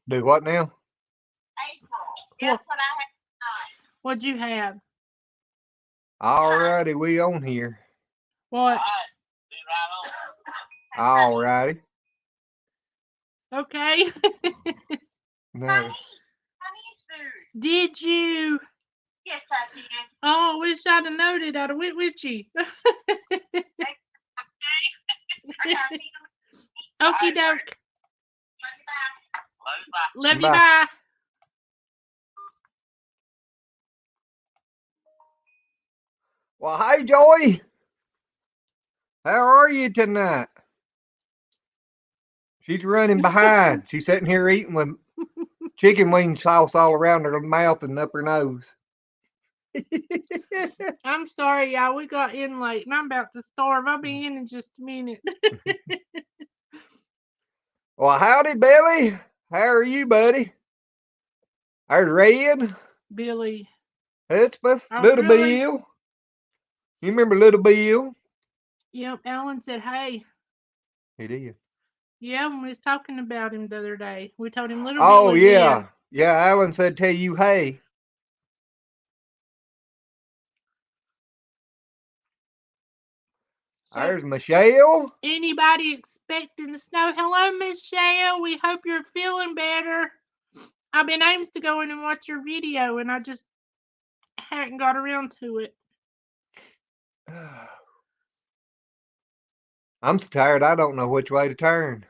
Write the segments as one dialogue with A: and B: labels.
A: Do what now?
B: Guess what I had tonight?
C: What'd you have?
A: Alrighty, we on here.
C: What?
A: Alrighty.
C: Okay.
A: No.
B: Honey's food.
C: Did you?
B: Yes, I did.
C: Oh, I wish I'd have noted. I'd have went with you. Okie doke. Love you,
A: Bye.
C: bye.
A: Well, hey, Joy. How are you tonight? She's running behind. She's sitting here eating with chicken wing sauce all around her mouth and up her nose.
C: I'm sorry, y'all. We got in late, and I'm about to starve. I'll be in just a minute.
A: Well, howdy, Billy. How are you, buddy? There's Red,
C: Billy.
A: Hudspeth,
C: Oh,
A: Little
C: really?
A: Bill. You remember Little Bill?
C: Yep, Alan said, hey.
A: He did.
C: Yeah, when we was talking about him the other day. We told him Little Bill
A: Oh,
C: was
A: yeah.
C: in.
A: Yeah, Alan said tell you hey.
C: So,
A: There's Michelle.
C: anybody expecting the snow? Hello, Michelle. We hope you're feeling better. I've been aims to go in and watch your video, and I just hadn't got around to it.
A: I'm so tired I don't know which way to turn.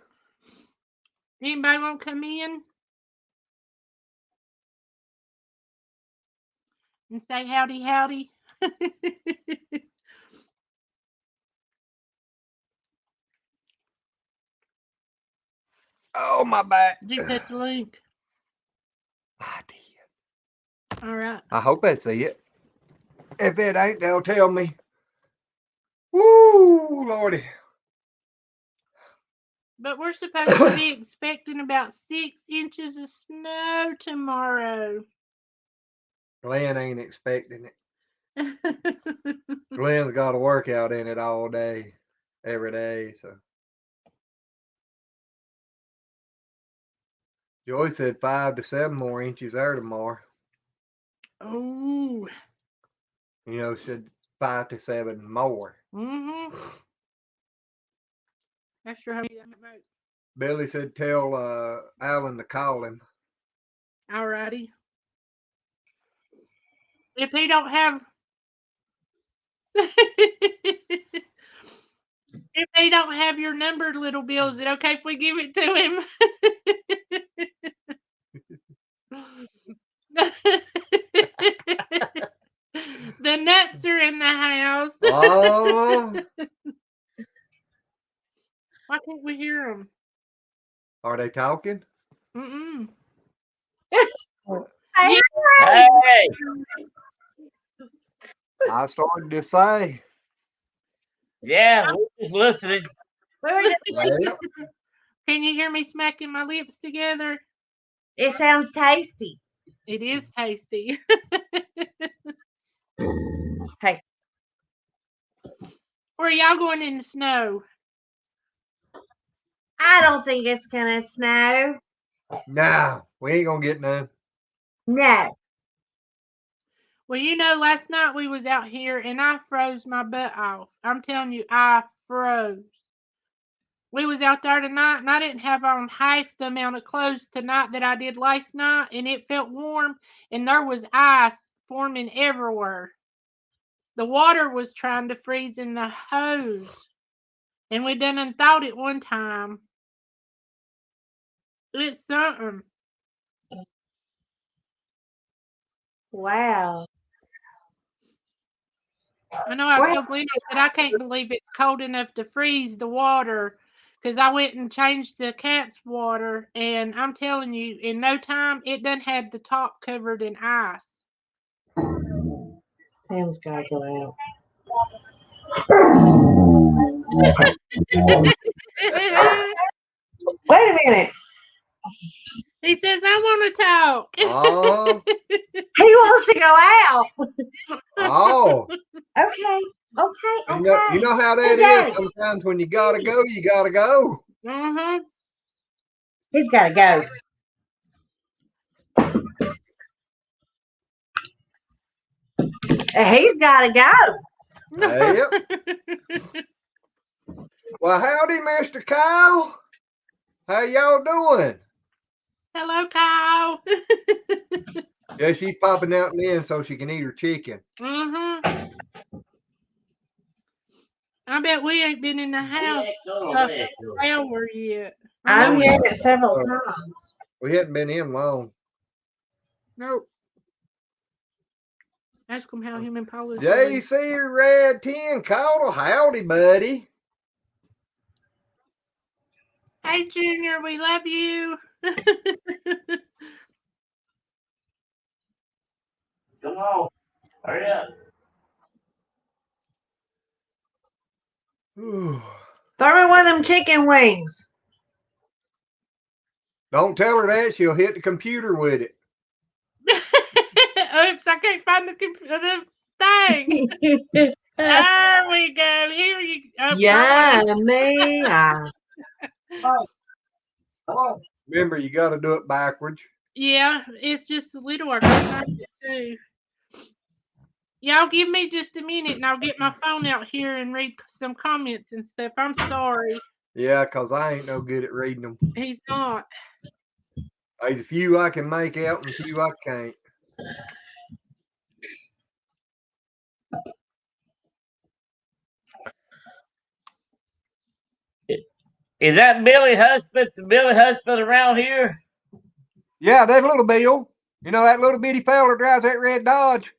C: Anybody want to come in and say howdy, howdy?
A: Oh, my back.
C: Did you put the link?
A: I did.
C: All right.
A: I hope that's it. If it ain't, they'll tell me. Woo, Lordy.
C: But we're supposed to be expecting about 6 inches of snow tomorrow.
A: Glenn ain't expecting it. Glenn's got to work out in it all day, every day. So Joy said 5 to 7 more inches there tomorrow.
C: Oh.
A: You know, said 5 to 7 more.
C: Mm-hmm. That's sure how you vote.
A: Billy said tell Alan to call him.
C: Alrighty. If he don't have if he don't have your number, Little Bill, is it okay if we give it to him? The nuts are in the house.
A: Oh.
C: Why can't we hear them?
A: Are they talking?
C: Mm-mm.
B: Hey.
C: Yeah.
D: Hey,
A: I started to say.
D: yeah, we're just listening.
A: Well,
C: Can you hear me smacking my lips together?
B: It sounds tasty.
C: It is tasty.
B: Hey.
C: Where are y'all going in the snow?
B: I don't think it's gonna snow.
A: nah, we ain't gonna get none.
B: No.
C: Well, you know, last night we was out here and I froze my butt off. I'm telling you, I froze. We was out there tonight and I didn't have on half the amount of clothes tonight that I did last night, and it felt warm and there was ice forming everywhere. The water was trying to freeze in the hose. And we done thought it one time. It's something.
B: Wow.
C: I know I told Glenn, I said, I can't believe it's cold enough to freeze the water, because I went and changed the cat's water, and I'm telling you, in no time, it done had the top covered in ice.
B: Sam's gotta go out. Wait a minute.
C: He says, I want to talk.
A: Oh.
B: He wants to go out.
A: Oh.
B: Okay. Okay.
A: You know how that is. Sometimes when you gotta go, you gotta go.
C: Mm-hmm.
E: He's got to go. He's got to go.
A: Yep. Well, howdy, Mr. Kyle. How y'all doing?
C: Hello, Kyle.
A: Yeah, she's popping out and in so she can eat her chicken.
C: Mm-hmm. I bet we ain't been in the house an hour yet.
E: I'm
C: No,
E: hearing it several times.
A: We hadn't been in long.
C: Nope. Ask him how him and Paula's doing.
A: JC Red 10 Caudle, howdy, buddy.
C: Hey, Junior, we love you.
D: Come on. Hurry up.
E: Throw me one of them chicken wings.
A: Don't tell her that. She'll hit the computer with it.
C: Oops, I can't find the thing. There we go. Here you go.
E: Yummy.
A: Remember, you got to do it backwards.
C: Yeah, it's just a little. I don't like it too. Y'all give me just a minute and I'll get my phone out here and read some comments and stuff. I'm sorry.
A: Yeah, because I ain't no good at reading them.
C: He's not.
A: There's a few I can make out and a few I can't.
D: Is that Billy Husband? The Billy Husband around here?
A: Yeah, that little Bill. You know that little bitty fella drives that red Dodge?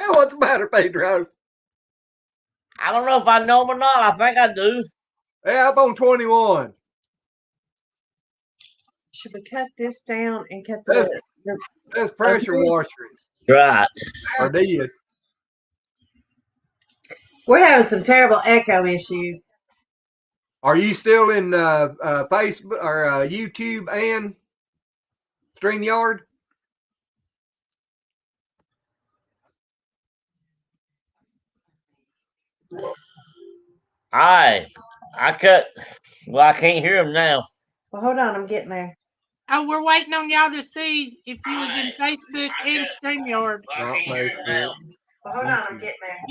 A: What's the matter, Pedro?
D: I don't know if I know him or not. I think I do.
A: Yeah, up on 21.
E: Should we cut this down and cut the
A: That's pressure washing.
D: Right.
A: Or did.
E: We're having some terrible echo issues.
A: Are you still in Facebook or YouTube and StreamYard?
D: I cut. Well, I can't hear him now.
E: Well, hold on. I'm getting there.
C: Oh, we're waiting on y'all to see if you was in Facebook and StreamYard.
A: Not Facebook.
E: Well, hold on. I'm getting there.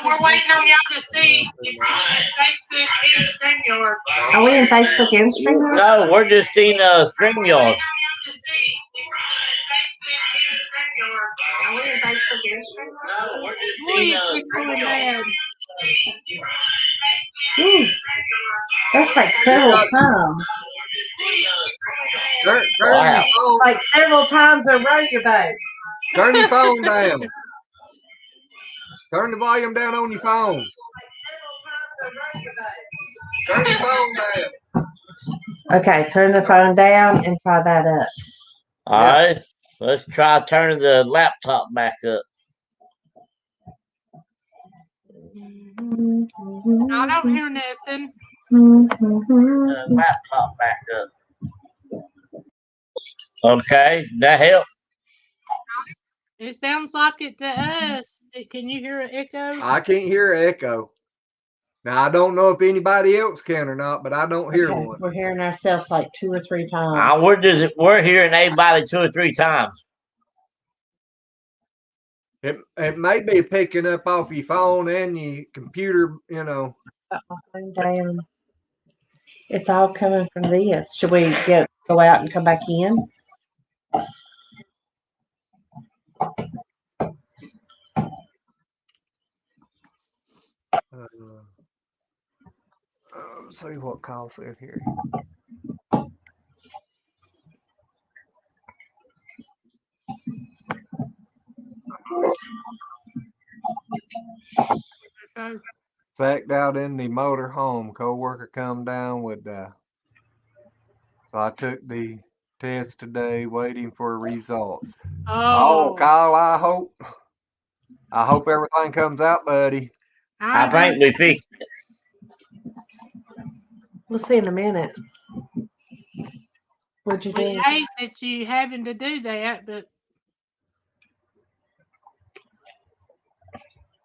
C: We're waiting on y'all to see if you was in Facebook and StreamYard.
E: Are we in Facebook and StreamYard?
D: No, we're just in StreamYard.
E: Are we in Facebook and StreamYard?
D: No, we're just
C: Boy, it's going bad.
E: Ooh, that's like several times.
A: Turn
D: Wow.
A: your phone,
E: Like several times a row your boat.
A: turn your phone down. Turn the volume down on your phone. Turn your phone down.
E: Okay, turn the phone down and try that up.
D: All right. Let's try turning the laptop back up.
C: I don't hear nothing.
D: The laptop back up. Okay, that helped.
C: It sounds like it to us. Can you hear an echo?
A: I can't hear an echo. Now, I don't know if anybody else can or not, but I don't hear
E: Okay,
A: one.
E: we're hearing ourselves like 2 or 3 times.
D: We're hearing everybody 2 or 3 times.
A: It may be picking up off your phone and your computer, you know.
E: Down. It's all coming from this. Should we go out and come back in?
A: Let's see what Kyle said here. Sacked out in the motor home. Co-worker come down with so I took the test today, waiting for results. Oh, Kyle, I hope everything comes out, buddy.
D: I think we fixed it.
E: We'll see in a minute. What'd you
C: We
E: do?
C: hate that you having to do that, but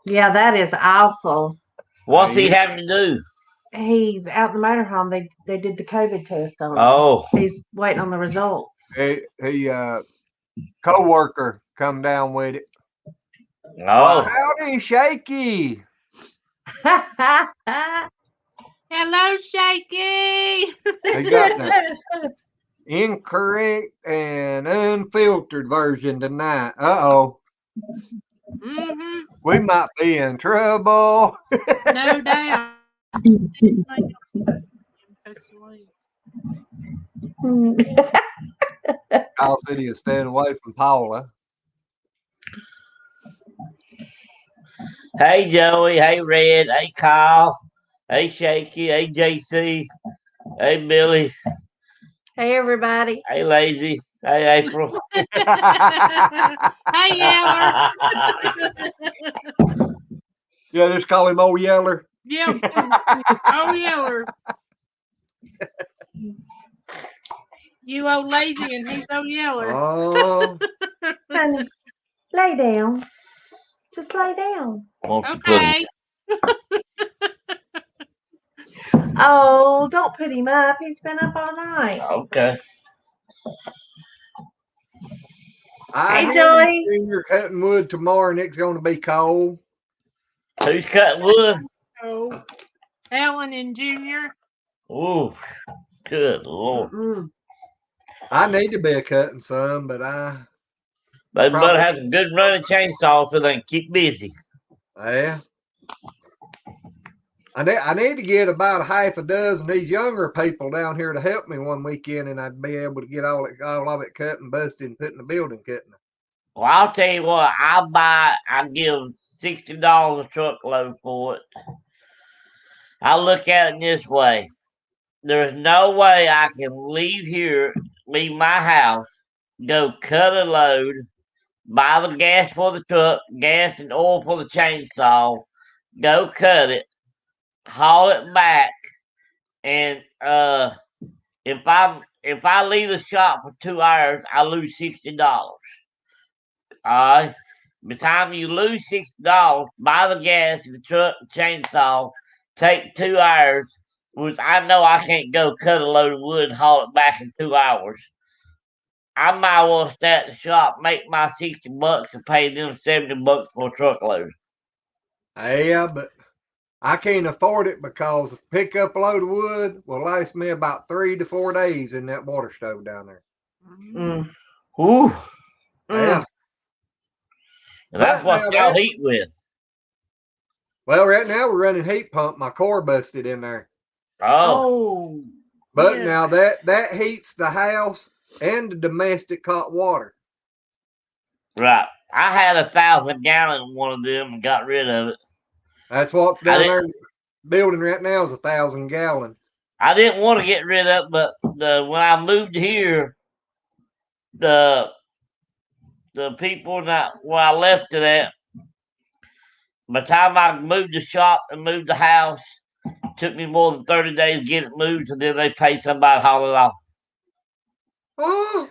E: Yeah, that is awful.
D: What's he
A: Yeah.
D: having to do?
E: He's out in the motorhome. They did the COVID test on him.
D: Oh,
E: He's waiting on the results.
A: He co-worker come down with it. Well,
D: oh,
A: howdy, Shaky.
C: Hello, Shaky.
A: He got the incorrect and unfiltered version tonight. Uh-oh.
C: Mm-hmm.
A: We might be in trouble.
C: No doubt.
A: Kyle said he was staying away from Paula.
D: hey Joey, hey Red, hey Kyle, hey Shaky, hey JC, hey Billy,
E: Hey, everybody.
D: hey Lazy, hey April.
C: Hey, Yeller.
A: Yeah, just call him Old Yeller.
C: Yeah. Oh, Yeller. You old lazy and he's old Yeller.
A: Oh,
E: Honey, lay down. Just lay down.
D: Won't you put him?
C: Okay.
E: Oh, don't put him up. He's been up all night.
D: Okay.
E: Hey,
A: I
E: Joey.
A: you're cutting wood tomorrow and it's going to be cold.
D: Who's cutting wood?
C: Oh, Alan and Junior.
D: Ooh, good Lord.
E: Mm-mm.
A: I need to be a cutting some, but
D: They better
A: probably,
D: have some good running chainsaw so they can keep busy.
A: yeah. I need to get about a half a dozen of these younger people down here to help me one weekend, and I'd be able to get all of it cut and busted and put in the building cutting.
D: Well, I'll tell you what, I give $60 a truckload for it. I look at it this way. There's no way I can leave my house, go cut a load, buy the gas for the truck, gas and oil for the chainsaw, go cut it, haul it back, and if I leave the shop for 2 hours, I lose $60. Alright. By the time you lose $60, buy the gas, the truck, the chainsaw, take 2 hours, which I know I can't go cut a load of wood and haul it back in 2 hours. I might well stay at the shop, make my $60 and pay them $70 for a truckload.
A: Yeah, but I can't afford it because to pick up a load of wood will last me about 3 to 4 days in that water stove down there.
E: Mm.
D: Whew.
A: Yeah.
D: And that's
A: But
D: what
A: now
D: y'all heat with.
A: Well, right now we're running heat pump. My core busted in there.
D: Oh.
E: Oh.
A: But
C: Yeah.
A: now that heats the house and the domestic hot water.
D: Right. I had 1,000-gallon one of them and got rid of it.
A: That's what's down there in the building right now is 1,000 gallons.
D: I didn't want to get rid of it, but when I moved here, the people where I left it at, by the time I moved the shop and moved the house, it took me more than 30 days to get it moved, and then they pay somebody to haul it off.
A: Oh,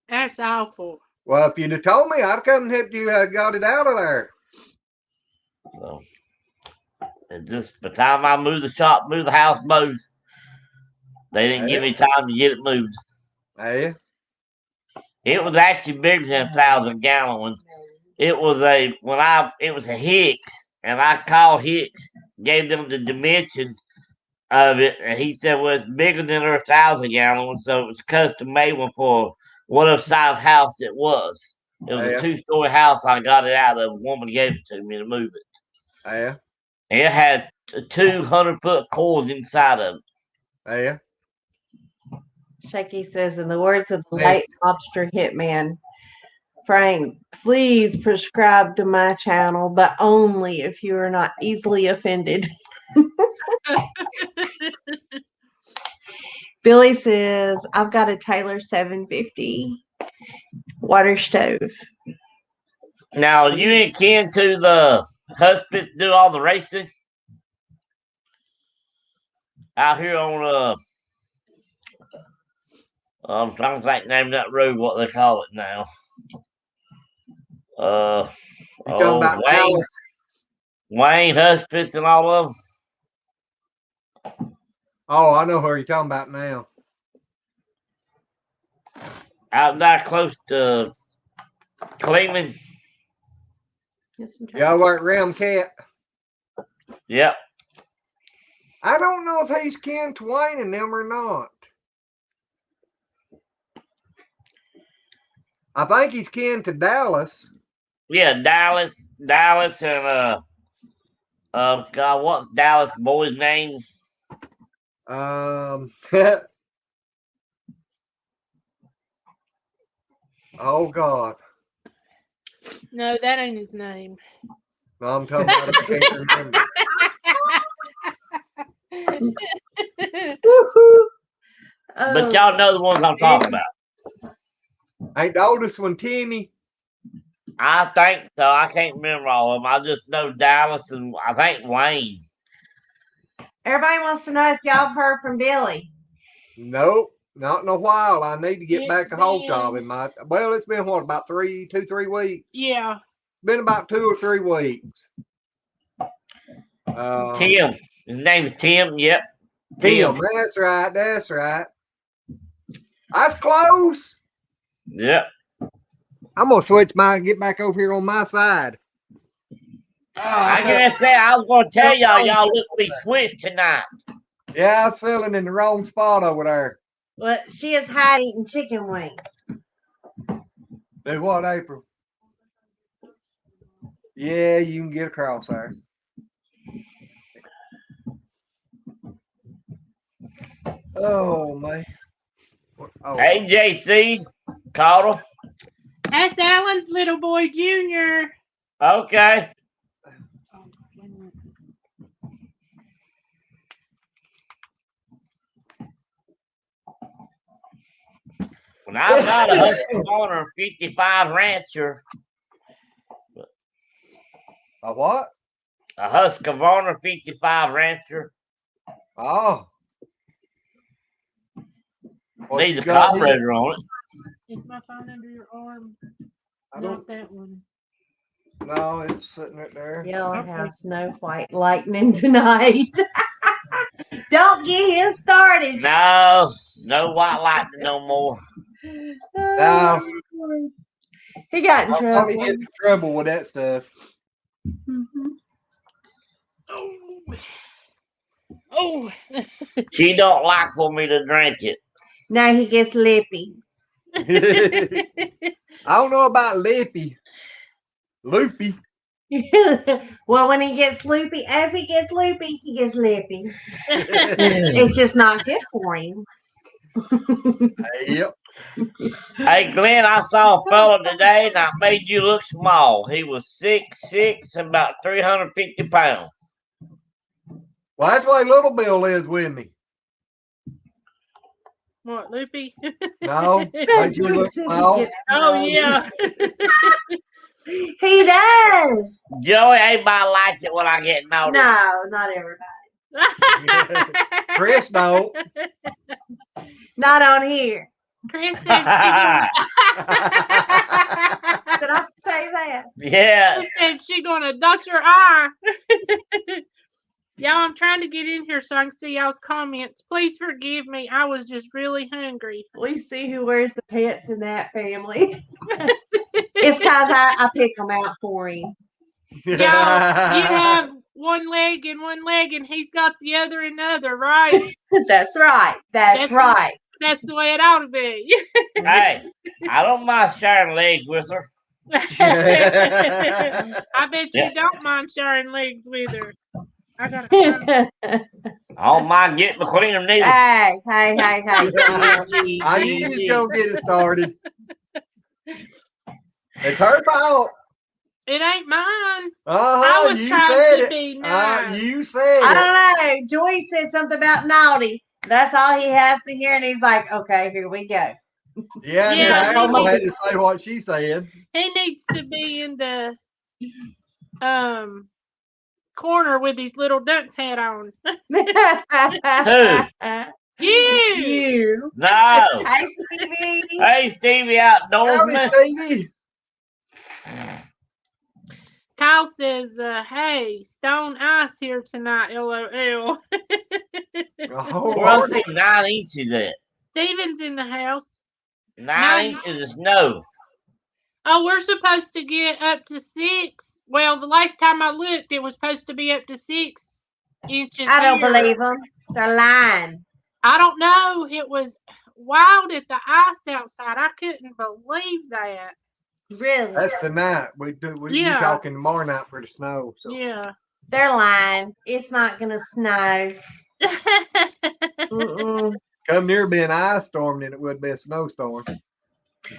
C: That's awful.
A: well, if you'd have told me, I'd have come and helped you got it out of there.
D: So, it just, by the time I moved the shop, moved the house, both, they didn't give me time to get it moved.
A: Yeah.
D: It was actually bigger than 1,000-gallon one. It was a Hicks, and I called Hicks, gave them the dimension of it, and he said, well, it's bigger than her 1,000-gallon one, so it was custom made one for whatever size house it was. It was a 2-story house. I got it out of. A woman gave it to me to move it.
A: Yeah.
D: And it had 200-foot coils inside of it.
A: Yeah.
E: Shaky says, in the words of the late mobster hitman, Frank, please prescribe to my channel, but only if you are not easily offended. Billy says, I've got a Taylor 750 water stove.
D: Now, you ain't kin to the husbands do all the racing? Out here on, I'm trying to think name that road, what they call it now.
A: You talking about
D: Wayne,
A: Dallas?
D: Wayne Hospice and all of them.
A: Oh, I know who you're talking about now.
D: Out there close to Cleveland.
A: Yeah, over at Ram Cat.
D: Yep.
A: I don't know if he's kin to Wayne and them or not. I think he's kin to Dallas.
D: Yeah, Dallas, and God, what's Dallas boy's name?
A: Oh God.
C: No, that ain't his name.
A: No, I'm talking about I can't remember.
D: But y'all know the ones I'm talking about.
A: Ain't the oldest one Timmy?
D: I think so. I can't remember all of them. I just know Dallas and I think Wayne.
E: Everybody wants to know if y'all heard from Billy.
A: Nope, not in a while. I need to get
C: It's
A: back a hold of
C: been-
A: him. Well, it's been what, about 3 weeks?
C: Yeah.
A: Been about 2 or 3 weeks.
D: Tim. His name is Tim. Yep.
A: Tim. That's right. That's right. That's close.
D: Yep.
A: I'm gonna switch get back over here on my side.
D: I gotta say, I was gonna tell y'all look to be switched tonight.
A: Yeah, I was feeling in the wrong spot over there.
E: Well, she is high eating chicken wings.
A: Do what, April? Yeah, you can get across there. Oh man. Oh.
D: Hey, JC, caught him.
C: That's Alan's little boy, Junior.
D: Okay. When I got a Husqvarna 55 Rancher.
A: A what?
D: A Husqvarna 55 Rancher.
A: Oh.
D: Needs a carburetor on it.
C: Is my phone under your arm?
A: I
C: Not that one.
A: No, it's sitting right there.
E: Y'all have Snow White lightning tonight. Don't get him started.
D: No white lightning no more.
A: No.
E: He got in
A: I
E: trouble.
A: get in trouble with that stuff.
E: Mm-hmm.
C: Oh.
D: She don't like for me to drink it.
E: Now he gets lippy.
A: I don't know about lippy. Loopy.
E: Well, when he gets loopy, as he gets loopy, he gets lippy. It's just not good for him.
A: Yep.
D: Hey, Glenn, I saw a fella today and I made you look small. He was 6'6" and about 350 pounds.
A: Well, that's why Little Bill is with me.
C: What, Loopy?
A: No, made you look small.
C: Oh, yeah.
E: He does.
D: Joey, everybody likes it when I get naughty.
E: No, not everybody.
A: Chris don't.
E: Not on here.
C: Chris said she gonna,
E: Did I say that?
D: Yeah.
C: Chris said she gonna dot your eye. Y'all, I'm trying to get in here so I can see y'all's comments. Please forgive me. I was just really hungry.
E: We see who wears the pants in that family. It's because I pick them out for him.
C: Y'all, you have one leg, and he's got the other and the other, right?
E: That's right. That's right.
C: That's the way it ought to be.
D: Hey, I don't mind sharing legs with her.
C: I bet you don't mind sharing legs with her. I got to
D: I don't mind getting between them neither.
E: Hey.
A: I knew you was going to get it started. It's her fault.
C: It ain't mine.
A: I
C: was
A: you
C: trying
A: said
C: to
A: it.
C: be nice.
A: You said
E: I
A: it.
E: don't know. Joy said something about naughty. That's all he has to hear, and he's like, "Okay, here we go."
A: Yeah,
C: Yeah,
A: I had to say what she said.
C: He needs to be in the corner with his little dunce hat on.
D: Who?
E: You.
D: No.
E: Hi, Stevie.
D: Hey, Stevie outdoors.
A: Howdy, Stevie.
C: Kyle says, hey, Stone Ice here tonight, LOL.
A: Oh,
D: Where I
A: Lord.
D: see 9 inches at.
C: Steven's in the house.
D: 9 inches of snow.
C: Oh, we're supposed to get up to 6. Well, the last time I looked, it was supposed to be up to 6 inches.
E: I don't
C: here.
E: believe them. They're lying.
C: I don't know. It was wild at the ice outside. I couldn't believe that.
E: Really?
A: That's tonight. We
C: Yeah.
A: you talking tomorrow night for the snow. So.
C: Yeah.
E: They're lying. It's not going to snow. Mm-mm.
A: Come near being an ice storm than it would be a snowstorm.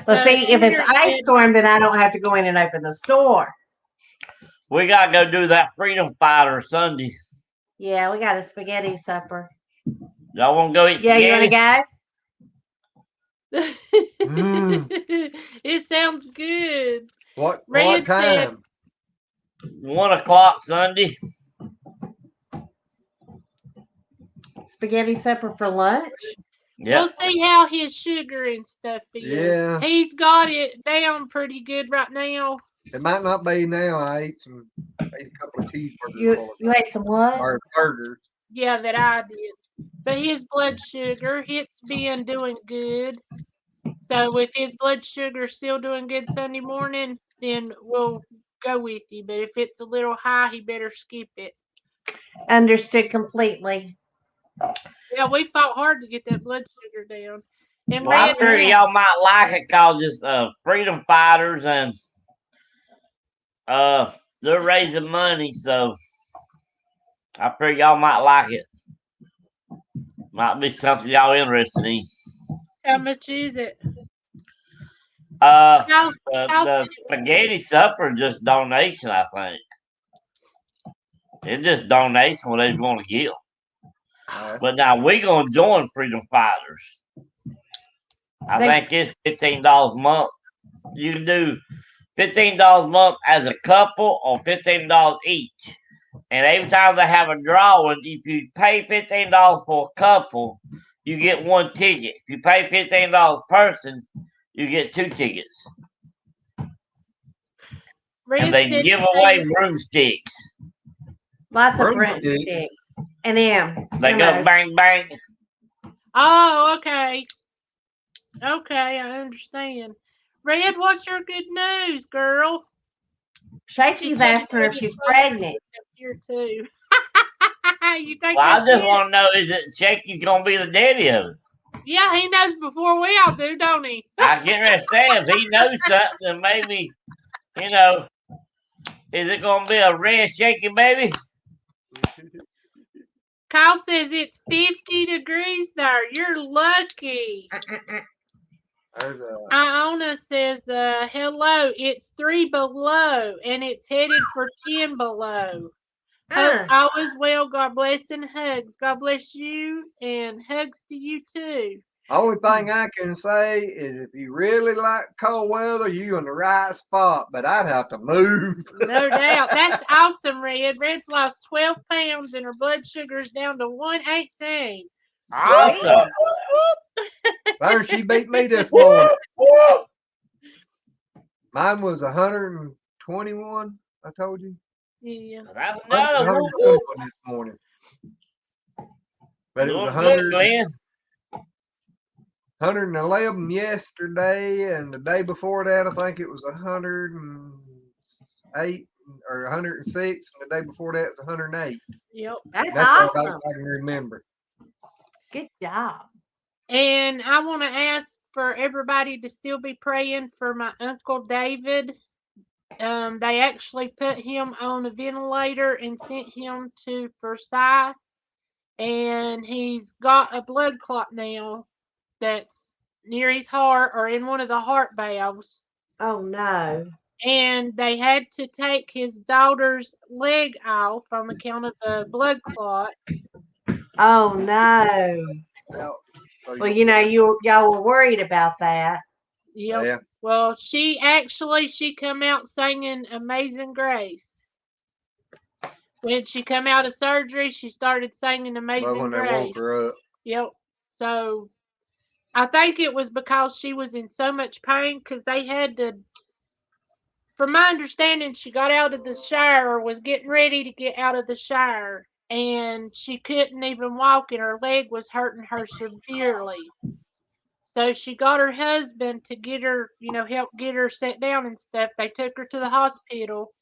E: Well, see, if it's
C: Peter
E: ice
C: said-
E: storm, then I don't have to go in and open the store.
D: We gotta go do that freedom fighter Sunday.
E: Yeah, we got a spaghetti supper.
D: Y'all wanna go eat
E: Yeah, you want
D: spaghetti?
E: to go?
C: It sounds good.
A: What
C: Red said-
A: time?
D: 1 o'clock Sunday.
E: Spaghetti supper for lunch?
D: Yeah.
C: We'll see how his sugar and stuff is.
A: Yeah.
C: He's got it down pretty good right now.
A: It might not be now. I ate a couple of cheeseburgers.
E: You ate some what?
A: Or burgers.
C: Yeah, that I did. But his blood sugar, it's been doing good. So if his blood sugar's still doing good Sunday morning, then we'll go with you. But if it's a little high, he better skip it.
E: Understood completely.
C: Yeah, we fought hard to get that blood sugar down. And
D: Well, I
C: Red,
D: figure y'all might like it cause it's freedom fighters and they're raising money, so I figure y'all might like it. Might be something y'all interested in.
C: how much is it?
D: The
C: How's
D: spaghetti supper is just donation, I think. It's just donation what they want to give. But now we gonna join freedom fighters. I think it's $15 a month. You can do $15 a month as a couple or $15 each. And every time they have a drawing, if you pay $15 for a couple, you get 1 ticket. If you pay $15 per person, you get 2 tickets.
C: Red
D: And they
C: said
D: give
C: today-
D: away broomsticks.
E: Lots of
A: Broomstick.
E: broomsticks. And M.
D: They go bang bang.
C: Oh, okay. Okay, I understand. Red, what's your good news, girl?
E: Shaky's asking her if she's pregnant.
C: Here too. You think
D: Well, I
C: that's
D: just
C: it?
D: want to know, is it Shaky's gonna be the daddy of it?
C: Yeah, he knows before we all do, don't he?
D: I get ready to say, if he knows something, then maybe, is it gonna be a red shaky baby?
C: Kyle says it's 50 degrees there. You're lucky. Iona says, hello, it's 3 below, and it's headed for 10 below. Hope all is well. God bless and hugs. God bless you, and hugs to you too.
A: Only thing I can say is if you really like cold weather, you're in the right spot, but I'd have to move.
C: No doubt. That's awesome, Red. Red's lost 12 pounds, and her blood sugar's down to 118.
D: Awesome.
A: There, she beat me this morning. Mine was 121, I told you.
C: Yeah.
D: That's
A: I was
D: another
A: 121 this morning. But it was 111 yesterday, and the day before that, I think it was 108 or 106, and the day before that was 108.
C: Yep.
E: That's
A: That's
E: awesome.
A: what I can remember.
E: Good job.
C: And I want to ask for everybody to still be praying for my Uncle David. They actually put him on a ventilator and sent him to Forsyth, and he's got a blood clot now that's near his heart or in one of the heart valves.
E: Oh, no.
C: And they had to take his daughter's leg off on account of the blood clot.
E: Oh, no. Well, y'all were worried about that.
C: Yep.
A: Yeah.
C: Well, she come out singing Amazing Grace. When she come out of surgery, she started singing Amazing
A: When they
C: Grace.
A: woke her up.
C: Yep. So I think it was because she was in so much pain because they had to from my understanding, she got out of the shower, or was getting ready to get out of the shower, and she couldn't even walk, and her leg was hurting her severely. So she got her husband to get her, help get her set down and stuff. They took her to the hospital.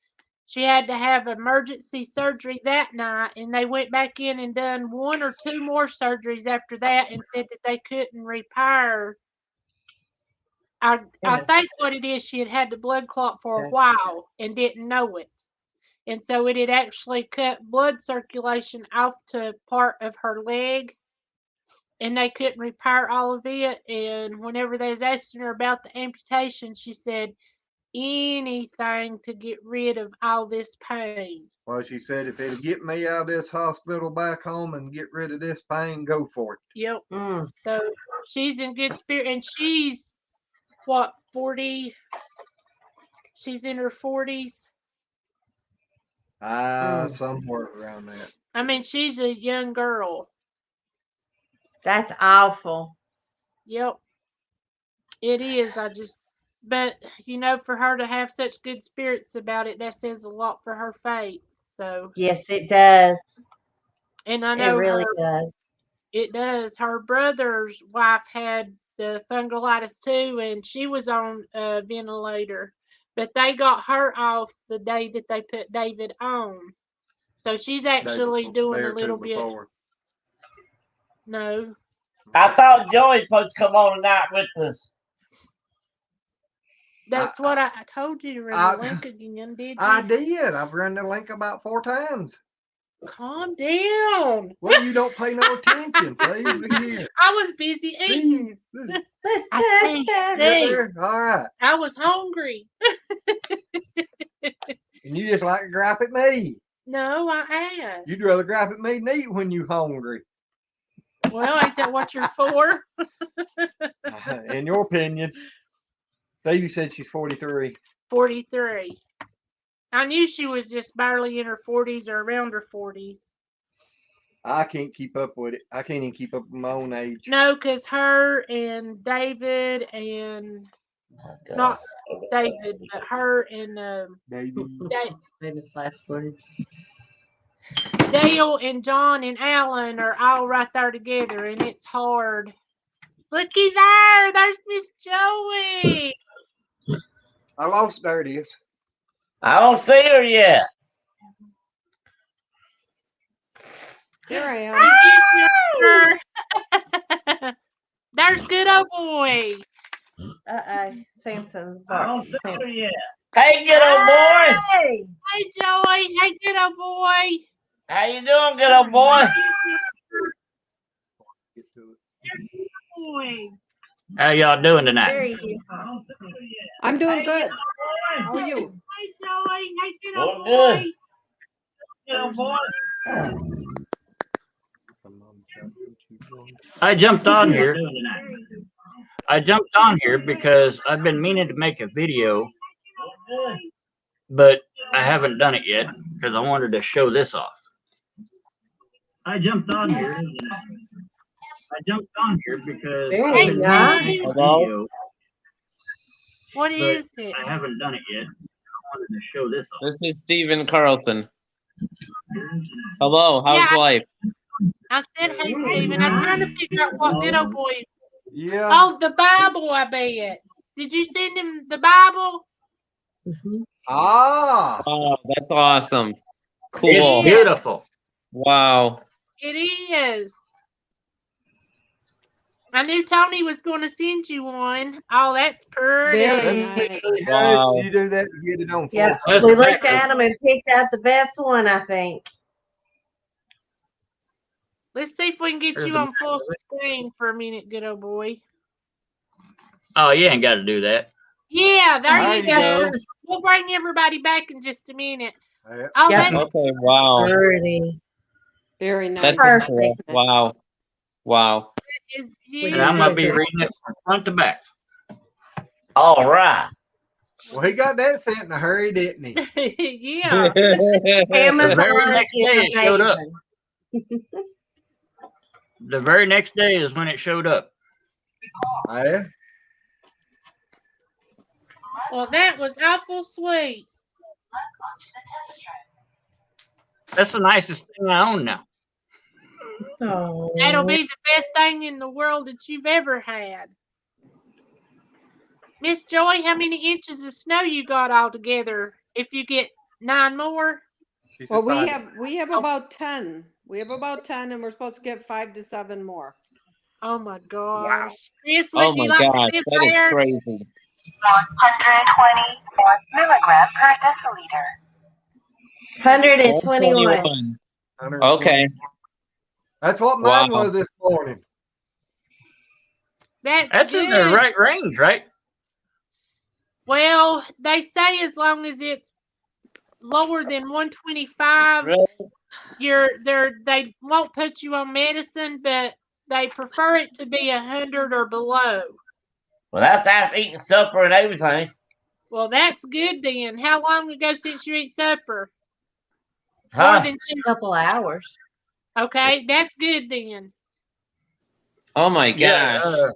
C: She had to have emergency surgery that night, and they went back in and done 1 or 2 more surgeries after that, and said that they couldn't repair. I think what it is, she had had the blood clot for a while and didn't know it. And so it had actually cut blood circulation off to part of her leg, and they couldn't repair all of it. And whenever they was asking her about the amputation, she said, anything to get rid of all this pain.
A: Well, she said, if it'll get me out of this hospital back home and get rid of this pain, go for it.
C: Yep. So she's in good spirit, and she's, what, 40? She's in her 40s.
A: Somewhere around that.
C: I mean, she's a young girl.
E: That's awful.
C: Yep. It is. But, for her to have such good spirits about it, that says a lot for her faith. So.
E: Yes, it does.
C: And I know
E: it really does.
C: It does. Her brother's wife had the fungolitis too, and she was on a ventilator. But they got her off the day that they put David on. So she's actually doing a little bit. No.
D: I thought Joey's supposed to come on tonight with us.
C: That's what I told you to run the link again, did you?
A: I did. I've run the link about 4 times.
C: Calm down.
A: Well, you don't pay no attention. See, look here.
C: I was busy eating. I see.
A: All right.
C: I was hungry.
A: And you just like to gripe at me.
C: No, I asked.
A: You'd rather gripe at me than eat when you hungry.
C: Well, ain't that what you're for?
A: In your opinion. Stevie said she's 43.
C: 43. I knew she was just barely in her 40s or around her 40s.
A: I can't keep up with it. I can't even keep up with my own age.
C: No, because her and David and not David, but her and
E: Famous last words.
C: Dale and John and Alan are all right there together, and it's hard. Looky there, there's Miss Joey.
A: I lost. There it is.
D: I don't see her yet.
F: Here I
C: am. There's good old boy.
E: Samson's
D: I
E: bark.
D: don't see her yet. Hey, good old boy.
C: Hey, Joey. Hey, good old boy.
D: How you doing, good old boy?
G: How y'all doing tonight?
E: There you
F: am. I'm doing good. How are you?
C: Hey, Joey. Hey, good old
D: boy.
C: boy.
D: Good old boy.
G: I jumped on here. I jumped on here because I've been meaning to make a video, but I haven't done it yet because I wanted to show this off. I jumped on here. Because
E: Very nice.
G: Hello?
C: What is it?
G: I haven't done it yet. I wanted to show this off.
H: This is Stephen Carlton. Hello, how's life?
C: I said, hey, Stephen. I was trying to figure out what good old boy.
A: Yeah.
C: Oh, the Bible, I bet. Did you send him the Bible?
A: Ah.
H: Oh, that's awesome. Cool.
G: It's beautiful.
H: Wow.
C: It is. I knew Tony was going to send you one. Oh, that's pretty.
F: Very nice.
H: Wow.
A: You do that to get it on.
E: Yeah, we looked at them and picked out the best one, I think.
C: Let's see if we can get you on full screen for a minute, good old boy.
G: Oh, you ain't got to do that.
C: Yeah, there you
A: go.
C: We'll bring everybody back in just a minute.
A: Yeah.
C: Oh,
E: Yep.
C: that's
H: Okay, wow.
E: Pretty.
F: Very nice.
H: That's
E: Perfect.
H: cool. Wow. Wow.
C: is
G: And I'm going to be reading it from front to back.
D: All right.
A: Well, he got that sent in a hurry, didn't he?
C: Yeah.
E: Amazon
G: The very next day
E: is
G: it showed up.
E: amazing.
G: The very next day is when it showed up.
A: Yeah.
C: Well, that was awful sweet.
G: That's the nicest thing I own now.
C: That'll be the best thing in the world that you've ever had. Miss Joy, how many inches of snow you got altogether? If you get 9 more?
F: Well, we have about 10. We have about 10, and we're supposed to get 5 to 7 more.
C: Oh my gosh. Chris,
H: Oh
C: would you
H: my
C: like
H: gosh,
C: to live
H: that is
C: there?
H: crazy.
B: 124 milligram per deciliter.
E: 121.
H: 121. Okay.
A: That's what mine was this morning.
G: That's
C: good.
G: in the right range, right?
C: Well, they say as long as it's lower than 125, they won't put you on medicine, but they prefer it to be 100 or below.
D: Well, that's after eating supper and everything.
C: Well, that's good then. How long ago since you ate supper?
D: Huh?
C: More than
E: A couple hours.
C: Okay, that's good then.
H: Oh my gosh.
G: Yeah,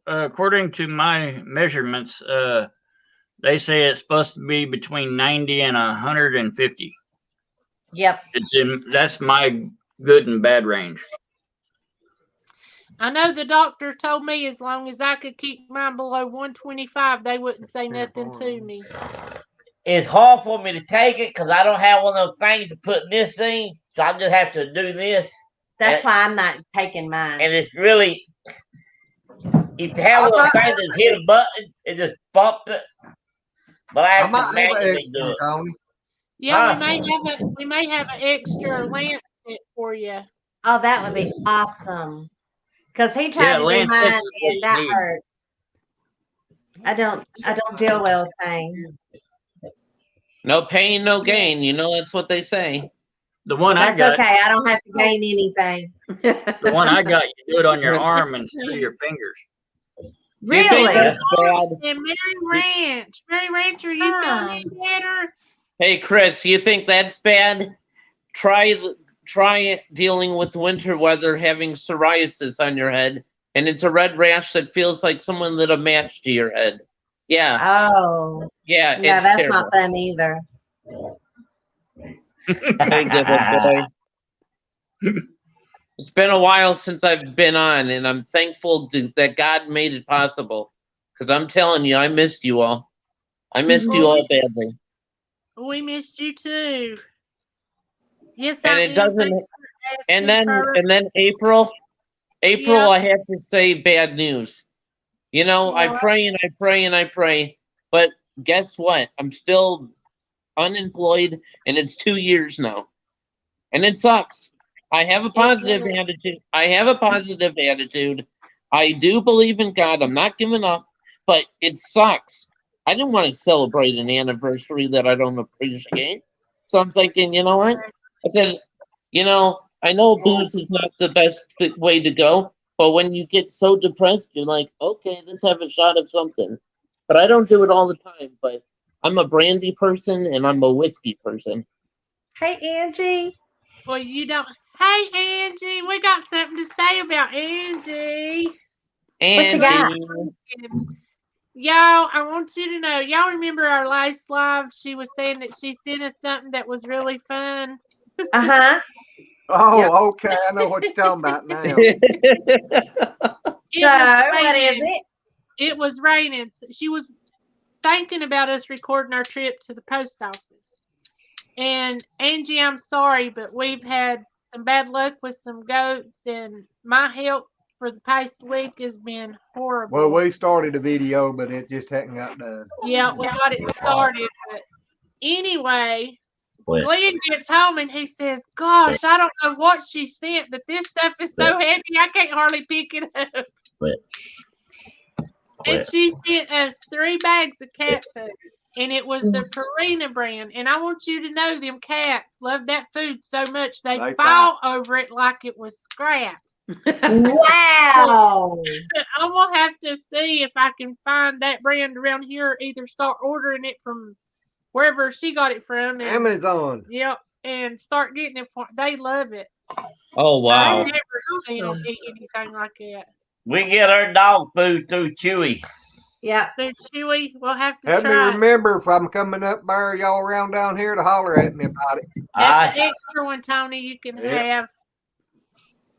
G: according to my measurements, they say it's supposed to be between 90 and 150.
E: Yep.
G: That's my good and bad range.
C: I know the doctor told me as long as I could keep mine below 125, they wouldn't say nothing to me.
D: It's hard for me to take it because I don't have one of those things to put in this thing, so I just have to do this.
E: That's why I'm not taking mine.
D: And it's really, if you have one of those things that hit a button, it just bumped it. But I have to manually do it.
A: Tony.
C: Yeah, we may have an extra lancet for you.
E: Oh, that would be awesome. Because he tried to do mine and that hurts. I don't deal well with pain.
H: No pain, no gain. You know that's what they say.
G: The one I got.
E: That's okay. I don't have to gain anything.
G: The one I got, you do it on your arm instead of your fingers.
E: Really?
H: You think that's bad?
C: And Mary Ranch, are you feeling any better?
H: Hey, Chris, you think that's bad? Try dealing with winter weather, having psoriasis on your head, and it's a red rash that feels like someone lit a match to your head. Yeah.
E: Oh.
H: Yeah.
E: Yeah,
H: it's
E: that's
H: terrible.
E: not fun either.
H: Very good, boy. It's been a while since I've been on, and I'm thankful that God made it possible. Because I'm telling you, I missed you all. I missed you all badly.
C: We missed you too. Yes,
H: And it doesn't. And then April,
C: Yeah.
H: I have to say bad news. You know, I pray and I pray and I pray, but guess what? I'm still unemployed, and it's 2 years now, and it sucks. I have a positive attitude. I do believe in God. I'm not giving up, but it sucks. I didn't want to celebrate an anniversary that I don't appreciate. So I'm thinking, you know what? I said, you know, I know booze is not the best way to go, but when you get so depressed, you're like, okay, let's have a shot of something. But I don't do it all the time, but I'm a brandy person and I'm a whiskey person.
E: Hey, Angie.
C: Well, you don't. Hey, Angie, we got something to say about Angie.
E: What you got?
C: Y'all, I want you to know, y'all remember our last live? She was saying that she sent us something that was really fun.
E: Uh-huh.
A: Oh, okay. I know what you're talking about now.
E: What is it?
C: It was raining. She was thinking about us recording our trip to the post office. And Angie, I'm sorry, but we've had some bad luck with some goats, and my health for the past week has been horrible.
A: Well, we started a video, but it just hadn't got done.
C: Yeah, we got it started. But anyway, Glenn gets home and he says, gosh, I don't know what she sent, but this stuff is so heavy, I can't hardly pick it up. And she sent us 3 bags of cat food. And it was the Purina brand. And I want you to know them cats love that food so much they fought over it like it was scraps.
E: Wow.
C: I'm going to have to see if I can find that brand around here, either start ordering it from wherever she got it from. And,
A: Amazon.
C: Yep. And start getting it for they love it.
H: Oh, wow.
C: I've never seen them eat anything like that.
D: We get our dog food through Chewy.
E: Yeah.
C: They're chewy. We'll have to
A: Help me
C: try it.
A: remember if I'm coming up there, y'all around down here to holler at me about it.
C: That's the extra one, Tony, you can
A: Yep.
C: have.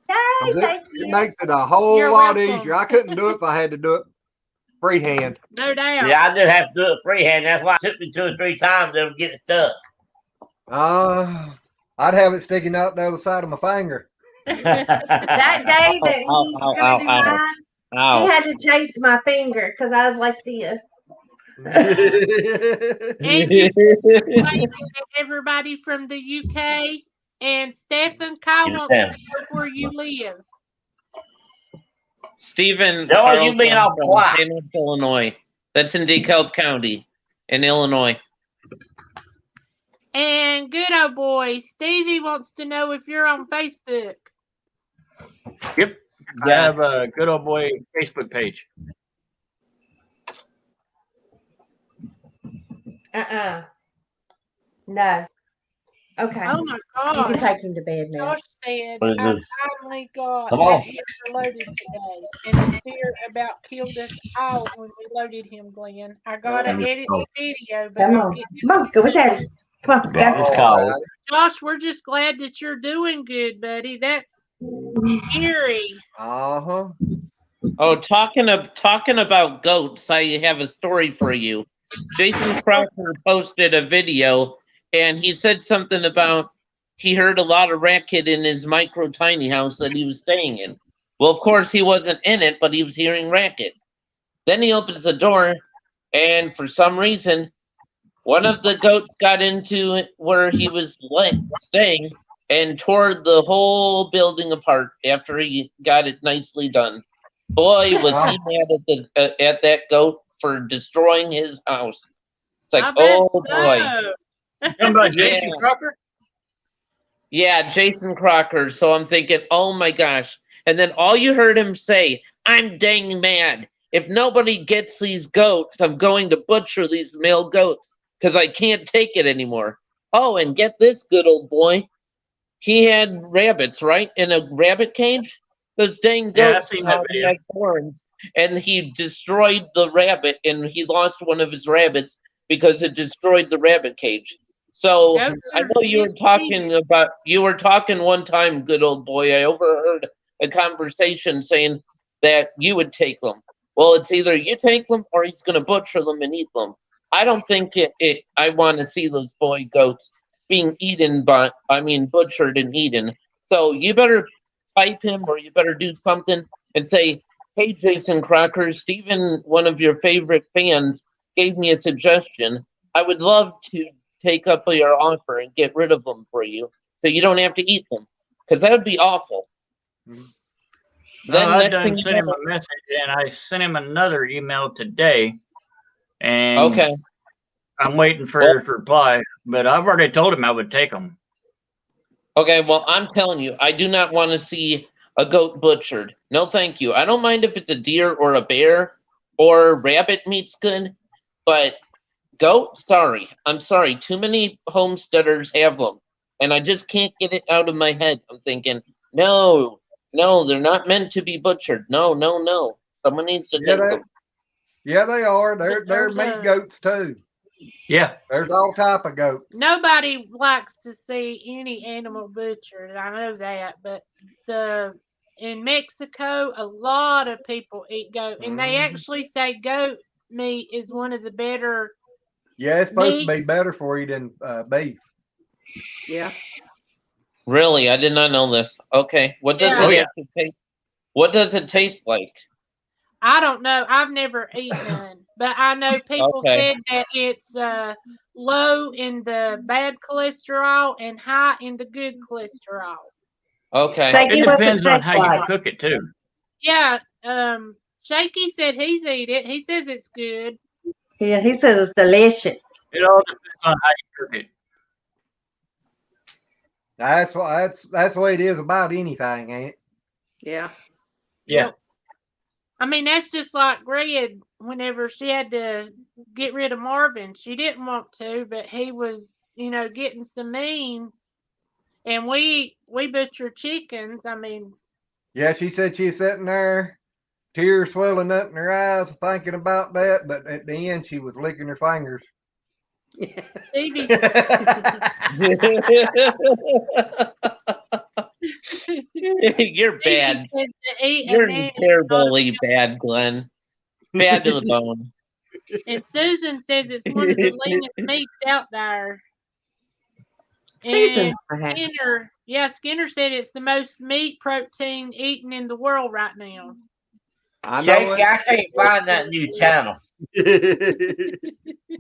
E: Yay,
A: 'Cause
E: thank
A: It
E: you.
A: makes it a whole
C: You're
A: lot
C: welcome.
A: easier. I couldn't do it if I had to do it freehand.
C: No doubt.
D: Yeah, I just have to do it freehand. That's why it took me 2 or 3 times to get stuck.
A: I'd have it sticking out the other side of my finger.
E: That day that he
H: Ow,
E: was
H: ow,
E: gonna
H: ow,
E: do
H: ow.
E: mine, he
H: Ow.
E: had to chase my finger because I was like this.
C: Angie, everybody from the UK, and Stephen Kyle wants to know where you live.
H: Stephen
D: George, you being
H: Carlson
D: all
H: from
D: quiet.
H: St. Louis, Illinois. That's in DeKalb County in Illinois.
C: And good old boy, Stevie wants to know if you're on Facebook.
G: Yep. I have a good old boy Facebook page.
E: No. Okay.
C: Oh my
E: You can
C: gosh.
E: take him to bed now.
C: Josh said,
D: What is
C: I
D: this?
C: finally got
D: Come
C: that
D: on.
C: motor loaded today, and the steer about killed us all when we loaded him, Glenn. I got to edit the video, but
E: Come
C: I'll
E: on.
C: get
E: Come on, go with daddy. Come on,
D: That
E: go.
D: was cold.
C: Josh, we're just glad that you're doing good, buddy. That's scary.
A: Uh-huh.
H: Oh, talking about goats, I have a story for you. Jason Crocker posted a video, and he said something about he heard a lot of racket in his micro tiny house that he was staying in. Well, of course, he wasn't in it, but he was hearing racket. Then he opens the door, and for some reason, one of the goats got into where he was staying and tore the whole building apart after he got it nicely done. Boy, was he mad at that goat for destroying his house. It's like,
C: I bet
H: oh boy.
G: Talking about Jason
H: Yeah.
G: Crocker?
H: Yeah, Jason Crocker. So I'm thinking, oh my gosh. And then all you heard him say, I'm dang mad. If nobody gets these goats, I'm going to butcher these male goats because I can't take it anymore. Oh, and get this good old boy. He had rabbits, right? In a rabbit cage? Those dang
G: Yeah, I
H: goats
G: seen that video.
H: had horns, and he destroyed the rabbit, and he lost one of his rabbits because it destroyed the rabbit cage. So
C: Goats
H: I
C: are
H: know you were talking one time, good old boy. I overheard a conversation saying that you would take them. Well, it's either you take them or he's going to butcher them and eat them. I don't think I want to see those boy goats being butchered and eaten. So you better pipe him or you better do something and say, hey, Jason Crocker, Stephen, one of your favorite fans, gave me a suggestion. I would love to take up your offer and get rid of them for you so you don't have to eat them because that would be awful. Then
G: I
H: next
G: done
H: thing
G: sent him a message, and I sent him another email today, and
H: okay.
G: I'm waiting for his reply. But I've already told him I would take them.
H: Okay, well, I'm telling you, I do not want to see a goat butchered. No, thank you. I don't mind if it's a deer or a bear or rabbit meat's good, but goat, sorry. I'm sorry. Too many homesteaders have them, and I just can't get it out of my head. I'm thinking, no, they're not meant to be butchered. No. Someone needs to take them.
A: Yeah, they are. They're meat goats too.
G: Yeah.
A: There's all type of goats.
C: Nobody likes to see any animal butchered. I know that, but in Mexico, a lot of people eat goat, and they actually say goat meat is one of the better.
A: Yeah, it's supposed to be
C: meats.
A: better for you than beef.
F: Yeah.
H: Really, I did not know this. Okay, what does it have to taste? What does it taste like?
C: I don't know. I've never eaten none, but I know people said that it's low in the bad cholesterol and high in the good cholesterol.
H: Okay.
E: Shaky,
G: It
E: what's
G: depends
E: it
G: on
E: taste
G: how
E: like?
G: you cook it too.
C: Yeah. Shaky said he's eat it. He says it's good.
E: Yeah, he says it's delicious.
G: It all depends on how you cook it.
A: That's what it is about anything, ain't it?
F: Yeah.
G: Yeah.
C: I mean, that's just like Red. Whenever she had to get rid of Marvin, she didn't want to, but he was, getting so mean. And we butcher chickens. I mean,
A: Yeah, she said she was sitting there tears swelling up in her eyes thinking about that. But at the end, she was licking her fingers.
C: Stevie,
H: You're bad.
C: says to eat a
H: You're
C: man is not
H: terribly bad, Glenn. Bad to the bone.
C: And Susan says it's one of the leanest meats out there.
E: Susan's
C: And
E: my happy.
C: Skinner said it's the most meat protein eaten in the world right now.
A: I know
D: Shaky, I can't find that new channel.
A: it.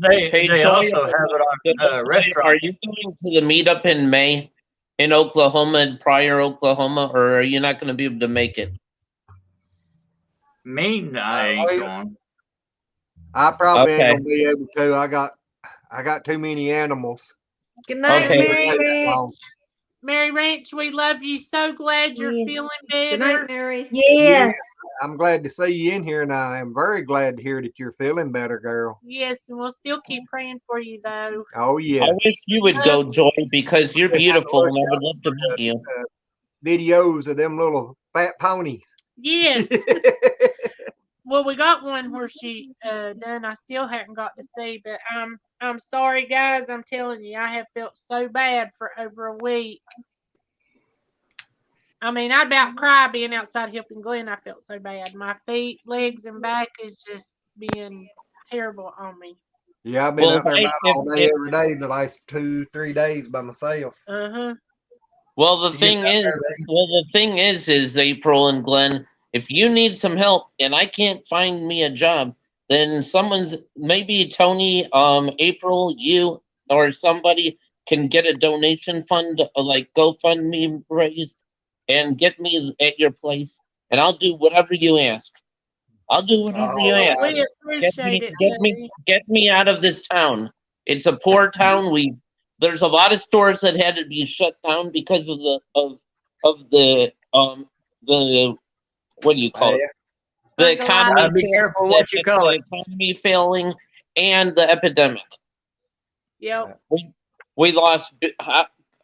G: They
H: Joy,
G: also have it on
H: Are
G: restaurant.
H: you going to the meetup in May in Oklahoma, in Pryor, Oklahoma, or are you not going to be able to make it?
G: Me, I ain't
A: well,
G: going.
A: I probably ain't
H: Okay.
A: gonna be able to. I got too many animals.
E: Good night,
H: Okay.
E: Mary
A: That's
E: Rich.
A: long.
C: Mary Ranch, we love you. So glad you're
E: Yes.
C: feeling
F: Good
C: better.
F: night, Mary.
E: Yes.
A: I'm glad to see you in here, and I am very glad to hear that you're feeling better, girl.
C: Yes, and we'll still keep praying for you though.
A: Oh yeah.
H: I wish you would go, Joy, because you're beautiful and I would love to meet you.
A: Videos of them little fat ponies.
C: Yes. Well, we got one where she done. I still hadn't got to see, but I'm sorry, guys. I'm telling you, I have felt so bad for over a week. I mean, I about cry being outside helping Glenn. I felt so bad. My feet, legs, and back is just being terrible on me.
A: Yeah, I've been
H: Well,
A: out there about all day
H: if-
A: every day the last 2-3 days by myself.
H: well, the
A: To get
H: thing
A: out
H: is,
A: there,
H: is April and Glenn, if you need some help and I can't find me a job, then someone's, maybe Tony, April, you or somebody can get a donation fund, like GoFundMe raised, and get me at your place, and I'll do whatever you ask. I'll do whatever you
A: Oh,
H: ask.
C: We appreciate it, buddy.
H: Get me out of this town. It's a poor town. There's a lot of stores that had to be shut down because of the what do you call it?
A: yeah.
H: The economy.
G: Be careful what you call
H: the
G: it.
H: economy failing and the epidemic.
C: Yep.
H: We lost.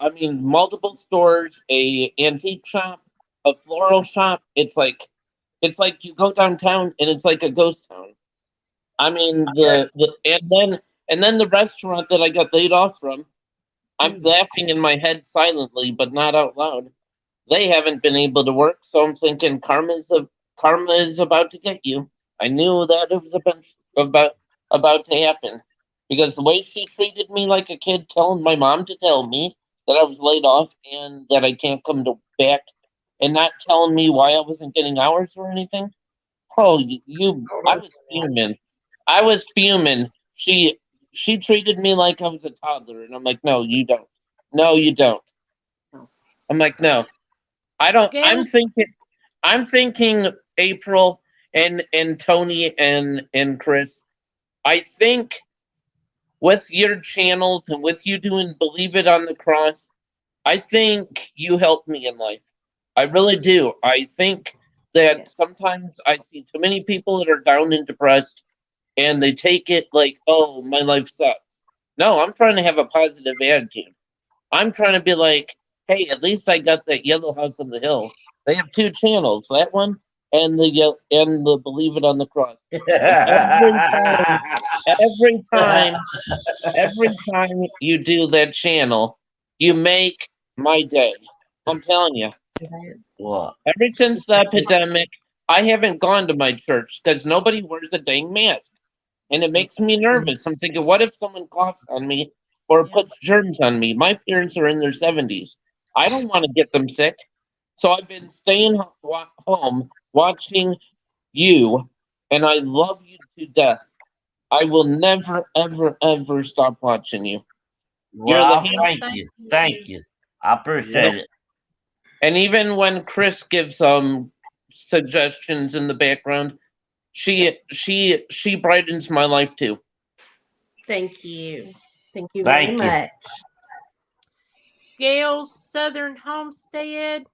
H: I mean, multiple stores, a antique shop, a floral shop. It's like you go downtown and it's like a ghost town. I mean, and then the restaurant that I got laid off from, I'm laughing in my head silently, but not out loud. They haven't been able to work, so I'm thinking karma is about to get you. I knew that it was about to happen because the way she treated me like a kid, telling my mom to tell me that I was laid off and that I can't come back, and not telling me why I wasn't getting hours or anything. Oh, I was fuming. I was fuming. She treated me like I was a toddler, and I'm like, no, you don't. No, you don't. I'm like, no, I don't.
C: Gail?
H: I'm thinking April and Tony and Chris. I think with your channels and with you doing Believe It on the Cross, I think you helped me in life. I really do. I think that sometimes I see too many people that are down and depressed, and they take it like, oh, my life sucks. No, I'm trying to have a positive attitude. I'm trying to be like, hey, at least I got that Yellow House on the Hill. They have 2 channels, that one and the Believe It on the Cross. Every time you do that channel, you make my day. I'm telling you.
D: What?
H: Ever since the epidemic, I haven't gone to my church because nobody wears a dang mask. And it makes me nervous. I'm thinking, what if someone coughs on me or puts germs on me? My parents are in their 70s. I don't want to get them sick. So I've been staying home watching you, and I love you to death. I will never, ever, ever stop watching you.
D: Well, thank you. I appreciate it.
H: And even when Chris gives suggestions in the background, she brightens my life too.
E: Thank you. Thank you
D: Thank
E: very
D: you.
E: much.
C: Gail's Southern Homestead.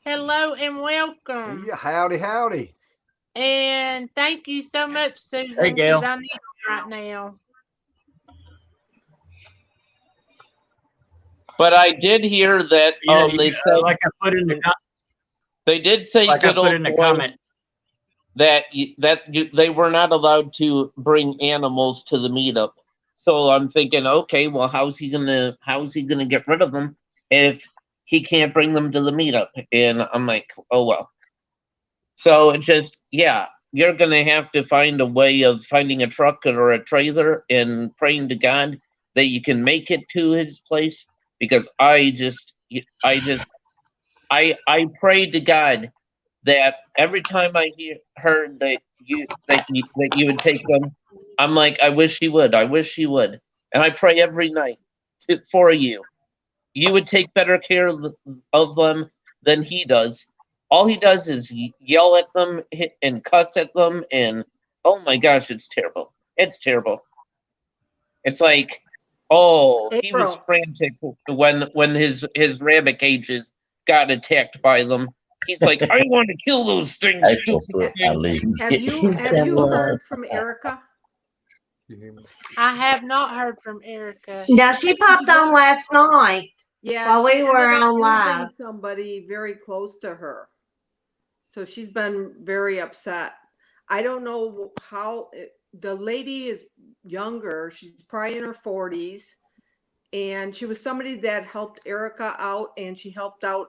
C: Hello and welcome.
A: Yeah, howdy, howdy.
C: And thank you so much, Susan,
G: Hey, Gail.
C: because I need it right now.
H: But I did hear that they said,
G: like I put in the
H: they did say
G: like I
H: good
G: put
H: old
G: in the
H: boy.
G: comment.
H: that they were not allowed to bring animals to the meetup. So I'm thinking, okay, well, how's he gonna get rid of them if he can't bring them to the meetup? And I'm like, oh well. So it's just, yeah, you're gonna have to find a way of finding a truck or a trailer and praying to God that you can make it to his place, because I prayed to God that every time heard that you would take them, I'm like, I wish he would. I wish he would. And I pray every night for you. You would take better care of them than he does. All he does is yell at them and cuss at them, and oh my gosh, it's terrible. It's terrible. It's like, oh, he was
F: April.
H: frantic when his rabbit cages got attacked by them. He's like, I want to kill those things,
D: April
H: stupid
D: put my
H: things.
D: leave.
F: Have you heard from Erica?
A: You hear me?
C: I have not heard from Erica.
E: Now she popped on last night
F: Yeah,
E: while
F: she
E: we were
F: ended up
E: on
F: losing
E: live.
F: somebody very close to her. So she's been very upset. I don't know how the lady is younger. She's probably in her 40s. And she was somebody that helped Erica out, and she helped out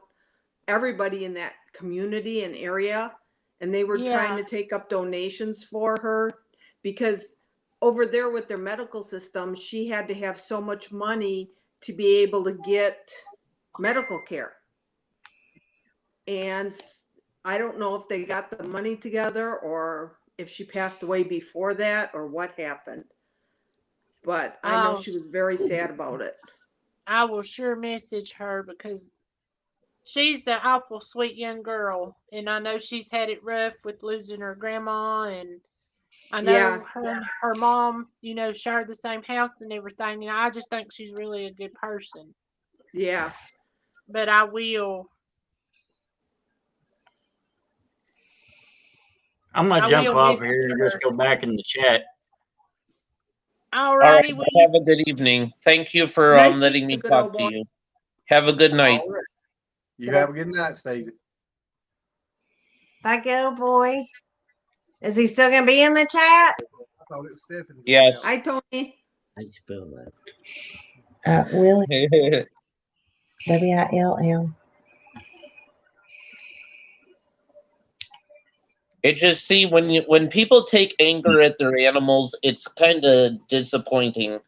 F: everybody in that community and area. And they were trying to take up donations for her, because over there with their medical system, she had to have so much money to be able to get medical care. And I don't know if they got the money together or if she passed away before that or what happened. But I know she was very sad about it.
C: I will sure message her, because she's an awful sweet young girl, and I know she's had it rough with losing her grandma, and I know her mom, shared the same house and everything, and I just think she's really a good person.
F: Yeah.
C: But I will.
G: I'm gonna jump off here and just go back in the chat.
H: All right.
C: Alrighty,
H: Have a good evening. Thank you for letting me talk to you. Have a good night.
A: All right. You have a good night, Stephen.
E: Bye, go boy. Is he still gonna be in the chat?
A: I thought it was Stephanie.
H: Yes.
F: Hi, Tony.
D: How you spell that?
E: Willie. W-I-L-L.
H: It just when people take anger at their animals, it's kind of disappointing,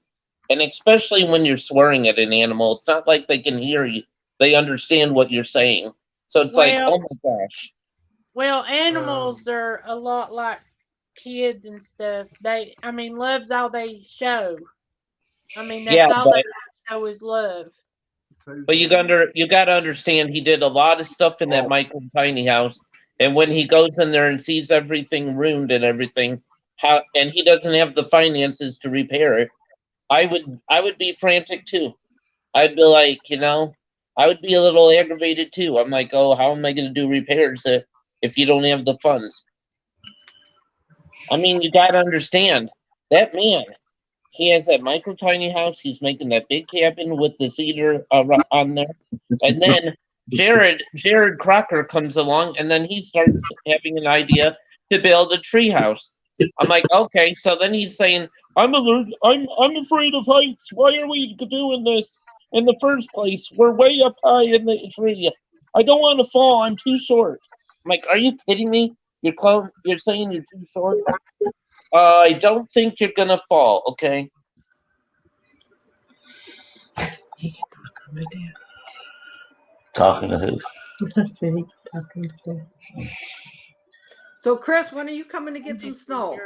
H: and especially when you're swearing at an animal, it's not like they can hear you; they understand what you're saying. So it's like, oh my gosh.
C: Well, animals are a lot like kids and stuff. Love's all they show. That's all they show is love.
H: But you got to understand, he did a lot of stuff in that micro tiny house. And when he goes in there and sees everything ruined and everything, and he doesn't have the finances to repair it, I would be frantic too. I'd be like, I would be a little aggravated too. I'm like, oh, how am I going to do repairs if you don't have the funds? You got to understand, that man, he has that micro tiny house. He's making that big cabin with the cedar on there, and then Jared Crocker comes along, and then he starts having an idea to build a tree house. I'm like, okay, so then he's saying, I'm afraid of heights. Why are we doing this in the first place? We're way up high in the tree. I don't want to fall. I'm too short. I'm like, are you kidding me? You're saying you're too short? I don't think you're gonna fall. Okay.
D: Talking to who?
F: So, Chris, when are you coming to get some snow?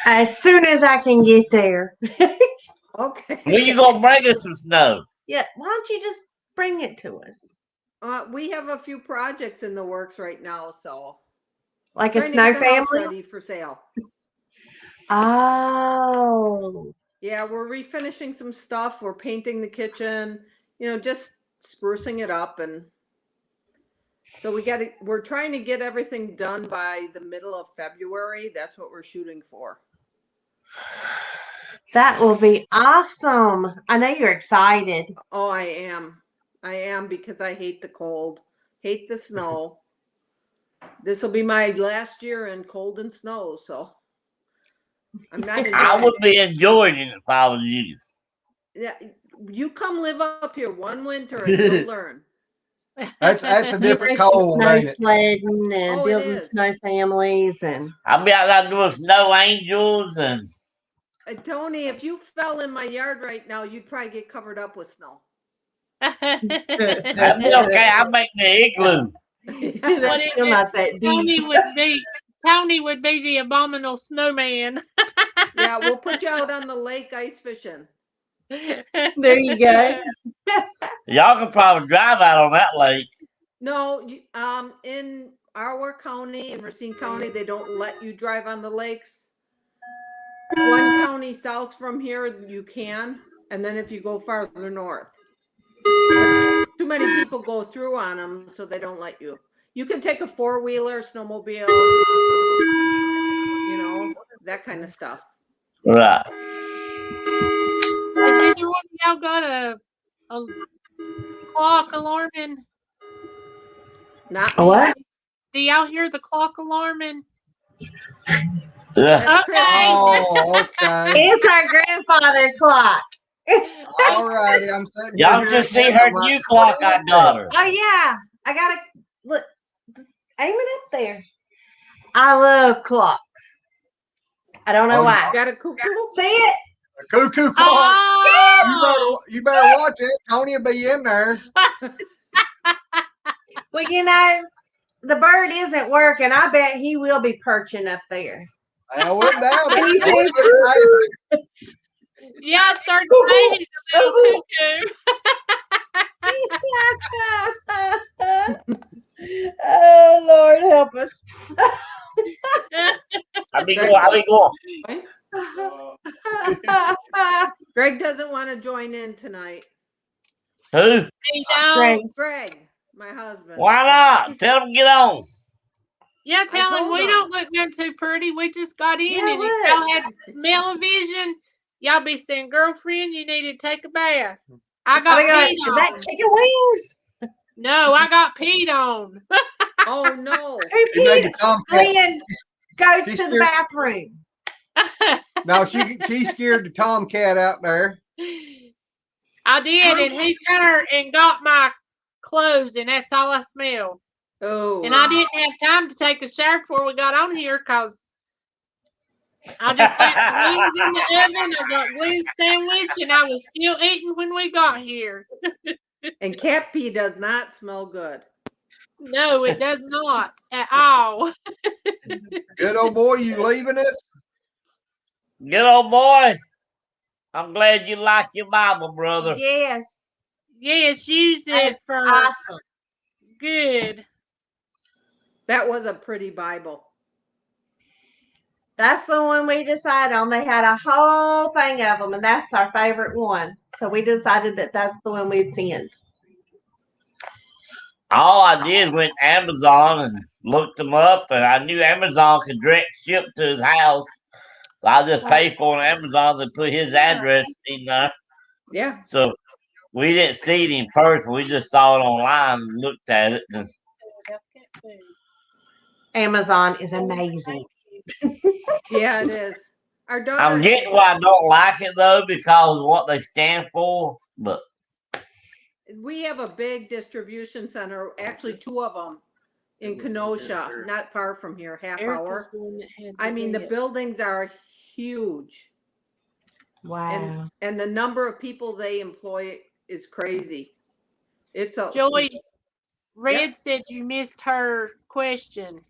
E: As soon as I can get there.
F: Okay.
D: When you gonna bring us some snow?
E: Yeah, why don't you just bring it to us?
F: We have a few projects in the works right now, so
E: like a snow family
F: ready for sale.
E: Oh.
F: Yeah, we're refinishing some stuff. We're painting the kitchen, just sprucing it up, and so we're trying to get everything done by the middle of February. That's what we're shooting for.
E: That will be awesome. I know you're excited.
F: Oh, I am because I hate the cold, hate the snow. This will be my last year in cold and snow, so I'm not.
D: I would be enjoying it if I was you.
F: Yeah, you come live up here one winter and you'll learn.
A: That's a
E: You
A: different
E: go
A: cold,
E: snow
A: ain't it?
E: sledding and
F: Oh, it
E: building
F: is.
E: snow families and
D: I'll be out there doing snow angels and
F: Tony, if you fell in my yard right now, you'd probably get covered up with snow.
D: that'd be okay. I'll make the igloo.
E: that's
C: is
E: still
C: it?
E: not that
C: Tony
E: deep.
C: would be the abominable snowman.
F: Yeah, we'll put you out on the lake ice fishing.
E: There you go.
D: Y'all can probably drive out on that lake.
F: No, in our county, in Racine County, they don't let you drive on the lakes. One county south from here, you can, and then if you go farther north. But too many people go through on them, so they don't let you. You can take a four-wheeler, snowmobile, you know, that kind of stuff.
D: Right.
C: Has either one of y'all got a clock alarming?
F: Not
E: A
F: me.
E: what?
C: Do y'all hear the clock alarming?
D: Yeah.
F: That's Chris.
A: Oh, okay.
E: It's our grandfather clock.
A: All righty. I'm sitting
D: Y'all
A: here
D: should see
A: hearing
D: her
A: that. I'm like,
D: new clock
A: what
D: I
A: is
D: got
A: that?
D: her.
E: Oh yeah, I gotta look. Aim it up there. I love clocks. I don't know
A: Oh,
E: why.
F: Got a cuckoo?
E: See it?
A: A cuckoo clock.
C: Oh!
A: You better watch it. Tony will be in there.
E: Well, you know, the bird isn't working. I bet he will be perching up there.
A: I wouldn't doubt
E: And
A: it.
E: you
A: I
E: say,
A: wouldn't put it past him.
C: Yeah, I started to say he's a little cuckoo.
E: oh Lord, help us.
D: I be going.
F: Greg doesn't want to join in tonight.
D: Who?
C: He don't.
F: Greg, my husband.
D: Why not? Tell them to get on.
C: Yeah, tell him
F: told
C: we
F: him.
C: don't look none too pretty. We just got in,
E: Yeah,
C: and if
E: look.
C: y'all had smell-o-vision, y'all be saying, "Girlfriend, you need to take a bath." I got
E: I
C: peed
E: mean, is
C: on.
E: that chicken wings?
C: No, I got peed on.
F: Oh no.
E: Who
A: You made the
E: peed?
A: tomcat.
E: Glenn, go
A: She's
E: to the
A: scared.
E: bathroom.
A: No, she scared the tomcat out there.
C: I did, and he turned and got my clothes, and that's all I smelled.
F: Oh.
C: And I didn't have time to take a shower before we got on here because I just left the wings in the oven. I got Glenn's sandwich, and I was still eating when we got here.
F: And cat pee does not smell good.
C: No, it does not at all.
A: Good old boy, you leaving us?
D: Good old boy. I'm glad you like your Bible, brother.
E: Yes.
C: Yes, use it for
E: Awesome.
C: good.
F: That was a pretty Bible.
E: That's the one we decided on. They had a whole thing of them, and that's our favorite one. So we decided that that's the one we'd send.
D: All I did went to Amazon and looked them up, and I knew Amazon could direct ship to his house. So I just paid for it on Amazon and put his address in there.
F: Yeah.
D: So we didn't see it in person. We just saw it online and looked at it. And
E: Amazon is amazing.
F: Yeah, it is. Our daughter.
D: I'm getting why I don't like it though, because of what they stand for. But
F: We have a big distribution center, actually two of them in Kenosha, not far from here, half hour. I mean, the buildings are huge.
E: Wow.
F: And the number of people they employ is crazy. It's a
C: Joy, Red said you missed her question.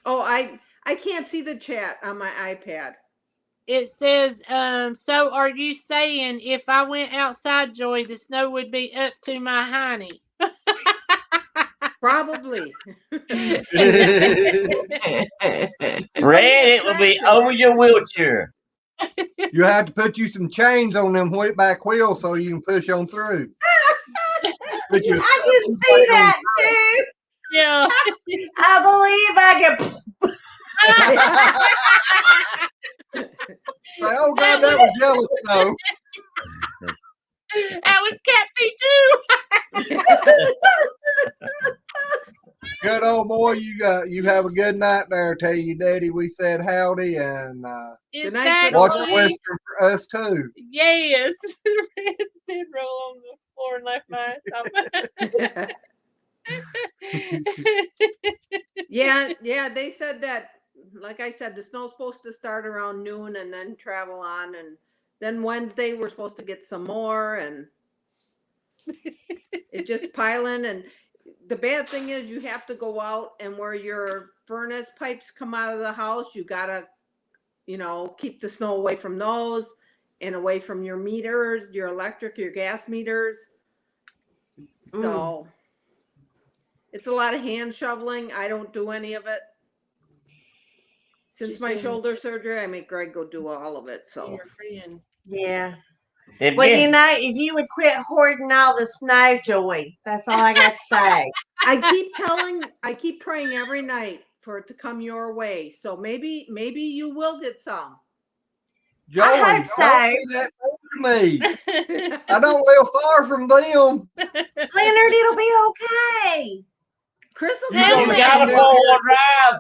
F: Oh, I can't see the chat on my iPad.
C: It says, so are you saying if I went outside, Joy, the snow would be up to my hiney?
F: Probably.
D: Red, it will be over your wheelchair.
A: You have to put you some chains on them back wheels so you can push on through.
E: I can see that too.
C: Yeah.
E: I believe I can.
A: Say, oh God, that was yellow snow.
C: That was cat pee too.
A: Good old boy, you have a good night there. Tell your daddy we said howdy and
F: Good night, good
A: watch
F: old
A: the
F: boy.
A: Western for us too.
C: Yes. Red did roll on the floor and left my ass
F: Yeah, they said that, like I said, the snow's supposed to start around noon and then travel on, and then Wednesday we're supposed to get some more, and it just piling. And the bad thing is you have to go out, and where your furnace pipes come out of the house, you gotta, keep the snow away from those and away from your meters, your electric, your gas meters. So it's a lot of hand shoveling. I don't do any of it. Since my shoulder surgery, I make Greg go do all of it. So
E: Yeah.
D: It
E: Well,
D: been-
E: if you would quit hoarding all the snow, Joy, that's all I got to say.
F: I keep praying every night for it to come your way. So maybe you will get some.
A: Joey,
E: I hope so.
A: don't do that to me. I don't live far from them.
E: Leonard, it'll be okay.
F: Chris will
A: You
F: tell
D: You
A: gonna
F: you.
D: got a
A: come down
D: four-wheel
A: here?
D: drive.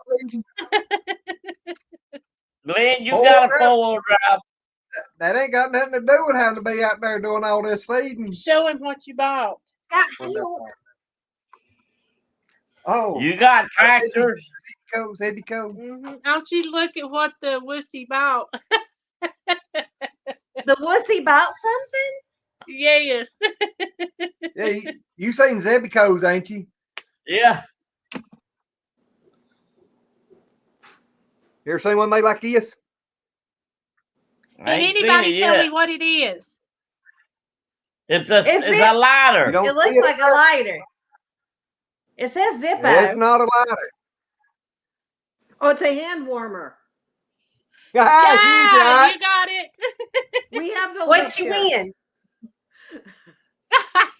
D: Glenn, you
A: Four-wheel
D: got a
A: drive?
D: four-wheel drive.
A: That ain't got nothing to do with having to be out there doing all this feeding.
C: Show him what you bought.
A: Oh,
D: You got tractors.
A: Zeddy-Co.
C: Don't you look at what the wussy bought?
E: The wussy bought something?
C: Yes.
A: Yeah, you seen Zebby-Co's, ain't you?
D: Yeah.
A: You ever seen one made like this?
D: I
C: And
D: ain't seen
C: anybody
D: it
C: tell
D: yet.
C: me what it is?
D: It's a
E: it?
D: lighter.
A: You don't
E: It
A: see
E: looks like a lighter. It says Zippo.
A: It's not a lighter.
F: Oh, it's a hand warmer.
A: Ah, he's
C: Yeah,
A: right.
C: you got it.
F: We have those
E: What
F: up
E: you
F: here.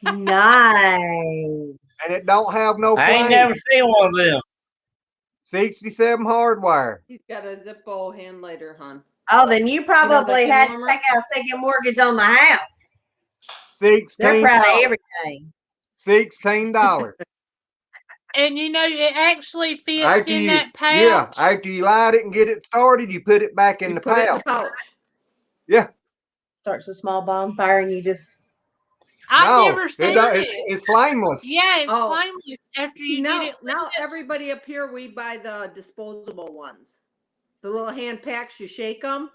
E: win? Nice.
A: And it don't have no
D: I ain't
A: flame.
D: never seen one of them.
A: 67 hardwire.
F: He's got a Zippo hand lighter, hon.
E: Oh, then you probably
F: hand
E: had to
F: warmer?
E: take out a second mortgage on the house. They're
A: $16.
E: proud of everything.
A: $16.
C: And it actually fits
A: After
C: in
A: you,
C: that pouch.
A: yeah, after you light it and get it started, you put it back in
F: You
A: the
F: put it in
A: pouch.
F: the pouch.
A: Yeah.
E: Starts a small bonfire and you just.
C: I've
A: No,
C: never seen
A: it's flameless.
C: Yeah, it's
F: Oh.
C: flameless after
F: See,
C: you
F: now,
C: get it.
F: now everybody up here, we buy the disposable ones. The little hand packs, you shake them.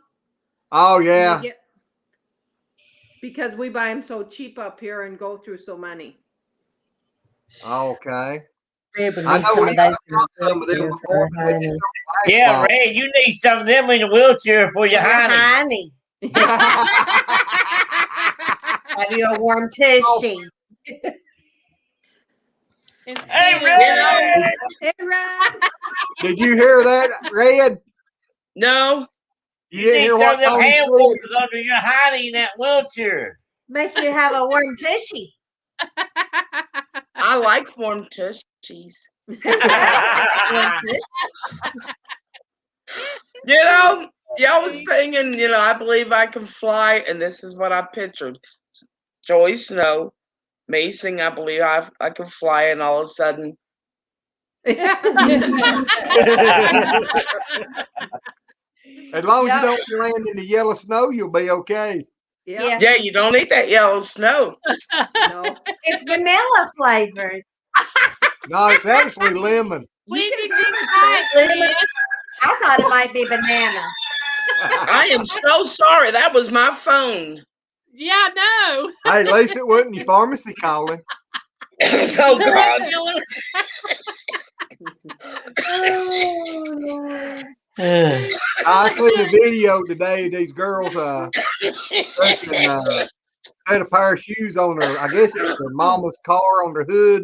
A: Oh, yeah.
F: Because we buy them so cheap up here and go through so many.
A: Okay.
E: Red would
A: I
E: need
A: know
E: some
A: we
E: of
A: got
E: those in
A: some of them
E: here
A: before,
E: for
A: but they
E: honey.
A: just don't last
D: Yeah,
A: long.
D: Red, you need some of them in a wheelchair for your
E: Honey. Have you a warm tushy?
D: Hey,
C: Instead
D: Red!
F: Hey, Red.
A: Did you hear that, Red?
H: No,
A: You
D: You
A: didn't
D: need
A: hear
D: some
A: what
D: of them
A: Tony
D: hand
A: said?
D: warmers under your honey in that wheelchair.
E: Make you have a warm tushy.
H: I like warm tushies. Y'all was singing, I believe I can fly, and this is what I pictured. Joy Snow, me sing, I believe I can fly, and all of a sudden,
A: As long as you don't land in the yellow snow, you'll be okay.
F: Yeah.
H: yeah, you don't eat that yellow snow.
F: No.
E: It's vanilla flavored.
A: No, it's actually lemon.
C: When
F: You
C: did
F: can
C: you
F: have it,
C: buy
F: Chris.
C: it, Chris?
E: I thought it might be banana.
H: I am so sorry. That was my phone.
C: Yeah, no.
A: Hey, at least it wasn't your pharmacy calling.
H: Oh, God.
A: I seen a video today. These girls stuck had a pair of shoes on their, I guess it was their mama's car on their hood,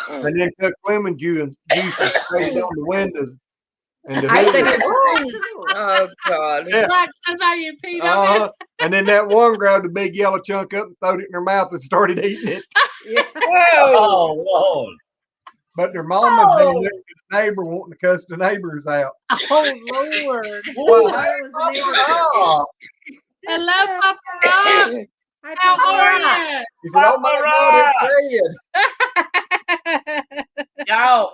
A: and then took lemon juice and sprayed it on the windows and the
F: I
A: hood.
F: think it's too.
H: Oh, God.
A: Yeah.
C: Like somebody peed on it.
A: And then that one grabbed a big yellow chunk up and throwed it in her mouth and started eating it.
F: Yeah.
H: Whoa.
D: Oh, Lord.
A: But their mama's been looking at the neighbor wanting to cuss the neighbors out.
C: Oh, Lord.
A: Well,
F: That
A: hey,
F: was the neighbor.
A: Papa,
C: Hello, Papa Rob.
F: Hi,
C: How
F: Papa.
C: are you?
A: he said, "Oh my God, it's red."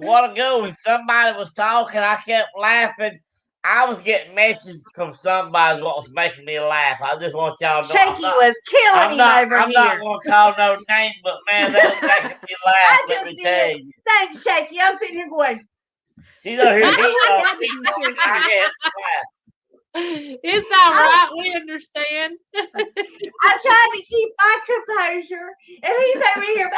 D: while ago when somebody was talking, I kept laughing. I was getting messages from somebody what was making me laugh. I just want y'all to know.
E: Shaky was killing him over
D: I'm
E: here.
D: not going to call no name, but man, that was making me laugh.
E: I
D: Let
E: just
D: me tell
E: did.
D: you.
E: Thanks, Shaky. I'm sitting here going,
D: She's over here
F: Who
D: beating
F: was
D: up
F: that to
D: me.
F: be shaky?
D: I can't laugh.
C: It's all right. We understand.
E: I'm trying to keep my composure, and he's over here.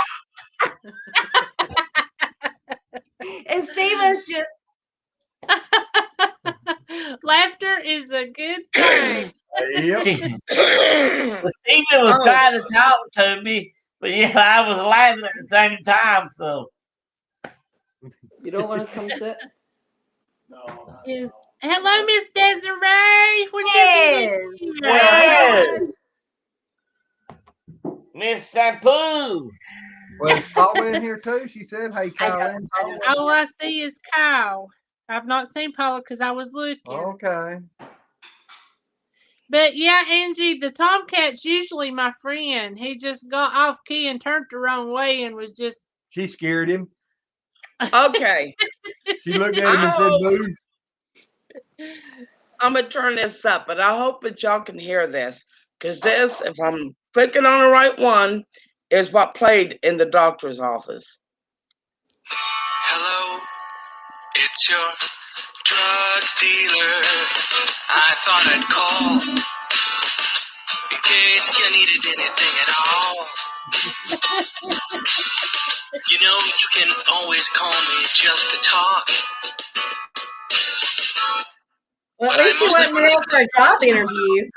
E: And Steven's just.
C: Laughter is a good thing.
A: Yep.
D: Stephen was trying to talk to me, but yeah, I was laughing at the same time. So
F: You don't want to come sit?
C: Hello, Miss Desiree. When
E: Yes.
C: you get
D: Yes.
F: Yes.
D: Miss Shampoo.
A: Was Paula in here too? She said, "Hey, Colin."
C: all I see is Kyle. I've not seen Paula because I was looking.
A: Okay.
C: But yeah, Angie, the Tomcat's usually my friend. He just got off key and turned the wrong way and was just.
A: She scared him.
I: Okay.
A: She looked at him and said, "Boo."
I: I'm going to turn this up, but I hope that y'all can hear this. Because this, if I'm clicking on the right one, is what played in the doctor's office.
J: Hello, it's your drug dealer. I thought I'd call in case you needed anything at all. You know, you can always call me just to talk.
E: Well, at
J: But I
E: least you
J: mostly
E: wasn't there for a job interview.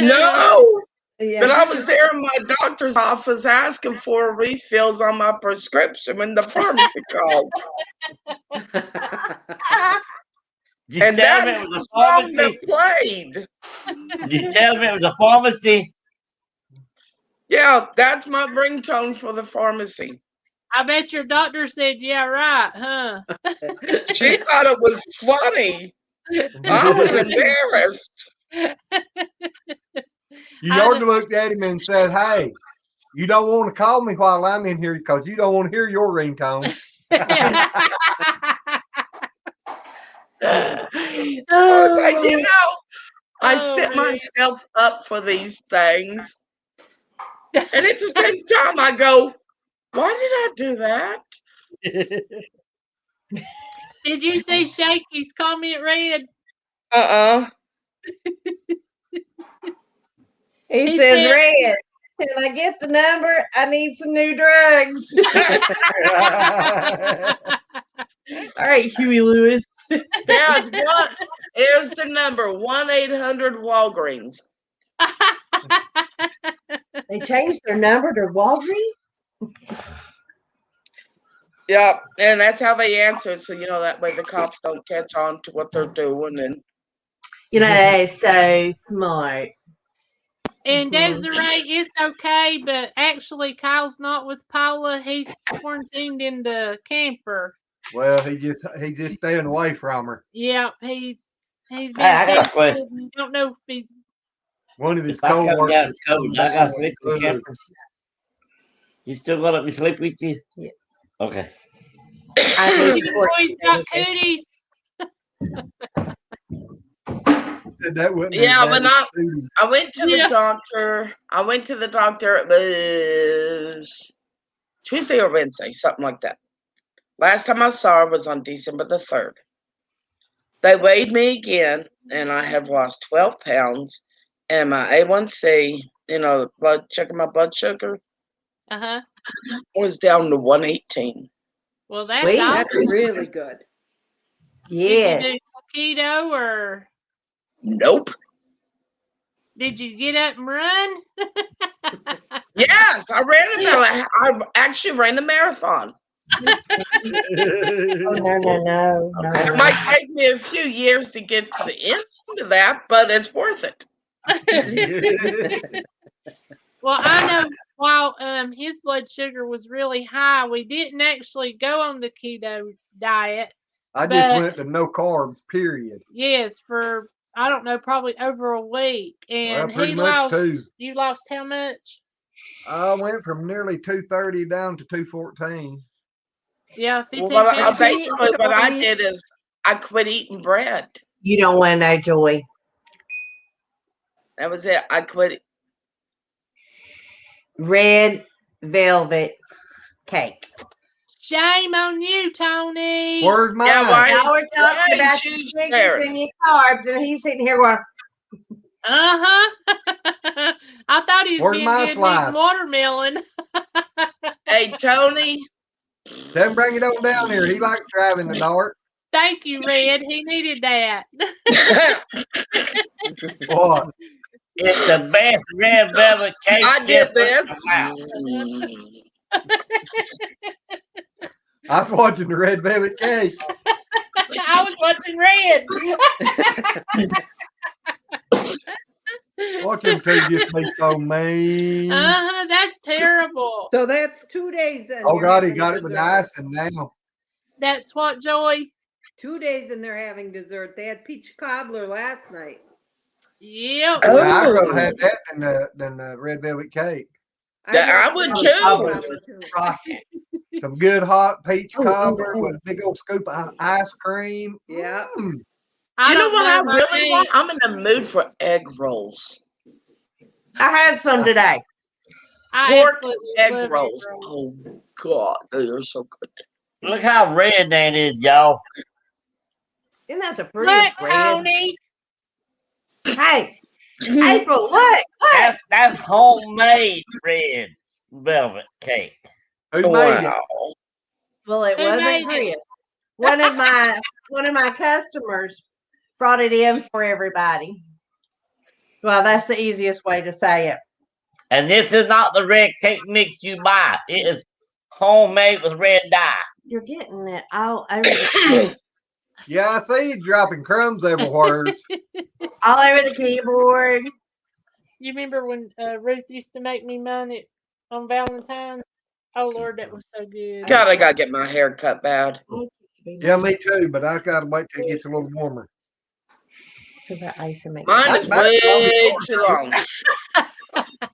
I: No!
F: Yeah.
I: But I was there in my doctor's office asking for refills on my prescription when the pharmacy called.
D: You
I: And
D: tell me
I: that's
D: it was
I: the
D: a
I: song that
D: pharmacy.
I: played.
D: You tell me it was a pharmacy.
I: Yeah, that's my ringtone for the pharmacy.
C: I bet your doctor said, "Yeah, right, huh?"
I: She thought it was funny. I was embarrassed.
A: Yorga looked at him and said, "Hey, you don't want to call me while I'm in here because you don't want to hear your ringtone."
I: I was like, you know, I set myself up for these things. And at the same time, I go, why did I do that?
C: Did you see Shaky's comment read?
E: He says,
C: said,
E: "Red, can I get the number? I need some new drugs." All right, Huey Lewis.
I: Yeah, it's what? Here's the number 1-800-Walgreens.
E: They changed their number to Walgreens?
I: Yeah, and that's how they answer. So, you know, that way the cops don't catch on to what they're doing. And
E: you know, they're so smart.
C: And Desiree, it's okay, but actually Kyle's not with Paula. He's quarantined in the camper.
A: Well, he just staying away from her.
C: Yeah, he's been
D: I got a
C: tested.
D: question.
C: We don't know if he's.
A: One of his
D: If I come down
A: co-workers.
D: with COVID, I got to sleep in the camper. You still gonna let me sleep with you?
E: Yes.
D: Okay.
E: I need
C: You boys got cooties.
A: That wasn't
I: yeah, when I
A: I
I: went to the doctor, it was Tuesday or Wednesday, something like that. Last time I saw her was on December the 3rd. They weighed me again, and I have lost 12 pounds. And my A1C, you know, checking my blood sugar, was down to 118.
C: Well, that's
E: Sweet.
C: awesome.
F: That's really good.
E: Yeah.
C: Did you do keto or?
I: Nope.
C: Did you get up and run?
I: Yes, I actually ran a marathon.
E: Oh, no.
I: It might take me a few years to get to the end of that, but it's worth it.
C: Well, I know while his blood sugar was really high, we didn't actually go on the keto diet.
A: I just went to no carbs, period.
C: Yes, for I don't know, probably over a week. And
A: Well, pretty
C: he
A: much
C: lost.
A: too.
C: You lost how much?
A: I went from nearly 230 down to 214.
C: Yeah,
I: Well,
C: 15
F: And
C: pounds.
F: see,
I: basically what I
F: Tony,
I: did is I quit eating bread.
E: You don't want no joy.
I: That was it. I quit.
E: Red velvet cake.
C: Shame on you, Tony.
A: Where's
I: Yeah,
A: mine?
I: why?
E: Y'all were
I: Why
E: talking
I: ain't
E: about
I: you
E: your sugars
I: sharing?
E: and your carbs, and he's sitting here going,
C: Uh-huh. I thought he was
A: Where's
C: being
A: my
C: good and
A: slice?
C: eating watermelon.
I: Hey, Tony.
A: Tell him bring it on down here. He likes driving in the dark.
C: Thank you, Red. He needed that.
A: What?
D: It's the best red velvet cake
I: I did this.
D: out.
A: I was watching the red velvet cake.
C: I was watching Red.
A: Watch him two just be so mean.
C: That's terrible.
F: so that's 2 days then.
A: Oh
F: you're
A: God, he
F: having
A: got it with
F: dessert.
A: icing now.
C: That's what, Joy?
F: 2 days and they're having dessert. They had peach cobbler last night.
C: Yep.
A: Yeah, I'd rather
I: Oh,
A: have that than the red velvet cake.
I: I
F: love
I: would
F: peach
I: too.
F: cobbler too.
E: rocket.
A: Some good hot peach
E: Oh,
A: cobbler
E: oh,
A: with a big old scoop of ice cream.
F: Yeah.
A: Mm.
I: You know
C: don't
I: what I
C: my
I: really want?
C: name.
I: I'm in the mood for egg rolls.
E: I had some today.
C: I
I: Pork
C: absolutely
I: egg
C: love
I: rolls.
C: rolls.
I: Oh God, they are so good.
D: Look how red that is, y'all.
E: Isn't that the
C: Look,
E: prettiest red?
C: Tony.
E: Hey, April, look.
D: That's homemade red velvet cake.
A: Who made it?
I: Wow.
E: Well, it
C: Who
E: wasn't
C: made it?
E: Chris. One of my customers brought it in for everybody. Well, that's the easiest way to say it.
D: And this is not the red cake mix you buy. It is homemade with red dye.
E: You're getting it all over the
A: Yeah, I see you dropping crumbs everywhere.
E: all over the keyboard.
C: You remember when Ruth used to make me mine on Valentine's? Oh, Lord, that was so good.
I: God, I gotta get my hair cut bad.
A: Yeah, me too, but I gotta wait till it gets a little warmer.
E: Because that ice makes
I: Mine
A: That's
I: is
A: about
I: way
A: all
I: too long.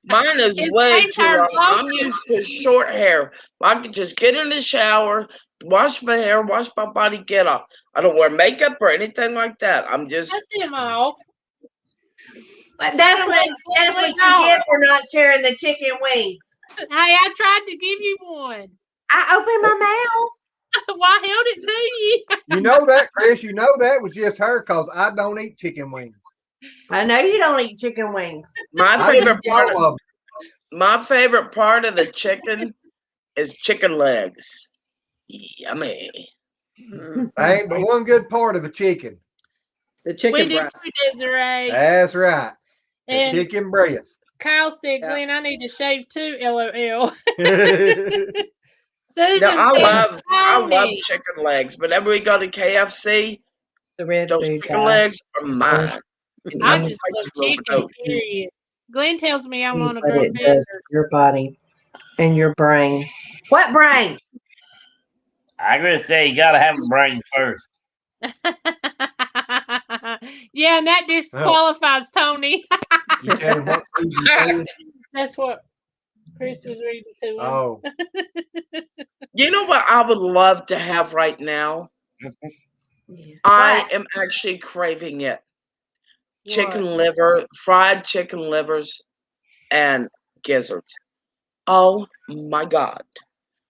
I: Mine is
C: His
I: way
C: face
I: too
C: hair's
I: long. I'm
C: longer.
I: used to short hair. I can just get in the shower, wash my hair, wash my body, get off. I don't wear makeup or anything like that. I'm just
C: Cut them off.
E: But that's what you get for not sharing the chicken wings.
C: Hey, I tried to give you one.
E: I opened my mouth.
C: Well, I held it to you.
A: You know that, Chris. You know that was just her because I don't eat chicken wings.
E: I know you don't eat chicken wings.
I: my
A: I
I: favorite
A: eat
I: part.
A: all of
I: My favorite part of the chicken is chicken legs. Yummy.
A: them. Ain't but one good part of a chicken.
F: The
C: We
F: chicken
C: do
F: breast.
C: too, Desiree.
A: That's right. The
C: And
A: chicken breast.
C: Kyle said,
F: Yeah.
C: Glenn, I need to shave too, LOL.
A: That's
C: Susan
I: No, I
C: said,
I: love
C: Tony.
I: chicken legs. Whenever we go to KFC,
E: The red
I: those
E: food
I: chicken
E: guy.
I: legs are mine.
C: I
I: I'm
C: just love
I: crazy
C: chicken,
I: over those.
C: period. Glenn tells me I
E: See
C: want to
E: what
C: grow
E: it does to your body and your brain. What brain?
D: I'm gonna say you gotta have a brain first.
C: bigger. Yeah, and that disqualifies Tony.
A: you tell him what Susan said.
C: That's what Chris was reading to him.
A: Oh,
I: You know what I would love to have right now? I am actually craving it. Chicken
C: What?
I: liver, fried chicken livers, and gizzards. Oh my God.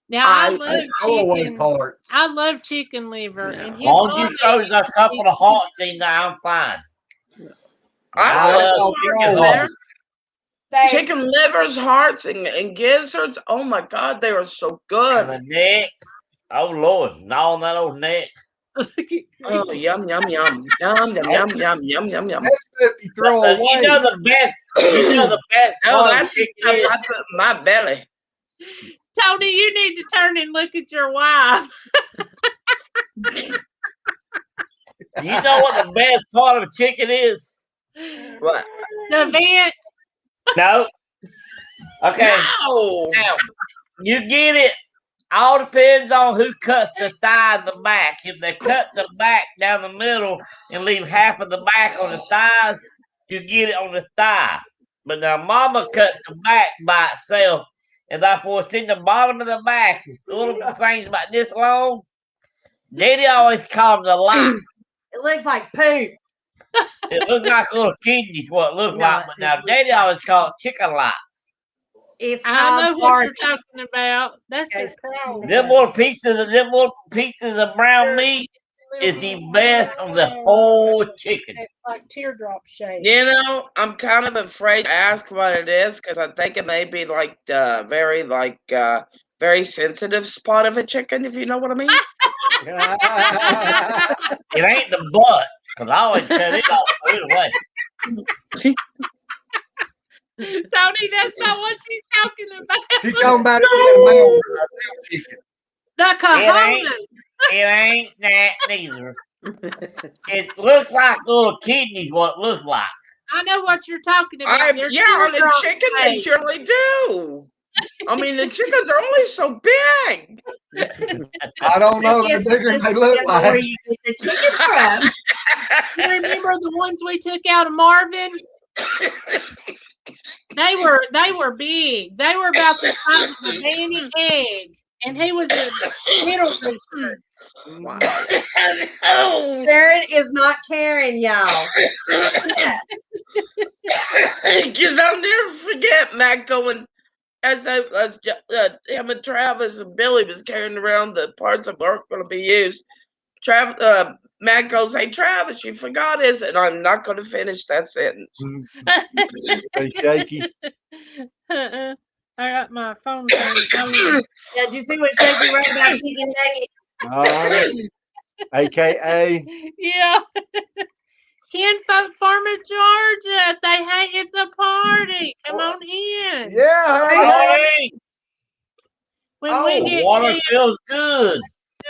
C: Now I
I: I-
C: love
A: throwaway
C: chicken.
A: parts.
C: I love chicken liver, and his
D: Long as you
C: mom
D: throw
C: made
D: a couple of hearts in there, I'm fine.
I: I love
A: all
I: hearts in
A: throwaway.
I: there. Chicken livers, hearts, and gizzards. Oh my God, they are so good.
D: And the neck. Oh Lord, gnawing that old neck.
I: Oh, yum, yum, yum. Yum, yum, yum, yum, yum, yum, yum.
A: That's stuff you throw
D: But
A: away.
D: you know the best. You know the best.
I: No,
D: part of
I: that's the
D: chicken
I: stuff
D: is
I: I put in my belly.
C: Tony, you need to turn and look at your wife.
D: You know what the best part of a chicken is?
I: What?
C: The vent.
D: No. Okay.
I: No.
D: Now, you get it. All depends on who cuts the thigh in the back. If they cut the back down the middle and leave half of the back on the thighs, you get it on the thigh. But now Mama cuts the back by itself and I foreseen the bottom of the back. It's little things about this long. Daddy always called them the lot.
E: It looks like poop.
D: It looks like little kidneys, what it looked
E: No,
D: like, but
E: it
D: now
E: looks
D: Daddy
E: like-
D: always called it chicken lots.
E: It's
C: I
E: called
C: know what you're
E: garbage.
C: talking about. That's the
E: Guys,
C: crown.
D: Them little pieces of brown meat is the best of the whole chicken.
C: It's like teardrop shape.
I: You know, I'm kind of afraid to ask what it is because I think it may be like the very sensitive spot of a chicken, if you know what I mean.
D: It ain't the butt, because I always cut it off right away.
C: Tony, that's not what she's talking about.
A: She's talking about it in the mouth. Chicken.
C: The
D: It
C: cojones.
D: ain't that neither. It looks like little kidneys, what it looks like.
C: I know what you're talking about. They're
I: Yeah, on the
C: teardrop
I: chicken they
C: shaped.
I: generally do. I mean, the chickens are only so big.
A: I don't know. They're bigger than they look
E: Where
A: like.
E: you get the chicken from?
C: You remember the ones we took out of Marvin? They were big. They were about the size of a banny egg, and he was a little rooster.
I: Oh,
E: Karen is not Karen, y'all.
I: because I'll never forget Matt going as him and Travis and Billy was carrying around the parts that weren't going to be used. Matt goes, "Hey Travis, you forgot his," and I'm not going to finish that sentence.
A: They shaky.
C: I got my phone turned on.
E: Yeah, did you see what Shaky wrote about chicken nuggets?
A: AKA.
C: Yeah. Kinfolk Farmer Georgia. Say, hey, it's a party. Come on in.
A: Yeah.
D: Hey,
C: When
A: Oh,
C: we
D: the
C: get
D: water
C: canned,
D: feels good.
C: a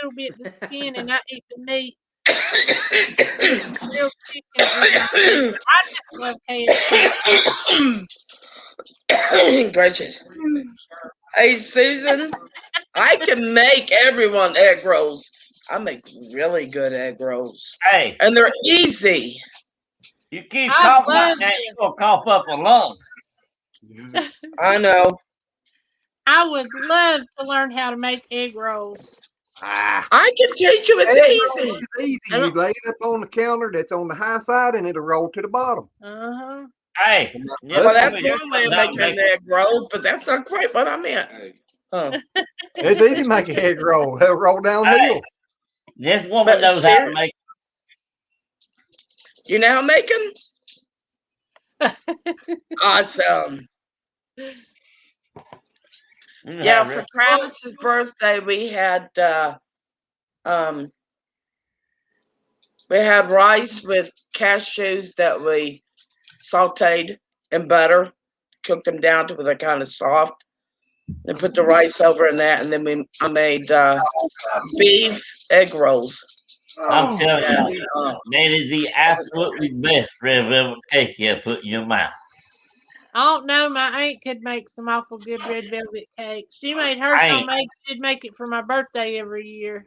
C: little bit of the skin and I eat the meat. Real chicken is my favorite. I just love KFC.
I: Gracious. Hey Susan, I can make everyone egg rolls. I make really good egg rolls,
D: Hey,
I: and they're easy.
D: you keep
C: I
D: coughing
C: love
D: like that, you're going to cough up a lung.
I: I know.
C: I would love to learn how to make egg rolls.
I: I can teach you. It's easy.
A: It's easy. You lay it up on the counter that's on the high side and it'll roll to the bottom.
C: Uh-huh.
D: Hey,
I: Well, that's
D: you
I: one way of
D: know,
I: making an egg roll, but that's not quite what I meant. Huh.
A: It's easy to make an egg roll. They'll roll downhill.
D: this woman
I: But
D: knows how to make.
I: You know how to make them? Awesome. Yeah, for Travis's birthday, we had rice with cashews that we sauteed in butter, cooked them down to where they're kind of soft, and put the rice over in that, and then I made beef egg rolls.
D: I'm telling you, that is the absolutely best red velvet cake you ever put in your mouth.
C: I don't know. My aunt could make some awful good red velvet cake. She made hers homemade. She'd make it for my birthday every year.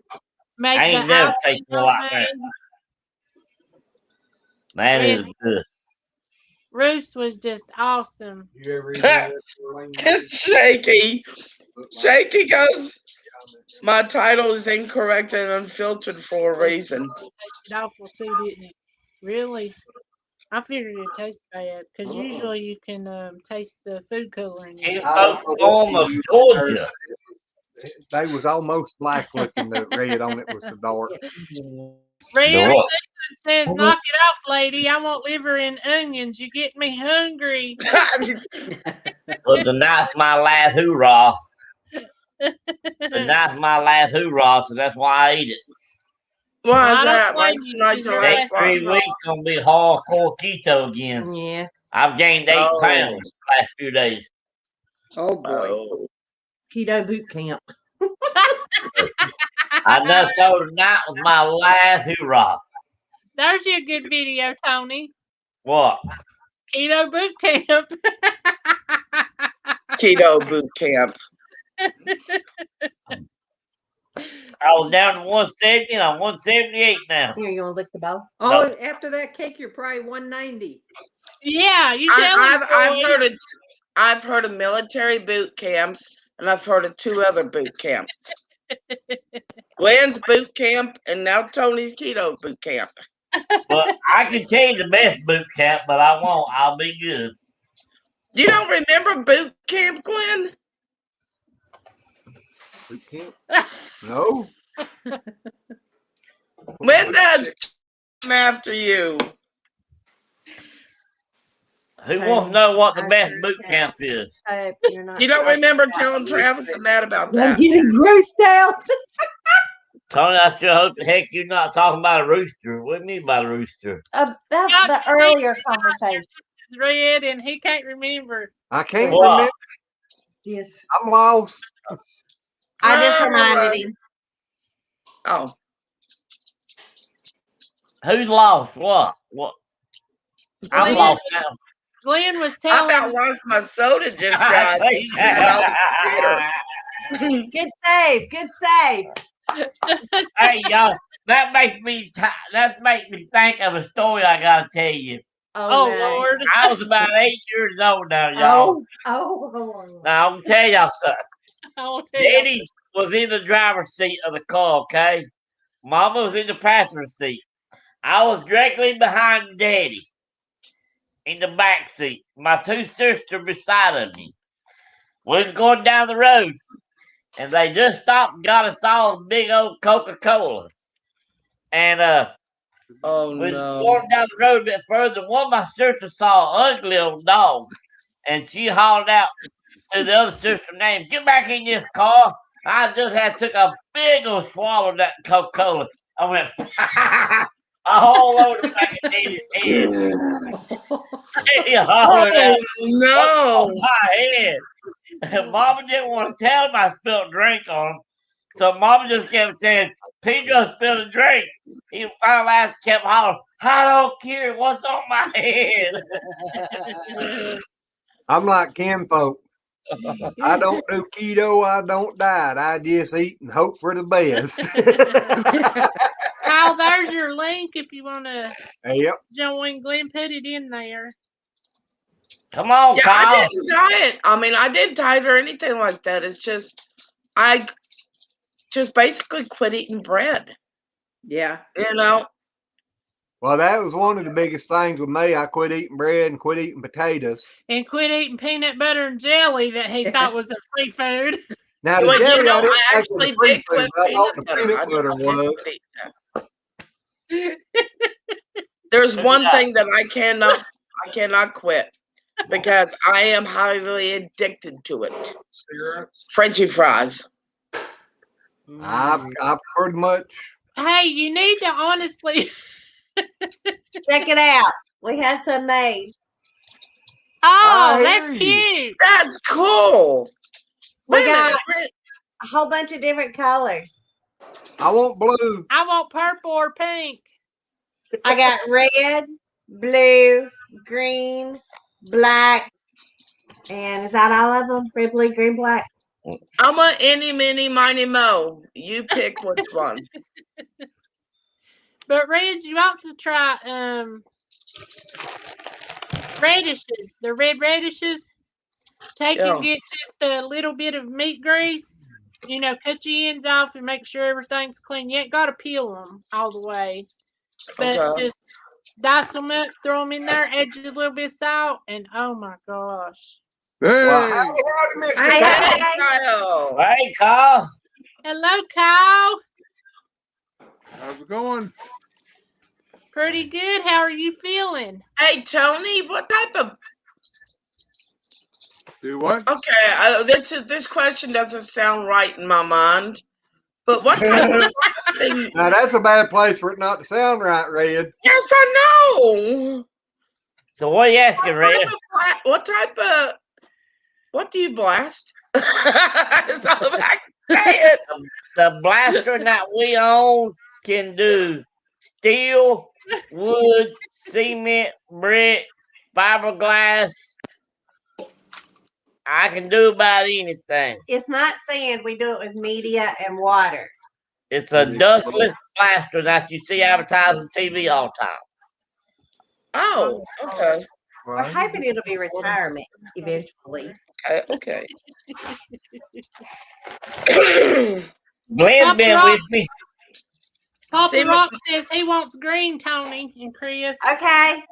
C: Make
D: I ain't
C: the
D: never
C: icing
D: tasted like that.
C: homemade.
D: That is good.
C: Ruth was just awesome.
A: You ever eat that?
I: It's shaky. Shaky goes, my title is incorrect and unfiltered for a reason.
C: It tasted awful too, didn't it? Really? I figured it tastes bad because usually you can taste the food coloring.
D: It's form of Georgia.
A: They was almost black looking. The red on it was so dark.
C: Red
D: What?
C: says, knock it off, lady. I want liver and onions. You get me hungry.
D: Well, tonight's my last hoorah. Tonight's my last hoorah, so that's why I eat it.
I: Why is
C: I don't
I: that? Why
C: blame
I: is
C: you,
I: tonight
C: because
I: your
C: your
I: last
D: Next
C: last
I: one?
D: 3 weeks gonna be hardcore keto again.
E: Yeah.
D: I've gained 8
I: Oh.
D: pounds the last few days.
F: Oh boy.
I: Oh.
E: Keto boot camp.
D: I done told tonight was my last hoorah.
C: There's your good video, Tony.
D: What?
C: Keto boot camp.
I: Keto boot camp.
D: I was down to 170 and I'm 178 now.
E: Here, you want to lick the bowl?
F: Oh,
D: No.
F: after that cake, you're probably 190.
C: Yeah, you tell him,
I: I've heard of military boot camps and I've heard of 2 other boot camps. Glenn's boot camp and now Tony's keto boot camp.
D: Well, I can tell you the best boot camp, but I won't. I'll be good.
I: You don't remember boot camp, Glenn?
A: Boot camp? No.
I: When the after you.
D: Who wants to know what the
E: I
D: best
E: sure
D: boot
E: can.
D: camp is?
E: I hope you're not
I: You don't
E: talking
I: remember
E: about
I: telling Travis and Matt about
E: I'm
I: that?
E: getting grossed out.
D: Tony, I sure hope the heck you're not talking about a rooster. What do you mean by a rooster?
E: About
C: Yeah,
E: the earlier conversation.
C: It's red, and he can't remember.
A: I can't
D: What?
A: remember.
E: Yes.
A: I'm lost.
E: I just
I: Oh,
E: reminded him.
I: Oh,
D: Who's lost? What? I'm
C: Glenn,
D: lost now.
C: Glenn was
I: I
C: telling.
I: about lost my soda just now.
E: Good save. Good save.
D: Hey, y'all, that makes me think of a story I gotta tell you.
C: Oh
E: no.
C: Lord!
D: I was about 8 years old now, y'all.
E: Oh.
D: Now I'm gonna tell y'all something.
C: I will tell you.
D: Daddy was in the driver's seat of the car, okay? Mama was in the passenger seat. I was directly behind Daddy in the back seat. My 2 sisters beside of me. We was going down the road, and they just stopped and got us all a big old Coca-Cola. And
I: Oh
D: we was
I: no.
D: going down the road a bit further. One of my sisters saw an ugly old dog, and she hollered out to the other sister named, "Get back in this car." I just had took a big old swallow of that Coca-Cola. I went all over the back of Daddy's head. He hollered out,
I: No.
D: "What's on my head?" And Mama didn't want to tell him I spilled drink on him. So Mama just kept saying, "Pedro spilled a drink." He finally kept hollering, "I don't care what's on my head."
A: I'm like Kim folk. I don't do keto. I don't diet. I just eat and hope for the best.
C: Kyle, there's your link if you want to
A: Yep.
C: join. Glenn put it in there.
D: Come on,
I: Yeah,
D: Kyle.
I: I didn't diet. I mean, I didn't diet or anything like that. It's just I just basically quit eating bread.
F: Yeah.
I: You know.
A: Well, that was one of the biggest things with me. I quit eating bread and quit eating potatoes.
C: And quit eating peanut butter and jelly that he thought was a free food.
A: Now, the
I: Well,
A: jelly,
I: you know,
A: I didn't
I: I
A: think was a
I: actually
A: free
I: did
A: food,
I: quit
A: but I thought the
I: peanut butter.
A: peanut
I: I
A: butter
I: did
A: was.
I: quit eating that. There's one thing that I cannot quit because I am highly addicted to it. Frenchy fries.
A: I've pretty much.
C: Hey, you need to honestly.
E: Check it out. We had some made.
C: Oh,
A: I
C: that's
A: hear you.
C: cute.
I: That's cool.
E: We
I: Wait a
E: got
I: minute.
E: a whole bunch of different colors.
A: I want blue.
C: I want purple or pink.
E: I got red, blue, green, black, and is that all of them? Red, blue, green, black.
I: I'm a any, mini, miny, mo. You pick which one.
C: But Reg, you ought to try radishes. The red radishes. Take and get just a little bit of meat grease. You know, cut your ends off and make sure everything's clean. You ain't got to peel them all the way. But just dice them up, throw them in there, add just a little bit of salt, and oh my gosh.
A: Well,
K: Hey,
A: howdy, Mr.
E: Hey,
A: Kyle.
E: hey.
I: Kyle.
D: Hey, Kyle.
C: Hello, Kyle.
K: how's it going?
C: Pretty good. How are you feeling?
I: Hey, Tony, what type of...
K: Do what?
I: Okay, this question doesn't sound right in my mind. But what type of blasting...
A: Now, that's a bad place for it not to sound right, Red.
I: Yes, I know.
D: So what are you asking, Red?
I: What do you blast? That's all I can say it.
D: The blaster that we own can do steel, wood, cement, brick, fiberglass. I can do about anything.
E: It's not sand. We do it with media and water.
D: It's a dustless blaster that you see advertised on TV all the time.
I: Oh, okay.
E: We're hoping it'll be retirement eventually.
I: Okay.
D: Glenn
C: Papa
D: been
C: Rock,
D: with me.
C: Papa
I: See,
C: Rock says he wants green, Tony and Chris.
E: Okay.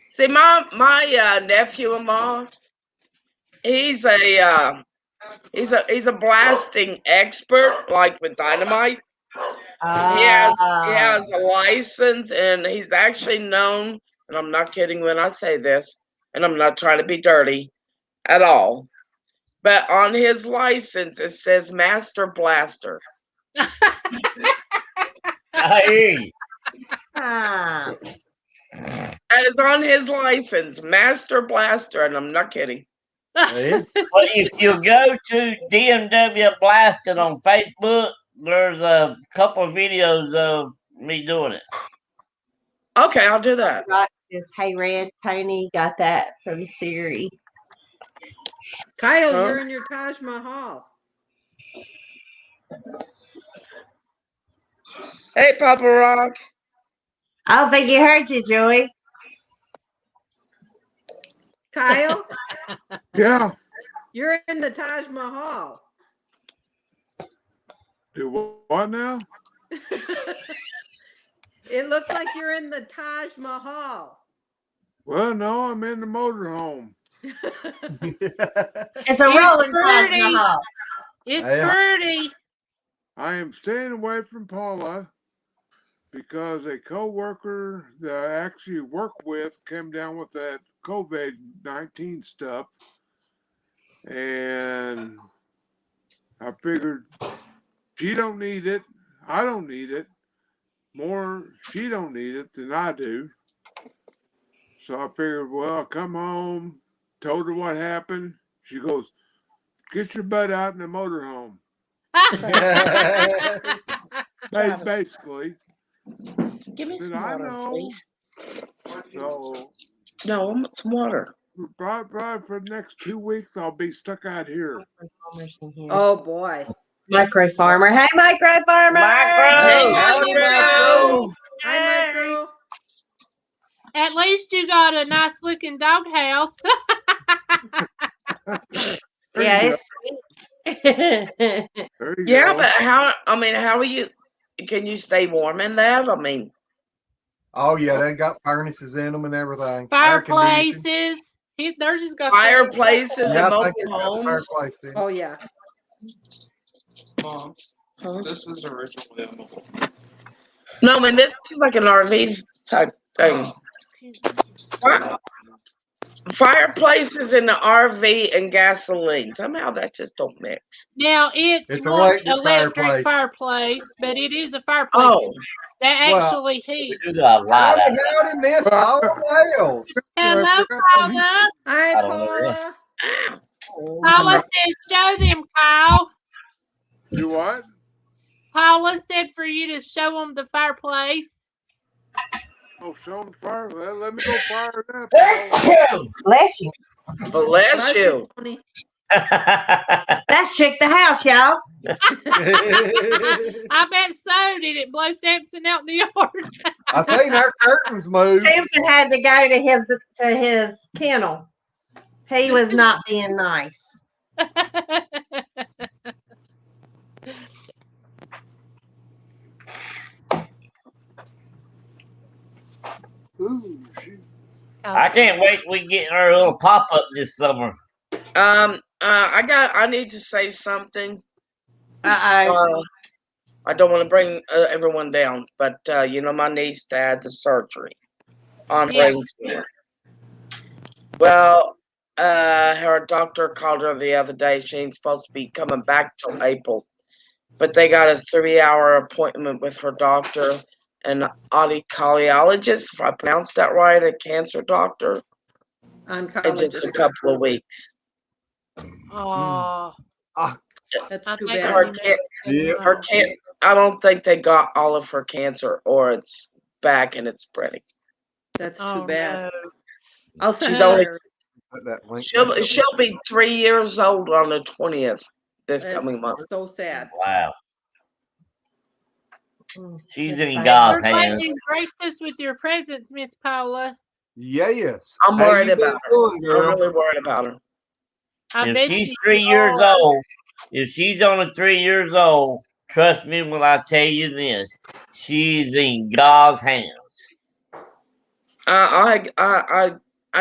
I: see, my nephew-in-law, he's a blasting expert, like with dynamite. He has a license, and he's actually known. And I'm not kidding when I say this, and I'm not trying to be dirty at all. But on his license, it says Master Blaster.
D: I hear you.
E: Ah.
I: That is on his license, Master Blaster, and I'm not kidding.
A: Yeah.
D: Well, if you go to DMW Blasted on Facebook, there's a couple of videos of me doing it.
I: Okay, I'll do that.
E: Rock says, "Hey, Red, Tony got that from Siri."
F: Kyle,
I: Huh?
F: you're in your Taj Mahal.
I: Hey, Papa Rock.
E: I don't think he heard you, Joey.
F: Kyle,
K: Yeah.
F: you're in the Taj Mahal.
K: Do what now?
F: It looks like you're in the Taj Mahal.
K: Well, no, I'm in the motorhome.
E: It's a rolling Taj
C: pretty.
E: Mahal.
C: It's
A: Yeah.
C: pretty.
K: I am staying away from Paula because a co-worker that I actually work with came down with that COVID-19 stuff. And I figured she don't need it. I don't need it. More, she don't need it than I do. So I figured, well, I'll come home, told her what happened. She goes, "Get your butt out in the motorhome." Basically.
I: Give me
K: Said,
I: some
K: I
I: water,
K: know.
I: please.
K: So
I: No, I want some water.
K: probably for the next 2 weeks, I'll be stuck out here.
F: Oh boy.
E: Micro Farmer. Hey, Micro Farmer.
D: Micro!
A: Howdy, Micro.
F: Hi, Micro.
C: At least you got a nice looking doghouse.
K: There
E: Yeah,
K: you go.
E: it's sweet.
K: There you
I: Yeah,
K: go.
I: but how are you? Can you stay warm in that? I mean,
A: Oh yeah, they got furnaces in them and everything. Air conditioning.
C: Fireplaces. Theirs has got
I: fireplaces
A: Yeah,
I: and
A: I
I: mobile
A: think it's got a
I: homes.
A: fireplace in it.
F: Oh yeah.
L: Mom, this is originally a mobile.
I: No, I mean this is like an RV type thing. Fireplaces in the RV and gasoline. Somehow that just don't mix.
C: Now it's
A: It's
C: not
A: electric fireplace.
C: fireplace, but it is a fireplace
I: Oh,
C: that
A: Well,
C: actually heats.
D: We do got a lot
A: Howdy,
D: out there.
A: howdy, Miss
K: Well,
A: Paula Wales.
C: Hello,
K: I forgot to
C: Paula.
F: Hi,
D: I don't know this.
F: Paula.
C: Paula says, show them, Kyle.
K: Do what?
C: Paula said for you to show them the fireplace.
K: Oh, show them fire. Well, let me go fire it up.
E: Bless you.
I: bless you.
F: Tony.
E: That shook the house, y'all.
C: I bet so. Did it blow Samson out in the yard?
A: I seen our curtains move.
E: Samson had to go to his kennel. He was not being nice.
K: Ooh, shoot.
D: I can't wait till we get our little pop up this summer.
I: I need to say something.
E: Uh-oh.
I: I don't want to bring everyone down, but my niece had the surgery on brain tumor. Well, her doctor called her the other day. She ain't supposed to be coming back till April, but they got a 3-hour appointment with her doctor, an oncologist, if I pronounced that right, a cancer doctor, in just a couple of weeks.
C: Oh,
F: That's
C: I
F: too
C: think
F: bad.
I: Her I don't think they got all of her cancer, or it's back and it's spreading.
F: That's too
C: oh
F: bad.
C: no.
F: I'll send
I: She's
F: you
I: only
F: her.
A: Put that link
I: she'll be 3 years old on the 20th this
F: That's
I: coming month.
F: so sad.
D: Wow. She's in
C: We're
D: God's
C: glad
D: hands.
C: you graced us with your presence, Miss Paula.
A: Yes.
I: I'm
A: How
I: worried
A: you been
I: about her.
A: doing,
I: I'm
A: girl?
I: really worried about her.
C: I
D: If
C: bet
D: she's
C: you
D: 3 years
C: are.
D: old, if she's only 3 years old, trust me when I tell you this, she's in God's hands.
I: I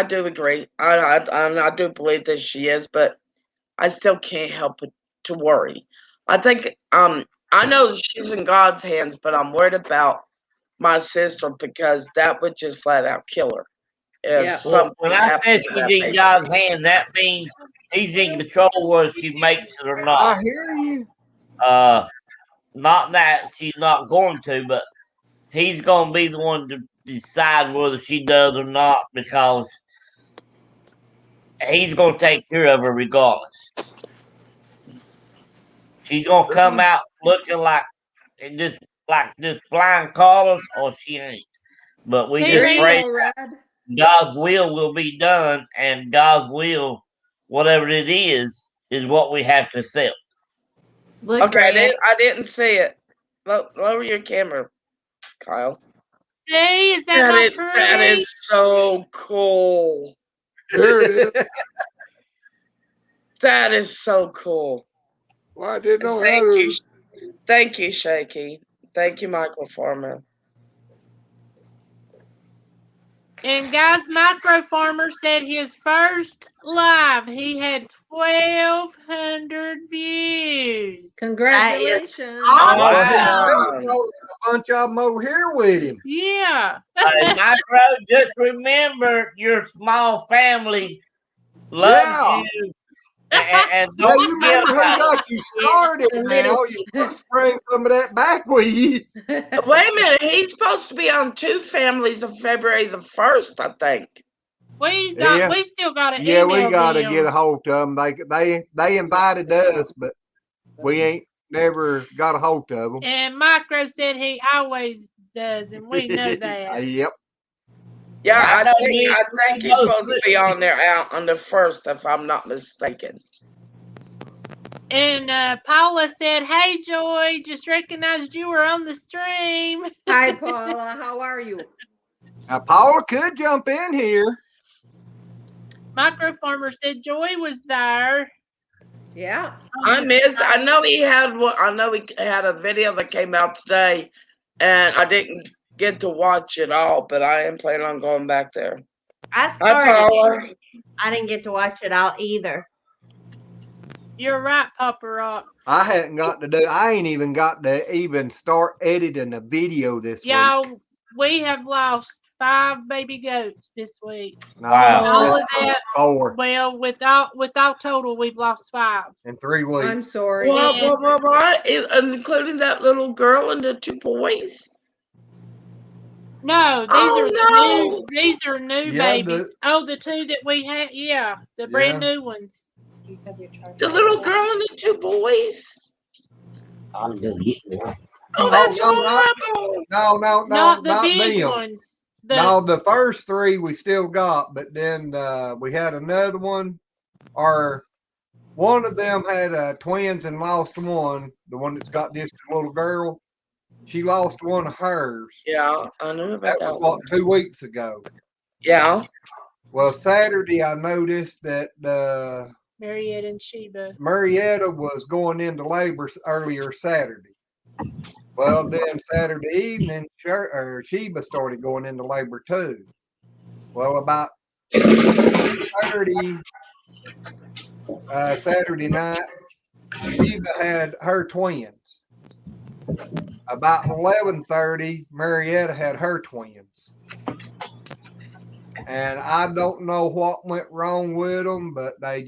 I: do agree. I do believe that she is, but I still can't help but to worry. I think I know she's in God's hands, but I'm worried about my sister because that would just flat out kill her if
F: Yeah.
D: Well, when
I: something
D: I
I: happened
D: say
I: to
D: she's
I: that
D: in
I: baby.
D: God's hand, that means he's in control whether she makes it or not.
A: I hear you.
D: Not that she's not going to, but he's going to be the one to decide whether she does or not because he's going to take care of her regardless. She's going to come out looking like just blind collars, or she ain't. But we
C: See,
F: There
D: just
F: you
C: Reed,
D: pray
F: go, Red.
D: God's will be done, and God's will, whatever it is what we have to accept.
E: Look,
I: Okay,
E: Red.
I: I didn't see it. Lower your camera, Kyle.
C: see, is that not
I: That
C: pretty?
I: is so cool.
K: There it is.
I: That is so cool.
K: Well, I didn't know how
I: Thank you, Shaky. Thank you, Michael Farmer.
C: And guys, Micro Farmer said his first live, he had 1,200 views.
F: Congratulations.
A: Well,
C: Awesome.
A: a bunch of them over here with him.
C: Yeah.
D: Micro, just remember your small family loves you. And
A: Now
D: don't
A: you
D: forget
A: remember who got you started now. You must bring some of that back with you.
I: Wait a minute. He's supposed to be on Two Families of February the 1st, I think.
C: We still got to
A: Yeah, we
C: email
A: got to
C: them.
A: get a hold of them. They invited us, but we ain't never got a hold of them.
C: And Micro said he always does, and we know that.
A: Yep.
I: Yeah,
D: I
I: I think he's supposed to be on there out on the 1st, if I'm not mistaken.
C: And Paula said, "Hey, Joy, just recognized you were on the stream."
F: Hi, Paula. How are you?
A: Now, Paula could jump in here.
C: Micro Farmer said Joy was there.
F: Yeah.
I: I missed. I know he had a video that came out today, and I didn't get to watch it all, but I am planning on going back there.
E: I
I: Hi, Paula.
E: started. I didn't get to watch it all either.
C: You're right, Papa Rock.
A: I hadn't got to do. I ain't even got to even start editing the video this week.
C: Y'all, we have lost 5 baby goats this week.
A: Wow.
C: All of that.
A: 4.
C: Well, without total, we've lost 5
A: in 3 weeks.
F: I'm sorry.
I: What? Including that little girl and the 2 boys?
C: No, these are new
A: Yeah,
C: babies. The 2 that we had, the brand new ones.
I: The little girl and the 2 boys.
D: I'm gonna get one.
I: Oh, that's horrible.
A: No,
C: Not the
A: not
C: big
A: them.
C: ones.
A: No, the first 3 we still got, but then we had another one. One of them had twins and lost one. The one that's got just a little girl, she lost one of hers.
I: Yeah, I knew about that.
A: That was 2 weeks ago.
I: Yeah.
A: Well, Saturday I noticed that
C: Marietta and Sheba.
A: Marietta was going into labor earlier Saturday. Well, then Saturday evening, Sheba started going into labor too. Well, about 30 Saturday night, Sheba had her twins. About 11:30, Marietta had her twins. And I don't know what went wrong with them, but I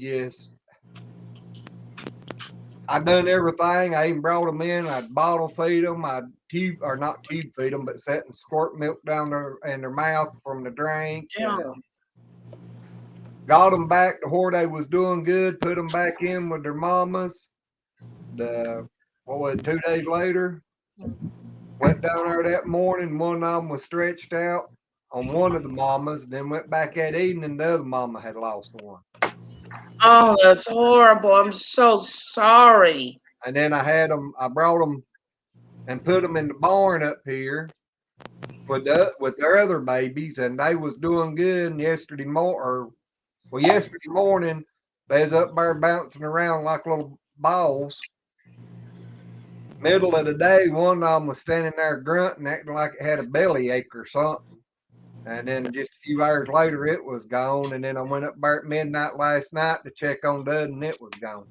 A: done everything. I even brought them in. I'd bottle feed them. I'd not tube feed them, but set and squirt milk down in their mouth from the drink.
I: Yeah.
A: Got them back to where they was doing good. Put them back in with their mamas. 2 days later, went down there that morning. One of them was stretched out on one of the mamas. Then went back that evening. The other mama had lost one.
I: Oh, that's horrible. I'm so sorry.
A: And then I brought them and put them in the barn up here. with their other babies, and they was doing good. And yesterday morning, they was up there bouncing around like little balls. Middle of the day, one of them was standing there grunting, acting like it had a belly ache or something. And then just a few hours later, it was gone. And then I went up there at midnight last night to check on Dud, and it was gone.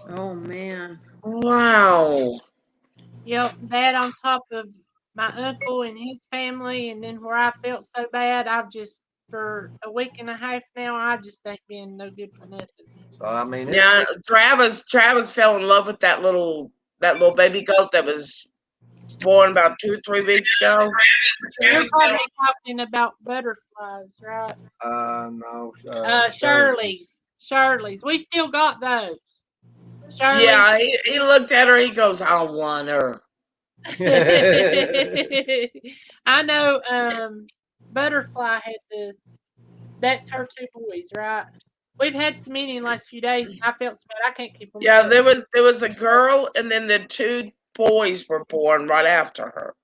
F: Oh man.
I: Wow.
C: Yep, that on top of my uncle and his family, and then where I felt so bad, I've just for a week and a half now, I just ain't been no good for nothing.
A: So I mean,
I: Yeah, Travis fell in love with that little baby goat that was born about 2 or 3 weeks ago.
C: You're probably talking about butterflies, right?
A: No.
C: Shirley's. We still got those. Shirley's.
I: Yeah, he looked at her. He goes, "I want her."
C: I know. Butterfly had that's her 2 boys, right? We've had so many in the last few days. I felt so bad. I can't keep them.
I: Yeah,
C: up.
I: there was a girl, and then the 2 boys were born right after her.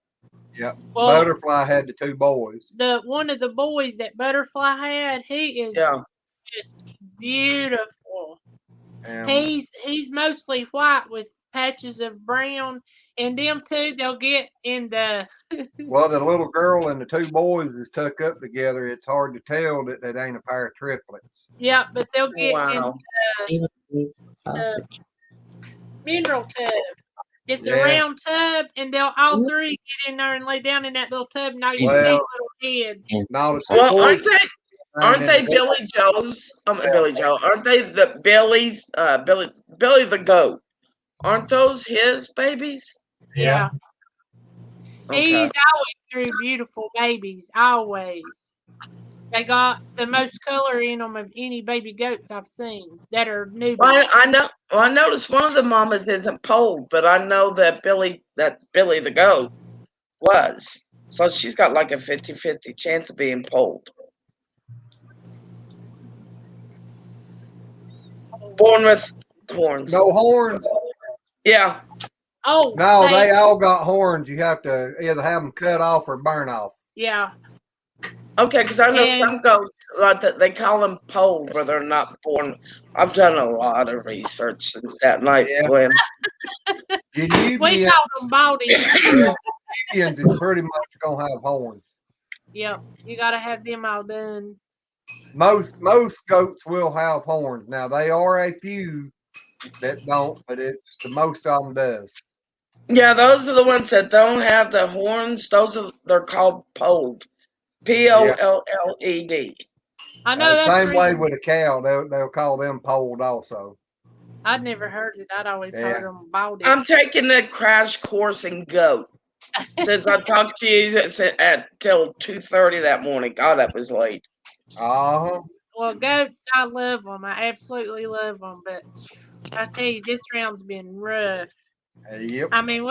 A: Yep.
C: Well,
A: Butterfly had the 2 boys.
C: One of the boys that Butterfly had, he is just beautiful. He's mostly white with patches of brown, and them 2 they'll get in the.
A: Well, the little girl and the 2 boys is tucked up together. It's hard to tell that ain't a pair of triplets.
C: Yeah, but they'll get in the mineral tub. It's a round tub, and they'll all 3 get in there and lay down in that little tub, and all you see is little heads.
A: Well,
I: aren't they Billy Joe's? Billy Joe. Aren't they the Billy's? Billy the goat. Aren't those his babies?
C: Yeah.
I: Okay.
C: He's always threw beautiful babies. Always. They got the most color in them of any baby goats I've seen that are newborn.
I: Well, I know. Well, I noticed one of the mamas isn't polled, but I know that Billy the goat was. So she's got like a 50-50 chance of being polled. Born with horns.
A: No horns?
I: Yeah.
C: Oh.
A: No, they all got horns. You have to either have them cut off or burn off.
C: Yeah.
I: Okay, because I know some goats, like they call them polled, where they're not born. I've done a lot of research since that night, Glenn.
C: We call them baldies.
A: Indians is pretty much gonna have horns.
C: Yep, you gotta have them all done.
A: Most goats will have horns. Now there are a few that don't, but it's the most of them does.
I: Yeah, those are the ones that don't have the horns. They're called polled. Polled.
C: I know that's
A: same way with a cow. They'll call them polled also.
C: I'd never heard it. I'd always heard them baldies.
I: I'm taking the crash course in goat. Since I talked to you till 2:30 that morning. God, that was late.
A: Well,
C: goats, I love them. I absolutely love them. But I tell you, this round's been rough.
A: Yep.
C: I mean,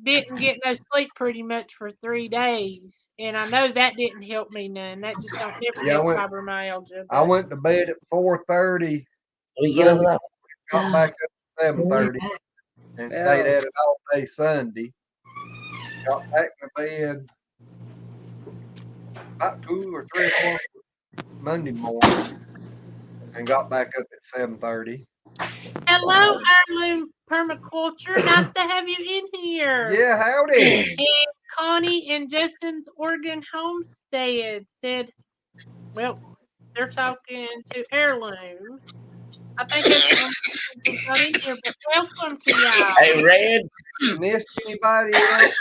C: didn't get no sleep pretty much for 3 days, and I know that didn't help me none. That just don't ever help fibromyalgia.
A: I went to bed at 4:30. Got back up at 7:30 and stayed at it all day Sunday. Got back to bed about 2 or 3 o'clock Monday morning and got back up at 7:30.
C: Hello, Heirloom Permaculture. Nice to have you in here.
A: Yeah, howdy.
C: And Connie and Justin's Oregon Homestead said, well, they're talking to Heirloom. I think everyone's not in here, but welcome to y'all.
D: Hey, Red.
A: Missed anybody else?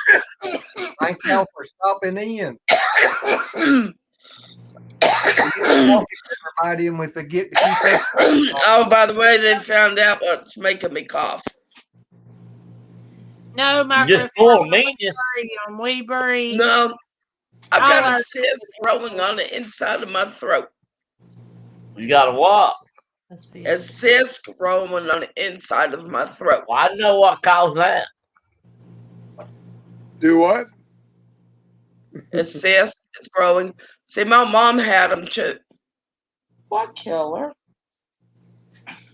A: Thank y'all for stopping in. Everybody, and we forget to keep up.
I: Oh, by the way, they found out what's making me cough.
C: No, my
D: just for me,
C: on Weebury.
I: No, I've got a cyst growing on the inside of my throat.
D: You got a what?
I: A cyst growing on the inside of my throat.
D: Well, I know what caused that.
K: Do what?
I: A cyst is growing. See, my mom had them too. What killer?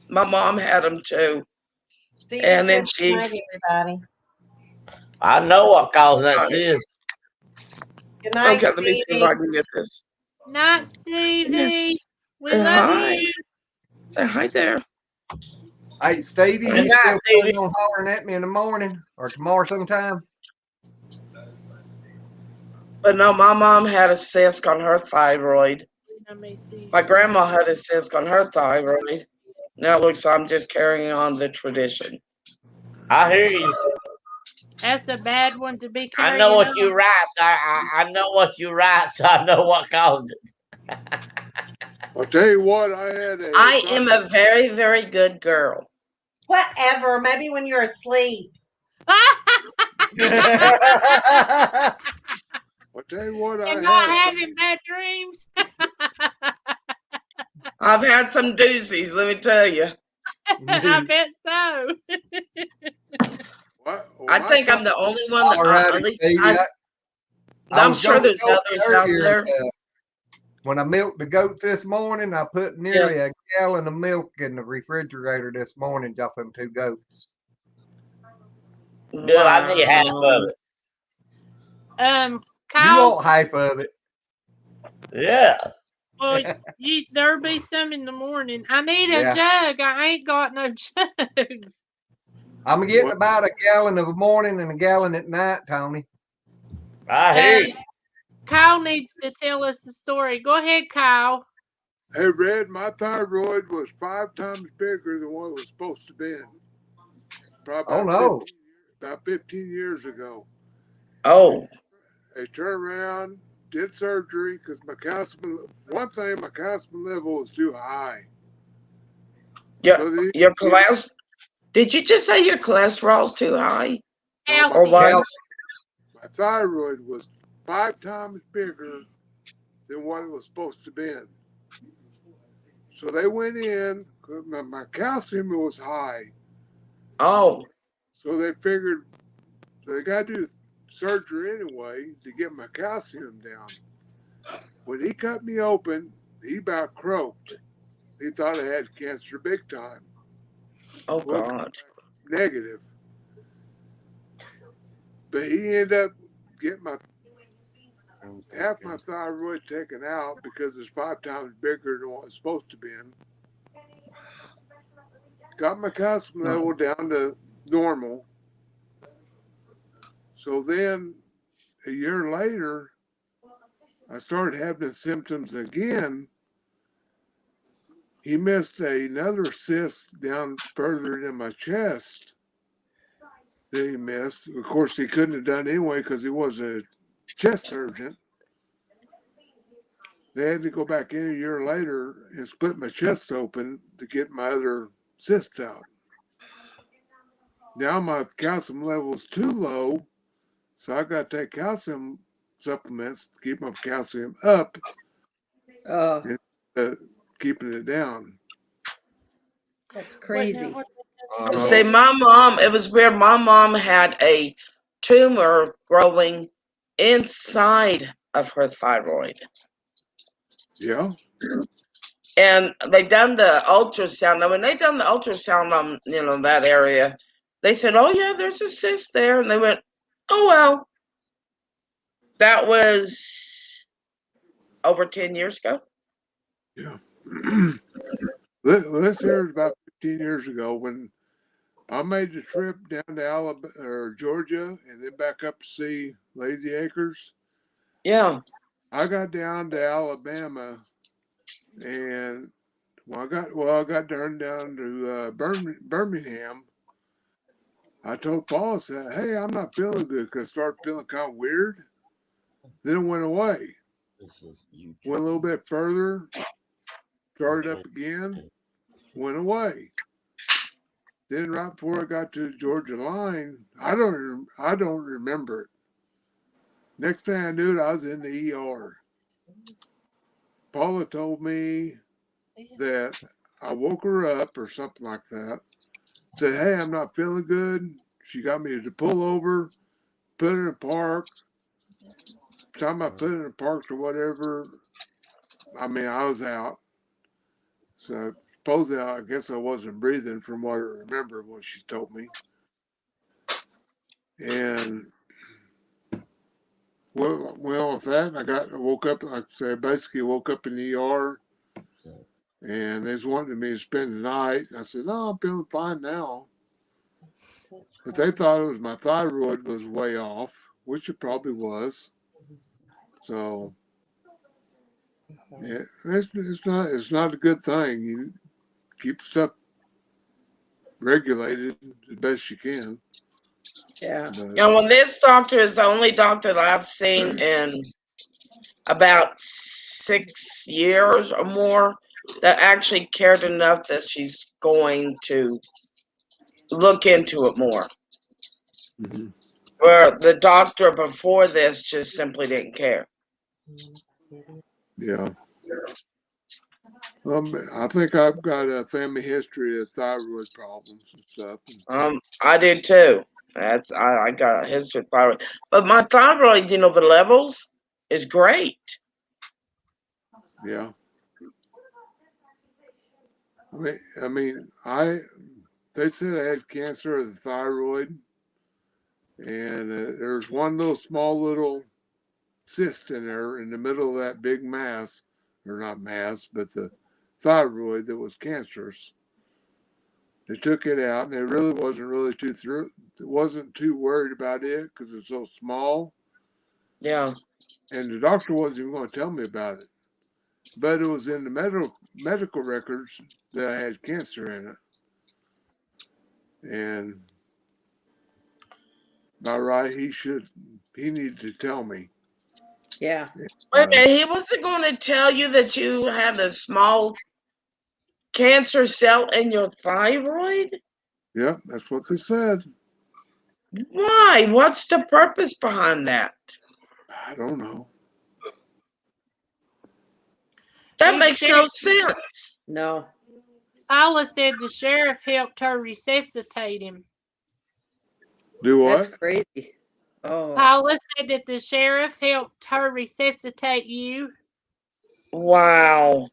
I: My mom had them too.
E: Steve
I: and then
E: everybody.
D: I know what caused that cyst.
E: Good night,
I: Okay, let me see if
E: Stevie.
I: I can get this.
C: Night, Stevie. We
I: Say
C: love
I: hi.
C: you.
I: Say hi there.
A: Hey, Stevie,
D: Good
A: you
D: night,
A: still
D: Stevie.
A: planning on hollering at me in the morning or tomorrow sometime?
I: But no, my mom had a cyst on her thyroid.
C: Let me see.
I: My grandma had a cyst on her thyroid. Now it looks like I'm just carrying on the tradition.
D: I hear you.
C: That's a bad one to be
D: I
C: carrying
D: know what
C: on.
D: you write. I know what you write, so I know what caused it.
K: I'll tell you what, I had a.
I: I am a very, very good girl.
E: Whatever. Maybe when you're asleep.
K: I'll tell you what, I
C: And not
K: had.
C: having bad dreams.
I: I've had some doozies, let me tell you.
C: I bet so.
I: I think I'm the only one that,
A: All right,
I: at least
A: Stevie.
I: I'm sure there's others out there.
A: When I milked the goats this morning, I put nearly a gallon of milk in the refrigerator this morning, off them 2 goats.
D: Good, I need half of it.
A: You
C: Kyle.
A: want half of it?
D: Yeah.
C: Well, there'll be some in the morning. I need a
A: Yeah.
C: jug. I ain't got no jugs.
A: I'm getting about a gallon of a morning and a gallon at night, Tony.
D: I hear you.
C: Kyle needs to tell us the story. Go ahead, Kyle.
K: Hey, Red, my thyroid was 5 times bigger than what it was supposed to be. Probably about 15 years ago.
I: Oh.
K: They turned around, did surgery because my calcium. One thing, my calcium level was too high.
I: Yeah,
K: So
I: your cholesterol. Did you just say your cholesterol's too high? Or what?
K: My thyroid was 5 times bigger than what it was supposed to be. So they went in. My calcium was high.
I: Oh.
K: So they figured they got to do surgery anyway to get my calcium down. When he cut me open, he about croaked. He thought I had cancer big time.
I: Oh, God.
K: Negative. But he ended up getting half my thyroid taken out because it's 5 times bigger than what it's supposed to be. Got my calcium level down to normal. So then a year later, I started having the symptoms again. He missed another cyst down further in my chest that he missed. Of course, he couldn't have done anyway because he was a chest surgeon. They had to go back in a year later and split my chest open to get my other cyst out. Now my calcium level is too low, so I got to take calcium supplements to keep my calcium up instead of keeping it down.
F: That's crazy.
I: See, my mom, it was weird. My mom had a tumor growing inside of her thyroid.
K: Yeah.
I: And they done the ultrasound. When they done the ultrasound on, that area, they said, "Oh yeah, there's a cyst there," and they went, "Oh well." That was over 10 years ago.
K: Yeah. This here is about 15 years ago when I made the trip down to Alabama or Georgia and then back up to see Lazy Acres.
I: Yeah.
K: I got down to Alabama and I got down to Birmingham. I told Paul, I said, "Hey, I'm not feeling good," because I started feeling kind of weird. Then it went away. Went a little bit further, started up again, went away. Then right before I got to the Georgia line, I don't remember it. Next thing I knew, I was in the ER. Paula told me that I woke her up or something like that. Said, "Hey, I'm not feeling good." She got me to pull over, put in a park. Time I put in a park or whatever, I mean, I was out. So supposedly, I guess I wasn't breathing from what I remember what she told me. And Well, with that, I woke up, like I said, basically woke up in the ER, and they just wanted me to spend the night. I said, no, I'm feeling fine now. But they thought it was my thyroid was way off, which it probably was. So, yeah, it's not a good thing. You keep stuff regulated as best you can.
I: Yeah.
K: But
I: Well, this doctor is the only doctor that I've seen in about 6 years or more that actually cared enough that she's going to look into it more.
K: mm-hmm.
I: Where the doctor before this just simply didn't care.
K: Yeah. I think I've got a family history of thyroid problems and stuff.
I: I do too. I got a history of thyroid, but my thyroid, the levels is great.
K: Yeah. They said I had cancer of the thyroid, and there's one small cyst in there in the middle of that big mass, or not mass, but the thyroid that was cancerous. They took it out, and they really wasn't too worried about it because it's so small.
I: Yeah.
K: And the doctor wasn't even going to tell me about it, but it was in the medical records that I had cancer in it. And by right, he needed to tell me.
I: Yeah. Wait a minute, he wasn't going to tell you that you had a small cancer cell in your thyroid?
K: Yeah, that's what they said.
I: Why? What's the purpose behind that?
K: I don't know.
I: That makes no sense.
C: No. Paula said the sheriff helped her resuscitate him.
K: Do what?
F: That's crazy. Oh.
C: Paula said that the sheriff helped her resuscitate you.
I: Wow.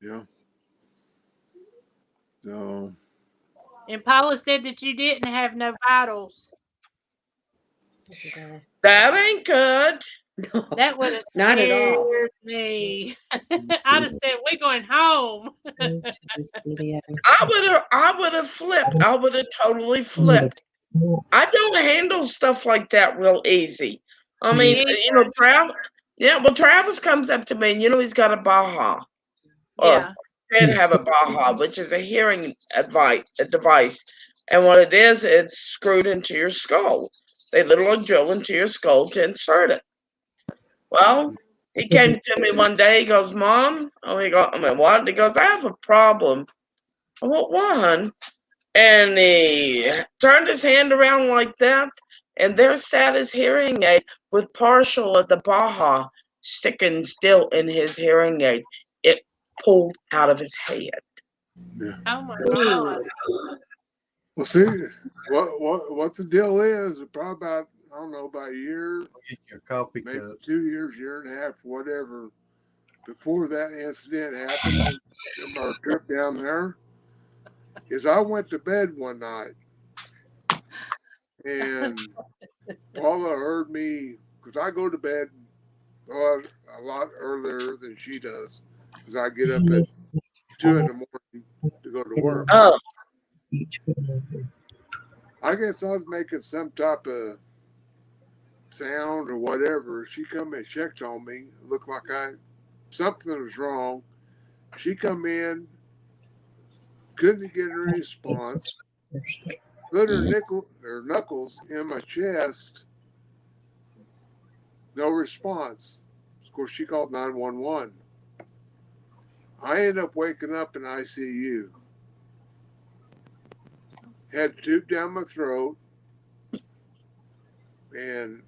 K: Yeah. So.
C: And Paula said that you didn't have no vitals.
I: That ain't good.
C: That would have
F: Not at
C: scared
F: all.
C: me. I'd have said, "We're going home."
I: I would have flipped. I would have totally flipped. I don't handle stuff like that real easy. I mean, Travis. Yeah, well, Travis comes up to me, and he's got a Baja, or can have a Baja, which is a hearing device. And what it is, it's screwed into your skull. They literally drill into your skull to insert it. Well, he came to me one day. He goes, "Mom," what? He goes, "I have a problem." I went, "What, hon?" And he turned his hand around like that, and there sat his hearing aid with partial of the Baja sticking still in his hearing aid. It pulled out of his head.
K: Yeah.
C: Oh my God.
K: Well, see, what the deal is, probably about, I don't know, about a year,
A: your coffee
K: maybe
A: cup.
K: 2 years, year and a half, whatever, before that incident happened, our trip down there, is I went to bed one night, and Paula heard me, because I go to bed a lot earlier than she does, because I get up at 2 in the morning to go to work.
I: Oh.
K: I guess I was making some type of sound or whatever. She come and checked on me. It looked like something was wrong. She come in, couldn't get a response. Put her knuckles in my chest. No response. Of course, she called 911. I ended up waking up in ICU. Had a tube down my throat, and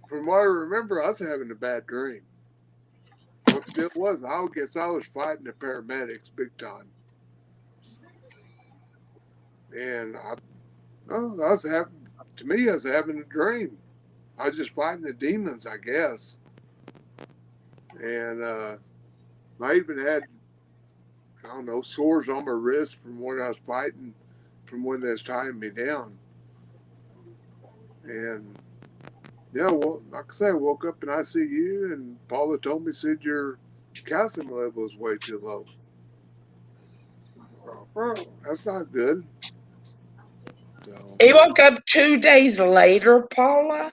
K: from what I remember, I was having a bad dream. What the deal was, I guess I was fighting the paramedics big time. And I was having a dream. I was just fighting the demons, I guess. And I even had, I don't know, sores on my wrist from when I was fighting, from when they was tying me down. And yeah, well, like I say, I woke up and I see you, and Paula told me, said your calcium level is way too low. Well, that's not good. So,
I: He woke up 2 days later, Paula.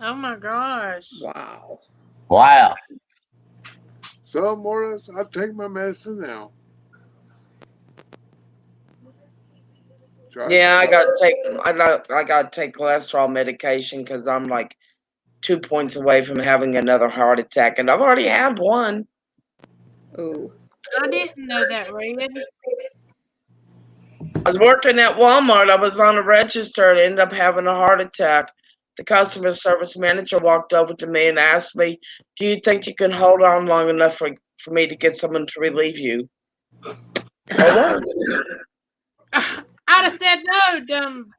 C: Oh my gosh.
I: Wow.
D: Wow.
K: so more or less, I take my medicine now.
I: Yeah, I gotta take cholesterol medication because I'm like 2 points away from having another heart attack, and I've already had one.
F: Oh.
C: I didn't know that, Red.
I: I was working at Walmart. I was on a register and ended up having a heart attack. The customer service manager walked over to me and asked me, "Do you think you can hold on long enough for me to get someone to relieve you?"
C: I'd have said no, dumb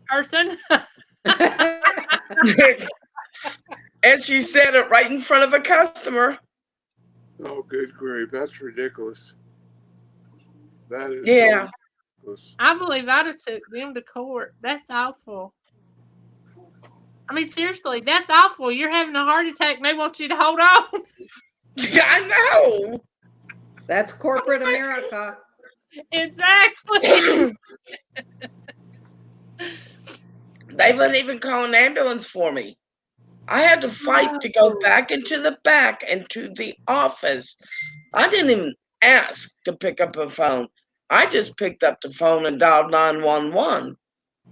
C: person.
I: And she said it right in front of a customer.
K: Oh, good grief. That's ridiculous. That is
I: Yeah.
K: totally ridiculous.
C: I believe I'd have took them to court. That's awful. I mean, seriously, that's awful. You're having a heart attack and they want you to hold on.
I: I know.
F: That's corporate America.
C: Exactly.
I: They wouldn't even call an ambulance for me. I had to fight to go back into the back and to the office. I didn't even ask to pick up a phone. I just picked up the phone and dialed 911.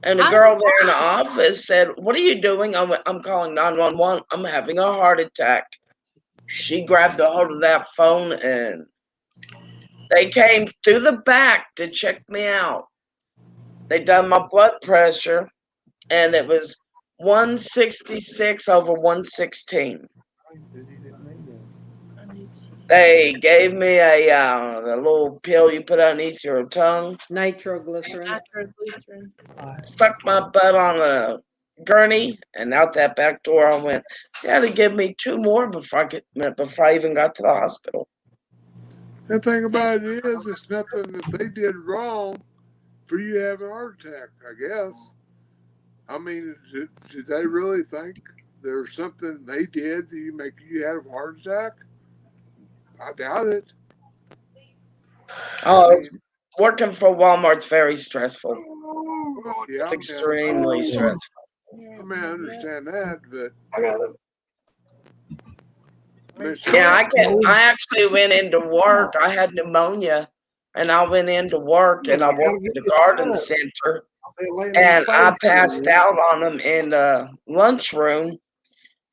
I: And the girl there in the office said, "What are you doing?" I'm calling 911. I'm having a heart attack. She grabbed a hold of that phone and they came through the back to check me out. They done my blood pressure and it was 166 over 116. They gave me a little pill you put underneath your tongue.
F: Nitroglycerin.
C: Nitroglycerin.
I: Stuck my butt on a gurney and out that back door I went. They had to give me 2 more before I even got to the hospital.
K: The thing about it is, it's nothing that they did wrong for you to have a heart attack, I guess. I mean, did they really think there was something they did that you make you had a heart attack? I doubt it.
I: Oh, working for Walmart's very stressful.
K: Well, yeah,
I: It's extremely stressful.
K: I mean, I understand that, but
I: yeah, I actually went into work. I had pneumonia, and I went into work, and I worked at the garden center, and I passed out on them in the lunchroom.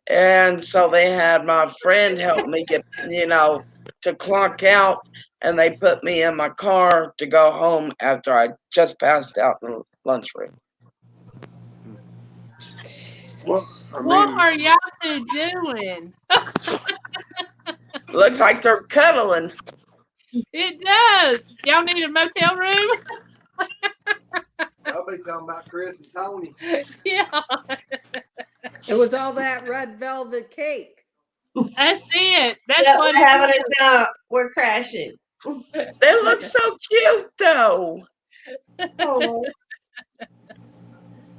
I: And so they had my friend help me get, to clock out, and they put me in my car to go home after I just passed out in the lunchroom.
K: Well,
C: what are y'all two doing?
I: Looks like they're cuddling.
C: It does. Y'all need a motel room?
A: I'll be talking about Chris and Tony.
C: Yeah.
F: It was all that red velvet cake.
C: That's it. That's
E: Yep,
C: what
E: we're having
C: it
E: a dump. We're crashing.
I: They look so cute, though.
E: Oh,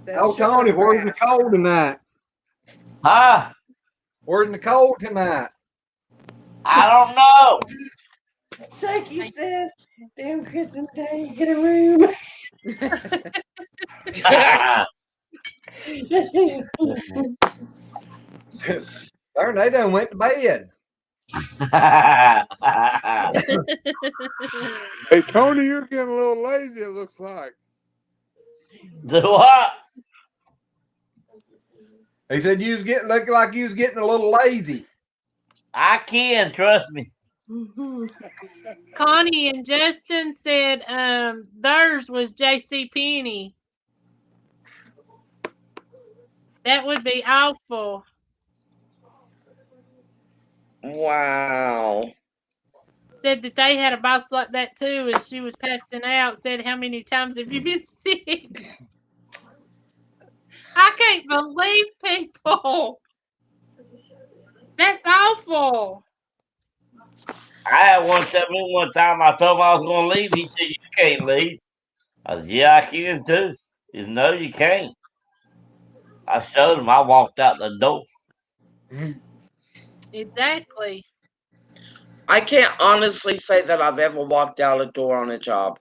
A: Oh, Tony, where's Nicole tonight?
D: Huh?
A: Where's Nicole tonight?
D: I don't know.
E: Chucky says, "Damn, Chris and Dave, get a room."
A: Darn, they done went to bed.
K: Hey, Tony, you're getting a little lazy, it looks like.
D: Do what?
A: He said you was looking like you was getting a little lazy.
D: I can, trust me.
C: Connie and Justin said theirs was J.C. Penney. That would be awful.
I: Wow.
C: Said that they had a boss like that too, and she was passing out. Said, "How many times have you been sick?" I can't believe people. That's awful.
D: I had one tell me one time I told him I was going to leave. He said, "You can't leave." I said, "Yeah, I can too." He said, "No, you can't." I showed him. I walked out the door.
C: Exactly.
I: I can't honestly say that I've ever walked out a door on a job.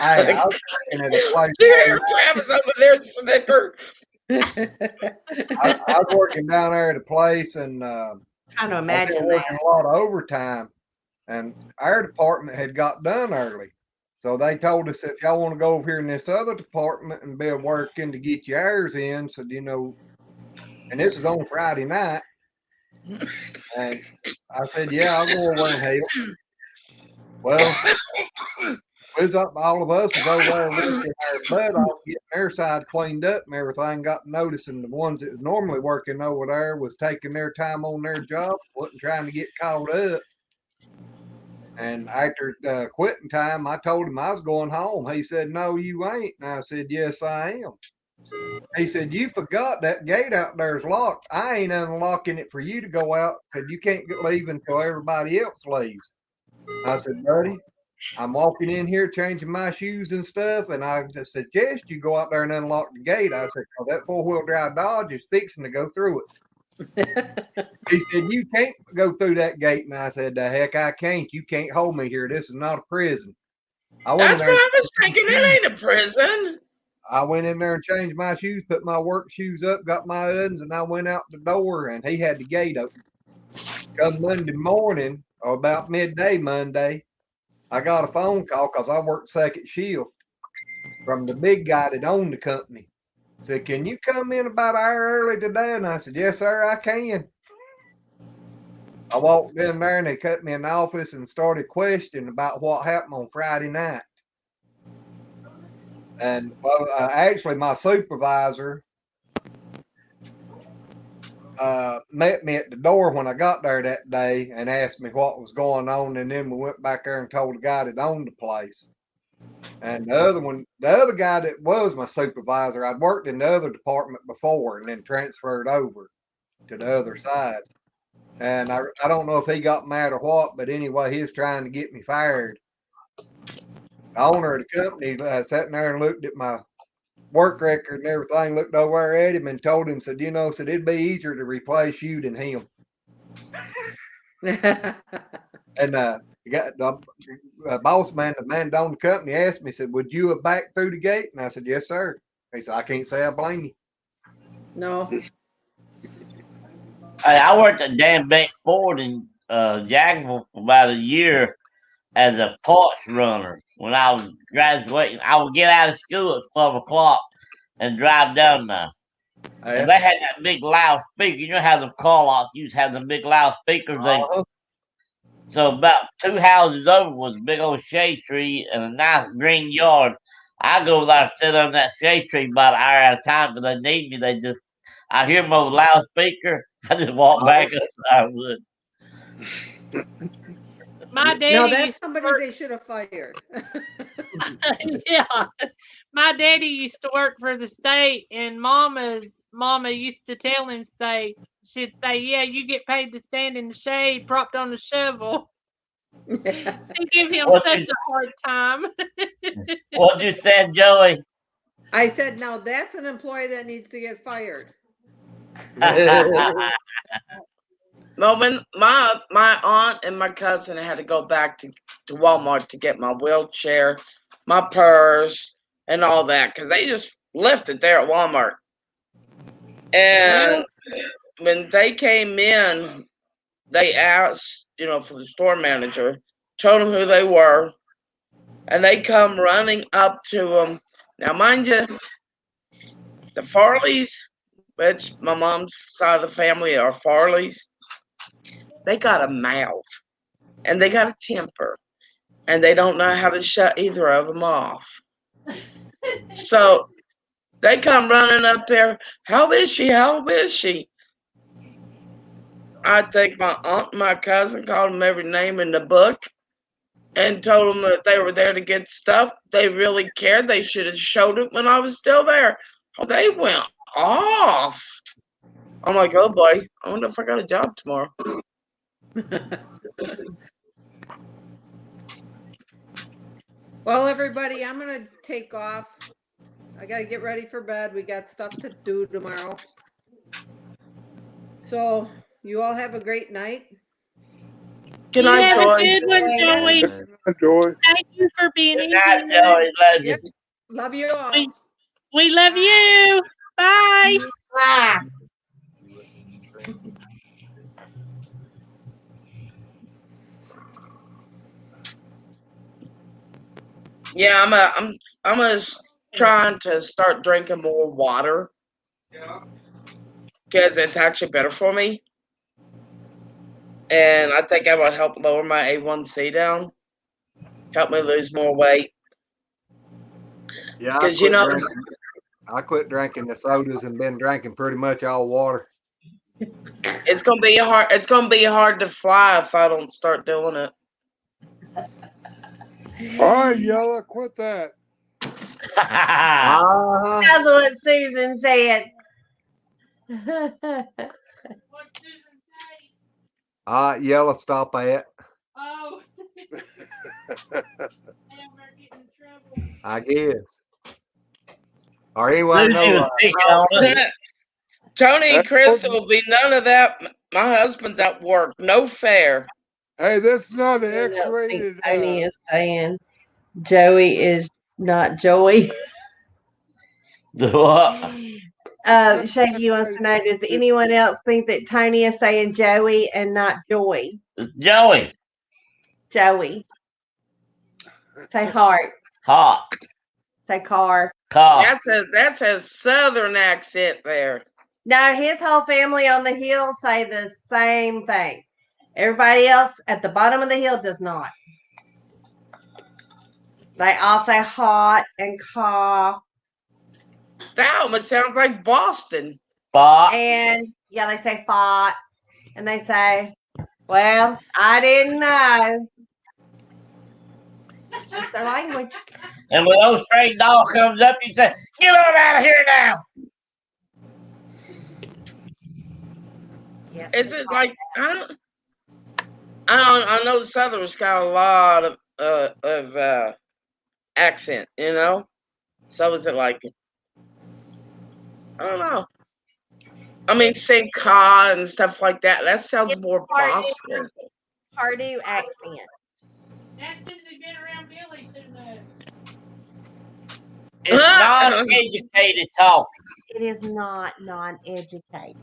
A: I was working at a place.
I: Here, Travis over there, snicker.
A: I was working down there at a place, and
E: Trying to
A: I was
E: imagine
A: working
E: that.
A: a lot of overtime, and our department had got done early. So they told us, if y'all want to go over here in this other department and be working to get your hours in, so and this was on Friday night. And I said, yeah, I'll go over and help. Well, all of us was over there working our butt off, getting their side cleaned up and everything. Got noticing the ones that was normally working over there was taking their time on their job, wasn't trying to get caught up. And after quitting time, I told him I was going home. He said, no, you ain't. And I said, yes, I am. He said, you forgot that gate out there is locked. I ain't unlocking it for you to go out because you can't leave until everybody else leaves. I said, buddy, I'm walking in here changing my shoes and stuff, and I suggest you go out there and unlock the gate. I said, oh, that four-wheel drive Dodge is fixing to go through it. He said, you can't go through that gate. And I said, the heck I can't. You can't hold me here. This is not a prison.
I: That's what I was thinking. It ain't a prison.
A: I went in there and changed my shoes, put my work shoes up, got my uddens, and I went out the door, and he had the gate open. Come Monday morning, or about midday Monday, I got a phone call because I worked second shift from the big guy that owned the company. Said, can you come in about an hour early today? And I said, yes, sir, I can. I walked in there and they cut me in the office and started questioning about what happened on Friday night. And actually, my supervisor met me at the door when I got there that day and asked me what was going on. And then we went back there and told the guy that owned the place. And the other guy that was my supervisor, I'd worked in the other department before and then transferred over to the other side. And I don't know if he got mad or what, but anyway, he was trying to get me fired. The owner of the company sat there and looked at my work record and everything, looked over at him and told him, said, said it'd be easier to replace you than him. And the boss man, the man that owned the company, asked me, said, would you have backed through the gate? And I said, yes, sir. He said, I can't say I blame you.
F: No.
D: Hey, I worked at Dan Beck Ford in Jacksonville for about a year as a parts runner. When I was graduating, I would get out of school at 12 o'clock and drive down there. And they had that big loudspeaker. You know how the car lots used to have the big loudspeakers? So about 2 houses over was a big old shade tree and a nice green yard. I go over there and sit on that shade tree about an hour at a time because they need me. I hear them over the loudspeaker. I just walk back up to I would.
C: My daddy
F: No, that's
C: used to
F: somebody
C: work.
F: they should have fired.
C: Yeah. My daddy used to work for the state, and mama used to tell him, she'd say, yeah, you get paid to stand in the shade propped on a shovel. She give him such a hard time.
D: What you said, Joey?
F: I said, now that's an employee that needs to get fired.
I: No, when my aunt and my cousin had to go back to Walmart to get my wheelchair, my purse, and all that, because they just left it there at Walmart. And when they came in, they asked, for the store manager, told them who they were, and they come running up to them. Now, mind you, the Farleys, which my mom's side of the family are Farleys, they got a mouth and they got a temper and they don't know how to shut either of them off. So they come running up there. How is she? How is she? I think my aunt and my cousin called them every name in the book and told them that they were there to get stuff. They really cared. They should have showed it when I was still there. They went off. I'm like, oh boy, I wonder if I got a job tomorrow.
F: Well, everybody, I'm going to take off. I gotta get ready for bed. We got stuff to do tomorrow. So you all have a great night.
I: Good
C: You
I: night,
C: have a
I: Joy.
C: good one, Joey.
K: Joy.
C: Thank you for being
D: Good
C: in
D: night,
C: here.
D: Joey. Love you.
F: Yep. Love you all.
C: We love you. Bye.
E: Bye.
I: Yeah, I'm trying to start drinking more water because it's actually better for me, and I think that would help lower my A1C down, help me lose more weight.
A: Yeah,
I: Because
A: I quit drinking the sodas and been drinking pretty much all water.
I: it's gonna be hard. It's gonna be hard to fly if I don't start doing it.
K: All right, Yella, quit that.
E: That's what Susan said.
A: Yella, stop that.
C: Oh.
A: I guess. Or anyway,
D: Susie was picking on us.
I: Tony and Crystal will be none of that. My husband's at work. No fair.
K: Hey, this is not an
E: I don't think
K: X-rated.
E: Tony is saying Joey is not Joey.
D: What?
E: Shaky wants to know, does anyone else think that Tony is saying Joey and not Joy?
D: Joey.
E: Joey. Say heart.
D: Hot.
E: Say car.
D: Car.
I: That's a southern accent there.
E: No, his whole family on the hill say the same thing. Everybody else at the bottom of the hill does not. They all say hot and car.
I: That almost sounds like Boston.
D: Bot.
E: And yeah, they say fought. And they say, well, I didn't know. It's just their language.
D: And when those stray dog comes up, you say, "Get on out of here now."
E: Yeah.
I: Is it like I know the Southern's got a lot of accent, you know. So is it like I don't know. I mean, St. Cod and stuff like that. That sounds more Boston.
E: Pardue accent.
C: That's because you've been around Billy too much.
D: It's non-educated talk.
E: It is not non-educated.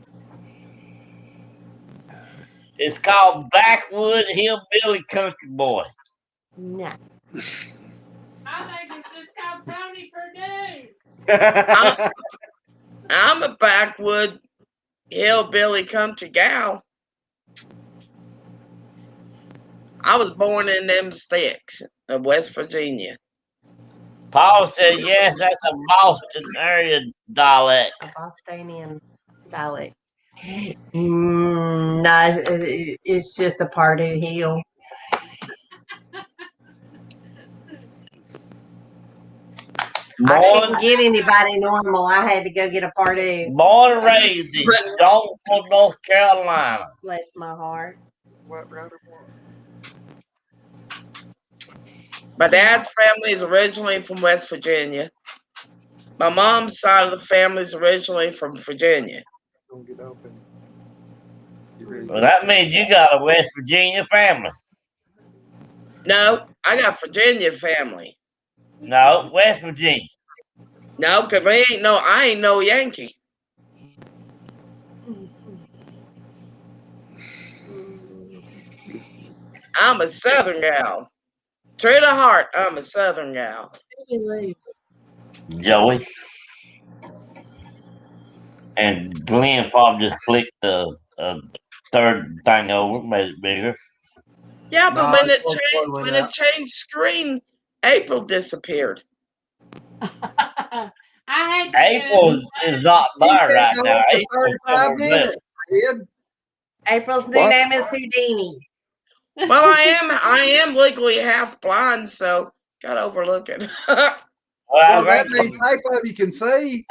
D: It's called backwood hillbilly country boy.
E: No.
C: I think it's just called Tony Purdue.
I: I'm a backwood hillbilly country gal. I was born in them sticks of West Virginia.
D: Paul said, yes, that's a Boston area dialect.
E: A Bostonian dialect. No, it's just a Pardue Hill. I couldn't get anybody normal. I had to go get a Pardue.
D: Born and raised in Jonesville, North Carolina.
E: Bless my heart.
I: My dad's family is originally from West Virginia. My mom's side of the family is originally from Virginia.
D: Well, that means you got a West Virginia family.
I: No, I got Virginia family.
D: No, West Virginia.
I: No, because I ain't no Yankee. I'm a Southern gal. True to heart, I'm a Southern gal.
D: Joey. And Glenn probably just clicked the third thing over, made it bigger.
I: Yeah, but when it changed screen, April disappeared.
D: April is not there right now.
E: April's new name is Houdini.
I: Well, I am legally half blind, so gotta overlook it.
A: Well, that means half of you can see.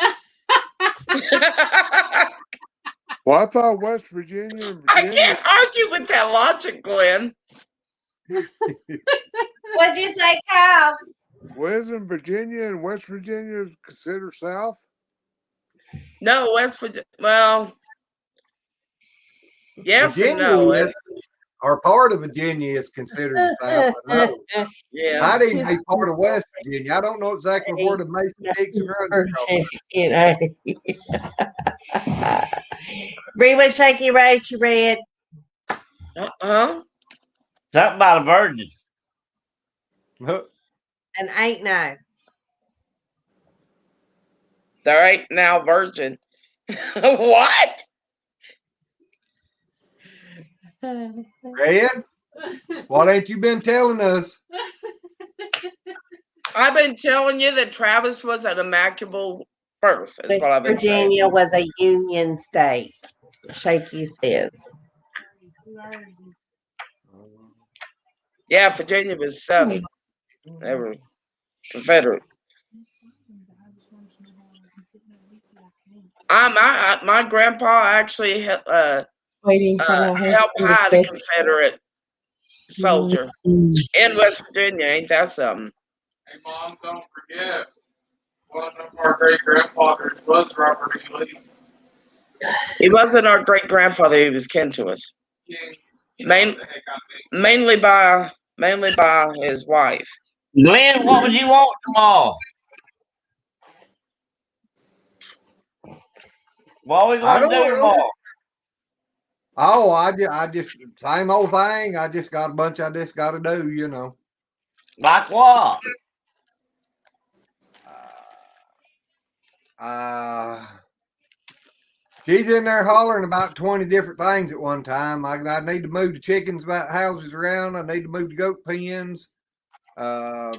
K: Well, I thought West Virginia and Virginia.
I: I can't argue with that logic, Glenn.
E: What'd you say, Kyle?
K: Wasn't Virginia and West Virginia considered South?
I: No, West Virginia. Well, yes and no.
A: Virginia is, or part of Virginia is considered the South, but no,
I: Yeah.
A: might even be part of West Virginia. I don't know exactly where the Mason-Dixon Road is from.
E: Read what Shaky wrote, you read.
I: Uh-huh.
D: Something about a virgin.
E: And ain't no.
I: There ain't now virgin. What?
A: Red, what ain't you been telling us?
I: I've been telling you that Travis was an immaculate birth. Is
E: West
I: what I've been
E: Virginia
I: saying.
E: was a union state. Shaky says.
I: Yeah, Virginia was Southern. They were Confederate. My grandpa actually
E: Waiting for my
I: helped
E: husband
I: hide a Confederate soldier in West Virginia. Ain't that something?
L: Hey, Mom, don't forget. One of our great grandfathers was Robert E. Lee.
I: He wasn't our great grandfather. He was kin to us. Mainly by his wife.
D: Glenn, what would you want tomorrow? What are we
A: I
D: going to
A: don't
D: do
A: know.
D: tomorrow?
A: Oh, I just same old thing. I just got a bunch I just got to do, you know.
D: Like what?
A: She's in there hollering about 20 different things at one time. I need to move the chickens about houses around. I need to move the goat pens. Oh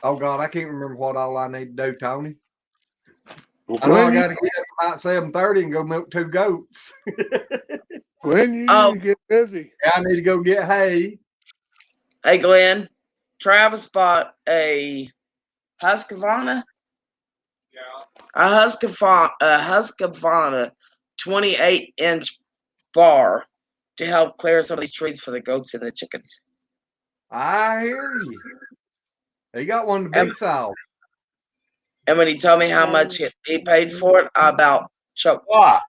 A: God, I can't remember what all I need to do, Tony.
K: Well,
A: I know I
K: Glenn,
A: got to get up about 7:30 and go milk 2 goats.
K: Glenn, you need to get busy.
A: Yeah, I need to go get hay.
I: Hey, Glenn, Travis bought a Husqvarna.
L: Yeah.
I: A Husqvarna 28-inch bar to help clear some of these trees for the goats and the chickens.
A: I hear you. He got one of the big saws.
I: And when he told me how much he paid for it, I about choked.
D: What?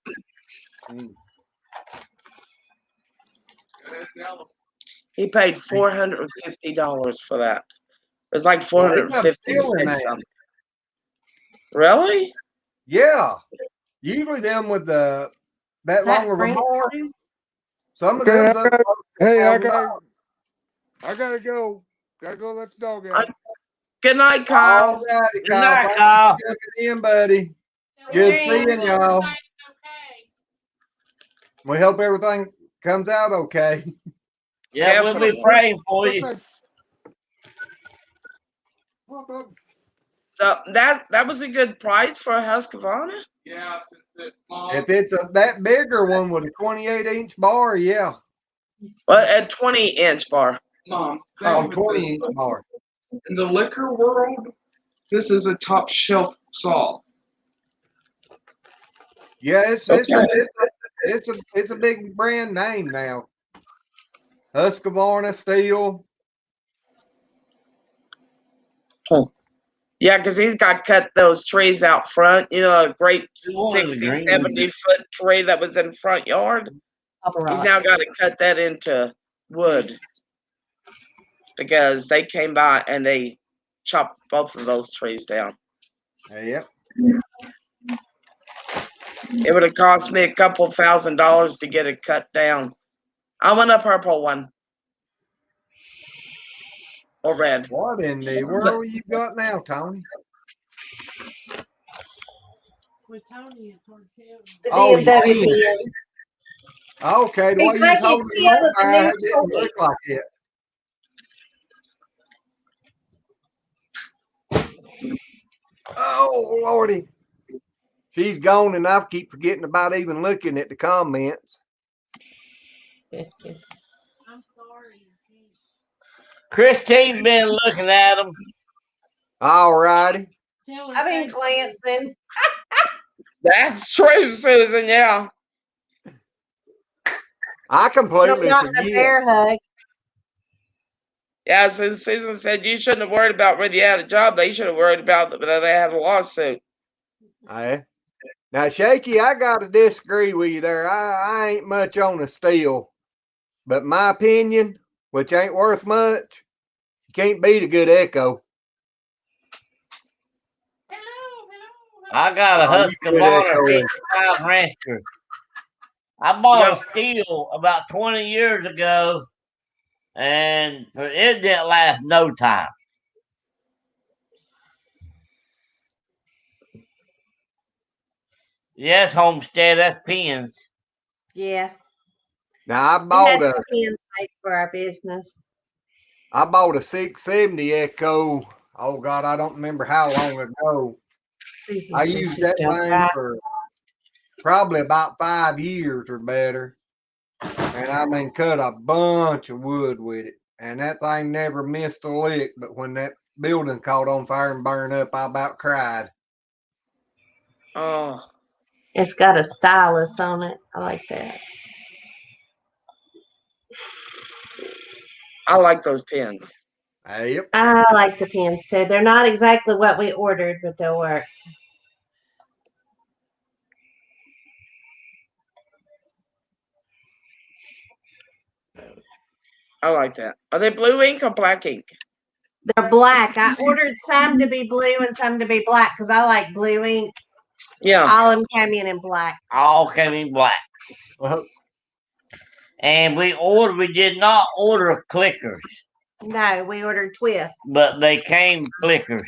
I: He paid $450 for that. It was like $456 something. Really?
A: Yeah. Usually them with that long of a bar. Some of them.
K: I gotta go. Gotta go let the dog out.
I: Good night, Kyle.
A: All righty,
D: Good night,
A: Kyle.
D: Kyle.
A: Thanks for jumping in, buddy. Good seeing y'all. We hope everything comes out okay.
D: Yeah, we'll be praying for you.
I: So that was a good price for a Husqvarna?
L: Yeah,
A: If it's that bigger one with a 28-inch bar, yeah.
I: Well, a 20-inch bar.
L: Mom,
A: Oh, 20-inch bar.
L: In the liquor world, this is a top shelf saw.
A: Yeah, it's a big brand name now. Husqvarna steel.
I: Yeah, because he's got to cut those trees out front. You know, a great 60, 70-foot tree that was in front yard. He's now got to cut that into wood because they came by and they chopped both of those trees down.
A: Yep.
I: It would have cost me a couple $1,000s to get it cut down. I want a purple one. Or red.
A: What in the world you got now, Tony?
C: With Tony, it's hard to tell.
A: Oh,
E: BMW.
A: Okay, the way you told me it didn't look like it. Oh, Lordy. She's gone, and I keep forgetting about even looking at the comments.
C: I'm sorry.
D: Christine been looking at them.
A: All righty.
E: I've been glancing.
I: That's true, Susan. Yeah.
A: I completely
E: Not the
A: forget.
E: bear hug.
I: Yeah, so Susan said you shouldn't have worried about whether you had a job. They should have worried about whether they had a lawsuit.
A: Aye. Now, Shaky, I got to disagree with you there. I ain't much on the steel, but my opinion, which ain't worth much, you can't beat a good echo.
D: I got a
A: Oh, you good
D: Husqvarna
A: echoing.
D: 55 Rancher. I bought a steel about 20 years ago, and it didn't last no time. Yes, Homestead, that's pins.
E: Yeah.
A: Now, I
E: And
A: bought
E: that's
A: a
E: the pins made for our business.
A: I bought a 670 Echo. Oh God, I don't remember how long ago.
E: Susan
A: I
E: says
A: used
E: she's
A: that
E: still
A: thing
E: right.
A: for probably about 5 years or better. And I mean cut a bunch of wood with it. And that thing never missed a lick, but when that building caught on fire and burned up, I about cried.
I: Oh,
E: It's got a stylus on it. I like that.
I: I like those pins.
A: Yep.
E: I like the pins too. They're not exactly what we ordered, but they'll work.
I: I like that. Are they blue ink or black ink?
E: They're black. I ordered some to be blue and some to be black because I like blue ink.
I: Yeah.
E: All of them came in black.
D: All came in black. And we did not order clickers.
E: No, we ordered twists.
D: But they came clickers.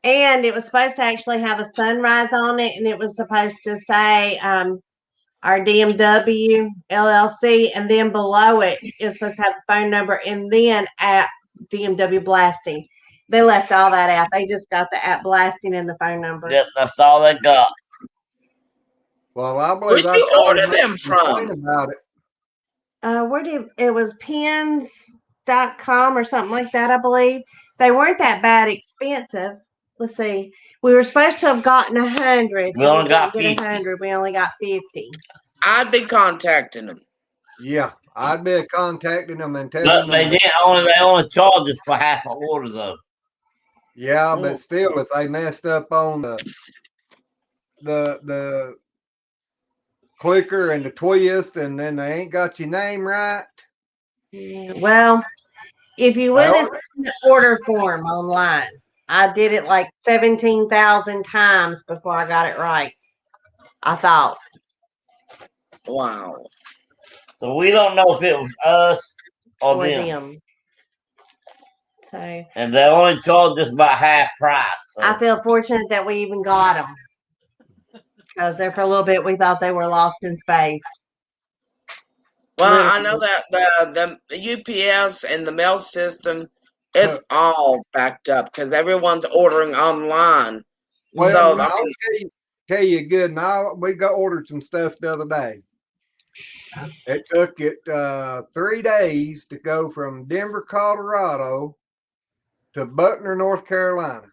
E: And it was supposed to actually have a sunrise on it, and it was supposed to say our DMW LLC, and then below it is supposed to have the phone number, and then app DMW blasting. They left all that out. They just got the app blasting and the phone number.
D: Yep, that's all they got.
A: Well, I
I: Where'd
A: believe I
I: you
A: called
I: order
A: them up
I: them
A: and complained
I: from?
A: about it.
E: It was pins.com or something like that, I believe. They weren't that bad expensive. Let's see. We were supposed to have gotten 100.
D: We only got
E: get
D: 50.
E: 100. We only got 50.
I: I'd be contacting them.
A: Yeah, I'd be contacting them and telling
D: But
A: them.
D: they only charged us for half an order though.
A: Yeah, but still, if they messed up on the clicker and the twist, and then they ain't got your name right.
E: Well, if you
A: They
E: would have
A: are-
E: seen the order form online, I did it like 17,000 times before I got it right. I thought.
I: Wow.
D: So we don't know if it was us or them.
E: So
D: And they only charged us about half price. So.
E: I feel fortunate that we even got them. Because there for a little bit we thought they were lost in space.
I: Well,
E: Literally.
I: I know that the UPS and the mail system, it's all backed up because everyone's ordering online.
A: Well,
I: So
A: I'll tell you good. Now we ordered some stuff the other day. It took it 3 days to go from Denver, Colorado to Buckner, North Carolina.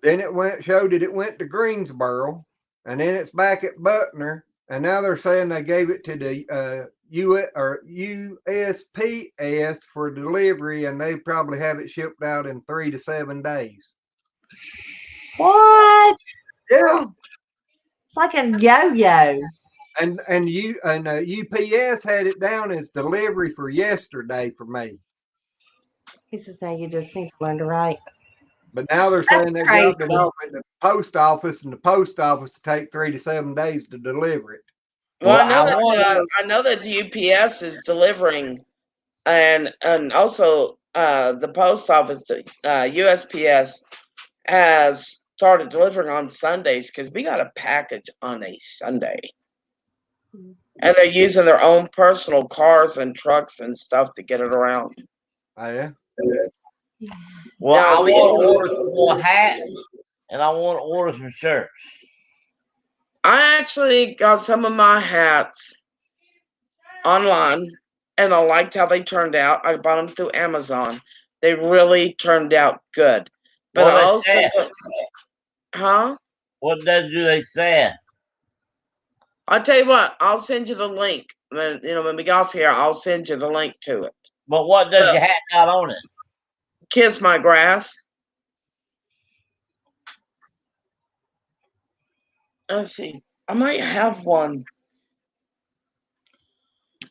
A: Then it showed it went to Greensboro, and then it's back at Buckner, and now they're saying they gave it to the USPS for delivery, and they probably have it shipped out in 3 to 7 days.
E: What?
A: Yeah.
E: It's like a yo-yo.
A: And UPS had it down as delivery for yesterday for me.
E: He says, now you just need to learn to write.
A: But now they're saying they dropped it off at the post office, and the post office will take 3 to 7 days to deliver it.
I: Well, I know that the UPS is delivering, and also the post office, USPS, has started delivering on Sundays because we got a package on a Sunday, and they're using their own personal cars and trucks and stuff to get it around.
A: Oh yeah.
D: Well, I want to order some more hats, and I want to order some shirts.
I: I actually got some of my hats online, and I liked how they turned out. I bought them through Amazon. They really turned out good. But
D: What
I: I
D: they
I: also,
D: say?
I: huh?
D: What do they say?
I: I'll tell you what. I'll send you the link. When we get off here, I'll send you the link to it.
D: But what does your hat got on it?
I: Kiss My Grass. Let's see. I might have one.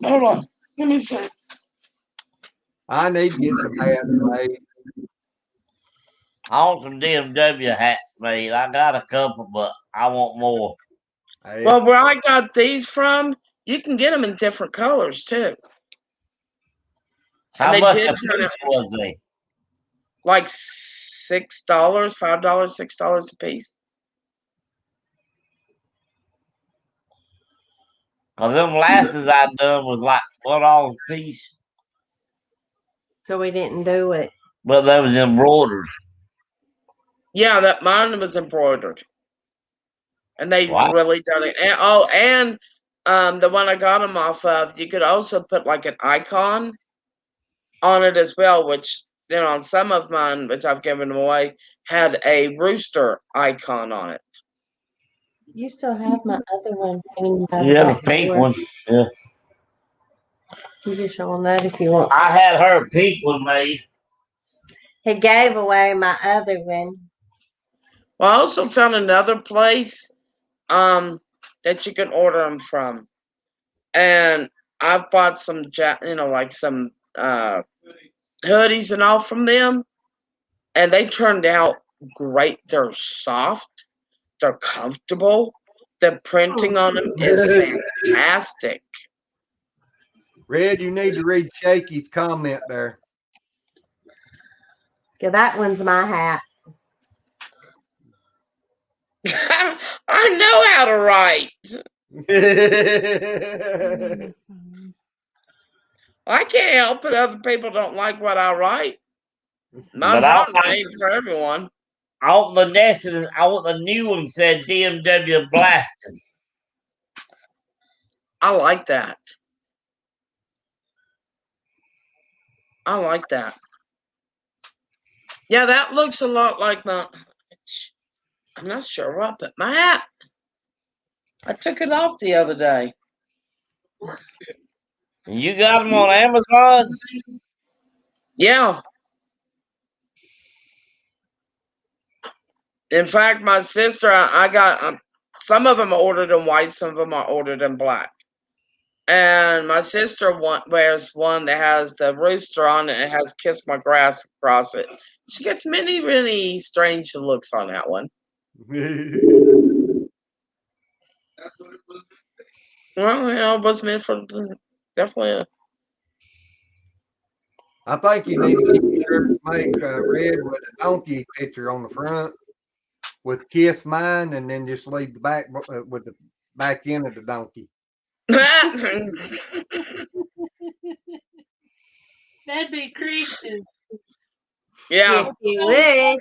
I: Hold on. Let me see.
A: I need to get some hats made.
D: I want some DMW hats made. I got a couple, but I want more.
A: Hey,
I: Well, where I got these from, you can get them in different colors too.
D: How
I: And they
D: much
I: did
D: a
I: turn
D: piece
I: out
D: was they?
I: like $6, $5, $6 a piece.
D: Cause them lasses I done was like $4 a piece,
E: So we didn't do it.
D: but they was embroidered.
I: Yeah, that mine was embroidered. And they
D: Wow.
I: really done it. And the one I got them off of, you could also put like an icon on it as well, which, some of mine, which I've given away, had a rooster icon on it.
E: You still have my other one hanging by the
D: Yeah, the
E: back
D: pink
E: door.
D: one. Yeah.
E: You can show them that if you want.
D: I had her pink one made.
E: He gave away my other one.
I: Well, I also found another place that you can order them from. And I've bought some, like some hoodies and all from them. And they turned out great. They're soft. They're comfortable. The printing on them is fantastic.
A: Red, you need to read Shaky's comment there.
E: Yeah, that one's my hat.
I: I know how to write. I can't help it. Other people don't like what I write. Mine's not made for everyone.
D: I want the new one said DMW blasting.
I: I like that. I like that. Yeah, that looks a lot like my. I'm not sure what, but my hat. I took it off the other day.
D: You got them on Amazon?
I: Yeah. In fact, my sister, I got some of them ordered in white, some of them are ordered in black. And my sister wears one that has the rooster on it and has Kiss My Grass across it. She gets many, really strange looks on that one.
L: That's what it was.
I: Well, it was meant for definitely.
A: I think you need to get your shirt made red with a donkey picture on the front with Kiss Mine, and then just leave the back with the back end of the donkey.
C: That'd be Christian.
I: Yeah.
E: Yes, you would.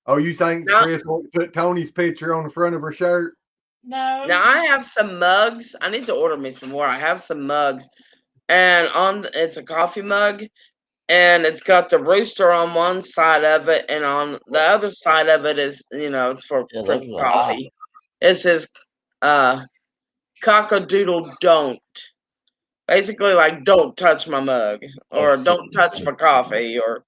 A: Oh, you think Chris won't put Tony's picture on the front of her shirt?
C: No.
I: Now I have some mugs. I need to order me some more. I have some mugs, and it's a coffee mug, and it's got the rooster on one side of it, and on the other side of it is, it's for drinking coffee. It says, "Cock-a-doodle don't." Basically, like, don't touch my mug, or don't touch my coffee, or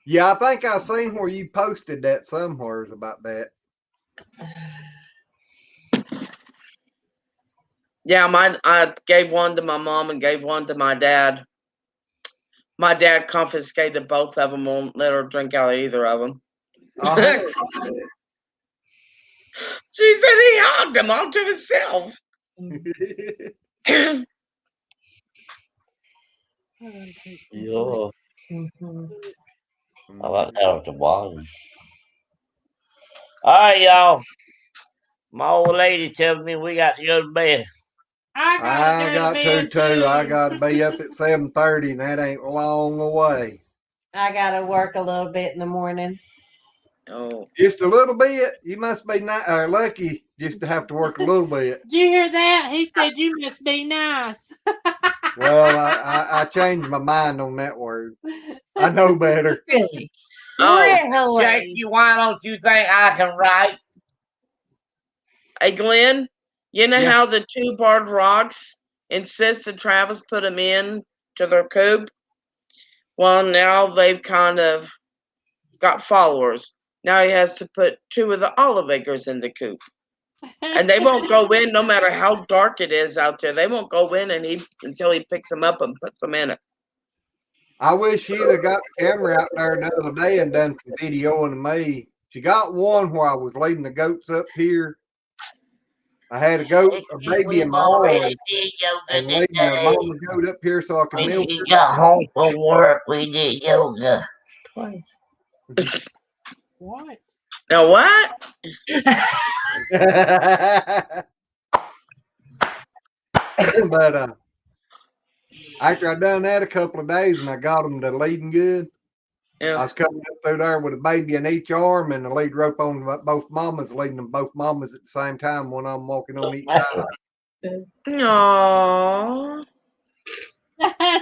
A: Yeah, I think I seen where you posted that somewhere about that.
I: Yeah, I gave one to my mom and gave one to my dad. My dad confiscated both of them, won't let her drink out of either of them. She said he hogged them all to himself.
D: Yeah. I like how it's wine. All right, y'all. My old lady tells me we got to go to bed.
A: I got to too. I got to be up at 7:30, and that ain't long away.
E: I gotta work a little bit in the morning.
I: Oh,
A: just a little bit. You must be lucky just to have to work a little bit.
C: Did you hear that? He said you must be nice.
A: Well, I changed my mind on that word. I know better.
E: Really?
D: Oh, Jackie, why don't you think I can write?
I: Hey, Glenn, You know
A: Yeah.
I: how the 2 barred rocks insisted Travis put them in to their coop? Well, now they've kind of got followers. Now he has to put 2 of the olive acres in the coop. And they won't go in no matter how dark it is out there. They won't go in until he picks them up and puts them in it.
A: I wish she'd have got the camera out there the other day and done some videoing of me. She got one where I was leading the goats up here. I had a goat, a baby in my arms, and leading the mama goat up here so I could
D: When
A: milk
D: she
A: her.
D: got home from work, we did yoga twice.
C: What?
I: Now what?
A: But after I done that a couple of days and I got them to leading good, I was coming up through there with a baby in each arm and the lead rope on both mamas, leading them both mamas at the same time when I'm walking on each side.
I: Aww.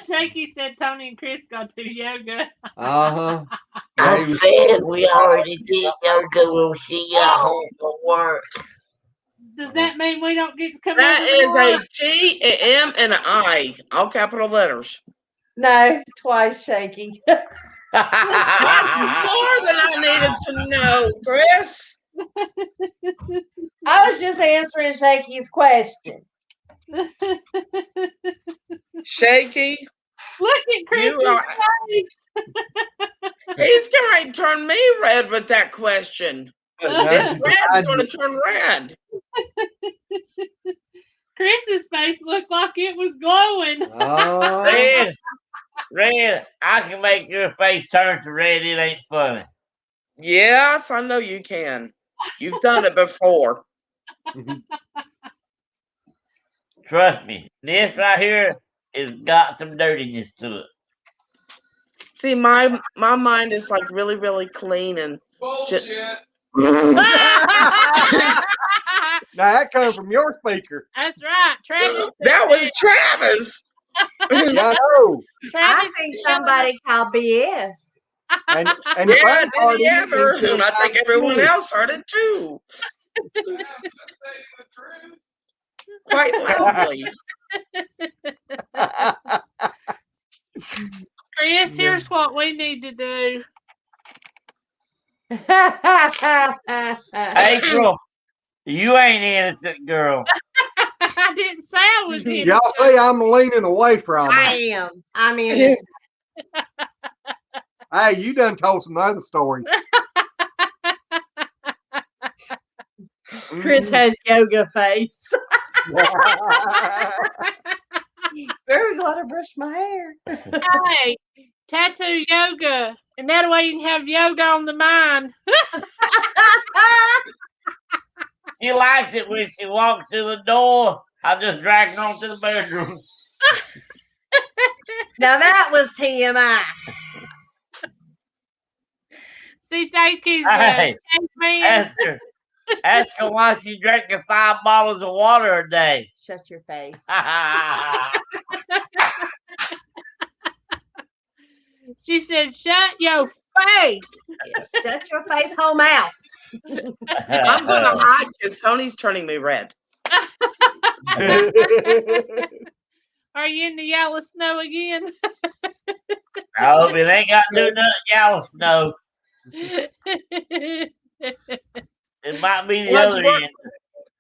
C: Shaky said Tony and Chris got to yoga.
A: Uh-huh.
D: I said we already did yoga when she got home from work.
C: Does that mean we don't get to come
I: That
C: over
I: is
C: tomorrow?
I: a T, an M, and an I. All capital letters.
E: No, twice, Shaky.
I: That's more than I needed to know, Chris.
E: I was just answering Shaky's question.
I: Shaky.
C: Look at Chris's face.
I: He's going to turn me red with that question. His red's going to turn red.
C: Chris's face looked like it was glowing.
D: Red, I can make your face turn to red. It ain't funny.
I: Yes, I know you can. You've done it before.
D: Trust me, this right here has got some dirtiness to it.
I: See, my mind is like really, really clean and
L: bullshit.
A: Now that comes from your speaker.
C: That's right. Travis.
I: That was Travis.
A: Yeah, I know.
E: I think somebody called BS.
A: And the
I: Yeah,
A: funny part
I: did he
A: is
I: ever? And I think everyone
A: too.
I: else heard it too. Quite loudly.
C: Chris, here's what we need to do.
D: April, you ain't innocent, girl.
C: I didn't say I was innocent.
A: Y'all say I'm leaning away from
E: I
A: it.
E: am. I'm in.
A: Hey, you done told some other stories.
E: Chris has yoga face. Very glad I brushed my hair.
C: Hey, tattoo yoga. And that way you can have yoga on the mind.
D: She likes it when she walks through the door. I just drag her on to the bedroom.
E: Now that was TMI.
C: See, thank you.
D: Hey,
C: man.
D: ask her why she drinking 5 bottles of water a day.
E: Shut your face.
C: She said, shut your face.
E: Yes, shut your face, whole mouth.
I: I'm going to hide because Tony's turning me red.
C: Are you in the yellow snow again?
D: No, but it ain't got to do nothing yellow snow. It might be the other end.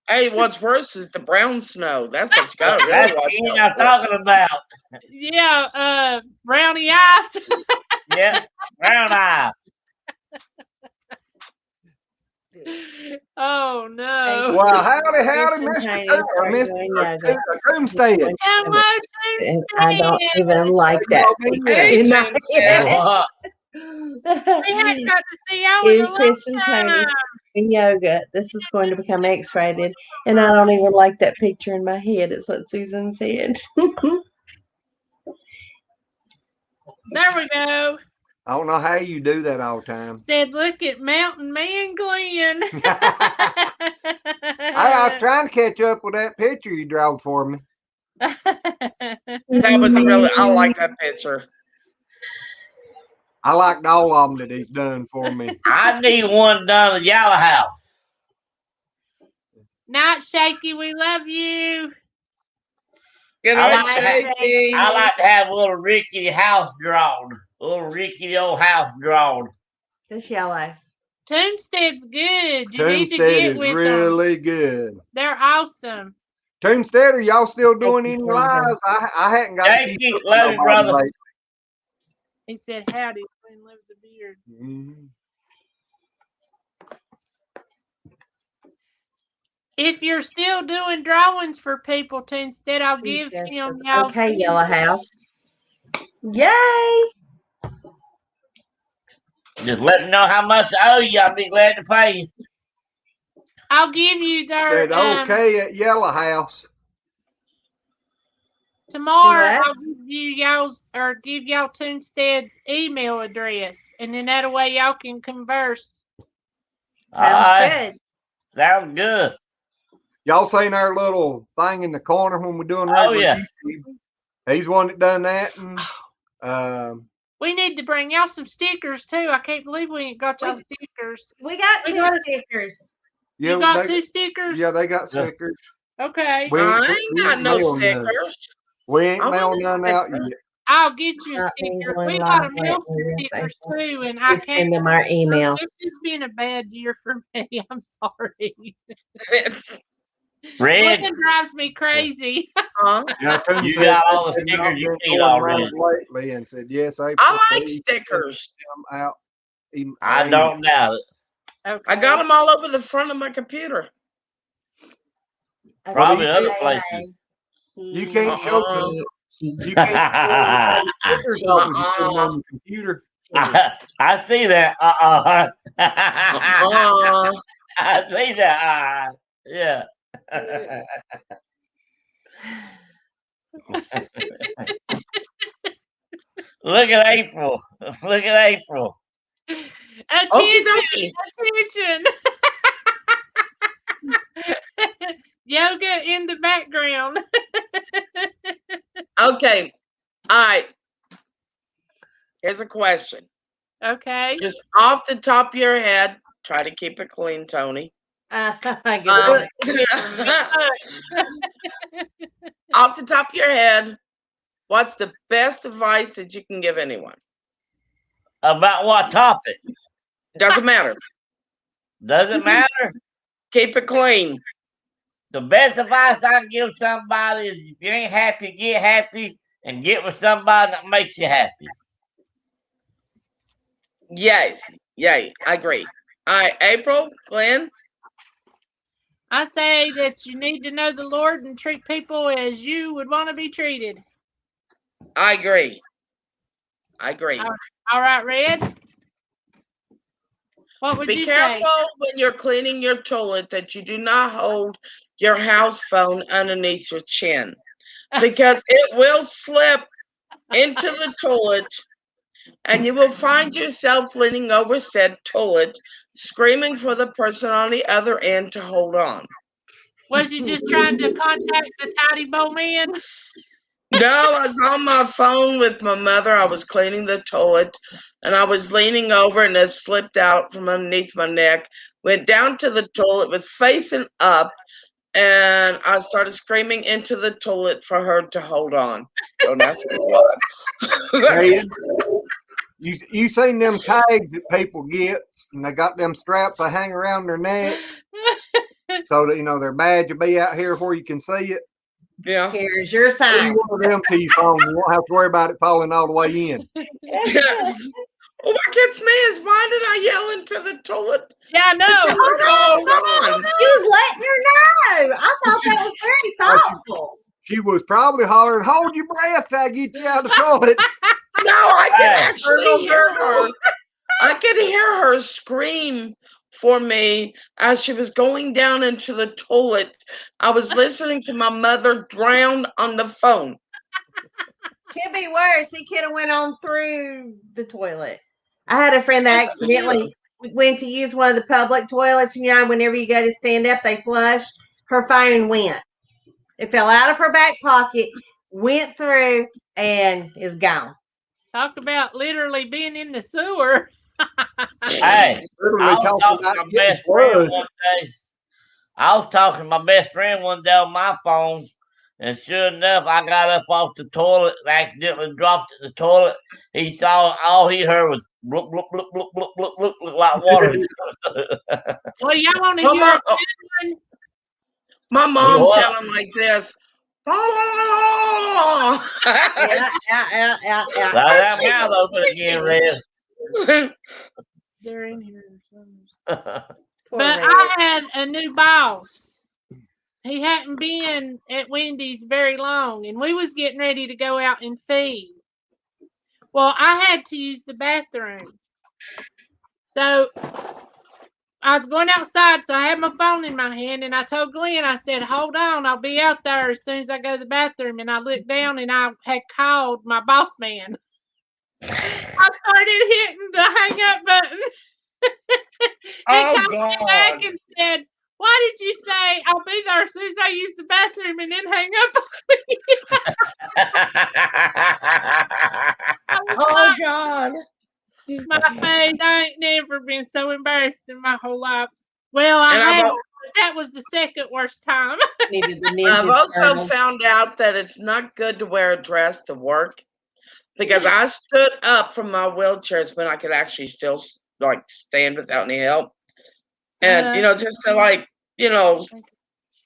I: Hey, what's worse is the brown snow. That's what you got to really
D: That's
I: watch
D: the end
I: out
D: I'm
I: for.
D: talking about.
C: Yeah, brownie ice.
D: Yeah, brown eye.
C: Oh no.
A: Well, howdy, Mr. Tombstone.
C: Hello,
E: I don't even like that
I: Hey,
E: in my
I: Tombstone.
D: What?
C: We hadn't got to see y'all in a
E: Here's
C: long
E: Chris and Tony's
C: time.
E: doing yoga. This is going to become X-rated, and I don't even like that picture in my head. Is what Susan said.
C: There we go.
A: I don't know how you do that all the time.
C: Said, look at Mountain Man Glenn.
A: I was trying to catch up with that picture you drawed for me.
I: That was really, I like that picture.
A: I liked all of them that he's done for me.
D: I need one done at Yellow House.
C: Night, Shaky. We love you.
I: Good
D: I
I: night,
D: like to have,
I: Shaky.
D: I like to have a little Ricky house drawn. A little Ricky old house drawn.
E: This yellow.
C: Toonstead's good. You need to
A: Toonstead
C: get
A: is
C: with them.
A: really good.
C: They're awesome.
A: Toonstead, are y'all still doing
E: Thank
A: any
E: you, Sandra.
A: lives? I hadn't got to keep
D: Shaky,
A: up with
D: love you,
A: nobody
D: brother.
A: lately.
C: He said, howdy, Quinn loves the beard.
A: Mhm.
C: If you're still doing drawings for people, Toonstead, I'll give
E: Toonstead
C: him
E: says,
C: y'all.
E: okay, Yellow House. Yay!
D: Just let me know how much I owe you. I'll be glad to pay you.
C: I'll give you their
A: Said okay at Yellow House.
C: tomorrow.
E: Do what?
C: I'll give y'all Toonstead's email address, and then that way y'all can converse.
E: Sounds good.
D: Sounds good.
A: Y'all seen our little thing in the corner when we're doing regular
D: yeah.
A: YouTube? He's one that done that, and
C: We need to bring y'all some stickers too. I can't believe we ain't got y'all stickers.
E: We got two stickers.
A: yeah,
C: You got
A: they,
C: 2 stickers?
A: yeah, they got stickers.
C: Okay.
A: We ain't,
I: I ain't
A: we
I: got
A: ain't
I: no
A: mailed none.
I: stickers.
A: We ain't
I: I
A: mailed
I: want a
A: none out
I: sticker.
A: yet.
C: I'll get you a
E: Not
C: sticker.
E: England,
C: We got to
E: Live,
C: mail some
E: Latin,
C: stickers
E: April.
C: too, and I
E: We
C: can't.
E: send them our email.
C: This has been a bad year for me. I'm sorry.
D: Red,
C: Glenn drives me crazy.
I: Huh?
A: Yeah, Toon
D: you
A: said
D: got all
A: they
D: the
A: had not
D: stickers you
A: been
D: need
A: going
D: already.
A: around lately, and said yes, April.
I: I like
A: please
I: stickers.
A: send them out.
D: I don't doubt it.
C: Okay.
I: I got them all over the front of my computer.
D: Probably
A: you
D: other
A: can't-
D: places.
A: You can't show
I: Uh-uh.
A: them. You can't show them stickers off if you put them on your computer.
D: I see that.
I: Uh-uh.
D: I see that. Yeah. Look at April. Look at April.
C: Attention! Attention! Yoga in the background.
I: Okay. All right. Here's a question.
C: Okay.
I: Just off the top of your head, try to keep it clean, Tony.
E: I
I: Off the top of your head, what's the best advice that you can give anyone?
D: About what topic?
I: Doesn't matter.
D: Doesn't matter.
I: Keep it clean.
D: The best advice I can give somebody is if you ain't happy, get happy and get with somebody that makes you happy.
I: Yes. Yay. I agree. All right, April, Glenn.
C: I say that you need to know the Lord and treat people as you would want to be treated.
I: I agree. I agree.
C: All right, Red. What would
I: Be
C: you
I: careful
C: say?
I: when you're cleaning your toilet that you do not hold your house phone underneath your chin because it will slip into the toilet and you will find yourself leaning over said toilet screaming for the person on the other end to hold on.
C: Was you just trying to contact the Tidy Bow Man?
I: No, I was on my phone with my mother. I was cleaning the toilet and I was leaning over and it slipped out from underneath my neck, went down to the toilet, was facing up, and I started screaming into the toilet for her to hold on. Don't ask me what.
A: Red, you seen them tags that people get, and they got them straps they hang around their neck, so that their badge will be out here where you can see it.
I: Yeah.
E: Here's your
A: Put
E: sign.
A: one of them to your phone. You won't have to worry about it falling all the way in.
I: Well, what gets me is why did I yell into the toilet?
C: Yeah, I know.
I: Hold on.
E: You was letting her know. I thought that was very thoughtful.
A: She was probably hollering, "Hold your breath till I get you out of the toilet."
I: No, I can
D: Hey.
I: actually hear her. I could hear her scream for me as she was going down into the toilet. I was listening to my mother drown on the phone.
E: Could be worse. He could have went on through the toilet. I had a friend that accidentally went to use one of the public toilets. Whenever you go to stand up, they flush. Her phone went. It fell out of her back pocket, went through, and is gone.
C: Talk about literally being in the sewer.
D: Hey, I was talking to my best friend one day. I was talking to my best friend one day on my phone, and sure enough, I got up off the toilet and accidentally dropped it in the toilet. He saw all he heard was bloop, bloop, bloop, bloop, bloop, bloop, bloop, bloop like water.
C: Well, y'all want to
I: Well,
C: hear a good one?
I: my mom
D: What?
I: sounded like this.
E: Yeah.
D: That mouth open again, Red.
C: They're in here. somewhere.
E: Poor
C: But
E: Red.
C: I had a new boss. He hadn't been at Wendy's very long, and we was getting ready to go out and feed. Well, I had to use the bathroom. So I was going outside, so I had my phone in my hand, and I told Glenn, I said, hold on, I'll be out there as soon as I go to the bathroom. And I looked down, and I had called my boss man. I started hitting the hang up button. He called me back and said, why did you say I'll be there as soon as I use the bathroom and then hang up on me?
I: Oh, God.
C: My face, I ain't never been so embarrassed in my whole life. Well, that was the second worst time.
I: I've also found out that it's not good to wear a dress to work because I stood up from my wheelchairs when I could actually still like stand without any help. And, just to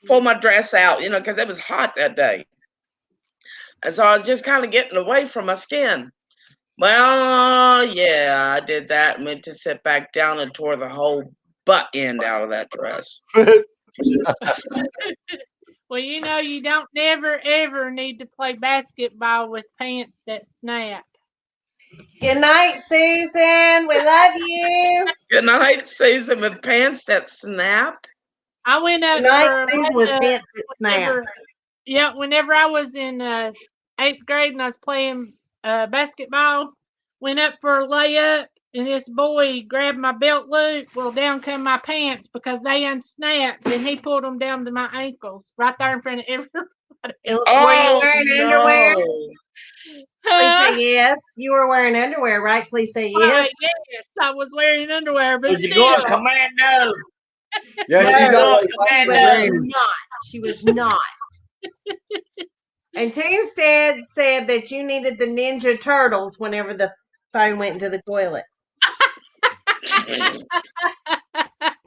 I: pull my dress out, because it was hot that day. And so I was just kind of getting away from my skin. Well, yeah, I did that and went to sit back down and tore the whole butt end out of that dress.
C: Well, you don't never, ever need to play basketball with pants that snap.
E: Good night, Susan. We love you.
I: Good night, Susan, with pants that snap.
C: I went up
E: with pants that snap.
C: Whenever I was in 8th grade and I was playing basketball, went up for a layup, and this boy grabbed my belt loop. Well, down come my pants because they unsnapped, and he pulled them down to my ankles right there in front of everybody.
E: Were you wearing underwear? Please say yes. You were wearing underwear, right? Please say yes.
C: Yes, I was wearing underwear, but
D: Was you going commando?
E: No, she was not. And Toonstead said that you needed the Ninja Turtles whenever the phone went into the toilet.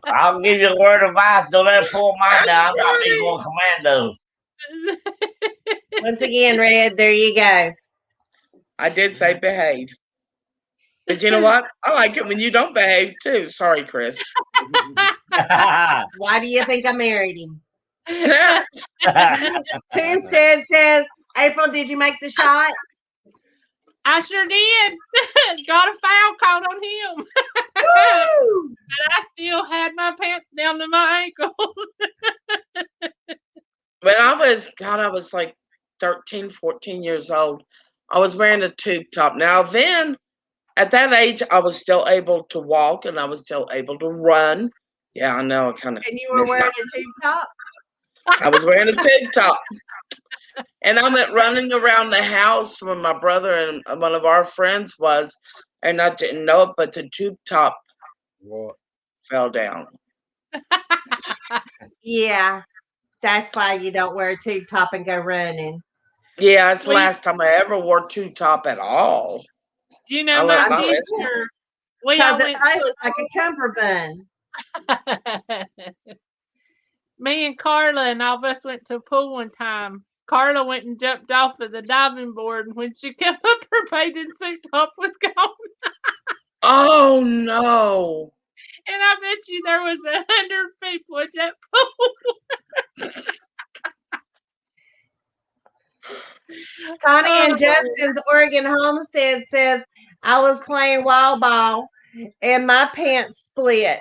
D: I'll give you a word of advice. Don't ever pull mine down. I'm not even going commando.
E: Once again, Red, there you go.
I: I did say behave. But you know what? I like it when you don't behave too. Sorry, Chris.
E: Why do you think I married him? Toonstead says, April, did you make the shot?
C: I sure did. Got a foul called on him. But I still had my pants down to my ankles.
I: When I was like 13, 14 years old. I was wearing a tube top. Now then, at that age, I was still able to walk and I was still able to run. Yeah, I know. And
E: you were wearing a tube top?
I: I was wearing a tube top. And I went running around the house when my brother and one of our friends was, and I didn't know it, but the tube top fell down.
E: Yeah, that's why you don't wear a tube top and go running.
I: Yeah, it's the last time I ever wore tube top at all.
C: My sister,
E: because it probably looks like a cummerbund.
C: Me and Carla and all of us went to a pool one time. Carla went and jumped off of the diving board, and when she came up, her bathing suit top was gone.
I: Oh no!
C: And I bet you there was 100 people at that pool.
E: Connie and Justin's Oregon Homestead says, I was playing wild ball and my pants split.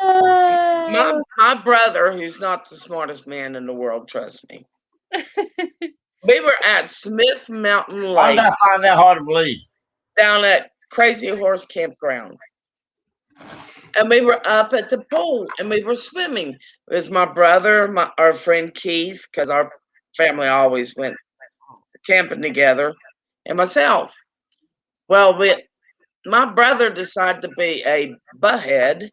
I: My brother, who's not the smartest man in the world, trust me. We were at Smith Mountain Lake.
D: I find that hard to believe.
I: Down at Crazy Horse Campground. And we were up at the pool and we were swimming. It was my brother, our friend Keith, because our family always went camping together, and myself. Well, my brother decided to be a butthead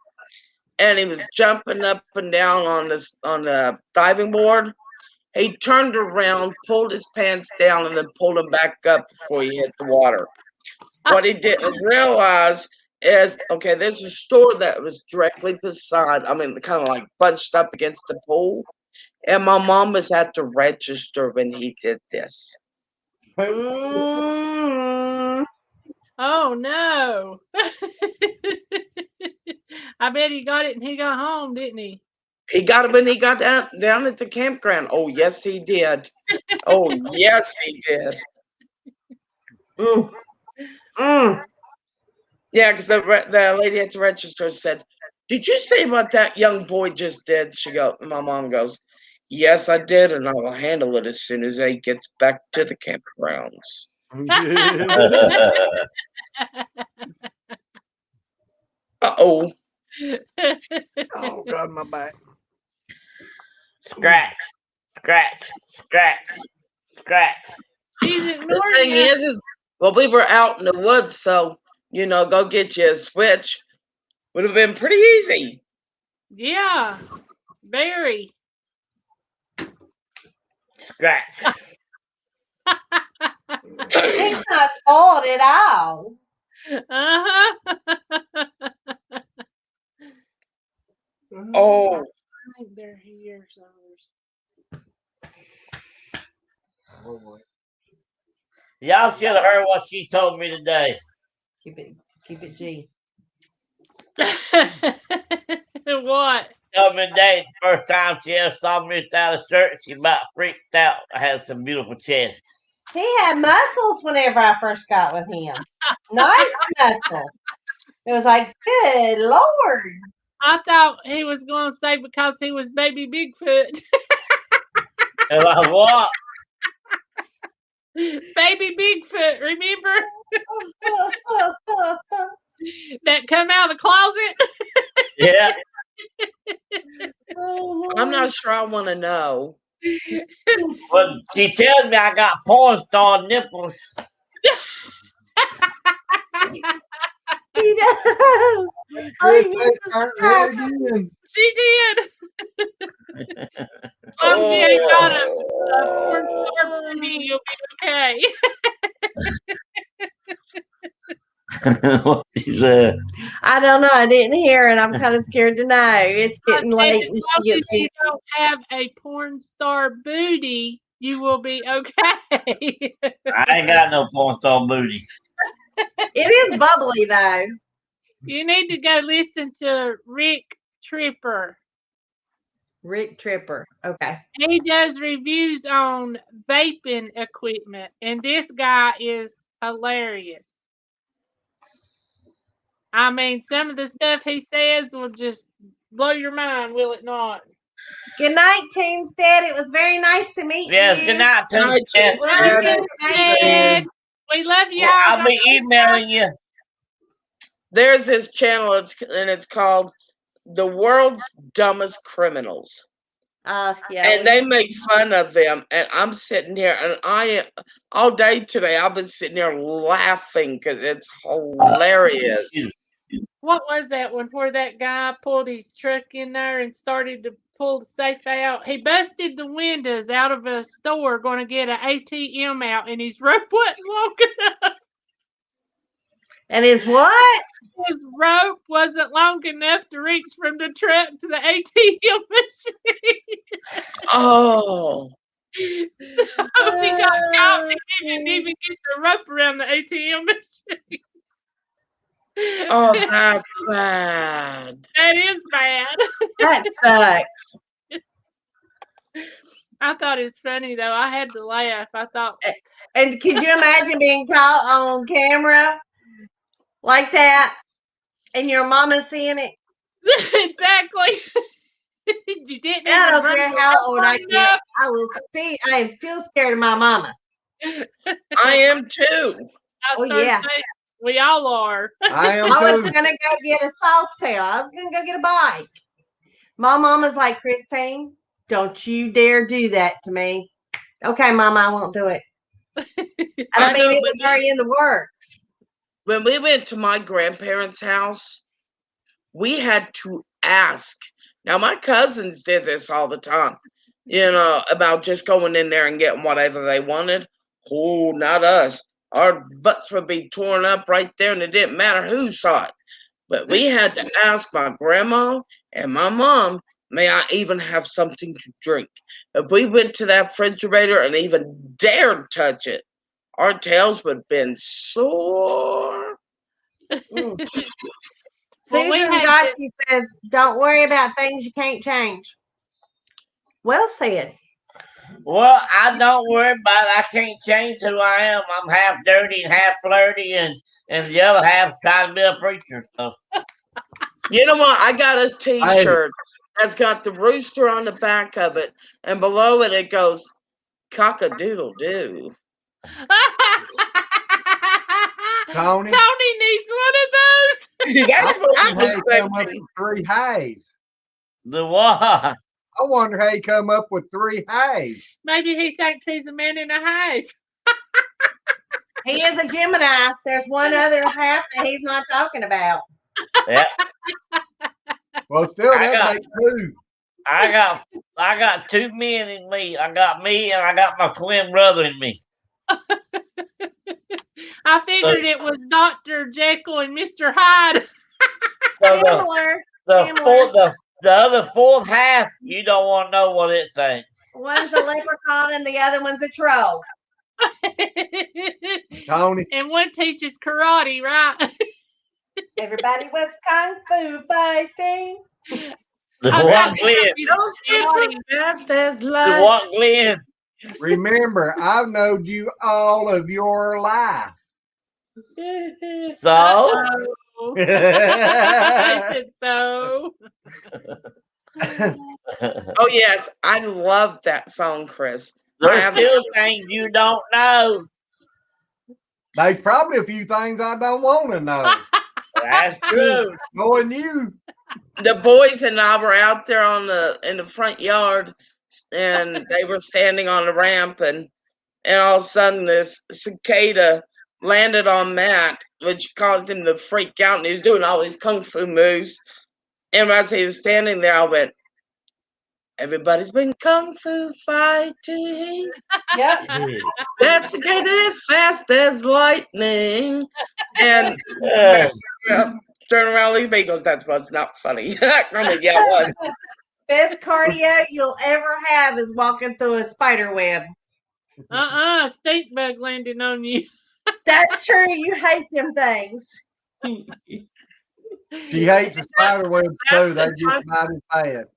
I: and he was jumping up and down on the diving board. He turned around, pulled his pants down, and then pulled them back up before he hit the water. What he didn't realize is, okay, there's a store that was directly beside, kind of like bunched up against the pool. And my mom was at the register when he did this.
E: Mm.
C: Oh no. I bet he got it and he got home, didn't he?
I: He got it when he got down at the campground. Oh, yes, he did. Oh, yes, he did.
E: Mm. Mm.
I: Yeah, because the lady at the register said, "Did you see what that young boy just did?" My mom goes, "Yes, I did, and I will handle it as soon as he gets back to the campgrounds." Uh-oh.
A: Oh God, my back.
D: Scratch, scratch, scratch, scratch.
C: She's
I: The
C: ignoring
I: thing
C: you.
I: is, well, we were out in the woods, so, go get you a switch would have been pretty easy.
C: Yeah. Very.
D: Scratch.
E: He's not spoiled at all.
C: Uh-huh.
I: Oh.
C: I think they're here somewhere.
D: Y'all should have heard what she told me today.
E: Keep it G.
C: What?
D: Told me today, the first time she ever saw me without a shirt, she about freaked out. I had some beautiful chest.
E: He had muscles whenever I first got with him. Nice muscles. It was like, good Lord.
C: I thought he was going to say because he was baby Bigfoot.
D: And I what?
C: Baby Bigfoot, remember? That come out of the closet?
D: Yeah.
I: I'm not sure I want to know.
D: Well, she tells me I got porn star nipples.
E: He does.
C: She did. She ain't got a porn star baby, you'll be okay.
D: What she said.
E: I don't know. I didn't hear it. I'm kind of scared to know. It's getting late.
C: As long as you don't have a porn star booty, you will be okay.
D: I ain't got no porn star booty.
E: It is bubbly though.
C: You need to go listen to Rick Tripper.
E: Rick Tripper. Okay.
C: He does reviews on vaping equipment, and this guy is hilarious. I mean, some of the stuff he says will just blow your mind, will it not?
E: Good night, Toonstead. It was very nice to meet
D: Yes,
E: you.
D: good night, Toonstead.
E: Love you, Toonstead.
C: We love you all.
D: I'll be emailing you.
I: There's his channel, and it's called The World's Dumbest Criminals.
E: Yeah.
I: And they make fun of them. And I'm sitting here, and all day today, I've been sitting here laughing because it's hilarious.
C: What was that one where that guy pulled his truck in there and started to pull the safe out? He busted the windows out of a store going to get an ATM out, and his rope wasn't long enough.
E: And his what?
C: His rope wasn't long enough to reach from the truck to the ATM machine.
I: Oh.
C: He got caught. He didn't even get the rope around the ATM machine.
I: Oh, that's bad.
C: That is bad.
E: That sucks.
C: I thought it was funny though. I had to laugh. I thought.
E: And could you imagine being caught on camera like that, and your mama seeing it?
C: Exactly. You didn't.
E: I don't care how old I get. I will see. I am still scared of my mama.
I: I am too.
E: Oh yeah.
C: We all are.
A: I am
E: I was
A: too.
E: gonna go get a soft tail. I was gonna go get a bike. My mama's like, Christine, don't you dare do that to me. Okay, Mama, I won't do it. And I mean, it was already in the works.
I: When we went to my grandparents' house, we had to ask. Now, my cousins did this all the time, about just going in there and getting whatever they wanted. Oh, not us. Our butts would be torn up right there, and it didn't matter who saw it. But we had to ask my grandma and my mom, may I even have something to drink? If we went to that refrigerator and even dared touch it, our tails would have been sore.
E: Mm.
C: Well, we
E: Susan
C: had
E: Gotchi says, "Don't worry about things you can't change." Well said.
D: Well, I don't worry about it. I can't change who I am. I'm half dirty and half flirty, and the other half trying to be a preacher. So
I: You know what? I got a
A: Hey,
I: T-shirt that's got the rooster on the back of it, and below it it goes cock-a-doodle-doo.
A: Tony,
C: Tony needs one of those.
A: I
I: That's what I
A: wonder how
I: was
A: he come up
I: thinking.
A: with 3 hays.
D: the what?
A: I wonder how he come up with 3 hays.
C: Maybe he thinks he's a man in a hive.
E: He is a Gemini. There's one other half that he's not talking about.
D: Yeah,
A: Well, still,
D: I
A: that
D: got,
A: makes 2.
D: I got 2 men in me. I got me, and I got my twin brother in me.
C: I figured it was Dr. Jekyll and Mr. Hyde.
D: So
E: Similar.
D: the other fourth half, you don't want to know what it thinks.
E: One's a leprechaun and the other one's a troll.
A: Tony,
C: And one teaches karate, right?
E: Everybody was kung fu fighting.
D: The
C: I
D: what,
C: thought
D: Glenn?
I: Those kids were fast as
D: The
I: light.
D: what, Glenn?
A: remember, I've known you all of your life.
D: So
C: Uh-oh. Is it so?
I: Oh yes, I love that song, Chris.
D: there's still things you don't know.
A: There's probably a few things I don't want to know.
D: That's true.
A: Knowing you.
I: The boys and I were out there in the front yard, and they were standing on the ramp, and all of a sudden this cicada landed on Matt, which caused him to freak out, and he was doing all these kung fu moves. And as he was standing there, I went, "Everybody's been kung fu fighting.
E: Yep.
I: That cicada is fast as lightning." And
D: Uh,
I: turn around, leave me. He goes, "That was not funny." I mean, yeah, it was.
E: Best cardio you'll ever have is walking through a spider web.
C: Stink bug landing on you.
E: That's true. You hate them things.
A: She hates the spider web too.
I: That's
A: They're
I: the
A: just
I: type-
A: not as bad.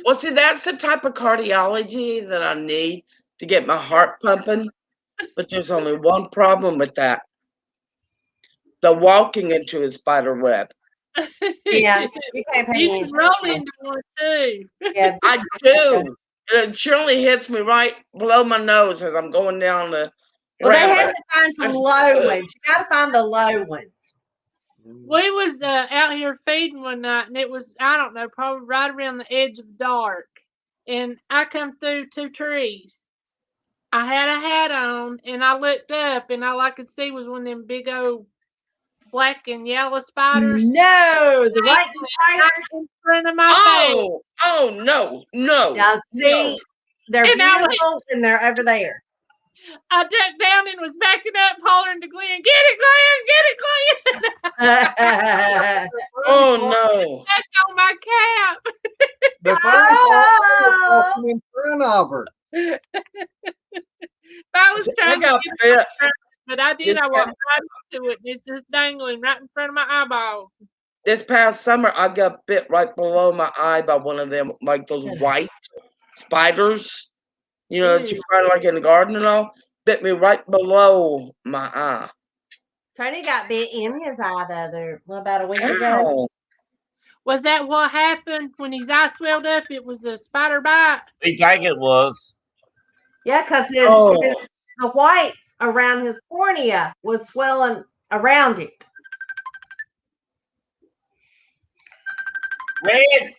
I: Well, see, that's the type of cardiology that I need to get my heart pumping. But there's only one problem with that: the walking into a spider web.
E: Yeah, you can't pay
C: You
E: me
C: can
E: attention.
C: roll into one too.
E: Yeah,
I: I do. It surely hits me right below my nose as I'm going down the
E: well, they
I: ramp.
E: have to find some low ones. You got to find the low ones.
C: We was out here feeding one night, and it was, I don't know, probably right around the edge of dark. And I come through 2 trees. I had a hat on, and I looked up, and all I could see was one of them big old black and yellow spiders
E: No, the right spiders.
C: in front of my face.
I: Oh, no.
E: Now, see, they're
C: And I
E: beautiful and they're over there.
C: I ducked down and was backing up, hollering to Glenn, "Get it, Glenn! Get it, Glenn!"
I: Oh, no.
C: Stuck on my cap.
A: The funny part was walking in front of her.
C: I was trying to
I: got
C: get
I: bit.
C: it, but I did.
I: This
C: I walked right into it, and it's just dangling right in front of my eyeballs.
I: This past summer, I got bit right below my eye by one of them, like those white spiders, that you find like in the garden and all. Bit me right below my eye.
E: Tony got bit in his eye about a week ago.
I: Ow.
C: Was that what happened when his eye swelled up? It was a spider bite.
D: we think it was.
E: Yeah, because
I: Oh.
E: the whites around his cornea was swelling around it.
D: Red,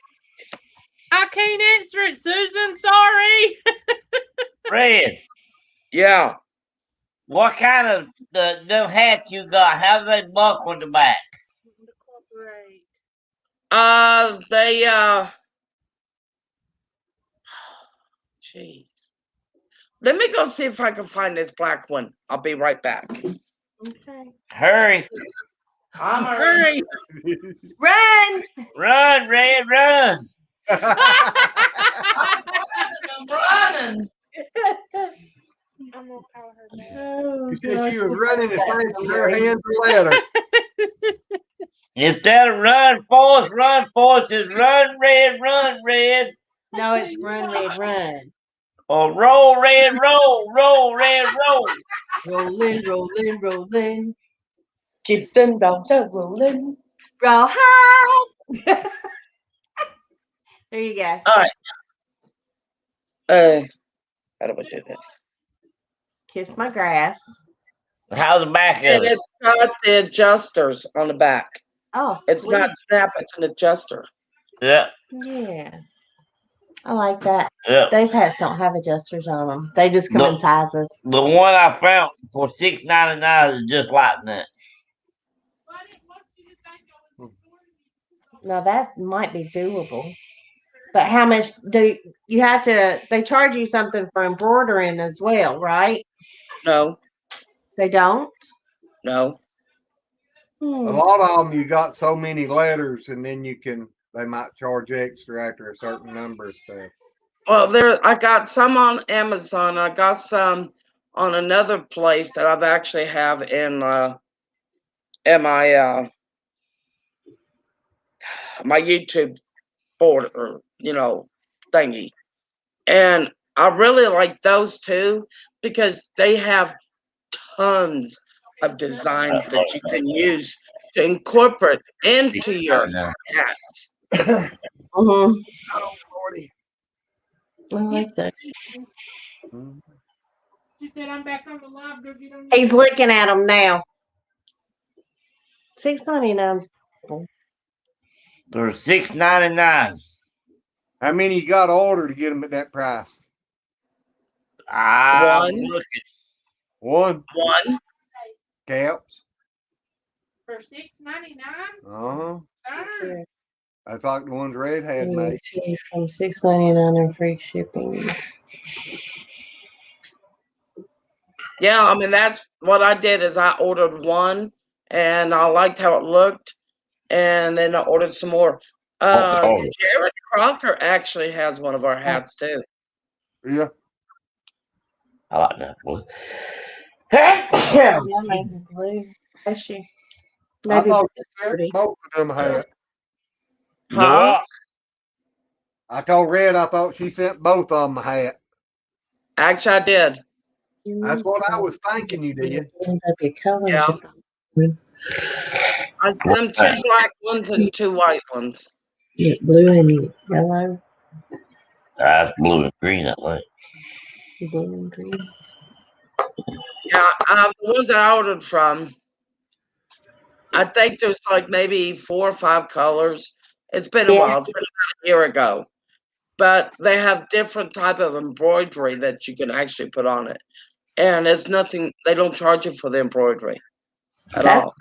C: I can't answer it, Susan. Sorry.
D: Red,
I: Yeah.
D: what kind of them hats you got? How do they buckle in the back?
I: They jeez. Let me go see if I can find this black one. I'll be right back.
E: Okay.
D: Hurry.
I: I'm hurry.
E: Run!
D: Run, Red, run.
I: I'm running.
C: I'm gonna call her back.
E: Oh,
A: She said
E: gosh,
A: she was
E: we'll
A: running
E: take
A: as
E: that
A: fast as her
E: summary.
A: hands would let her.
D: Instead of run, force is run, Red.
E: No, it's run, red, run.
D: Or roll, Red, roll, Red, roll.
E: Rolling, rolling, rolling.
I: Keep them dogs a rolling.
E: Roll high. There you go.
I: All right. How do I do this?
E: Kiss my grass.
D: How's the back of
I: And
D: it?
I: it's got the adjusters on the back.
E: Oh,
I: It's
E: sweet.
I: not snap, it's an adjuster.
D: Yeah,
E: Yeah. I like that.
D: yeah.
E: Those hats don't have adjusters on them. They just come in sizes.
D: The one I found for $6.99 is just like that.
E: Now that might be doable. But how much do you have to? They charge you something for embroidering as well, right?
I: No,
E: They don't?
I: no.
A: A
E: Hmm.
A: lot of them, you got so many letters, and then they might charge extra after a certain number of stuff.
I: Well, I got some on Amazon. I got some on another place that I've actually have in my my YouTube board or thingy. And I really like those too because they have tons of designs that you can use to incorporate into your hats.
E: Mhm.
A: Oh, Lordy.
E: I like that.
C: She said, I'm back on the live. Go get on.
E: He's looking at them now. $6.99.
D: They're $6.99.
A: How many you got to order to get them at that price?
D: I'm
I: One.
D: looking.
A: One
I: One.
A: caps.
C: For $6.99?
A: Uh-huh.
E: Okay.
A: That's like the ones Red had made.
E: From $6.99 and free shipping.
I: Yeah, I mean that's what I did is I ordered one and I liked how it looked and then I ordered some more. Jared Crocker actually has one of our hats too.
A: Yeah.
D: I like that one.
E: Yeah, maybe blue. Bless you.
A: I
E: Maybe
A: thought
E: blue's
A: you sent
E: pretty.
A: both of them hats.
D: The what?
A: I told Red I thought she sent both of them a hat.
I: Actually, I did.
A: That's what I was thinking you did.
I: Yeah. I sent them 2 black ones and 2 white ones.
E: Yeah, blue and yellow.
D: That's blue and green, I think.
E: Blue and green.
I: Yeah, the ones that I ordered from, I think there's like maybe 4 or 5 colors. It's been a while. It's been about a year ago. But they have different type of embroidery that you can actually put on it. And it's nothing, they don't charge you for the embroidery at all.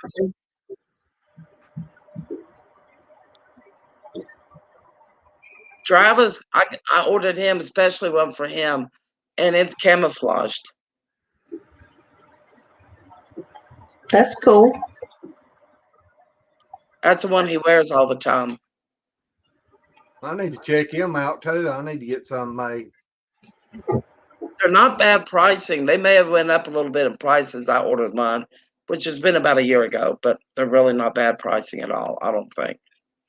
I: Travis, I ordered him, especially one for him, and it's camouflaged.
E: That's cool.
I: That's the one he wears all the time.
A: I need to check him out too. I need to get some made.
I: They're not bad pricing. They may have went up a little bit in price since I ordered mine, which has been about a year ago, but they're really not bad pricing at all, I don't think.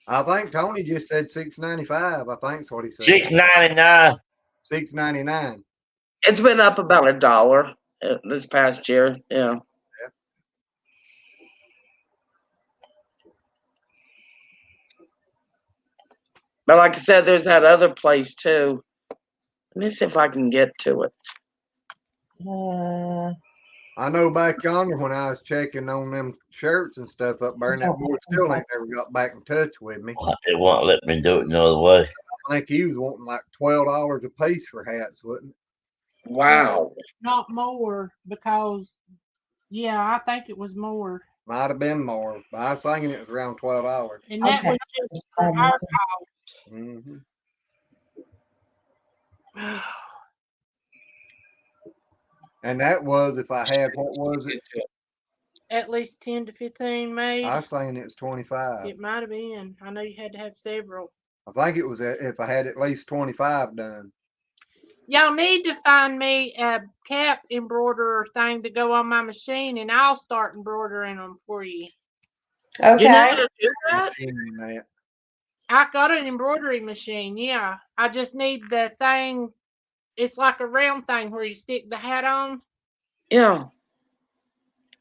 A: I think Tony just said $6.95. I think that's what he said.
D: $6.99.
A: $6.99.
I: It's been up about $1 this past year. Yeah. But like I said, there's that other place too. Let me see if I can get to it.
A: I know back yonder when I was checking on them shirts and stuff up there, and that boy still ain't never got back in touch with me.
D: It won't let me do it no other way.
A: I think he was wanting like $12 a piece for hats, wasn't it?
I: Wow.
C: Not more because, yeah, I think it was more.
A: Might have been more, but I was thinking it was around $12.
C: And that
E: Okay.
C: was just for our house.
A: Mm-hmm. And that was if I had, what was it?
C: At least 10 to 15 made.
A: I was thinking it was 25.
C: It might have been. I know you had to have several.
A: I think it was if I had at least 25 done.
C: Y'all need to find me a cap embroiderer thing to go on my machine, and I'll start embroidering them for you.
I: You know how
E: Okay.
I: to do that?
C: I got an embroidery machine, yeah. I just need the thing. It's like a round thing where you stick the hat on.
I: Yeah.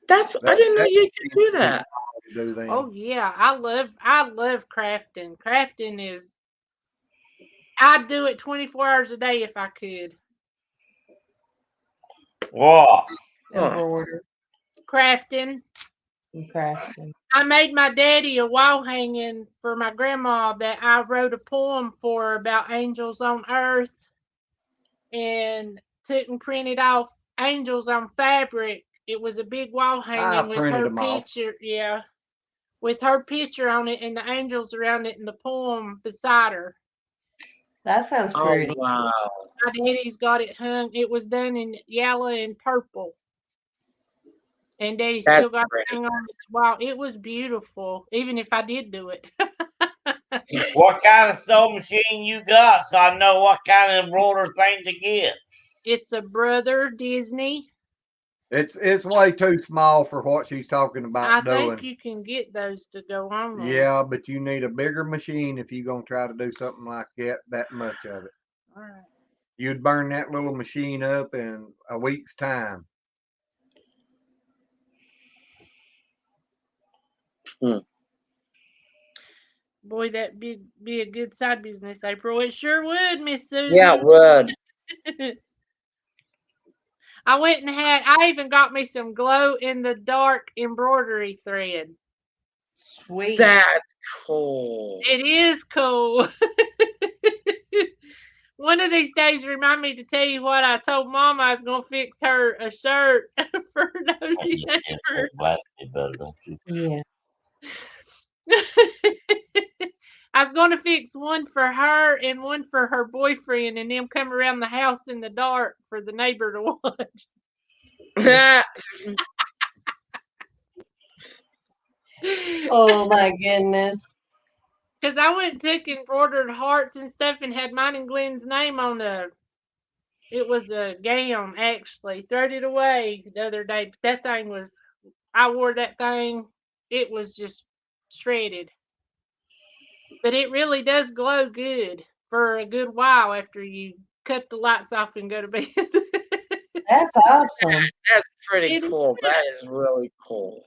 I: I didn't know you could do that.
C: Oh yeah, I love crafting. Crafting is, I'd do it 24 hours a day if I could.
D: What?
E: Embroider.
C: Crafting.
E: Crafting.
C: I made my daddy a wall hanging for my grandma that I wrote a poem for about angels on earth, and took and printed off angels on fabric. It was a big wall hanging with her picture, yeah, with her picture on it and the angels around it and the poem beside her.
E: That sounds pretty.
I: Oh, wow.
C: My daddy's got it hung. It was done in yellow and purple. And Daddy still got it hung on its wall. It was beautiful, even if I did do it.
D: What kind of sewing machine you got, so I know what kind of embroidery thing to get?
C: It's a Brother Disney.
A: It's way too small for what she's talking about doing.
C: I think you can get those to go on there.
A: Yeah, but you need a bigger machine if you're gonna try to do something like that much of it.
C: All right.
A: You'd burn that little machine up in a week's time.
C: Boy, that'd be a good side business, April. It sure would, Miss Susan.
I: Yeah, it would.
C: I even got me some glow in the dark embroidery thread.
E: Sweet.
I: That's cool.
C: It is cool. One of these days, remind me to tell you what I told Mama I was going to fix her a shirt for Nosy Neighbor.
E: Yeah.
C: I was going to fix one for her and one for her boyfriend, and them come around the house in the dark for the neighbor to watch.
E: Oh my goodness.
C: Because I went and took embroidered hearts and stuff and had mine and Glenn's name on it was a gown, actually. Threaded away the other day. But that thing was, I wore that thing. It was just shredded. But it really does glow good for a good while after you cut the lights off and go to bed.
E: That's awesome.
I: That's pretty cool. That is really cool.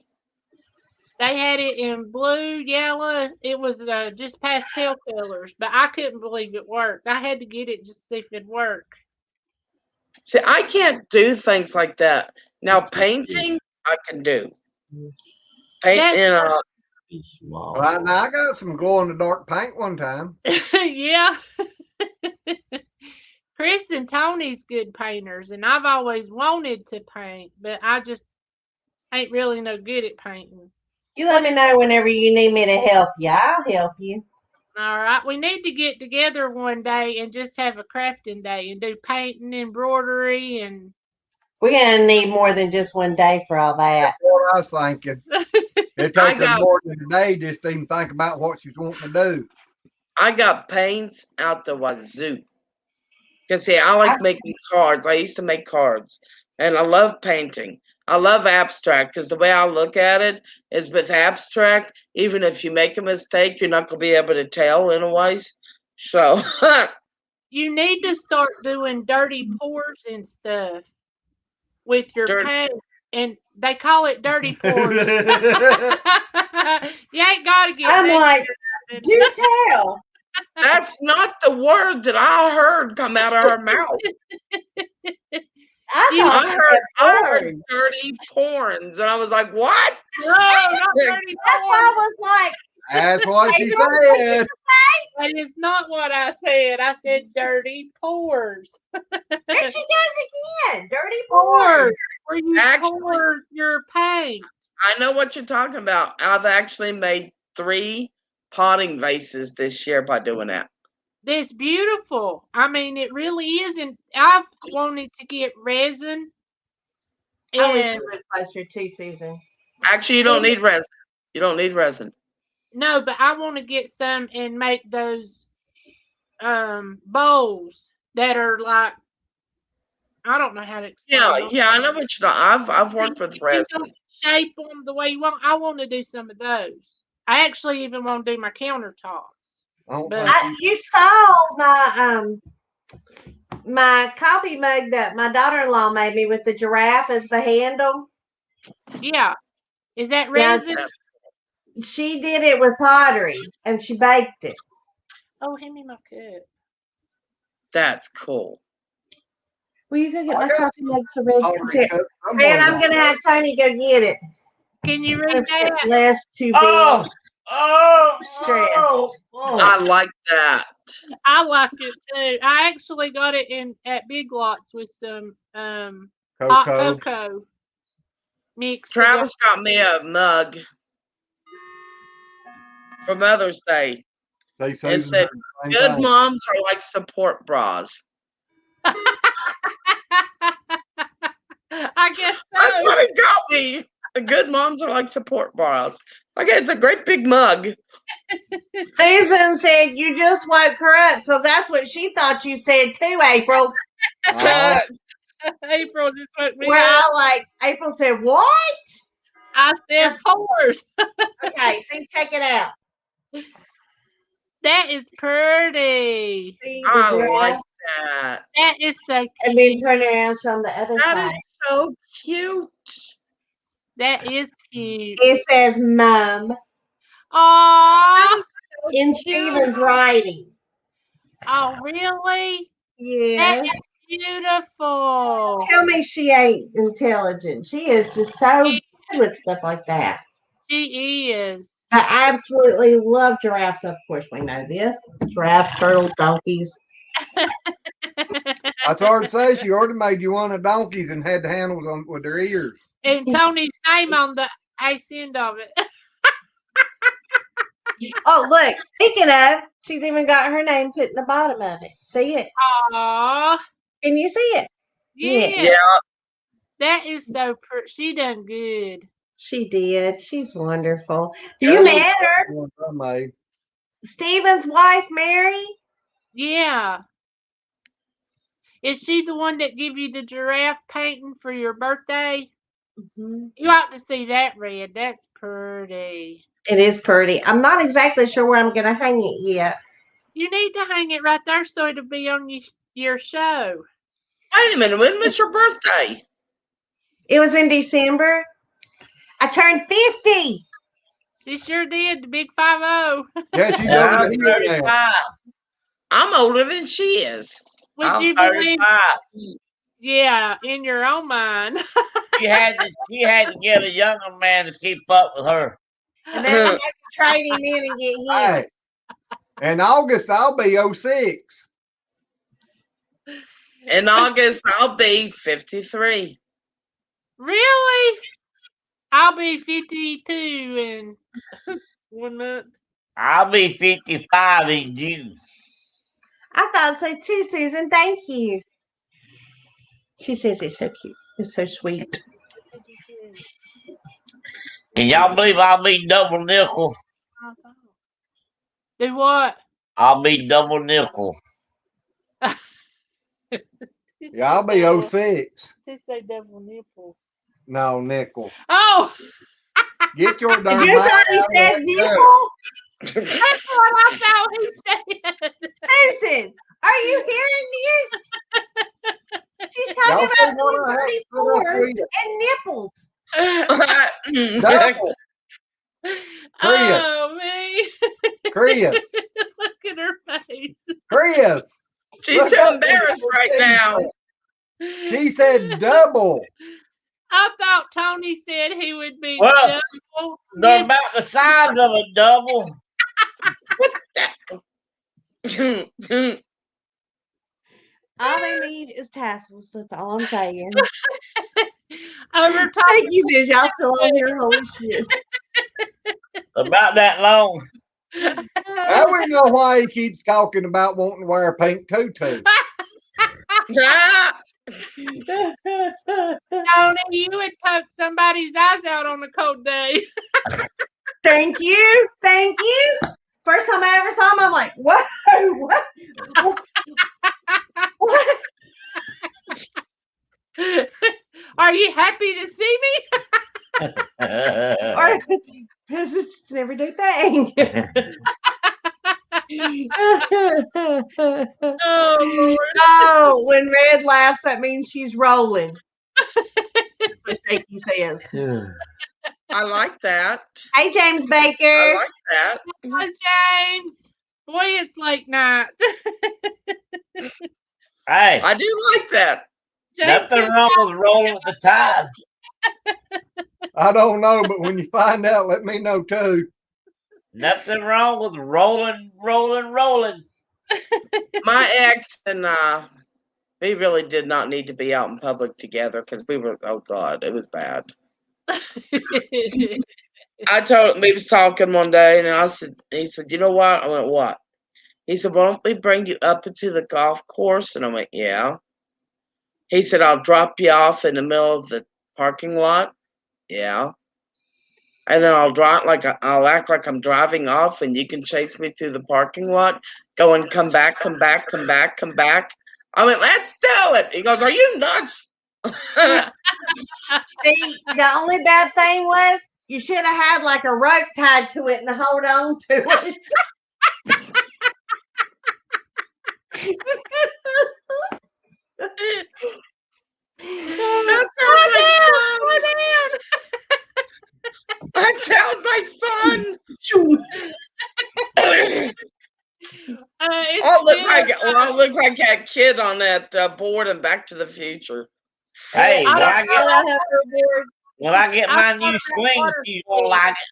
C: They had it in blue, yellow. It was just pastel colors, but I couldn't believe it worked. I had to get it just to see if it'd work.
I: See, I can't do things like that. Now, painting, I can do. Painting,
A: Well, I got some glow in the dark paint one time.
C: Yeah. Chris and Tony's good painters, and I've always wanted to paint, but I just ain't really no good at painting.
E: You let me know whenever you need me to help you. I'll help you.
C: All right. We need to get together one day and just have a crafting day and do painting, embroidery, and
E: we're gonna need more than just one day for all that.
A: That's what I was thinking. It takes her more than a day just to even think about what she's wanting to do.
I: I got paints out the wazoo. Because, see, I like making cards. I used to make cards. And I love painting. I love abstract because the way I look at it is with abstract, even if you make a mistake, you're not going to be able to tell anyways. So.
C: You need to start doing dirty pours and stuff with your paint. And they call it dirty pours. You ain't got to get
E: I'm like, do tell.
I: That's not the word that I heard come out of her mouth. I heard dirty porns, and I was like, what?
C: No, not dirty porns.
E: That's why I was like,
A: that's what she said.
C: That is not what I said. I said dirty pours.
E: There she does again. Dirty pours.
C: Where you pour your paint.
I: I know what you're talking about. I've actually made 3 potting vases this year by doing that.
C: That's beautiful. I mean, it really isn't. I've wanted to get resin.
E: I wish
C: And
E: you lived closer to Susan.
I: Actually, you don't need resin. You don't need resin.
C: no, but I want to get some and make those bowls that are like, I don't know how to explain
I: Yeah,
C: them.
I: yeah, I know what you're talking. I've worked with
C: You
I: resin.
C: don't shape them the way you want. I want to do some of those. I actually even want to do my countertops. But
E: You saw my coffee mug that my daughter-in-law made me with the giraffe as the handle.
C: yeah, is that
E: Yeah,
C: resin?
E: she did it with pottery and she baked it.
C: Oh, hand me my cup.
I: That's cool.
E: Will you go get my coffee mug so Red can
A: Pottery
E: see it?
A: cup.
E: Man, I'm gonna have Tony go get it.
C: Can you read that?
E: Less to be stressed.
I: I like that.
C: I like it too. I actually got it at Big Lots with some hot cocoa mixed
I: Travis got me a mug for Mother's Day. It said, "Good moms are like support bras."
C: I guess so.
I: That's what it got me. The good moms are like support bras. Okay, it's a great big mug.
E: Susan said you just woke her up because that's what she thought you said too, April.
C: April just woke me
E: We're
C: up.
E: all like, April said, what?
C: I said pores.
E: Okay, see, check it out.
C: That is pretty.
I: I like that.
C: That is so cute.
E: And then turn around from the other
I: That
E: side.
I: is so cute.
C: That is cute.
E: It says Mom
C: Aww.
E: in Stephen's writing.
C: Oh, really?
E: Yes.
C: That is beautiful.
E: Tell me she ain't intelligent. She is just so good with stuff like that.
C: She is.
E: I absolutely love giraffes. Of course, we know this. Giraffes, turtles, donkeys.
A: That's hard to say. She already made you one of donkeys and had the handles on with their ears.
C: And Tony's name on the ace end of it.
E: Oh, look. Speaking of, she's even got her name put in the bottom of it. See it?
C: Aww.
E: Can you see it?
C: Yeah. That is so pretty. She done good.
E: She did. She's wonderful. You met her. Stephen's wife, Mary?
C: Yeah. Is she the one that give you the giraffe painting for your birthday?
E: Mm-hmm.
C: You ought to see that, Red. That's pretty.
E: It is pretty. I'm not exactly sure where I'm going to hang it yet.
C: You need to hang it right there so it'll be on your show.
I: Wait a minute. When was your birthday?
E: It was in December. I turned 50.
C: She sure did. The big 50.
A: Yeah, she's over the
I: 35. I'm older than she is.
C: Would you believe? Yeah, in your own mind.
D: She had to get a younger man to keep up with her.
E: And then I had to trade him in and get him.
A: Hey, in August, I'll be 06.
I: In August, I'll be 53.
C: Really? I'll be 52 in 1 month.
D: I'll be 55 in June.
E: I thought so too, Susan. Thank you. She says it's so cute. It's so sweet.
D: Can y'all believe I'll be double nickel?
C: Do what?
D: I'll be double nickel.
A: Yeah, I'll be 06.
C: They say double nipple.
A: No, nickel.
C: Oh!
A: Get your darn
E: Did you thought he said nipple?
C: That's what I thought he said.
E: Susan, are you hearing this? She's talking about doing pretty boards and nipples.
A: Double. Chris.
C: Oh, me.
A: Chris.
C: Look at her face.
A: Chris.
I: She's too embarrassed right now.
A: She said double.
C: I thought Tony said he would be
D: Well,
C: double.
D: they're about the size of a double.
E: All they need is tassels. That's all I'm saying.
C: Over
E: Shaky says y'all still on here. Holy shit.
D: About that long.
A: Now we know why he keeps talking about wanting to wear a pink tutu.
I: Ah,
C: Tony, you would poke somebody's eyes out on a cold day.
E: Thank you. Thank you. First time I ever saw him, I'm like, what? What?
C: Are you happy to see me?
E: Or is it just an everyday thing?
C: Oh, Lord.
E: Oh, when Red laughs, that means she's rolling. That's what Shaky says.
I: I like that.
E: Hey, James
I: I
E: Baker.
I: like that.
C: Hello, James. Boy, it's late night.
D: Hey,
I: I do like that.
C: James
D: nothing
C: says,
D: wrong with rolling with the tide.
A: I don't know, but when you find out, let me know too.
D: Nothing wrong with rolling.
I: My ex and we really did not need to be out in public together because we were, oh God, it was bad. I told him, we was talking one day, and he said, you know what? I went, what? He said, why don't we bring you up into the golf course? And I went, yeah. He said, I'll drop you off in the middle of the parking lot. Yeah. And then I'll act like I'm driving off, and you can chase me through the parking lot, go and come back. I went, let's do it. He goes, are you nuts?
E: See, the only bad thing was you should have had like a rope tied to it and hold on to it.
I: That sounds like fun. That sounds like fun. I'll look like that kid on that board in Back to the Future.
D: Hey, when I
E: I
D: get my new swing, she's gonna like it.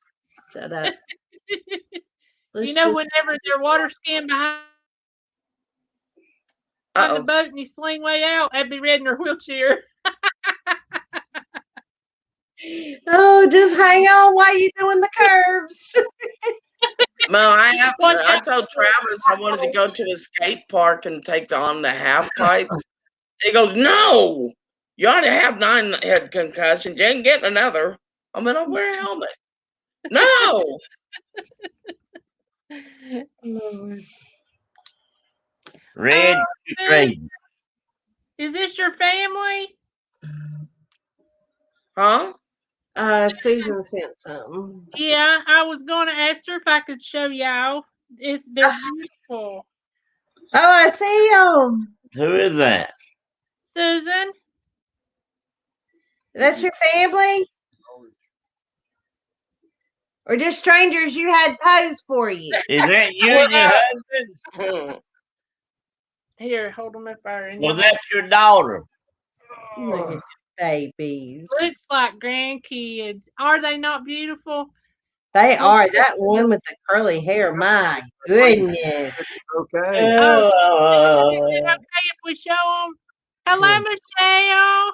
E: Shut up.
C: You know, whenever they're water skiing behind the boat and you sling way out, that'd be Red in her wheelchair.
E: Oh, just hang on while you're doing the curves.
I: Well, I told Travis I wanted to go to a skate park and take on the half pipes. He goes, no, you already have 9 head concussions. You ain't getting another. I'm going to wear a helmet. No.
D: Red, crazy.
C: Is this your family?
I: Huh?
E: Susan sent something.
C: Yeah, I was going to ask her if I could show y'all. They're beautiful.
E: Oh, I see them.
D: Who is that?
C: Susan.
E: That's your family? Or just strangers you had pose for you?
D: Is that you and your husband?
C: Here, hold them up there.
D: Well, that's your daughter.
E: Look at babies.
C: Looks like grandkids. Are they not beautiful?
E: They are. That one with the curly hair. My goodness.
A: Okay.
C: Oh, is it okay if we show them? Hello, Michelle.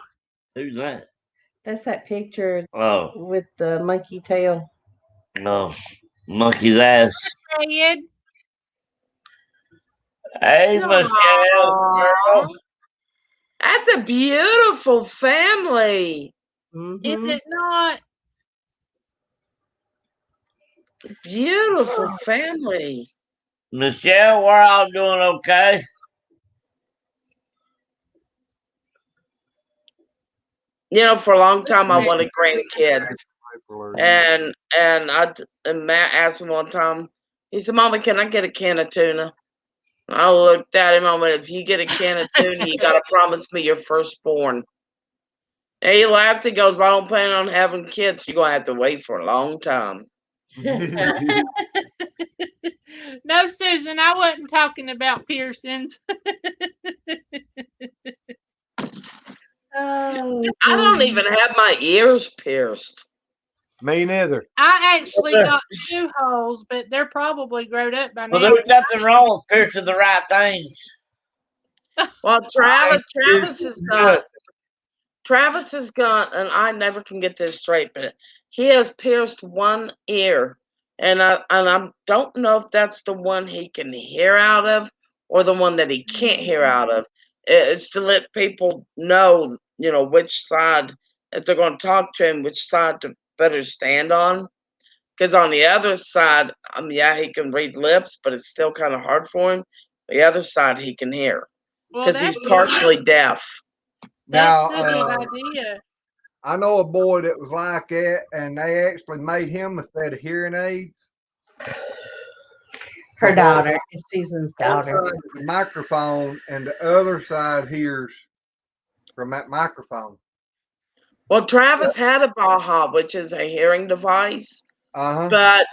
D: Who's that?
E: That's that picture
D: Oh,
E: with the monkey tail.
D: no. Monkey's ass.
C: Red.
D: Hey, Michelle. Girl.
I: That's a beautiful family.
C: Is it not?
I: Beautiful family.
D: Michelle, we're all doing okay.
I: You know, for a long time I wanted grandkids. And Matt asked me one time, he said, Mama, can I get a can of tuna? I looked at him, I went, if you get a can of tuna, you gotta promise me your firstborn. And he laughed, he goes, well, I don't plan on having kids. You're gonna have to wait for a long time.
C: No, Susan, I wasn't talking about piercings.
E: Oh,
I: I don't even have my ears pierced.
A: Me neither.
C: I actually got 2 holes, but they're probably grown up by now.
D: Well, there's nothing wrong with piercing the right things.
I: Well, Travis has got Travis has got, and I never can get this straight, but he has pierced one ear, and I don't know if that's the one he can hear out of or the one that he can't hear out of. It's to let people know, which side, if they're going to talk to him, which side to better stand on. Because on the other side, yeah, he can read lips, but it's still kind of hard for him. The other side he can hear
C: Well,
I: because he's
C: that's
I: partially deaf.
C: that's
A: Now,
C: a good idea.
A: I know a boy that was like that, and they actually made him a set of hearing aids.
E: Her daughter is Susan's
A: One
E: daughter.
A: side is the microphone, and the other side hears from that microphone.
I: Well, Travis had a Baja, which is a hearing device, but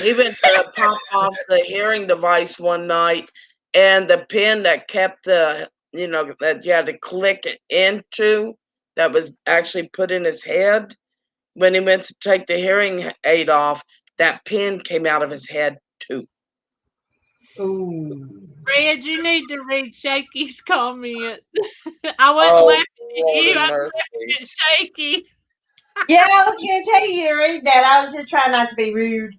I: he went to pop off the hearing device one night, and the pin that kept the, that you had to click it into, that was actually put in his head. When he went to take the hearing aid off, that pin came out of his head too.
E: Ooh.
C: Red, you need to read Shaky's comment. I wasn't laughing at you. I was laughing at Shaky.
E: Yeah, I was going to tell you to read that. I was just trying not to be rude.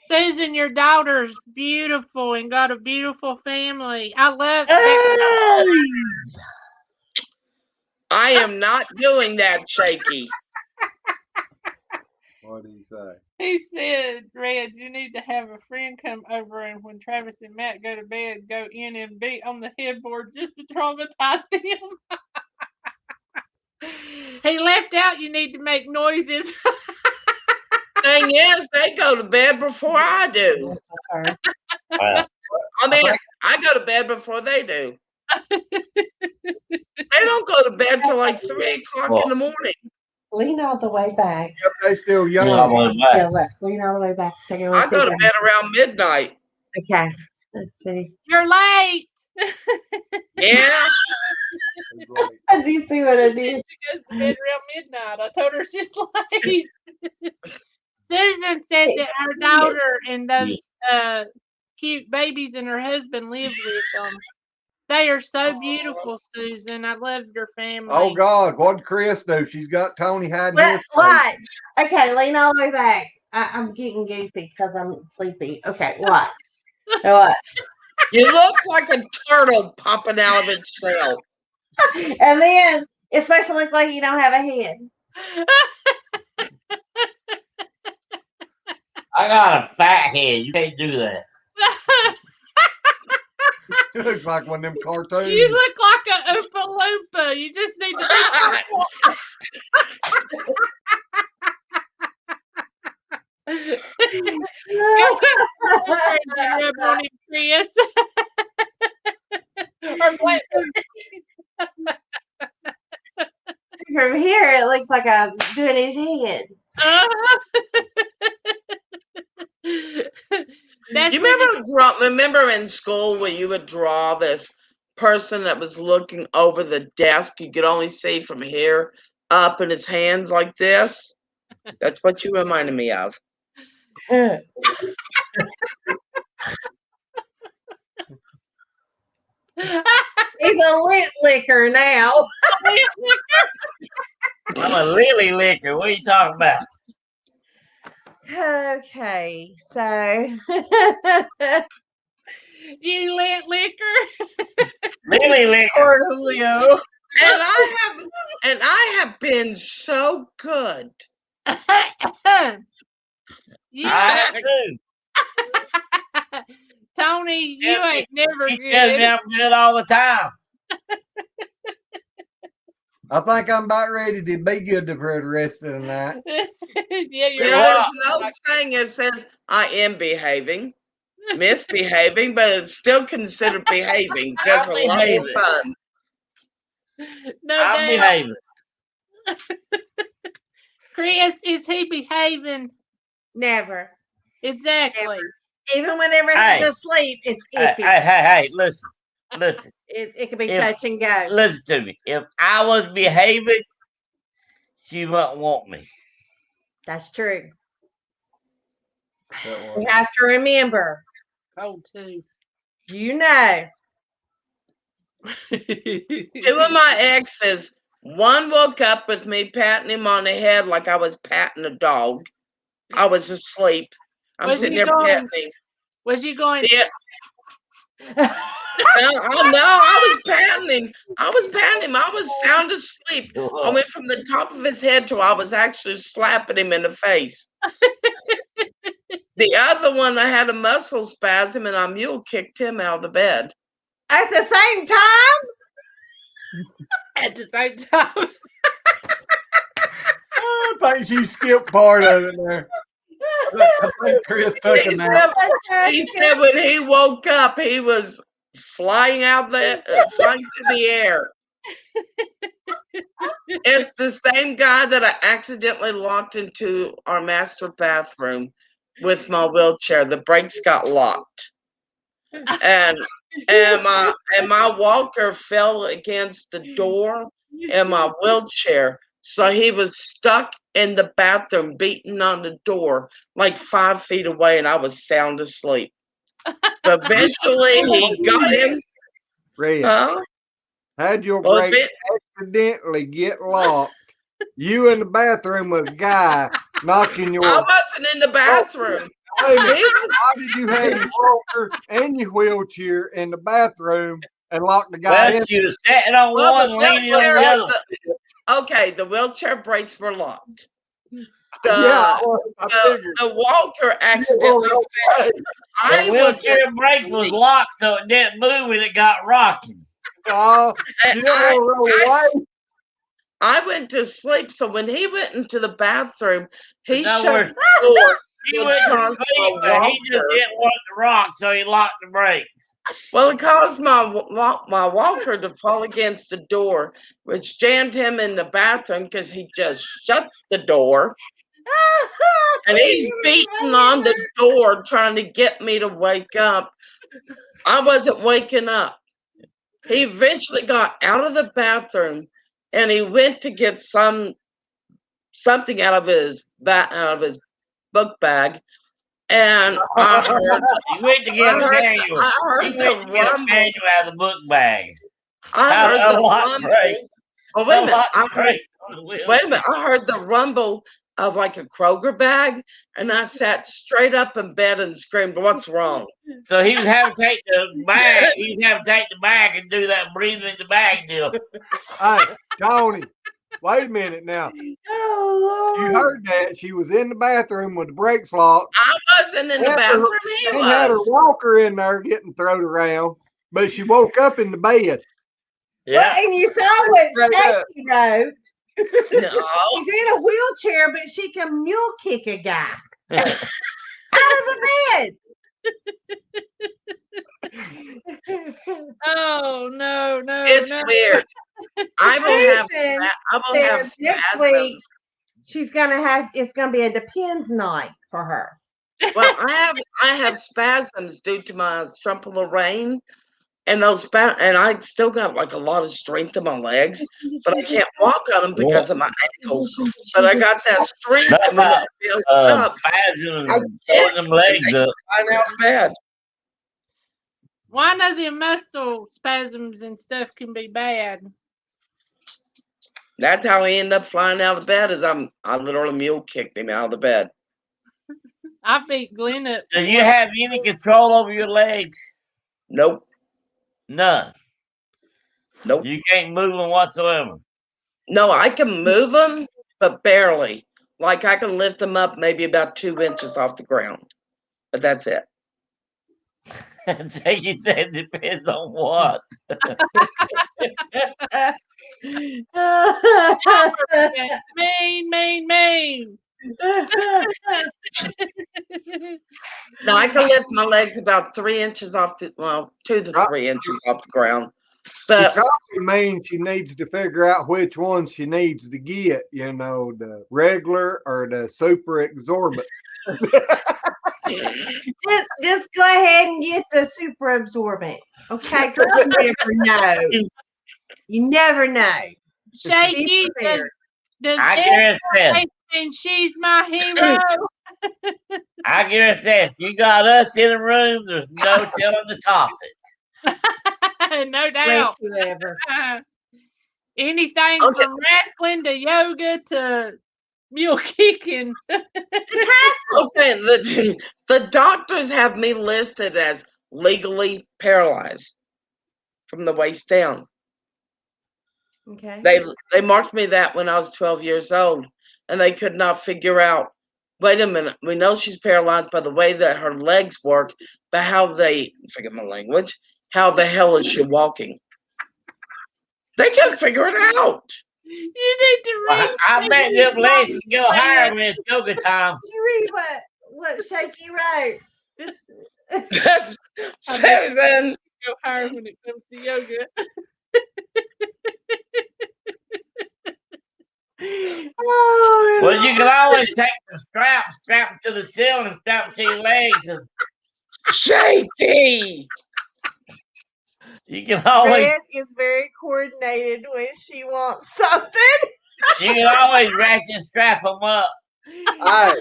C: Susan, your daughter's beautiful and got a beautiful family. I love that.
I: I am not doing that, Shaky.
A: What did he say?
C: He said, Red, you need to have a friend come over, and when Travis and Matt go to bed, go in and beat on the headboard just to traumatize them. He left out you need to make noises.
I: Thing is, they go to bed before I do. I mean, I go to bed before they do. They don't go to bed till like 3 o'clock in the morning.
E: Lean all the way back.
A: Yep, they still young.
E: Yeah, look, lean all the way back. So
I: I go to bed around midnight.
E: Okay, let's see.
C: You're late.
I: Yeah.
E: Did you see what I did?
C: She goes to bed around midnight. I told her she's late. Susan said that her daughter and those cute babies and her husband lived with them. They are so beautiful, Susan. I loved your family.
A: Oh God, what did Chris do? She's got Tony hiding his face.
E: What? Okay, lean all the way back. I'm getting goofy because I'm sleepy. Okay, what? What?
I: You look like a turtle popping out of its shell.
E: And then it's supposed to look like you don't have a head.
D: I got a fat head. You can't do that.
A: It looks like one of them cartoons.
C: You look like a Oompa Loompa. You just need to be Go get and rub on him, Chris. Or blackberries.
E: From here, it looks like I'm doing his head.
I: You remember in school where you would draw this person that was looking over the desk? You could only see from here up in his hands like this. That's what you reminded me of.
E: He's a lint licker now.
D: I'm a lily licker. What are you talking about?
E: Okay, so
C: you lint licker.
D: Lily licker.
E: Poor Julio.
I: And I have been so good.
C: Yeah.
D: I do.
C: Tony, you ain't never
D: He
C: good.
D: tells me I'm good all the time.
A: I think I'm about ready to be good for the rest of the night.
C: Yeah, you're
I: There's no saying it says I am behaving, misbehaving, but it's still considered behaving. Just a lot more fun.
C: No
D: I'm
C: doubt.
D: behaving.
C: Chris, is he behaving?
E: Never.
C: Exactly.
E: Never. Even whenever
D: Hey.
E: he's asleep, it's
D: Hey,
E: iffy.
D: hey, listen. Listen.
E: It could be
D: If-
E: touch and go.
D: Listen to me. If I was behaving, she wouldn't want me.
E: That's true.
A: That
E: We
A: one.
E: have to remember.
C: Cold too.
E: You know.
I: Two of my exes, one woke up with me patting him on the head like I was patting a dog. I was asleep. I'm
C: Was
I: sitting
C: he
I: there patting
C: going?
I: him.
C: Was you going?
I: Yeah. No, I was patting him. I was sound asleep. I went from the top of his head to I was actually slapping him in the face. The other one, I had a muscle spasm and I mule kicked him out of the bed.
E: At the same time?
C: At the same time.
A: I think she skipped part of it there. I think Chris took a nap.
I: He said when he woke up, he was flying out there, flying through the air. It's the same guy that I accidentally locked into our master bathroom with my wheelchair. The brakes got locked, and my walker fell against the door in my wheelchair. So he was stuck in the bathroom, beating on the door like 5 feet away, and I was sound asleep. But eventually he got him.
A: Red,
I: Huh?
A: how'd your
I: Well,
A: brake accidentally get locked? You in the bathroom with a guy knocking your.
I: I wasn't in the bathroom.
A: Wait a minute. How did you have your walker and your wheelchair in the bathroom and lock the guy
D: Well,
A: in?
D: she was sitting on
I: Well,
D: one, leaning on the other.
I: Okay, the wheelchair brakes were locked.
A: Yeah,
I: The walker accidentally fell.
D: The wheelchair brake was locked, so it didn't move and it got rocking.
A: Oh, you don't roll away.
I: I went to sleep, so when he went into the bathroom, he
D: In other
I: shut
D: words,
I: the door.
D: He
I: which
D: went to
I: caused
D: sleep,
I: my
D: but he just
I: walker-
D: didn't want to rock, so he locked the brakes.
I: Well, it caused my walker to fall against the door, which jammed him in the bathroom because he just shut the door. And he's beating on the door trying to get me to wake up. I wasn't waking up. He eventually got out of the bathroom and he went to get something out of his book bag. And I heard
D: He went to get a manual.
I: I heard
D: He
I: the
D: went to get a
I: rumble.
D: manual out of the book bag.
I: I
D: How
I: heard
D: to
I: the
D: unlock
I: rumble.
D: brakes.
I: Oh, wait a minute.
D: Unlock
I: I heard,
D: brakes on the wheel.
I: wait a minute. I heard the rumble of like a Kroger bag, and I sat straight up in bed and screamed, "What's wrong?"
D: So he was having to take the bag. He was having to take the bag and do that breathing in the bag deal.
A: Hey, Tony, wait a minute now.
E: Oh,
A: You
E: Lord.
A: heard that. She was in the bathroom with the brakes locked.
I: I wasn't in the bathroom. He
A: and had her
I: was.
A: walker in there getting thrown around, but she woke up in the bed.
E: Well, and you saw what
A: Straight up.
E: Stacy wrote.
I: No.
E: She's in a wheelchair, but she can mule kick a guy out of the bed.
C: Oh no, no,
I: It's
C: no.
I: weird. I will have
E: Says next
I: spasms.
E: week she's gonna have. It's gonna be a depends night for her.
I: Well, I have spasms due to my Strumpel rain, and and I still got like a lot of strength in my legs, but I can't walk on them because of my ankles. But I got that strength, and when it builds up,
D: spasms
I: I
D: and throwing them legs up.
I: I'm out of bed.
C: Well, I know the muscle spasms and stuff can be bad.
I: That's how he ended up flying out of bed. I literally mule kicked him out of the bed.
C: I beat Glenn up.
D: Do you have any control over your legs?
I: Nope.
D: None.
I: Nope.
D: You can't move them whatsoever.
I: No, I can move them, but barely. Like I can lift them up maybe about 2 inches off the ground, but that's it.
D: So you said it depends on what.
C: Mean.
I: No, I can lift my legs about 3 inches off 2 to 3 inches off the ground. But
A: she probably means she needs to figure out which one she needs to get, the regular or the super exorbitant.
E: just go ahead and get the super absorbent. Okay, because you never know. You never know.
C: Shaky, does
D: I
C: Ed
D: guarantee.
C: and she's my hero?
D: I guarantee if you got us in a room, there's no telling the topic.
C: No
E: Bless
C: doubt.
E: whoever.
C: Anything
I: Okay.
C: from wrestling to yoga to mule kicking.
I: Okay, the doctors have me listed as legally paralyzed from the waist down.
E: Okay.
I: They marked me that when I was 12 years old, and they could not figure out. Wait a minute, we know she's paralyzed by the way that her legs work, but forget my language, how the hell is she walking? They couldn't figure it out.
C: You need to read.
D: I bet your legs can go higher when it's yoga time.
E: You read what Shaky wrote. Just
I: That's Susan.
C: Go higher when it comes to yoga.
E: oh,
D: Well, you can always take the strap them to the ceiling, and strap them to your legs. And
I: Shaky.
D: you can always
E: Red is very coordinated when she wants something.
D: you can always ratchet strap them up.
A: I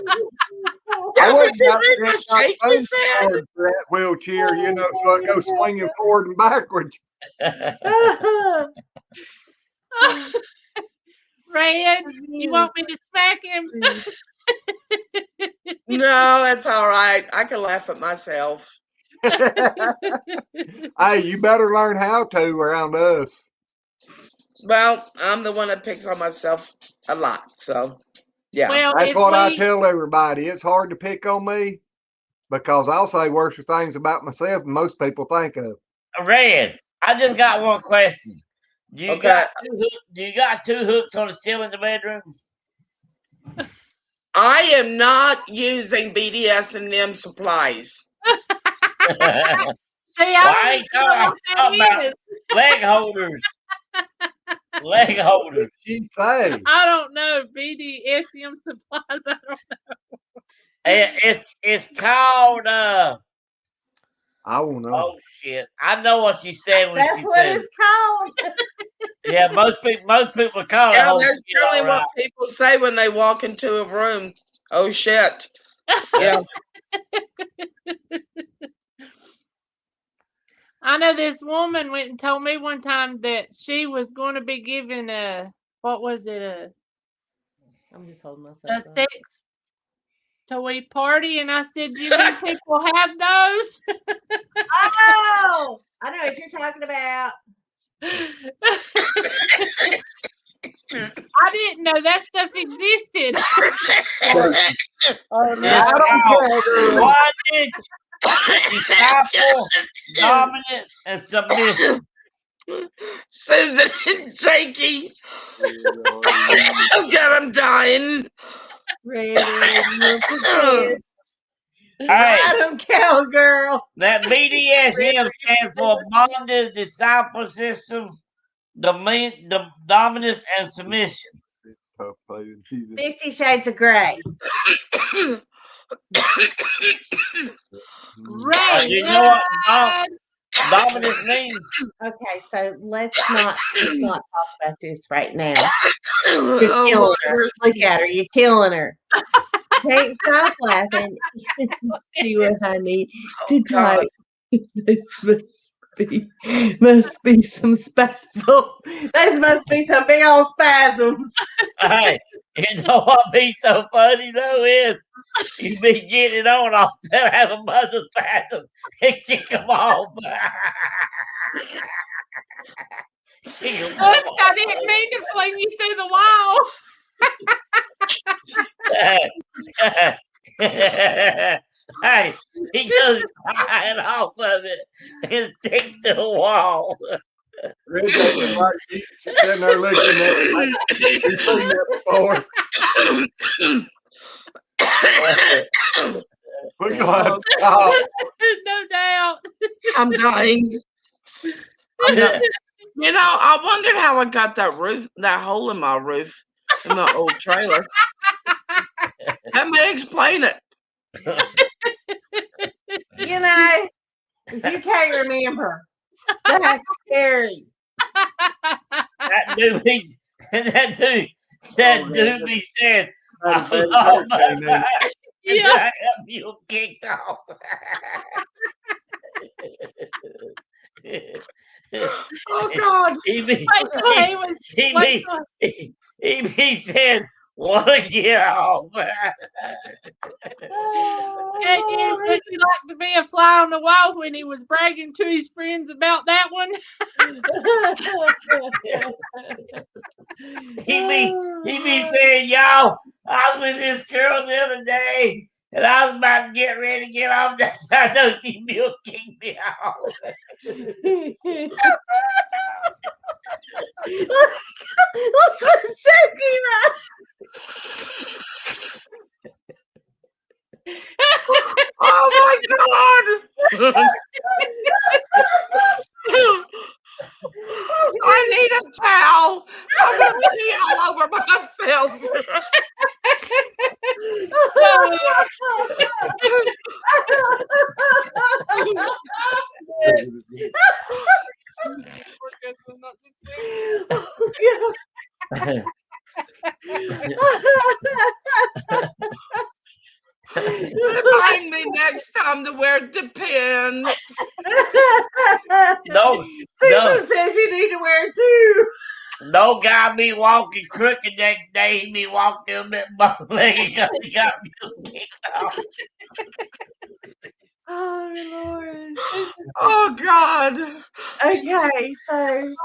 I: Yeah, but
A: wouldn't
I: you
A: have
I: read
A: to
I: what
A: get my
I: Shaky
A: phone
I: said?
A: cord for that wheelchair, you know, so I go swinging forward and backwards.
C: Red, you want me to smack him?
I: No, it's all right. I can laugh at myself.
A: Hey, you better learn how to around us.
I: Well, I'm the one that picks on myself a lot, so yeah.
C: Well,
A: That's
C: if
A: what I
C: we
A: tell everybody. It's hard to pick on me because I'll say worse things about myself than most people think of.
D: Red, I just got one question. Do you
I: Okay.
D: got two hooks on the ceiling in the bedroom?
I: I am not using BDS&M supplies.
C: see, I
D: Well, I
C: don't
D: ain't
C: even know what
D: talking
C: that
D: about
C: is.
D: leg holders. Leg holders.
A: She say
C: I don't know. BDSM supplies. I don't
D: It's called
A: I won't know.
D: oh shit. I know what she said when
E: That's
D: she
E: what
D: said
E: it's called.
D: yeah, most people call it
I: Yeah,
D: whole
I: that's
D: shit,
I: generally
D: all right.
I: what people say when they walk into a room. Oh shit. Yeah.
C: I know this woman went and told me one time that she was going to be given what was it,
E: I'm just holding
C: a
E: myself up.
C: sex toy party, and I said, "Do you mean people have those?"
E: Oh, I know what you're talking about.
C: I didn't know that stuff existed.
E: Oh no.
A: I don't care, girl.
D: Bondage, disciple, dominance, and submission.
I: Susan and Jakey. Oh god, I'm dying.
E: Ready, you're prepared.
D: Hey,
E: Ride 'em, cowgirl.
D: that BDSM stands for bondage, disciple system, dominance, and submission.
A: It's tough playing.
E: 50 Shades of Grey.
C: Ray,
D: You know what dominance means?
E: Okay, so let's not talk about this right now. You're
I: Oh,
E: killing her.
I: Lord.
E: Look at her. You're killing her. Can't stop laughing. See what I need to
I: God.
E: type. This must be some spasm. This must be some big old spasms.
D: Hey, you know what be so funny though is you be getting it on off to have a muscle spasm and kick them off. Kick 'em
C: oops, I didn't mean to fling you through the wall.
D: Hey, he goes flying off of it and sticks to the wall.
A: Red doesn't like she's sitting there looking at it like she's seen that before. We're going to have to stop.
C: No doubt.
I: I'm dying. You know, I wondered how I got that hole in my roof in the old trailer. That may explain it.
E: You know, if you can't remember, that's scary.
D: That dude be said,
A: Had a
D: I
A: better
D: love my
A: hurricane than-
D: life, and
C: Yeah.
D: I have you kicked off.
I: Oh God.
D: He be
C: Wait till he was.
D: he
C: Wait
D: be
C: till,
D: he saying, "Wanna get off?"
C: and would you like to be a fly on the wall when he was bragging to his friends about that one?
D: He be saying, "Y'all, I was with this girl the other day, and I was about to get ready to get off. I know she will kick me out."
E: Look what's shaking right.
I: Oh my God. I need a towel. I'm gonna pee all over myself. Remind me next time to wear Depends.
D: No,
E: Susan says you need to wear two.
D: no guy be walking crooked next day. He be walking a bit bow-legged because he got me kicked off.
E: Oh Lord.
I: Oh God.
E: Okay, so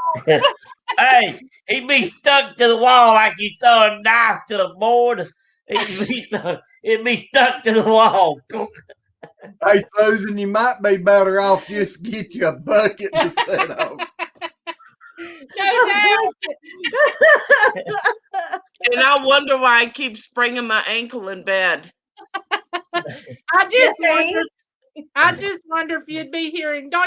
D: Hey, he be stuck to the wall like you throw a knife to a board. It'd be stuck to the wall.
A: Hey, Susan, you might be better off just get you a bucket to sit on.
I: And I wonder why I keep spraining my ankle in bed.
C: I just wonder if you'd be hearing doing.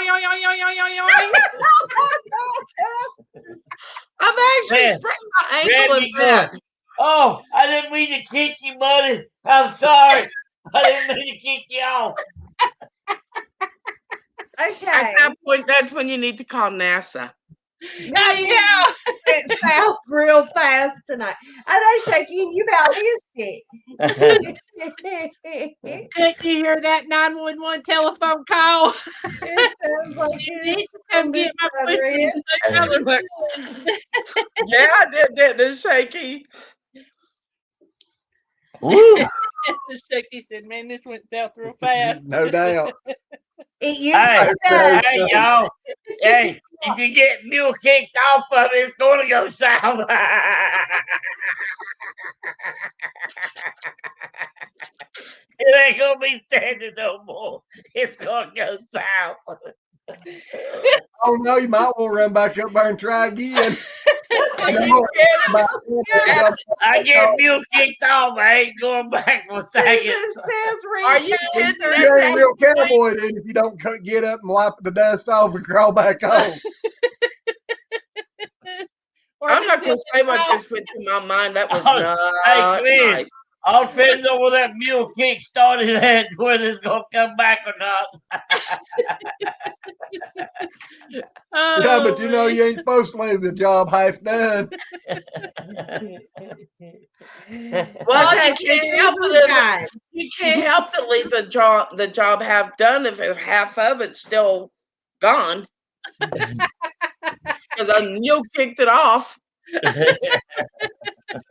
I: I'm actually spraining my ankle in bed.
D: Oh, I didn't mean to kick you, buddy. I'm sorry. I didn't mean to kick you off.
E: Okay.
I: At that point, that's when you need to call NASA.
C: Yeah.
E: It sounds real fast tonight. I know, Shaky, you about missed it.
C: Did you hear that 911 telephone call?
E: It sounds like
C: You need to come get my pussy.
I: Yeah, I did this, Shaky.
D: Woo.
C: Shaky said, "Man, this went south real fast."
A: No doubt.
E: It
D: Hey,
E: does.
D: hey, y'all. Hey, if you get mule kicked off of it, it's going to go south. It ain't going to be standing no more. It's going to go south.
A: Oh no, you might want to run back up there and try again.
D: I get mule kicked off. I ain't going back for a second.
I: Are you kidding?
A: You ain't a real cowboy then if you don't get up and wipe the dust off and crawl back home.
I: I'm not going to say what just went through my mind. That was
D: Hey,
I: not
D: Glenn,
I: nice.
D: all depends on where that mule kick started at, whether it's going to come back or not.
A: Yeah, but you know you ain't supposed to leave the job half done.
I: Well, you can't help to leave the job half done if half of it's still gone. Because a mule kicked it off.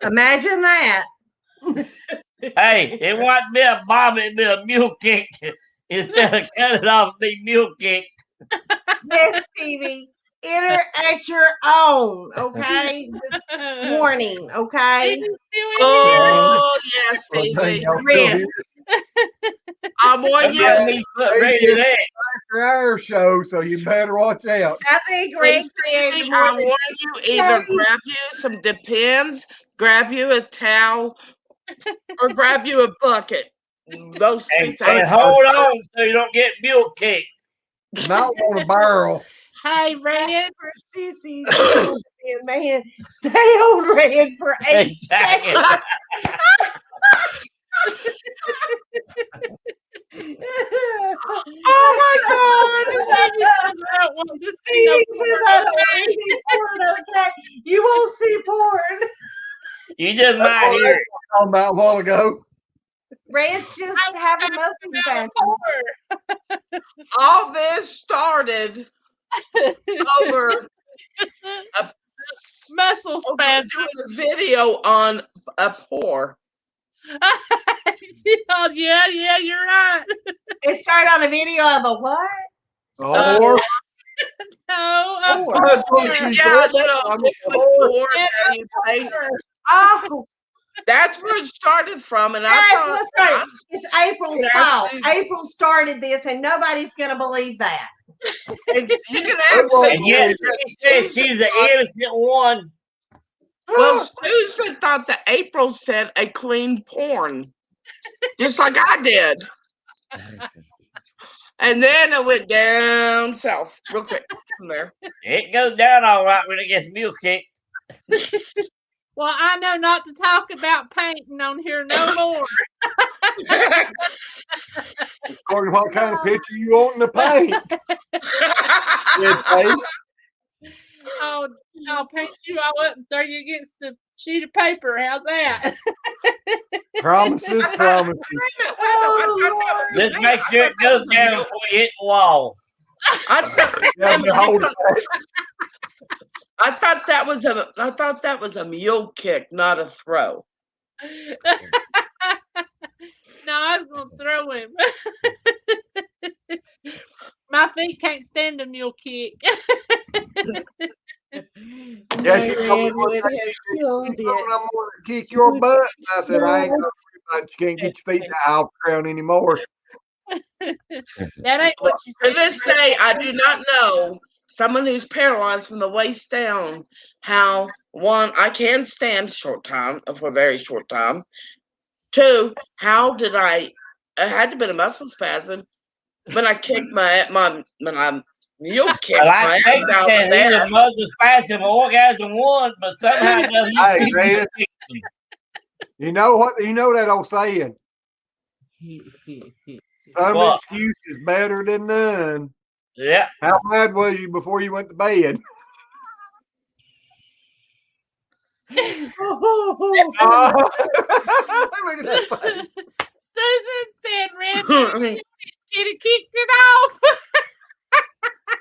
E: Imagine that.
D: Hey, it wasn't me a bomb, it be a mule kick. Instead of cut it off, be mule kicked.
E: Yes, Stevie. Enter at your own, okay? Just warning, okay?
I: Oh, yes, Stevie.
E: Risk.
I: I'm on you.
A: After our show, so you better watch out.
E: I think
I: Please, Stevie, I warn you, either grab you some Depends, grab you a towel, or grab you a bucket. Those things.
D: And hold on so you don't get mule kicked.
A: Not on a barrel.
C: Hey, Red.
E: For sissies, man. Stay on Red for 8 seconds.
I: Oh my God!
E: Okay, you won't see porn.
D: You just might hear it.
A: Talking about a while ago.
E: Red's just having muscle spasms.
I: All this started over
C: muscle spasm.
I: doing a video on a pour.
C: Oh, yeah, you're right.
E: It started on a video of a what?
A: Or
C: No,
A: that's what she
I: Yeah,
A: said.
I: you know,
A: I'm a
I: liquid
A: whore.
I: pour that you paint.
E: Oh,
I: That's where it started from, and
E: that's
I: I thought
E: what's right. It's April's
I: can
E: fault.
I: actually-
E: April started this, and nobody's gonna believe that.
I: you can
A: They
I: ask
A: won't
D: And yet
I: Susan.
D: she said she's the innocent one.
I: Well, Susan thought that April said a clean porn, just like I did. And then it went down south real quick from there.
D: It goes down all right when it gets mule kicked.
C: Well, I know not to talk about painting on here no more.
A: According to what kind of picture you want in the paint.
C: I'll paint you all up and throw you against the sheet of paper. How's that?
A: Promises.
D: Just make sure it goes down before you hit the wall.
I: I thought that was a mule kick, not a throw.
C: No, I was gonna throw him. My feet can't stand a mule kick.
A: Yeah, she told me one day, she said, I'm gonna kick your butt. And I said, I ain't gonna worry about it. You can't get your feet off the ground anymore.
C: That ain't what you
I: To
C: said.
I: this day, I do not know someone who's paralyzed from the waist down how, one, I can stand for a very short time. Two, how did I had to be a muscle spasm when I kicked when I mule kicked
D: Well,
I: my
D: I
I: ass
D: think
I: out
D: that
I: there.
D: he's a muscle spasm orgasm one, but somehow doesn't.
A: Hey, man. You know what? You know that old saying. Some
D: What?
A: excuse is better than none.
D: Yeah.
A: How mad was you before you went to bed? Look at that face.
C: Susan said Red she'd have kicked it off.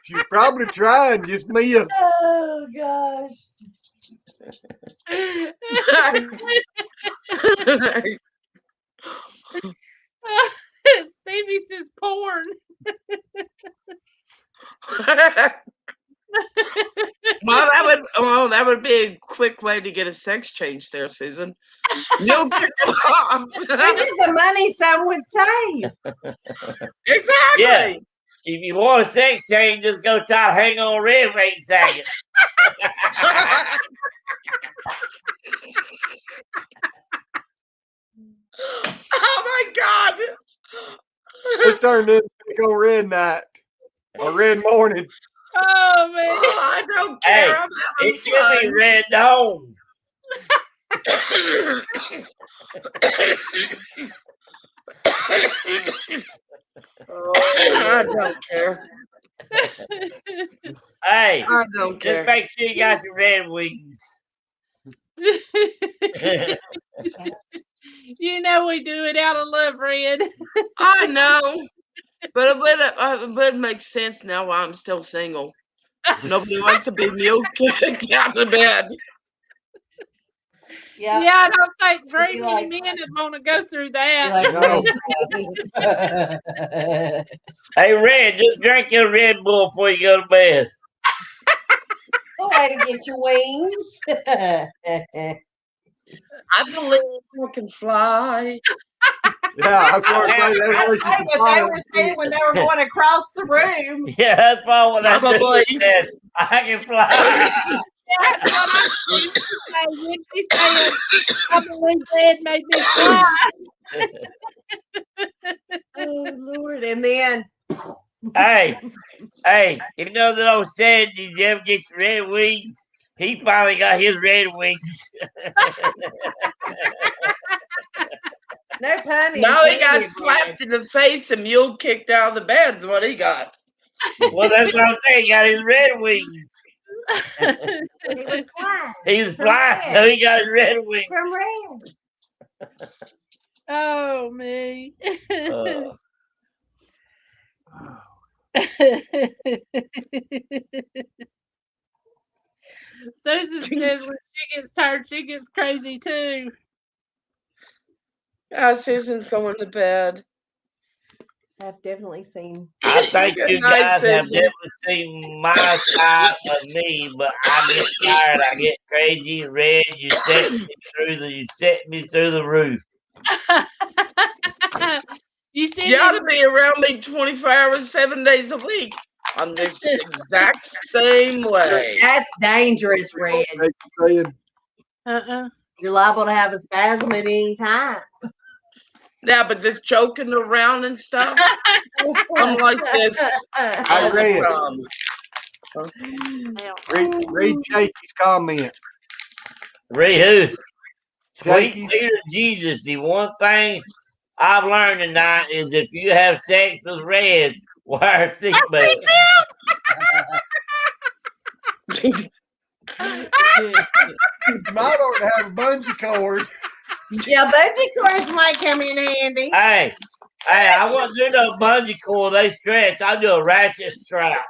A: She's probably trying, just missed.
E: Oh gosh.
C: Stevie says porn.
I: Well, that would be a quick way to get a sex change there, Susan. You'll kick it off.
E: Look at the money some would save.
I: Exactly.
D: Yeah. If you want a sex change, just go try to hang on red for 8 seconds.
I: Oh my God.
A: It turned into Pico Red Night or Red Morning.
C: Oh man.
I: Oh, I don't care.
D: Hey,
I: I'm having
D: it should be red dawn.
I: I don't care.
D: Hey,
I: I don't care.
D: just make sure you got your red wings.
C: You know we do it out of love, Red.
I: I know. But it would make sense now why I'm still single. Nobody wants to be mule kicked out of bed.
E: Yeah.
C: Yeah, I don't think very
E: Be
C: many
E: like-
C: men would want to go through that.
D: Hey, Red, just drink your Red Bull before you go to bed.
E: The way to get your wings.
I: I believe I can fly.
A: Yeah, that's what I say. That's what
E: That's what they were saying when they were going across the room.
D: Yeah, that's probably what I
I: Probably.
D: said. I can fly.
C: That's what I say. When she said, I believe Red made me cry.
E: Oh Lord! And then
D: Hey, you know that old saying, did you ever get your red wings? He finally got his red wings.
E: no pun.
I: Now he got
E: intended,
I: slapped in the face and mule kicked out of the bed is what he got.
D: Well, that's what I'm saying. He got his red wings.
E: He was flying.
D: He was
E: From
D: flying,
E: Red.
D: so he got his red wings.
E: From Red.
C: Oh me. Susan says when she gets tired, she gets crazy too.
I: Susan's going to bed.
E: I've definitely seen.
D: I think
I: Good
D: you
I: night,
D: guys have
I: Susan.
D: never seen my side of me, but I get tired, I get crazy, red. You set me through the roof.
C: You see,
I: You ought to be around me 24 hours, 7 days a week. I'm the exact same way.
E: That's dangerous, Red. You're liable to have a spasm at any time.
I: Yeah, but this joking around and stuff, I'm like this.
A: I read Jakey's comment.
D: Read who? Sweet
A: Jakey.
D: Peter Jesus. The one thing I've learned tonight is if you have sex with Red, wear a seatbelt.
A: Might ought to have a bungee cord.
E: Yeah, bungee cords might come in handy.
D: Hey, I won't do no bungee cord. They stretch. I'll do a ratchet strap.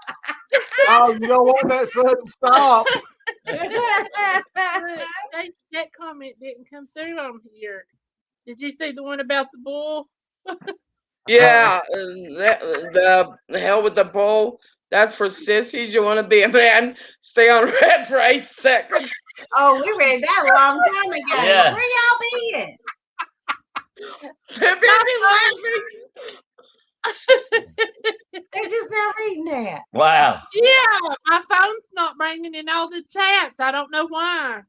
A: Oh, you don't want that sudden stop.
C: That comment didn't come through on here. Did you see the one about the bull?
I: Yeah, the hell with the bull. That's for sissies. You want to be a man? Stay on red for 8 seconds.
E: Oh, we read that a long time ago.
D: Yeah.
E: Where y'all been?
I: They're busy laughing.
E: They're just now reading that.
D: Wow.
C: Yeah, my phone's not bringing in all the chats. I don't know why.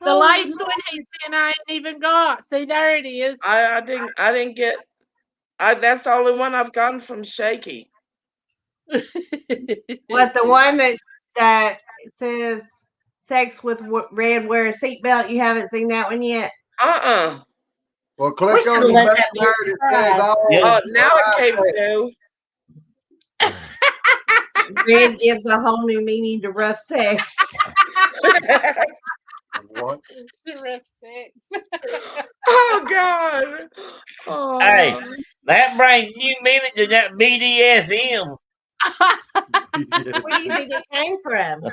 C: The last one he sent, I ain't even got. See, there it is.
I: I didn't get. That's the only one I've gotten from Shaky.
E: What, the one that says sex with Red, wear a seatbelt? You haven't seen that one yet?
A: Well, click on the back there. It says all.
I: Now it came through.
E: Red gives a whole new meaning to rough sex.
A: What?
C: To rough sex.
I: Oh God. Oh.
D: Hey, that brings new meaning to that BDSM.
E: Where do you think it came from?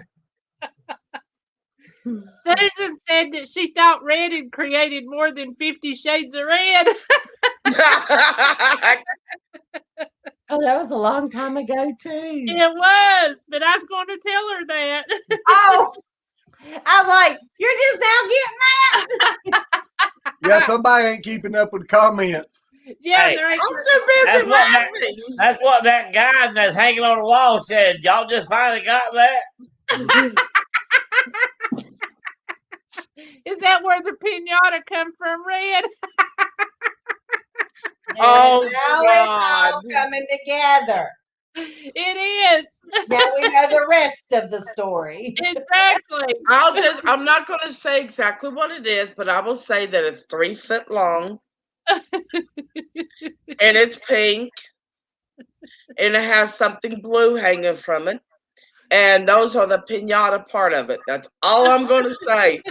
C: Susan said that she thought Red had created more than 50 Shades of Red.
E: Oh, that was a long time ago, too.
C: It was, but I was going to tell her that.
E: Oh, I'm like, you're just now getting that.
A: Yeah, somebody ain't keeping up with comments.
C: Yeah,
D: Hey,
C: there ain't.
I: I'm too busy laughing.
D: That's what that guy that's hanging on the wall said. Y'all just finally got that?
C: Is that where the pinata come from, Red?
I: Oh
E: Now
I: God.
E: it's all coming together.
C: It is.
E: Now we know the rest of the story.
C: Exactly.
I: I'm not going to say exactly what it is, but I will say that it's 3 foot long. And it's pink. And it has something blue hanging from it. And those are the pinata part of it. That's all I'm going to say.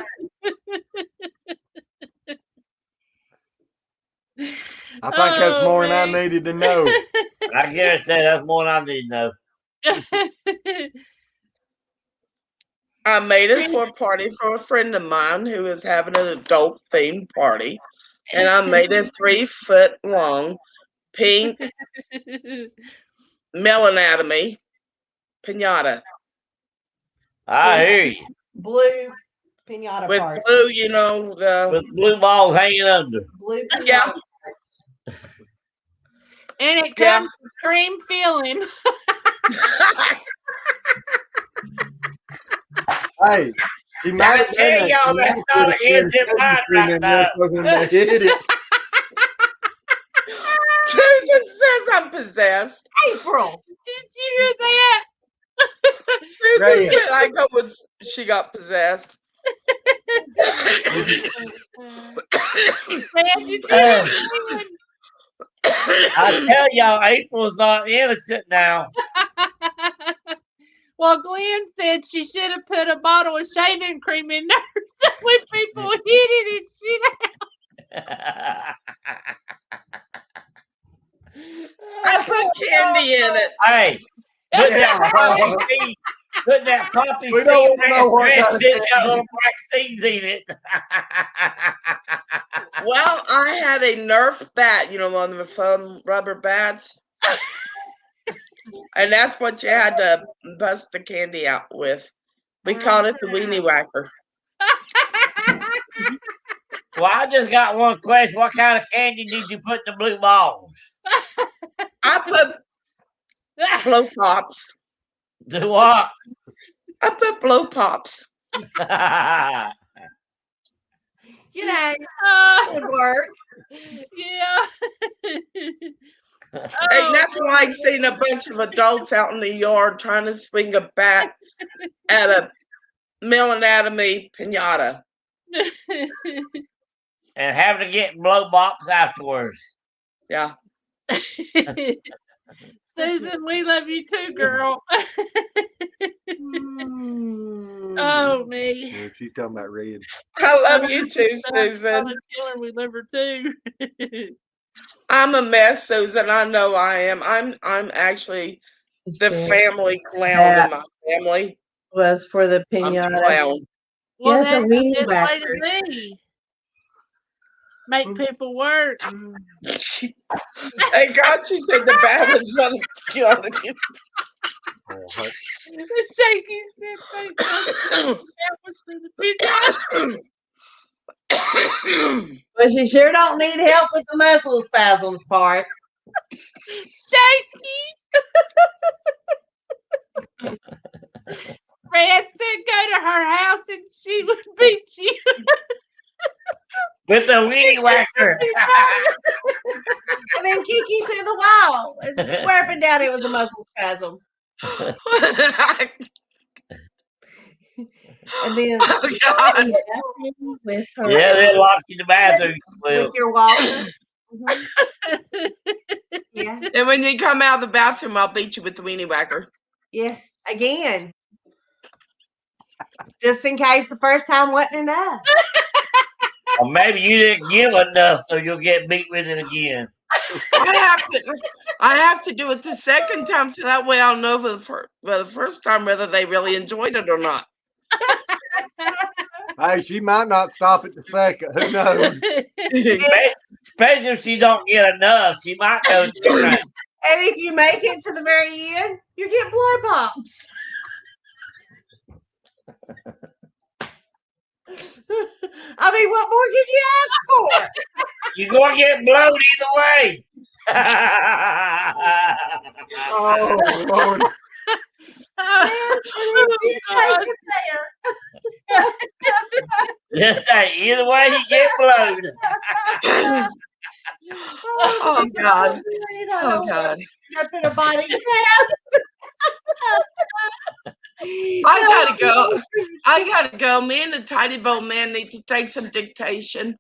A: I think that's more than I needed to know.
D: I guarantee that's more than I need to know.
I: I made it for a party for a friend of mine who is having an adult themed party. And I made a 3 foot long pink male anatomy pinata.
D: I hear you.
E: Blue pinata
I: With
E: part.
I: blue, you know,
D: With blue balls hanging under.
E: Blue pinata.
I: Yeah.
C: And it comes with cream filling.
A: Hey, he might have
D: tell y'all that's not an innocent mind right now.
A: when they hit it.
I: Susan says I'm possessed.
E: April.
C: Did you hear that?
I: Susan said I go with she got possessed.
C: Man, did you hear that?
D: I tell y'all, April's not innocent now.
C: Well, Glenn said she should have put a bottle of shaving cream in there so when people hit it and shit
I: I put candy poppy in it.
D: Hey, put that poppy seed. Put that poppy
A: We
D: seed
A: don't
D: in
A: know what
D: that
A: kind of
D: dress. It's got
A: candy.
D: little black seeds in it.
I: Well, I had a Nerf bat, you know, one of the foam rubber bats. And that's what you had to bust the candy out with. We called it the weenie whacker.
D: Well, I just got one question. What kind of candy did you put in the blue balls?
I: I put blow pops.
D: Do what?
I: I put blow pops.
E: You know,
C: Oh,
E: good work.
C: yeah.
I: Ain't nothing like seeing a bunch of adults out in the yard trying to swing a bat at a male anatomy pinata.
D: And having to get blow box afterwards.
I: Yeah.
C: Susan, we love you too, girl. Oh, me.
A: Yeah, she's talking about red.
I: I love you too, Susan.
C: We love her too.
I: I'm a mess, Susan. I know I am. I'm actually the family clown in my family.
E: Was for the
I: I'm the
E: pinata.
I: clown.
C: Well,
E: Yeah, it's a
C: that's the
E: weenie
C: best way
E: whacker.
C: to be. Make people work.
I: Thank God she said the bat was mother God.
C: Shaky said, thank God that was for the pinata.
E: But she sure don't need help with the muscle spasms part.
C: Shaky. Fred said go to her house and she would beat you.
D: With the weenie whacker.
E: And then kick you through the wall and swear up and down it was a muscle spasm. And then
I: Oh, God.
E: with her
D: Yeah, they locked you in the bathroom.
E: with your walker. Yeah.
I: And when you come out of the bathroom, I'll beat you with the weenie whacker.
E: Yeah. Again. Just in case the first time wasn't enough.
D: Or maybe you didn't give enough, so you'll get beat with it again.
I: I have to do it the second time, so that way I'll know for the first time whether they really enjoyed it or not.
A: Hey, she might not stop at the second. Who knows?
D: Especially if she don't get enough, she might go through that.
E: And if you make it to the very end, you get blood pops. I mean, what more could you ask for?
D: You're going to get blowed either way.
A: Oh, Lord.
D: Just say, either way, you get blowed.
I: Oh, God. Oh, God.
E: Up in a body cast.
I: I gotta go. I gotta go. Me and the tiny bow man need to take some dictation.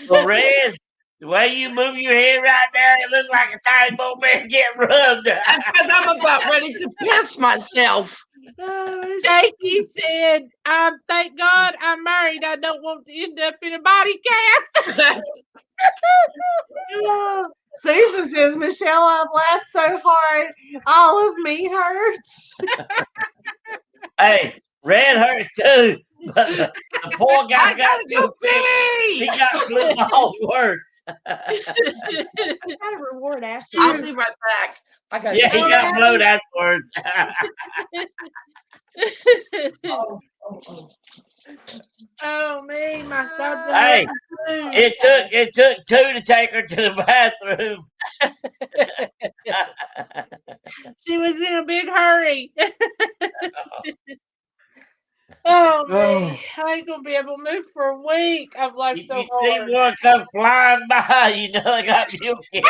D: Well, Red, the way you move your head right now, it looks like a tiny bow man getting rubbed.
I: That's because I'm about ready to piss myself.
C: Shaky said, thank God I'm married. I don't want to end up in a body cast.
E: Susan says, Michelle, I've laughed so hard, all of me hurts.
D: Hey, Red hurts too, but the poor guy got
I: go pee.
D: He got blue balls worse.
E: Got a reward after.
I: I'll be right back.
D: He got blowed afterwards.
C: Oh me, my son.
D: Hey, it took two to take her to the bathroom.
C: She was in a big hurry. Oh man, I ain't gonna be able to move for a week. I've laughed so hard.
D: See one come flying by, you know they got milk in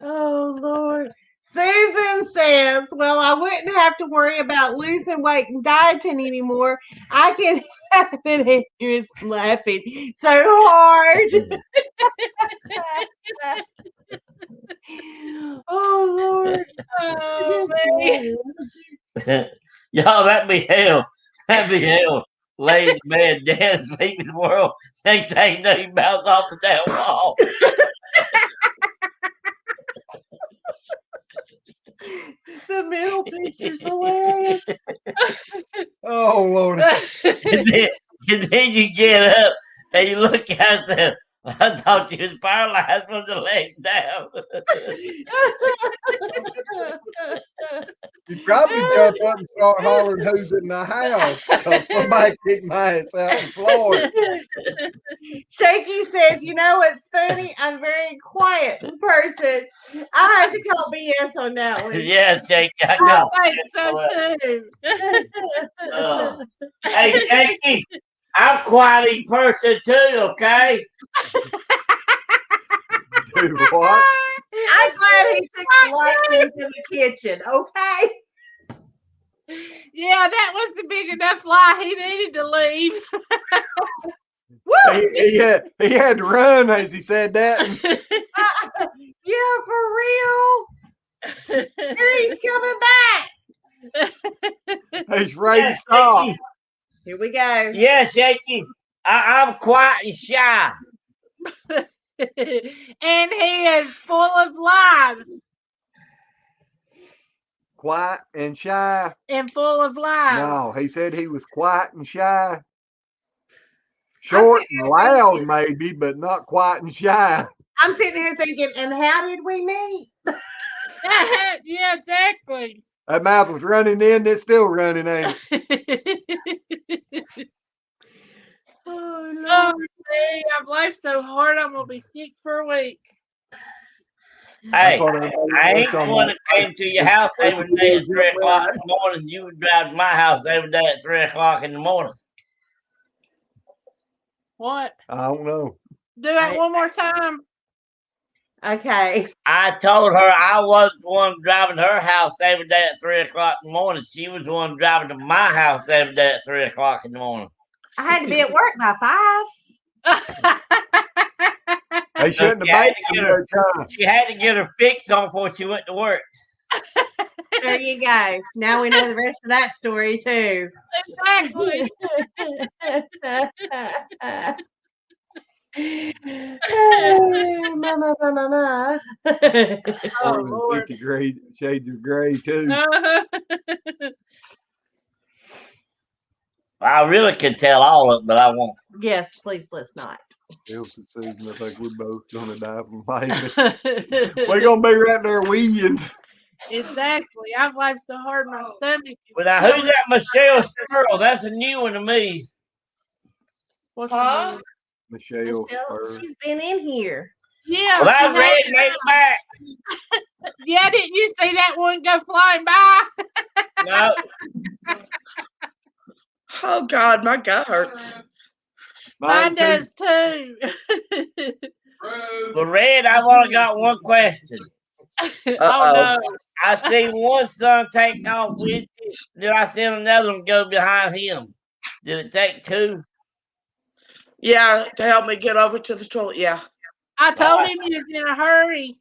E: Oh Lord. Susan says, well, I wouldn't have to worry about losing weight and dieting anymore. I can have it. You're laughing so hard. Oh Lord.
C: Oh,
D: Y'all, that'd be hell. That'd be hell. laid in bed, dead asleep in the world. Next thing you know, he bounced off the damn wall.
E: The middle picture's hilarious.
A: Oh Lord.
D: And then you get up and you look at them. I thought you was paralyzed from the leg down.
A: You probably jump up and start hollering who's in the house because somebody kicked my ass out on the floor.
E: Shaky says, you know what's funny? I'm a very quiet person. I have to call BS on that one.
D: Yeah, Shaky, I
C: I
D: know.
C: think so too.
D: Hey, Shaky, I'm a quiet person too, okay?
A: Do what?
E: I'm glad he took the light into the kitchen, okay?
C: Yeah, that was a big enough lie. He needed to leave.
A: He had to run as he said that.
E: Yeah, for real. Here he's coming back.
A: He's ready to stop.
D: Shaky.
E: Here we go.
D: Yeah, Shaky. I'm quiet and shy.
C: And he is full of lies.
A: Quiet and shy.
C: And full of lies.
A: No, he said he was quiet and shy. Short and loud, maybe, but not quiet and shy.
E: I'm sitting here thinking, and how did we meet?
C: Yeah, exactly.
A: That mouth was running in, it's still running, ain't it?
E: Oh, Lord.
C: Oh, see, I've laughed so hard I'm gonna be sick for a week.
D: Hey, I ain't the one that came to your house every day at 3 o'clock in the morning. You would drive to my house every day at 3 o'clock in the morning.
C: What?
A: I don't know.
C: Do it one more time.
E: Okay.
D: I told her I was the one driving her house every day at 3 o'clock in the morning. She was the one driving to my house every day at 3 o'clock in the morning.
E: I had to be at work by 5.
A: They shouldn't have made her time.
D: She had to get her fix on before she went to work.
E: There you go. Now we know the rest of that story too.
C: Exactly.
E: Oh, mama.
C: Oh, Lord.
A: 50 shades of gray too.
D: I really could tell all of it, but I won't.
E: Yes, please let's not.
A: Elsa, Susan, I think we're both gonna die from laughing. We're gonna be right there weenions.
C: Exactly. I've laughed so hard my stomach is
D: But now, who's that Michelle Squirrel? That's a new one to me.
C: What's
E: Huh?
A: Michelle.
E: She's been in here.
C: Yeah.
D: Well, I
C: she
D: read
C: has.
D: made it back.
C: Yeah, didn't you see that one go flying by?
D: No.
I: Oh God, my gut hurts.
C: Mine does too.
D: But Red, I've only got one question.
C: Oh no.
D: I seen one son take off with you. Then I seen another one go behind him. Did it take two?
I: Yeah, to help me get over to the toilet. Yeah.
C: I told him he was in a hurry.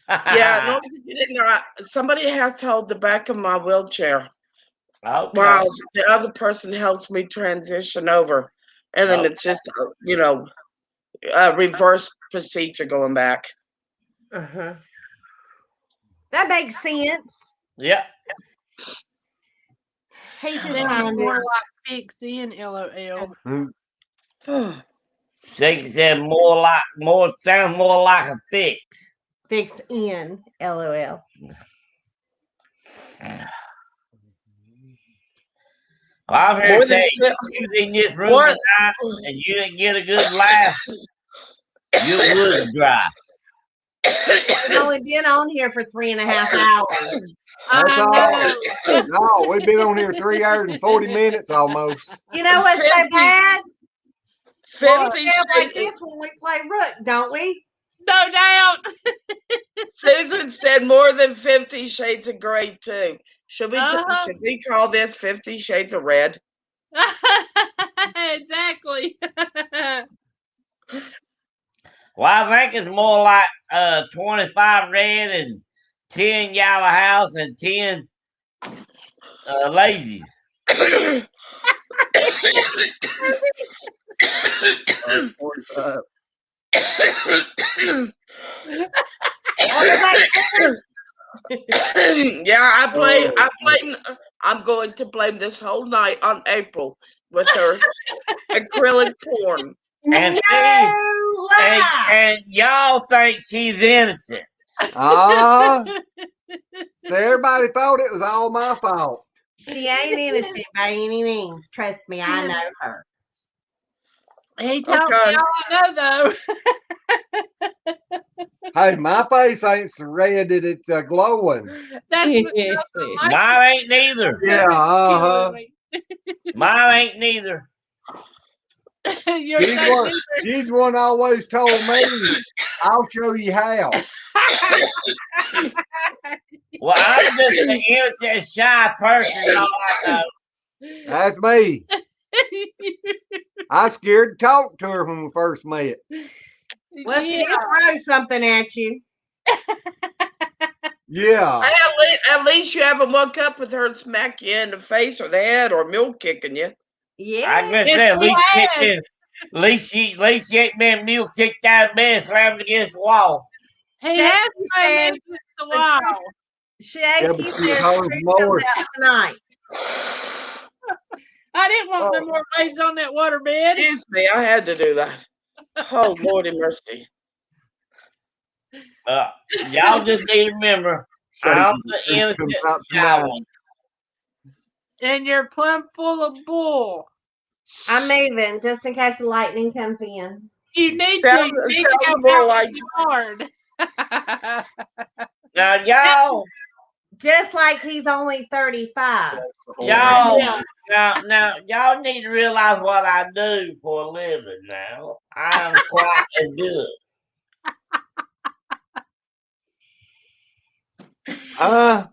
I: Yeah, in order to get in there, somebody has to hold the back of my wheelchair.
D: Okay.
I: While the other person helps me transition over. And then it's just, a reverse procedure going back.
E: Uh-huh. That makes sense.
D: Yep.
E: He's just
C: Sounds
E: trying
C: more
E: to.
C: like fix in LOL.
D: She said sounds more like a fix.
E: Fix in LOL.
D: Well, I'm here to tell you, if you was in this room tonight and you didn't get a good laugh, your wood's dry.
E: We've only been on here for 3.5 hours.
A: That's all. No, we've been on here 3 hours and 40 minutes almost.
E: You know what's so bad?
I: 50
E: we have like this when we play Rook, don't we?
C: No doubt.
I: Susan said more than 50 shades of gray too. Should we call this 50 Shades of Red?
C: Exactly.
D: Well, I think it's more like 25 red and 10 yellow house and 10 lazy.
I: Yeah, I'm going to blame this whole night on April with her acrylic porn.
D: And and y'all think she's innocent.
A: So everybody thought it was all my fault.
E: She ain't innocent by any means. Trust me, I know her.
C: He told me all I know, though.
A: Hey, my face ain't so red that it's glowing.
C: That's what
D: Mine ain't neither.
A: Yeah,
D: Mine ain't neither.
A: She's one always told me, I'll show you how.
D: Well, I'm just an innocent, shy person. All I know.
A: That's me. I scared to talk to her when we first met.
E: Well, she did throw something at you.
A: Yeah.
I: At least you haven't woke up with her smack you in the face or the head or milk kicking you.
E: Yeah.
D: I can say at least she ain't been mule kicked out of bed, slammed against the wall.
C: He has slammed against the wall.
E: Shaky says the truth comes out tonight.
C: I didn't want no more waves on that water bed.
I: Excuse me, I had to do that. Oh, Lordy mercy.
D: Y'all just need to remember, I'm the innocent shy one.
C: And you're plumb full of bull.
E: I'm moving just in case the lightning comes in.
C: You need to go
I: more
C: out
I: like
C: hard.
D: Now, y'all.
E: Just like he's only 35.
D: Y'all, now, y'all need to realize what I do for a living now. I'm quite good.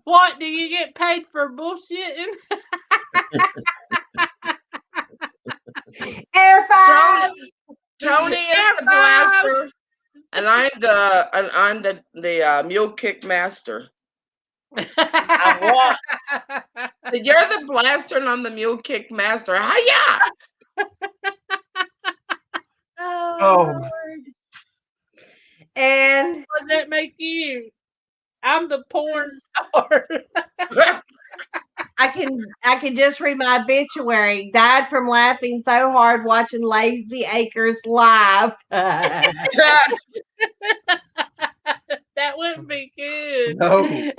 C: What, do you get paid for bullshitting?
E: Air five.
I: Tony is the blaster, and I'm the mule kick master.
D: I'm what?
I: You're the blaster and I'm the mule kick master. Hiya!
E: Oh. Lord. And
C: what does that make you? I'm the porn star.
E: I can just read my obituary. Died from laughing so hard watching Lazy Acres live.
C: That wouldn't be good.
A: No.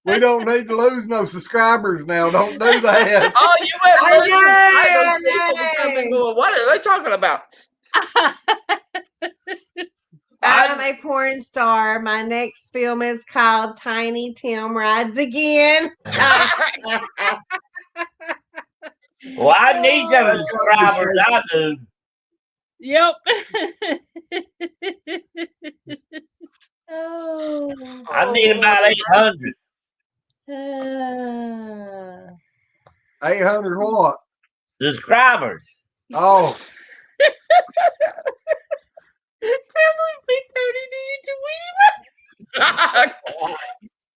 A: We don't need to lose no subscribers now. Don't do that.
I: Oh, you went lose subscribers. People would come and go, what are they talking about?
E: I'm a porn star. My next film is called Tiny Tim Rides Again.
D: Well, I need some subscribers. I do.
C: Yep.
D: I need about 800.
A: 800 what?
D: Subscribers.
A: Oh.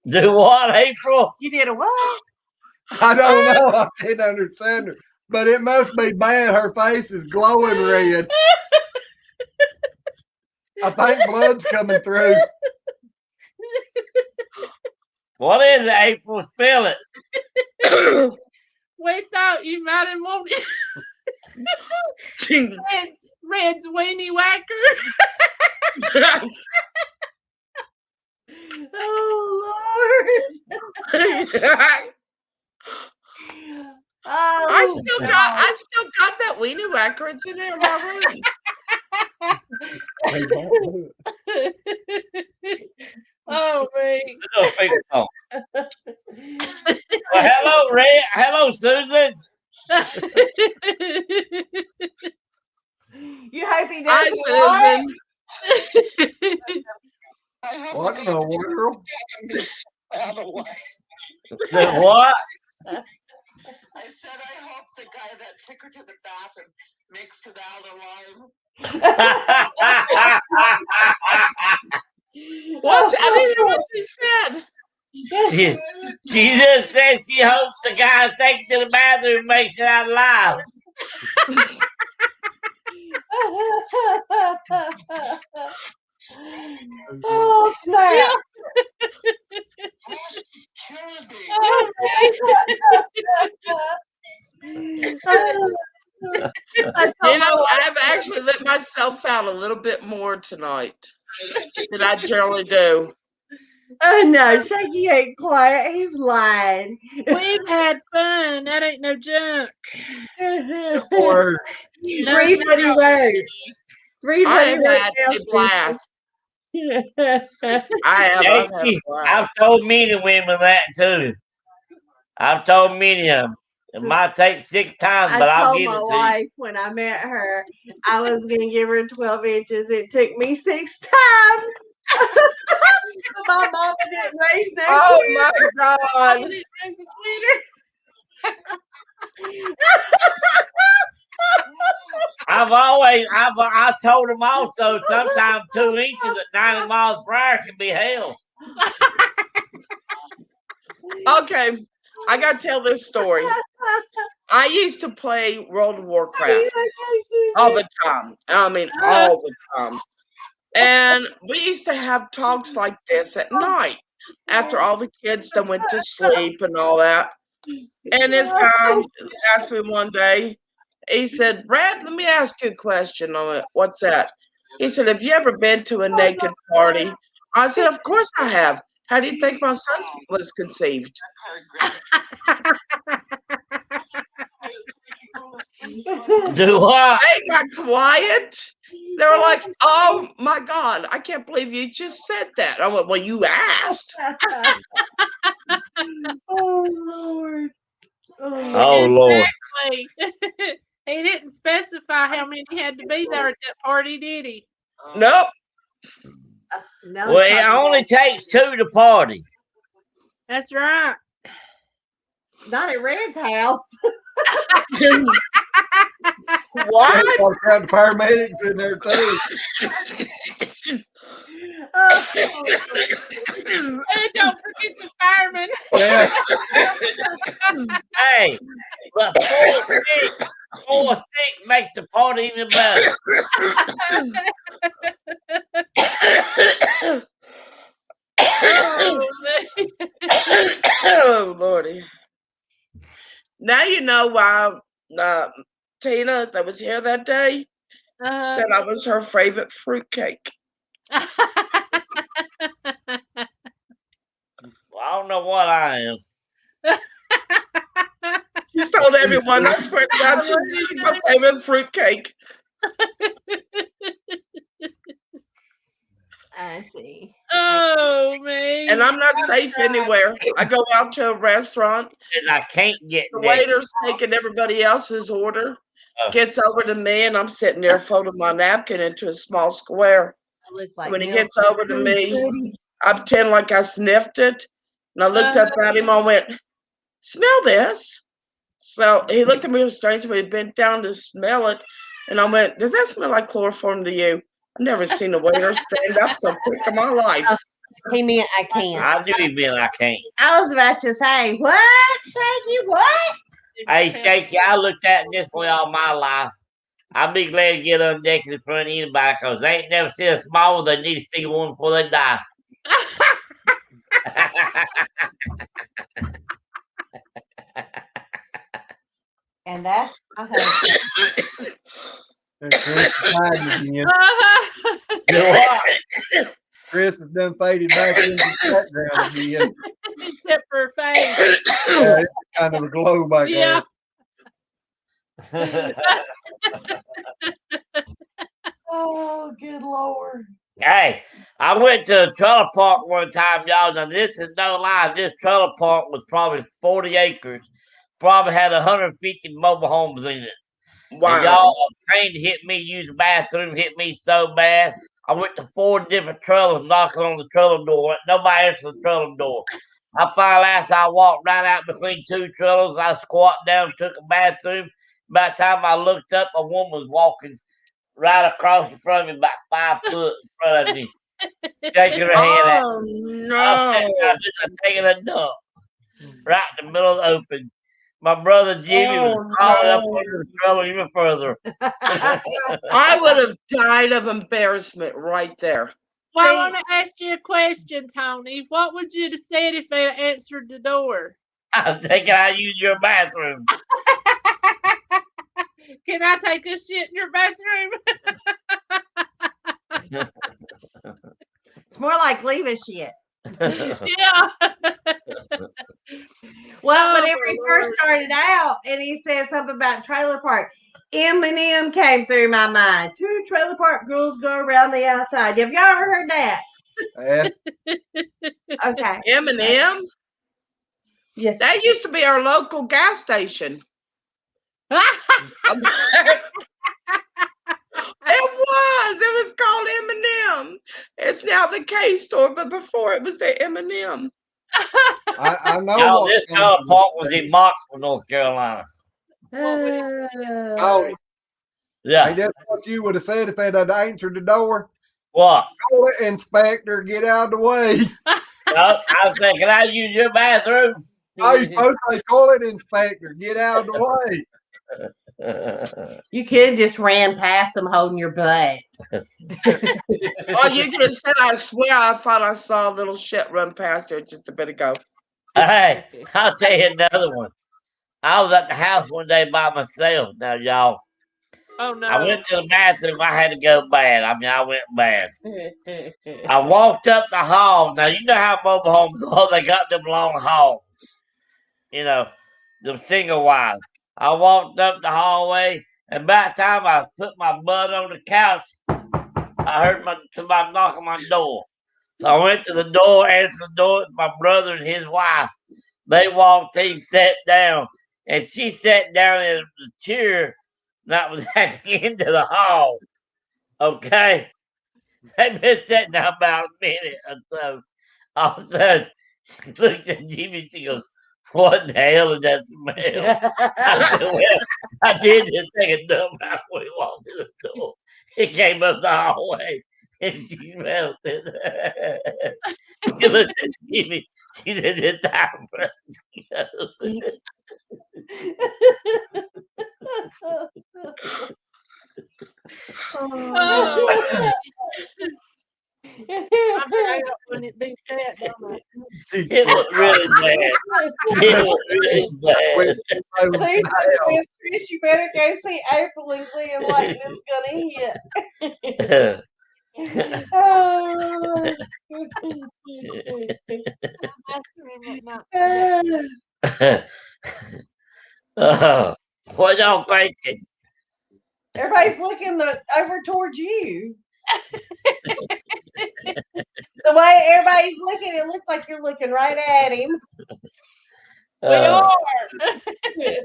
D: Do what, April?
E: You did a what?
A: I don't know. I didn't understand her. But it must be bad. Her face is glowing red. I think blood's coming through.
D: What is it, April? Spill it.
C: We thought you might have wanted Red's weenie whacker.
E: Oh Lord. Oh,
I: I still got that weenie whacker. It's in there in my room.
C: Oh me.
D: Well, hello, Red. Hello, Susan.
E: You hope he
I: Hi,
E: doesn't
I: Susan.
A: What in the world?
D: What?
B: I said I hope the guy that took her to the bathroom makes it out alive.
I: What? I didn't hear what she said.
D: She just said she hopes the guy takes to the bathroom and makes it out alive.
E: Oh, snap.
B: She's killing me.
I: You know, I've actually let myself out a little bit more tonight than I generally do.
E: Oh no, Shaky ain't quiet. He's lying.
C: We've had fun. That ain't no junk.
A: Or
C: No,
E: Read
C: it's
E: what he
C: not.
E: wrote. Read
I: I
E: what he
I: have
E: wrote
I: had
E: down,
I: a blast. I've had a
D: Jakey,
I: blast.
D: I've told many women that too. I've told many of them. It might take 6 times,
E: I
D: but I'll
E: told
D: give
E: my
D: it to you.
E: wife when I met her I was going to give her 12 inches. It took me 6 times. But my mama didn't raise no
I: Oh
E: kids.
I: my
C: I
I: God.
C: didn't raise a Twitter.
D: I told them also sometimes 2 inches at 90 miles per hour can be hell.
I: Okay, I gotta tell this story. I used to play World of Warcraft all the time. I mean, all the time. And we used to have talks like this at night after all the kids that went to sleep and all that. And this guy asked me one day, he said, Brad, let me ask you a question. I went, what's that? He said, have you ever been to a naked party? I said, of course I have. How do you think my son was conceived?
D: Do what?
I: They got quiet. They were like, oh my God, I can't believe you just said that. I went, well, you asked.
E: Oh, Lord.
D: Oh, Lord.
C: Exactly. He didn't specify how many had to be there at that party, did he?
I: Nope.
E: Now
D: Well,
E: he's
D: it
E: talking
D: only takes 2 to party.
C: That's right.
E: not at Red's house.
I: What?
A: got the paramedics in there too.
E: Oh,
C: And don't forget the fireman.
A: Yeah.
D: Hey, but 4 6 makes the party even better.
I: Oh, Lordy. Now you know why Tina, that was here that day, said I was her favorite fruitcake.
D: Well, I don't know what I am.
I: She's told everyone, I swear to God, she's my favorite fruitcake.
E: I see.
C: Oh, man.
I: And I'm not safe anywhere. I go out to a restaurant.
D: And I can't get
I: The
D: naked.
I: waiter's taking everybody else's order. Gets over to me, and I'm sitting there folding my napkin into a small square.
E: Like
I: when he gets over to me, I pretend like I sniffed it. And I looked up at him. I went, smell this. So he looked at me strange, but he bent down to smell it. And I went, does that smell like chloroform to you? I've never seen a waiter stand up so quick in my life.
E: He meant I can't.
D: I knew he meant I can't.
E: I was about to say, what? Shaky, what?
D: Hey, Shaky, I looked at it this way all my life. I'll be glad to get undecking in front of anybody because they ain't never seen a small one. They need to see one before they die.
E: And that I heard.
A: Chris is hiding again.
D: Do what?
A: Chris has done faded back into the background again.
C: Except for her face.
A: Yeah, it's kind of a glow back
C: Yeah.
E: Oh, good Lord.
D: Hey, I went to a trailer park one time, y'all. Now, this is no lie. This trailer park was probably 40 acres. Probably had 150 mobile homes in it.
I: Wow.
D: And y'all, a train hit me, used the bathroom, hit me so bad. I went to 4 different trailers knocking on the trailer door. Nobody answered the trailer door. I finally asked, I walked right out between 2 trailers. I squat down, took a bathroom. By the time I looked up, a woman was walking right across in front of me, about 5 foot in front of me. shaking her head at
I: Oh
D: me. I'm sitting
I: no!
D: there just taking a dump right in the middle of the open. My brother Jimmy was
I: Oh
D: crawling up
I: no!
D: under the trailer even further.
I: I would have died of embarrassment right there.
C: Well, I
E: See,
C: want to ask you a question, Tony. What would you have said if they answered the door?
D: I'm thinking I use your bathroom.
C: Can I take a shit in your bathroom?
E: it's more like leave a shit.
C: Yeah.
E: Well,
C: Oh,
E: whenever
C: my
E: he first
C: Lord.
E: started out and he said something about trailer park, Eminem came through my mind. 2 trailer park girls go around the outside. Have y'all ever heard that?
A: Yeah.
E: Okay.
I: Eminem?
E: Yes.
I: That used to be our local gas station. It was called M&M. It's now the K store, but before it was the M&M.
A: I know
D: Y'all,
A: what
D: this
A: comes
D: trailer
A: to
D: park was
A: the
D: in Knoxville, North Carolina.
A: Tony.
D: Yeah.
A: Hey, that's what you would have said if they'd have answered the door.
D: What?
A: Call it, Inspector, get out of the way.
D: No, I was saying, can I use your bathroom?
A: Oh, you're supposed to say, call it, Inspector, get out of the way.
E: You could have just ran past them holding your butt.
I: Or you could have said, I swear I thought I saw a little shit run past here just a bit ago.
D: Hey, I'll tell you another one. I was at the house one day by myself. Now, y'all,
C: Oh, no.
D: I went to the bathroom. I had to go bad. I mean, I went bad. I walked up the hall. Now, you know how mobile homes are. They got them long halls. You know, them single wides. I walked up the hallway, and by the time I put my butt on the couch, I heard somebody knock on my door. So I went to the door, answered the door. My brother and his wife. They walked in, sat down, and she sat down in the chair that was at the end of the hall. Okay? They've been sitting there about a minute or so. All of a sudden, she looks at Jimmy and she goes, what the hell is that smell? I said, well, I did just take a dump out when he walked in the door. He came up the hallway and she smelled it. She looked at Jimmy. She said, it's time for us to go.
C: Oh. I bet I got when it be said, don't I?
D: It was really bad. It was really bad.
E: See, Chris, you better go see April and Glenn Lightning's gonna hit.
D: What y'all thinking?
E: Everybody's looking over towards you. The way everybody's looking, it looks like you're looking right at him.
C: We are.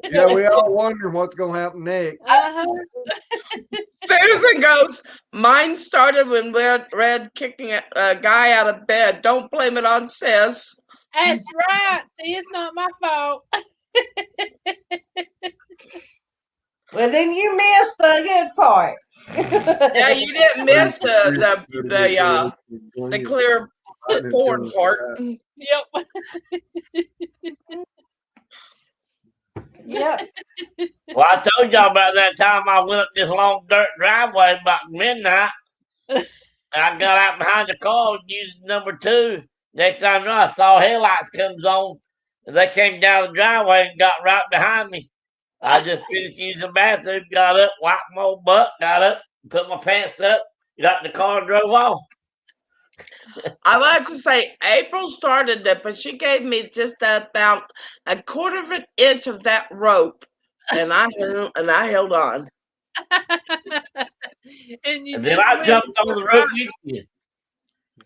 A: Yeah, we all wondering what's going to happen next.
I: Susan goes, mine started when Red kicking a guy out of bed. Don't blame it on sis.
C: That's right. See, it's not my fault.
E: Well, then you missed the good part.
I: Yeah, you didn't miss the clear porn part.
C: Yep.
E: Yep.
D: Well, I told y'all about that time I went up this long dirt driveway about midnight. And I got out behind the car using number 2. Next thing I know, I saw headlights comes on. And they came down the driveway and got right behind me. I just finished using the bathroom, got up, wiped my old butt, got up, put my pants up, got in the car and drove off.
I: I like to say April started it, but she gave me just about a quarter of an inch of that rope, and I held on.
C: And
D: then I jumped on the rope with you.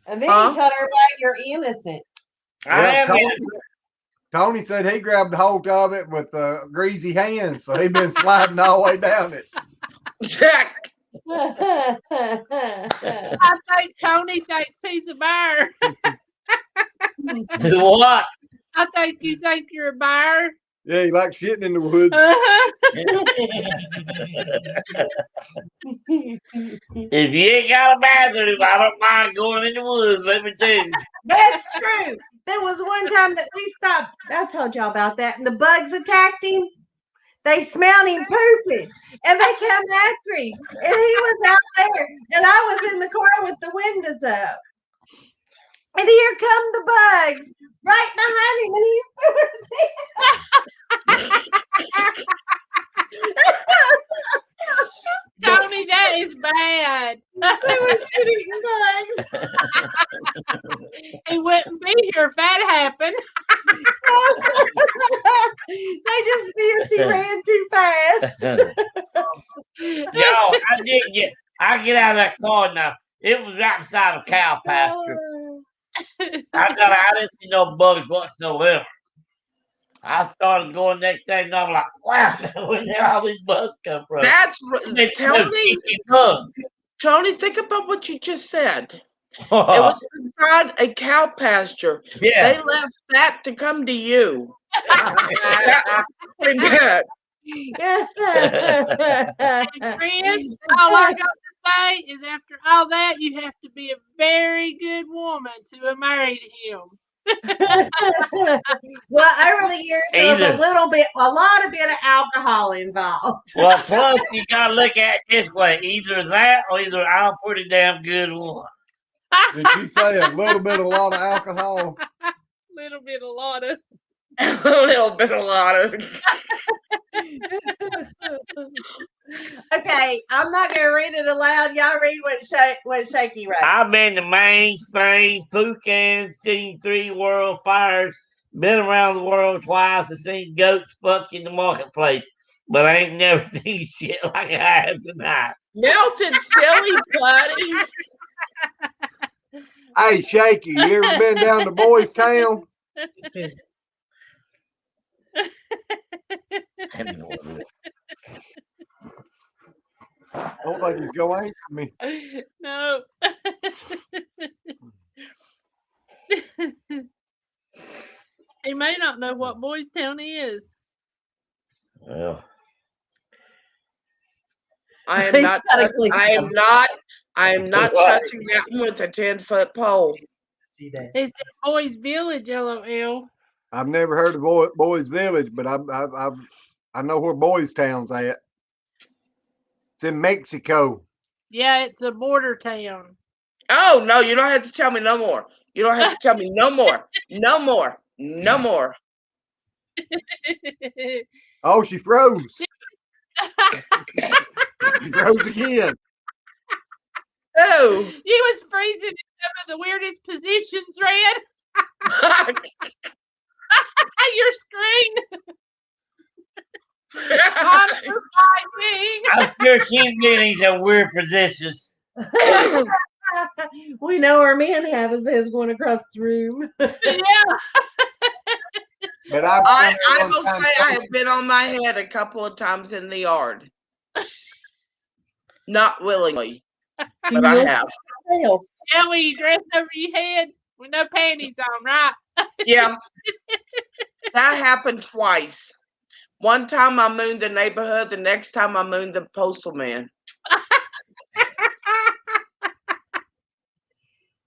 E: And then you told everybody you're innocent.
D: I am
A: Tony said he grabbed the hold of it with greasy hands, so he's been sliding all the way down it.
I: Jack.
C: I think Tony thinks he's a bear.
D: What?
C: I think you think you're a bear.
A: Yeah, he likes shitting in the woods.
D: If you ain't got a bathroom, I don't mind going in the woods, let me tell you.
E: That's true. There was one time that we stopped. I told y'all about that, and the bugs attacked him. They smelled him pooping, and they came after him, and he was out there, and I was in the car with the windows up. And here come the bugs right behind him, and he's doing
C: Tony, that is bad.
E: they were shooting bugs.
C: He wouldn't be here if that happened.
E: They just missed. He ran too fast.
D: Yo, I get out of that car now. It was right beside a cow pasture. I didn't see no bugs whatsoever. I started going next day, and I'm like, wow, where did all these bugs come from?
I: That's
D: Tony.
I: Tony, think about what you just said. It was beside a cow pasture.
D: Yeah.
I: They left that to come to you. Pretty bad.
C: And Chris, all I got to say is after all that, you have to be a very good woman to have married him.
E: Well, over the years, there was a lot of bit of alcohol involved.
D: Well, plus you gotta look at it this way: either that, or either I'm a pretty damn good one.
A: Did she say a little bit, a lot of alcohol?
C: Little bit, a lot of.
I: A little bit, a lot of.
E: Okay, I'm not gonna read it aloud. Y'all read what Shaky wrote.
D: I've been to Maine, Spain, Phuket, seen 3 world fires, been around the world twice, and seen goats fuck in the marketplace, but I ain't never seen shit like I have tonight.
I: Melted silly buddy.
A: Hey, Shaky, you ever been down to Boys Town? I don't think he's going to answer me.
C: No. He may not know what Boys Town is.
D: Well,
I: I am not touching that one with a 10-foot pole.
C: It's the Boys Village, LOL.
A: I've never heard of Boys Village, but I know where Boys Town's at. It's in Mexico.
C: Yeah, it's a border town.
I: Oh, no, you don't have to tell me no more. You don't have to tell me no more. No more. No more.
A: Oh, she froze. She froze again.
I: Oh.
C: You was freezing in some of the weirdest positions, Red. Your screen.
D: I'm sure she's been in some weird positions.
E: We know our men have his head going across the room.
C: Yeah.
A: But
I: I will say I have been on my head a couple of times in the yard. Not willingly, but I have.
C: Yeah, when you dress over your head with no panties on, right?
I: Yeah. That happened twice. One time I mooned the neighborhood, the next time I mooned the postal man.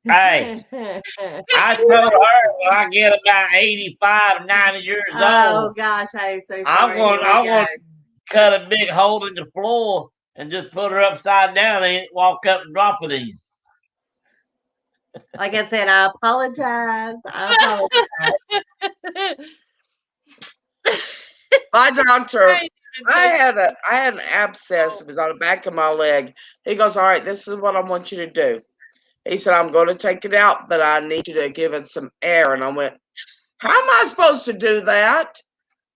D: Hey, I told her when I get about 85, 90 years old.
E: Oh gosh, I'm so sorry.
D: I'm going to cut a big hole in the floor and just put her upside down and walk up and drop of these.
E: Like I said, I apologize.
I: My doctor, I had an abscess. It was on the back of my leg. He goes, all right, this is what I want you to do. He said, I'm going to take it out, but I need you to give it some air. And I went, how am I supposed to do that?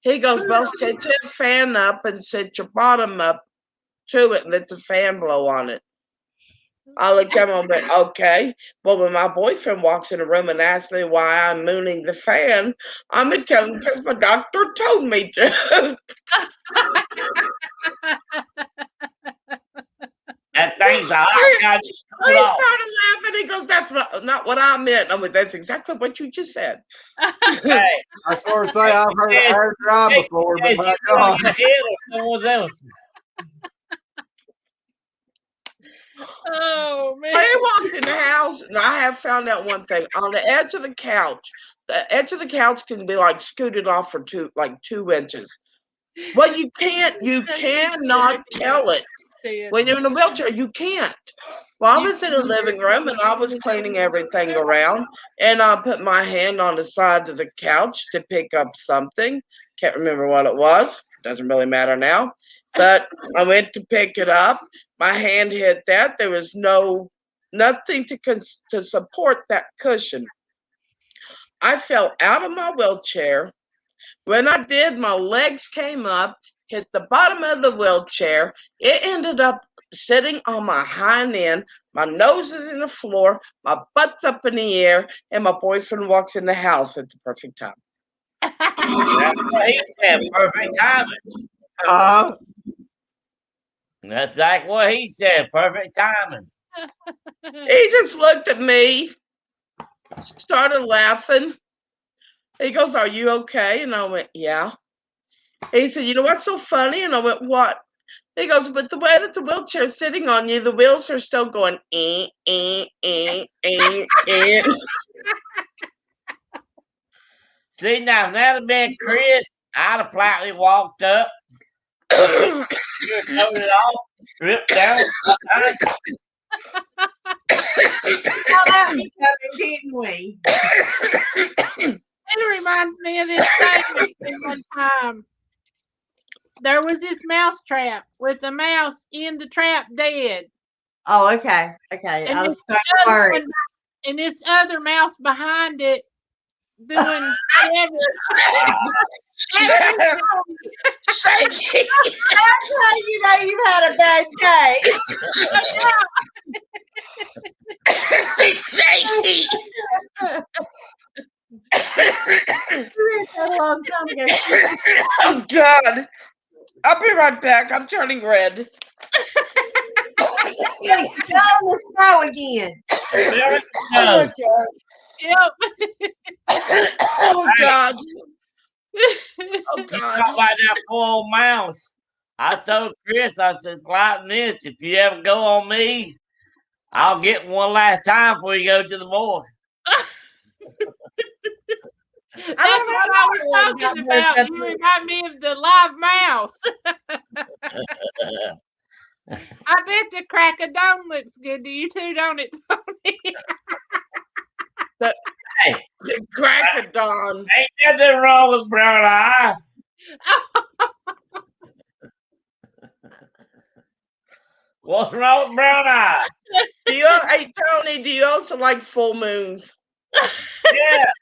I: He goes, well, set your fan up and set your bottom up to it and let the fan blow on it. I looked at him and went, okay. Well, when my boyfriend walks in the room and asks me why I'm mooning the fan, I'm going to tell him because my doctor told me to.
D: That thing's a hot.
I: He started laughing. He goes, "That's not what I meant." I'm like, "That's exactly what you just said."
D: Hey,
A: I sort of say I've heard of air dry
D: hey,
A: before, but
D: hey,
A: my
D: you doing
A: God.
D: your head or someone else?
C: Oh man.
I: I walked in the house, and I have found out one thing. On the edge of the couch can be like scooted off for 2 inches. Well, you cannot tell it. When you're in a wheelchair, you can't. Well, I was in the living room and I was cleaning everything around, and I put my hand on the side of the couch to pick up something. Can't remember what it was. Doesn't really matter now. But I went to pick it up. My hand hit that. There was nothing to support that cushion. I fell out of my wheelchair. When I did, my legs came up, hit the bottom of the wheelchair. It ended up sitting on my hind end. My nose is in the floor, my butt's up in the air, and my boyfriend walks in the house at the perfect time.
D: That's what he said. Perfect timing. That's like what he said. Perfect timing.
I: He just looked at me, started laughing. He goes, "Are you okay?" And I went, "Yeah." He said, "You know what's so funny?" And I went, "What?" He goes, "But the way that the wheelchair's sitting on you, the wheels are still going, eh, eh, eh, eh, eh."
D: See, now, if that had been Chris, I'd have politely walked up, took it off, stripped down.
E: That we covered, didn't we?
C: It reminds me of this thing one time. There was this mouse trap with the mouse in the trap dead.
E: Oh, okay. Okay.
C: And
E: I was
C: and this other mouse behind it doing whatever.
I: Shaky.
E: That's how you know you've had a bad day.
I: Shaky.
E: That a long time ago.
I: Oh God. I'll be right back. I'm turning red.
E: Like, down the snow again.
C: Yep.
I: Oh God. Oh
D: You
I: God.
D: talk about that poor old mouse. I told Chris, I said, like this, if you ever go on me, I'll get one last time before you go to the morgue.
C: That's what I was talking about. You remind me of the live mouse. I bet the crack of dawn looks good to you too, don't it, Tony?
I: Hey, the crack of dawn.
D: Ain't nothing wrong with brown eye. What's wrong with brown eye?
I: Hey, Tony, do you also like full moons?
D: Yeah.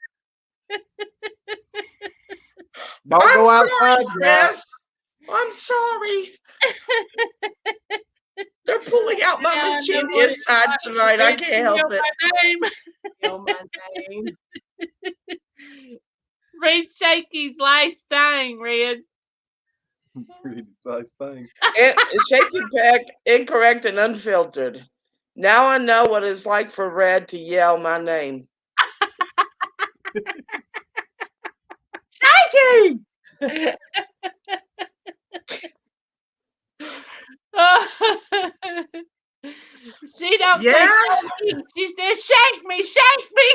A: Don't go outside,
I: Chris. I'm sorry. They're pulling out my mischievous side tonight. I can't help it.
E: Know my name.
C: Read Shaky's last thing, Red.
A: Read his last thing.
I: Shaky Peck, incorrect and unfiltered. Now I know what it's like for Red to yell my name.
E: Shaky!
C: She don't say shaky. She says, "Shake me, shake me."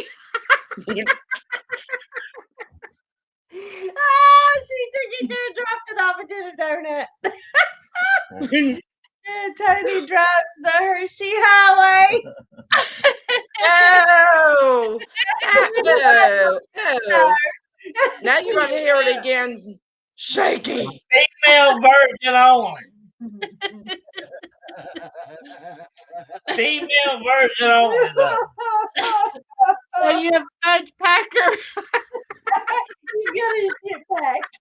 E: Oh, she took it there, dropped it off, and did a donut. Tony drives the Hershey Highway.
I: Oh, oh. Now you're going to hear it again. Shaky.
D: Female version only. Female version only, though.
C: So you have Fudge Packer.
E: He's got his shit packed.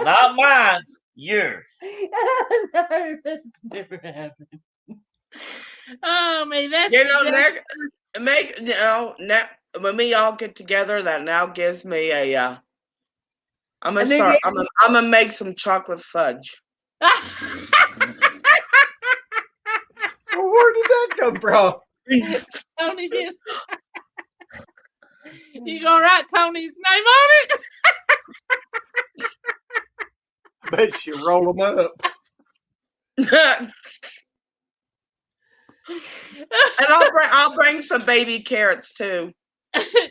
D: Not mine, yours.
E: No, that's never happened.
C: Oh man, that's
I: when we all get together, that now gives me a. I'm gonna make some chocolate fudge.
A: Well, where did that come from?
C: Tony did. You gonna write Tony's name on it?
A: Bet you roll them up.
I: And I'll bring some baby carrots too.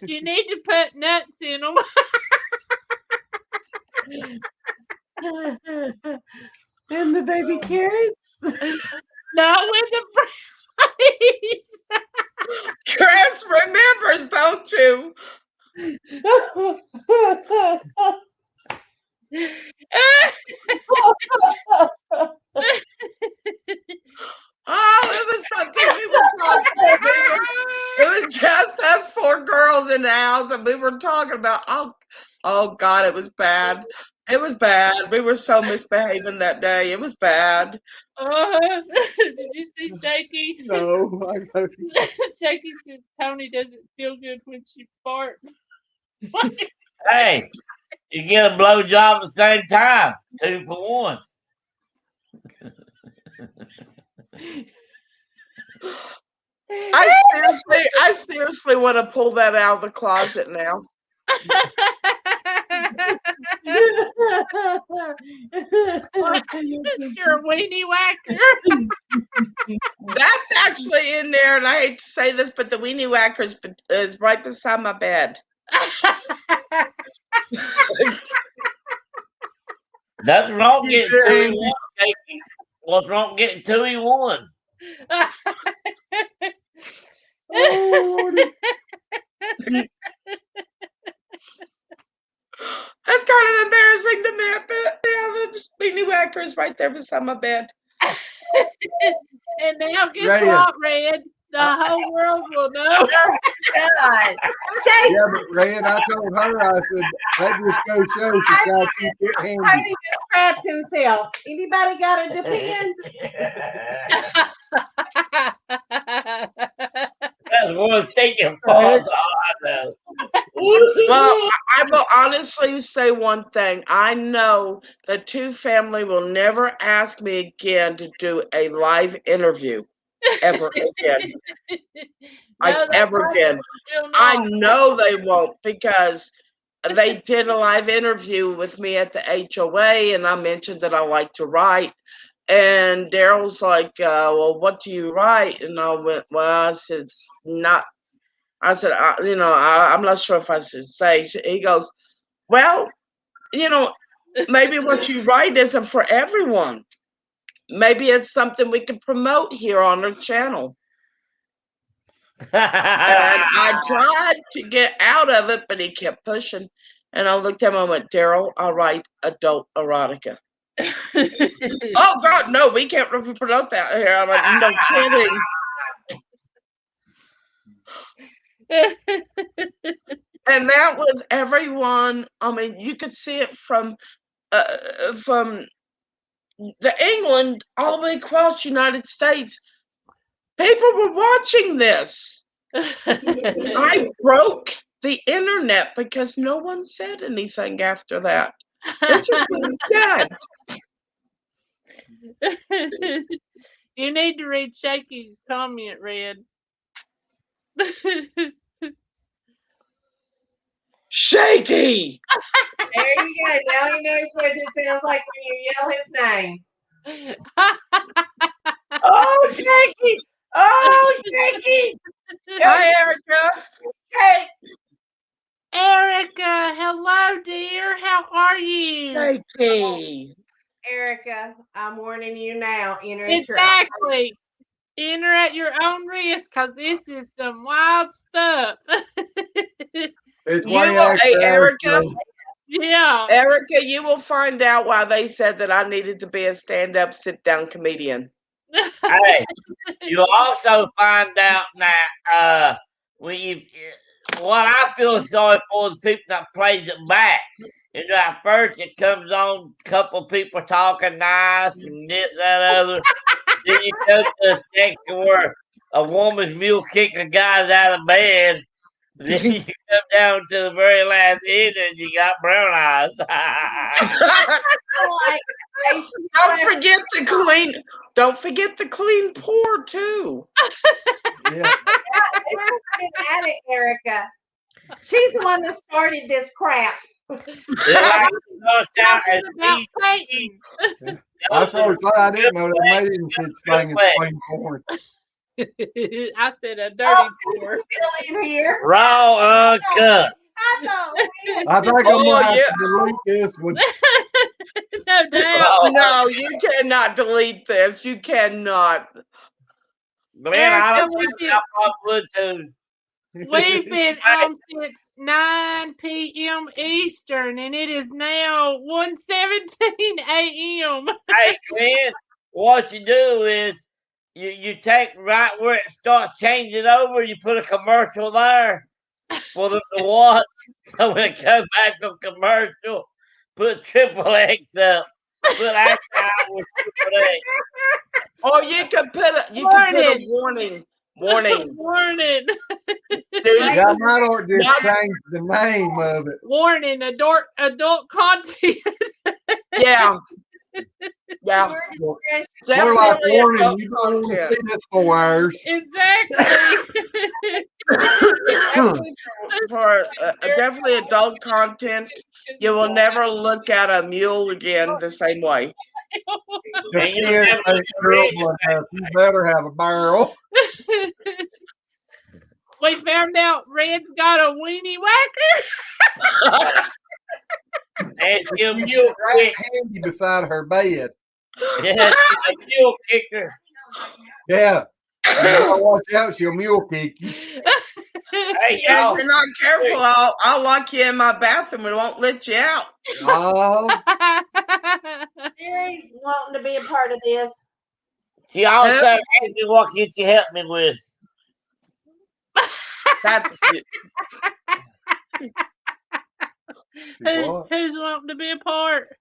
C: You need to put nuts in them.
E: And the baby carrots?
C: No, with the brownies.
I: Chris remembers, don't you? Oh, it was something we were talking about. It was just us 4 girls in the house, and we were talking about, oh God, it was bad. It was bad. We were so misbehaving that day. It was bad.
C: Did you see Shaky?
A: No, I got
C: Shaky says Tony doesn't feel good when she farts.
D: Hey, you get a blowjob at the same time. 2 for 1.
I: I seriously want to pull that out of the closet now.
C: You're a weenie whacker.
I: That's actually in there, and I hate to say this, but the weenie whacker is right beside my bed.
D: Nothing wrong getting 2 in 1, Shaky. What's wrong getting 2 in 1?
A: Oh,
I: That's kind of embarrassing to me, but yeah, the weenie whacker is right there beside my bed.
C: And now guess
A: Red.
C: what, Red? The whole world will know.
E: God.
A: yeah, but Red, I told her, I said, that just goes show she got to keep it handy.
E: Tony just crapped himself. Anybody got a depend?
D: That's one thinking false.
I: Well, I will honestly say one thing. I know the 2 family will never ask me again to do a live interview ever again. Ever again. I know they won't, because they did a live interview with me at the HOA, and I mentioned that I like to write. And Daryl's like, well, what do you write? And I went, well, I said, it's not. I said, I'm not sure if I should say. He goes, well, maybe what you write isn't for everyone. Maybe it's something we can promote here on our channel. And I tried to get out of it, but he kept pushing. And I looked at him and went, Daryl, I write adult erotica. Oh, God, no, we can't promote that here. I'm like, no kidding. And that was everyone. I mean, you could see it from the England all the way across the United States. People were watching this. I broke the internet because no one said anything after that. It just went dead.
C: You need to read Shaky's comment, Red.
I: Shaky!
E: There you go. Now he knows what it sounds like when you yell his name.
D: Oh, Shaky! Oh, Shaky!
I: Hi, Erica.
D: Hey.
C: Erica, hello, dear. How are you?
I: Shaky.
E: Erica, I'm warning you now.
C: Exactly. Enter at your own risk, because this is some wild stuff.
I: Hey, Erica.
C: Yeah.
I: Erica, you will find out why they said that I needed to be a stand-up, sit-down comedian.
D: Hey, you'll also find out that what I feel sorry for the people that plays it back. At first it comes on, a couple people talking nice and this, that, other. Then you go to a section where a woman's mule kicking the guys out of bed. Then you come down to the very last end and you got brown eyes.
I: Don't forget the clean pour too.
A: Yeah.
E: At it, Erica. She's the one that started this crap.
C: Talking about Peyton.
A: I sure glad I didn't know they made any such thing as plain corn.
C: I said a dirty pour.
E: Still in here.
D: Raw uncut.
E: I know.
A: I think I'm gonna have to delete this one.
C: No doubt.
I: No, you cannot delete this. You cannot.
D: Man, I
C: Erica,
D: don't I would too.
C: we've been on since 9 p.m. Eastern, and it is now 1:17 a.m.
D: Hey, Glenn, what you do is you take right where it starts changing over, you put a commercial there for them to watch. So when it comes back from commercial, put triple X up. Put after hours triple X.
I: Or you could put a warning. Warning.
C: Warning.
A: Yeah, I might ought to just change the name of it.
C: Warning, adult content.
I: Yeah. Yeah.
A: More like
I: Definitely
A: warning,
I: adult
A: you don't want to
I: content.
A: see this for hours.
C: Exactly.
I: For definitely adult content, you will never look at a mule again the same way.
A: The skin ain't durable enough. You better have a barrel.
C: We found out Red's got a weenie whacker.
D: And she'll mule kick.
A: Handy beside her bed.
D: Yeah, she's a mule kicker.
A: Yeah. You gotta watch out, she'll mule kick you.
D: Hey,
I: If
D: y'all.
I: you're not careful, I'll lock you in my bathroom and won't let you out.
A: Oh.
E: Sherry's wanting to be a part of this.
D: She also asked me what can you help me with.
I: That's
C: Who's wanting to be a part?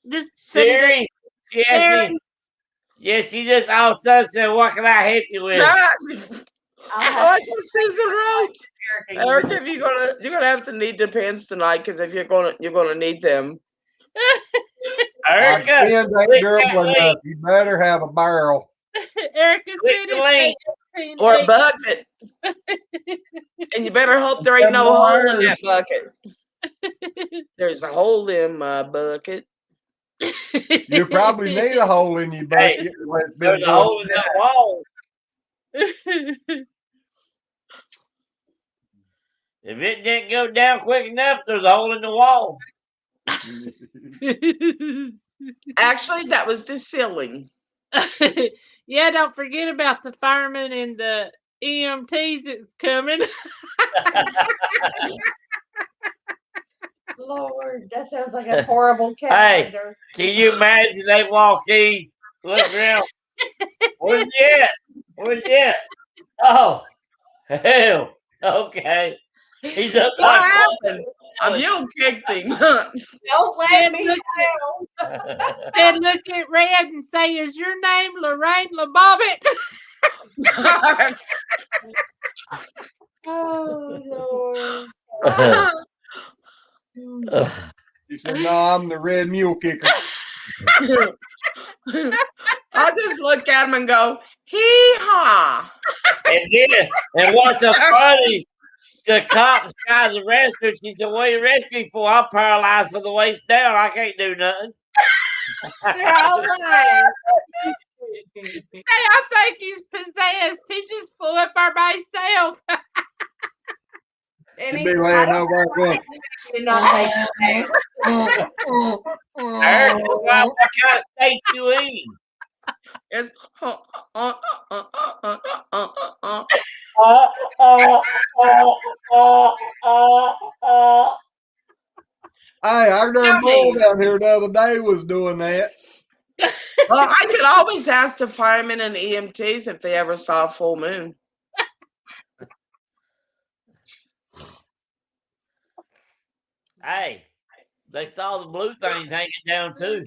C: Just
D: Siri. She asked me. Yeah, she just all of a sudden said, "What can I help you with?"
I: I like what Susan wrote. Erica, you're gonna have to need the pants tonight because if you're gonna need them.
A: Our skins ain't durable enough. You better have a barrel.
C: Erica said it's
I: or a bucket. And you better hope there ain't no hole in that bucket. There's a hole in my bucket.
A: You probably need a hole in your bucket.
D: Hey, there's a hole in the wall. If it didn't go down quick enough, there's a hole in the wall.
I: Actually, that was the ceiling.
C: Yeah, don't forget about the firemen and the EMTs that's coming.
E: Lord, that sounds like a horrible
D: Hey,
E: calendar.
D: can you imagine they walk in, look around, where's he at? Where's he at? Oh, hell, okay. He's up
I: What
D: like
I: happened? A mule kicked him.
E: Don't let me down.
C: Then look at Red and say, "Is your name Lorraine LeBobbitt?"
E: Oh Lord.
A: She said, "No, I'm the red mule kicker."
I: I'll just look at him and go, hee-haw.
D: And what's so funny, the cops guys arrest her. She said, "What you arrest me for? I'm paralyzed from the waist down. I can't do nothing."
E: They're all lying.
C: Say, I think he's possessed. He just flew up there by himself.
E: And
A: She'd be laying over there
E: did not take it.
D: Eric, what kind of state you in?
I: It's
A: Hey, our darn bull down here the other day was doing that.
I: Well, I could always ask the firemen and EMTs if they ever saw a full moon.
D: Hey, they saw the blue things hanging down too.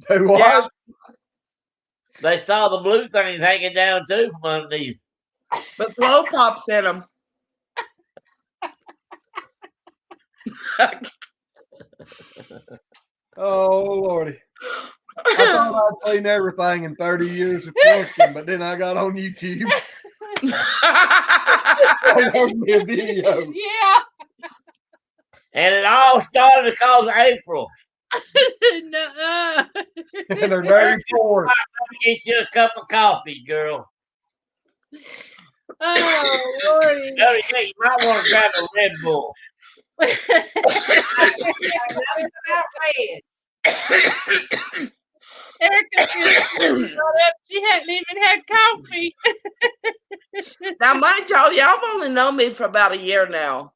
A: They what?
I: Yeah.
D: They saw the blue things hanging down too from underneath.
I: But blow pops in them.
A: Oh Lordy! I thought I'd seen everything in 30 years of trucking, but then I got on YouTube. I heard me a video.
C: Yeah.
D: And it all started because of April.
C: Nuh-uh.
A: And they're dirty poor.
D: Get you a cup of coffee, girl.
C: Oh, Lordy.
D: Better yet, you might want to grab a Red Bull.
E: Nothing about red.
C: Erica she hadn't even had coffee.
I: Now, mind y'all only known me for about a year now.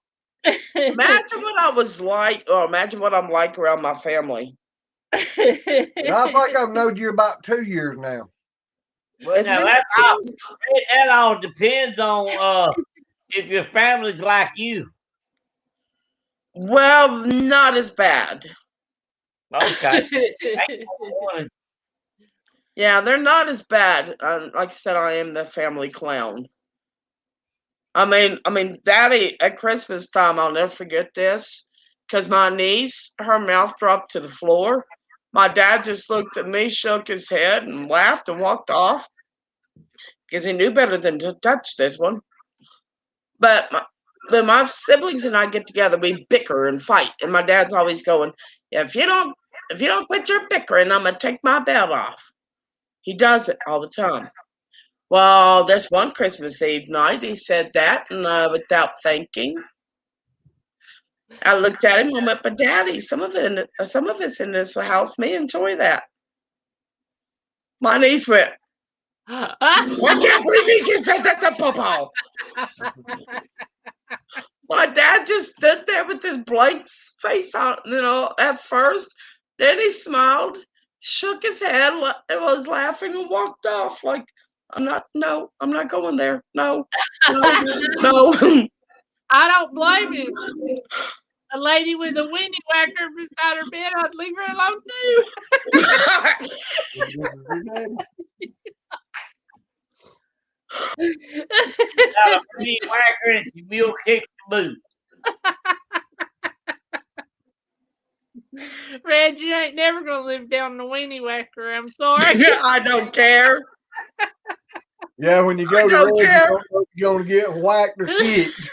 I: Imagine what I was like, or imagine what I'm like around my family.
A: I think I've known you about 2 years now.
D: Well, now that all depends on if your family's like you.
I: Well, not as bad.
D: Okay.
I: Yeah, they're not as bad. Like I said, I am the family clown. I mean, Daddy, at Christmas time, I'll never forget this, because my niece, her mouth dropped to the floor. My dad just looked at me, shook his head, and laughed and walked off, because he knew better than to touch this one. But my siblings and I get together, we bicker and fight, and my dad's always going, yeah, if you don't quit your bickering, I'm gonna take my belt off. He does it all the time. Well, this one Christmas Eve night, he said that, and without thinking, I looked at him and went, "But Daddy, some of us in this house may enjoy that." My niece went, "I can't believe he just said that to Papa." My dad just stood there with this blank face on, at first. Then he smiled, shook his head, and was laughing and walked off. Like, I'm not going there. No.
C: I don't blame him. A lady with a weenie whacker beside her bed, I'd leave her alone too.
D: Got a weenie whacker and she will kick the boot.
C: Fred, you ain't never gonna live down the weenie whacker. I'm sorry.
I: I don't care.
A: Yeah, when you go to Red, you don't know if you're gonna get whacked or kicked.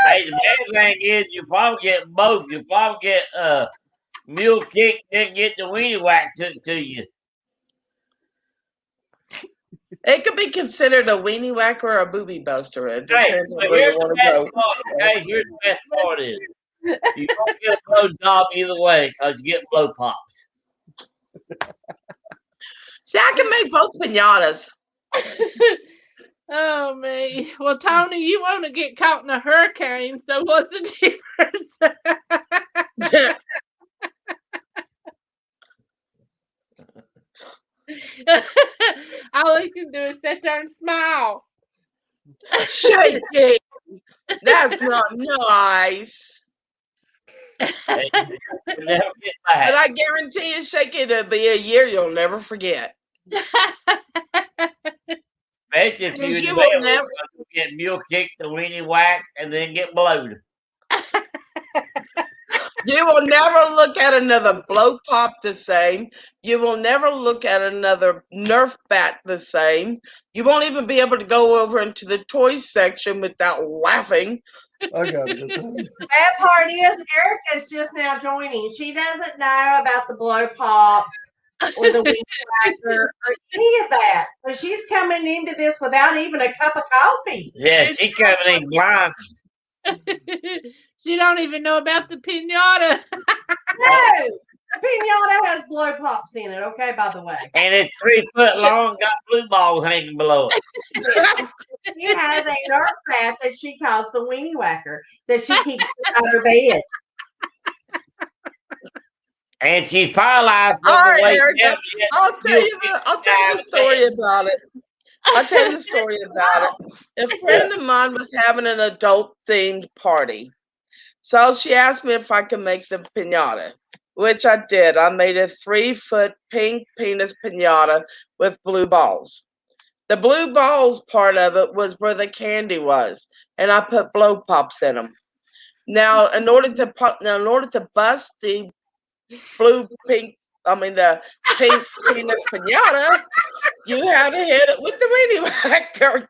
D: Hey, the bad thing is you probably get both. You probably get mule kicked, then get the weenie whack took to you.
I: It could be considered a weenie whacker or a booby buster. It depends on where
D: here's
I: you want
D: the
I: to go.
D: best part, okay, here's the best part is you don't get a blow job either way because you get blow pops.
I: See, I can make both pinatas.
C: Oh me. Well, Tony, you want to get caught in a hurricane, so what's the difference? All you can do is sit there and smile.
I: Shaky. That's not nice.
D: Never get back.
I: But I guarantee you, Shaky, it'll be a year you'll never forget.
D: Especially if you will never get mule kicked, the weenie whack, and then get blowed.
I: You will never look at another blow pop the same. You will never look at another Nerf bat the same. You won't even be able to go over into the toys section without laughing.
A: I got it.
E: Bad part is Erica's just now joining. She doesn't know about the blow pops or the weed whacker or any of that. So she's coming into this without even a cup of coffee.
D: Yeah, she coming in blind.
C: She don't even know about the pinata.
E: No, the pinata has blow pops in it. Okay, by the way,
D: and it's 3 foot long, got blue balls hanging below it.
E: She has a Nerf bat that she calls the weenie whacker that she keeps beside her bed.
D: And she's paralyzed from
I: All
D: the
I: right,
D: waist
I: Erica,
D: down.
I: I'll tell you the story about it. I'll tell you the story about it. A friend of mine was having an adult-themed party. So she asked me if I could make the pinata, which I did. I made a 3-foot pink penis pinata with blue balls. The blue balls part of it was where the candy was, and I put blow pops in them. Now, in order to bust the blue pink the pink penis pinata, you had to hit it with the weenie whacker.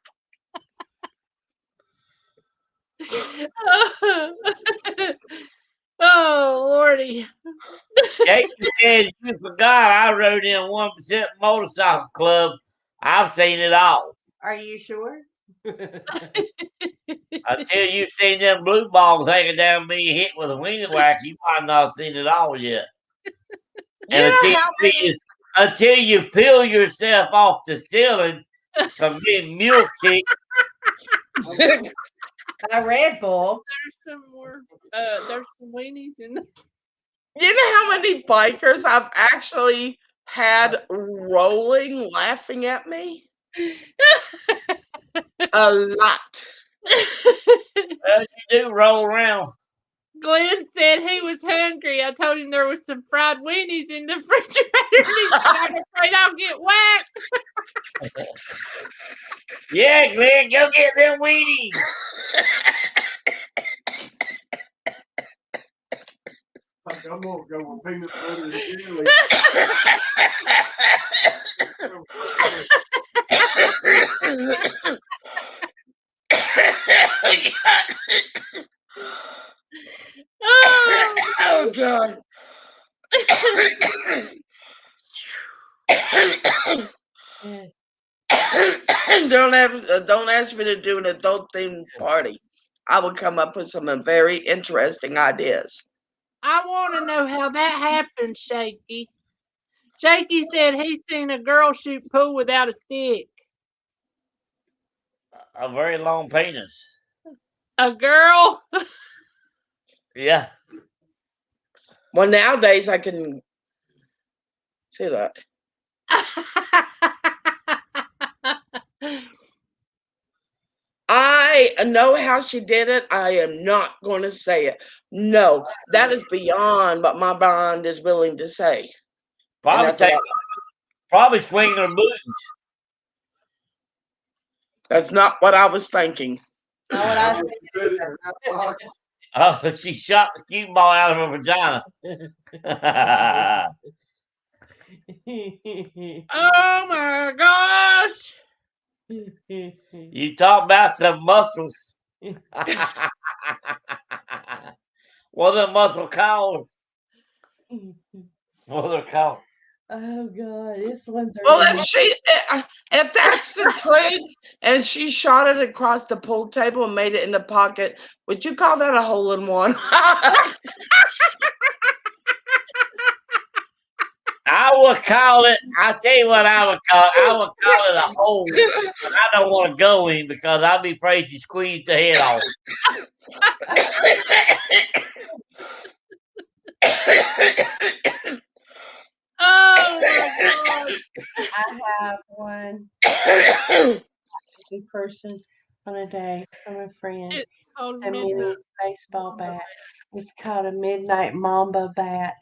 C: Oh, Lordy.
D: Jake says you forgot I rode in 1% motorcycle club. I've seen it all.
E: Are you sure?
D: Until you've seen them blue balls hanging down being hit with a weenie whack, you might not have seen it all yet.
I: You
D: And
I: know how many
D: until you peel yourself off the ceiling from being milkshake.
E: A Red Bull.
C: There's some more. There's some weenies in there.
I: You know how many bikers I've actually had rolling, laughing at me? A lot.
D: Well, you do roll around.
C: Glenn said he was hungry. I told him there was some fried weenies in the refrigerator, and he said, "I'm afraid I'll get whacked."
D: Yeah, Glenn, go get them weenies.
A: I'm gonna go with peanut butter and jelly.
I: Oh God. Don't ask me to do an adult themed party. I will come up with some very interesting ideas.
C: I want to know how that happened, Shaky. Shaky said he's seen a girl shoot pool without a stick.
D: A very long penis.
C: A girl?
D: Yeah.
I: Well, nowadays I can see that. I know how she did it. I am not going to say it. No, that is beyond what my mind is willing to say.
D: Probably swinging her boots.
I: That's not what I was thinking.
E: Not what I was
D: Oh, she shot the cue ball out of her vagina.
C: Oh my gosh!
D: You talk about some muscles. What are the muscle called? What are they called?
E: Oh God, it's 1:30.
I: Well, if that's the truth, and she shot it across the pool table and made it in the pocket, would you call that a hole in one?
D: I would call it. I'll tell you what I would call it. I would call it a hole, but I don't want to go in because I'd be afraid she squeezed the head off.
C: Oh my God!
E: I have one person on a day from a friend.
C: It's called
E: A mini
C: midnight.
E: baseball bat. It's called a midnight mamba bat.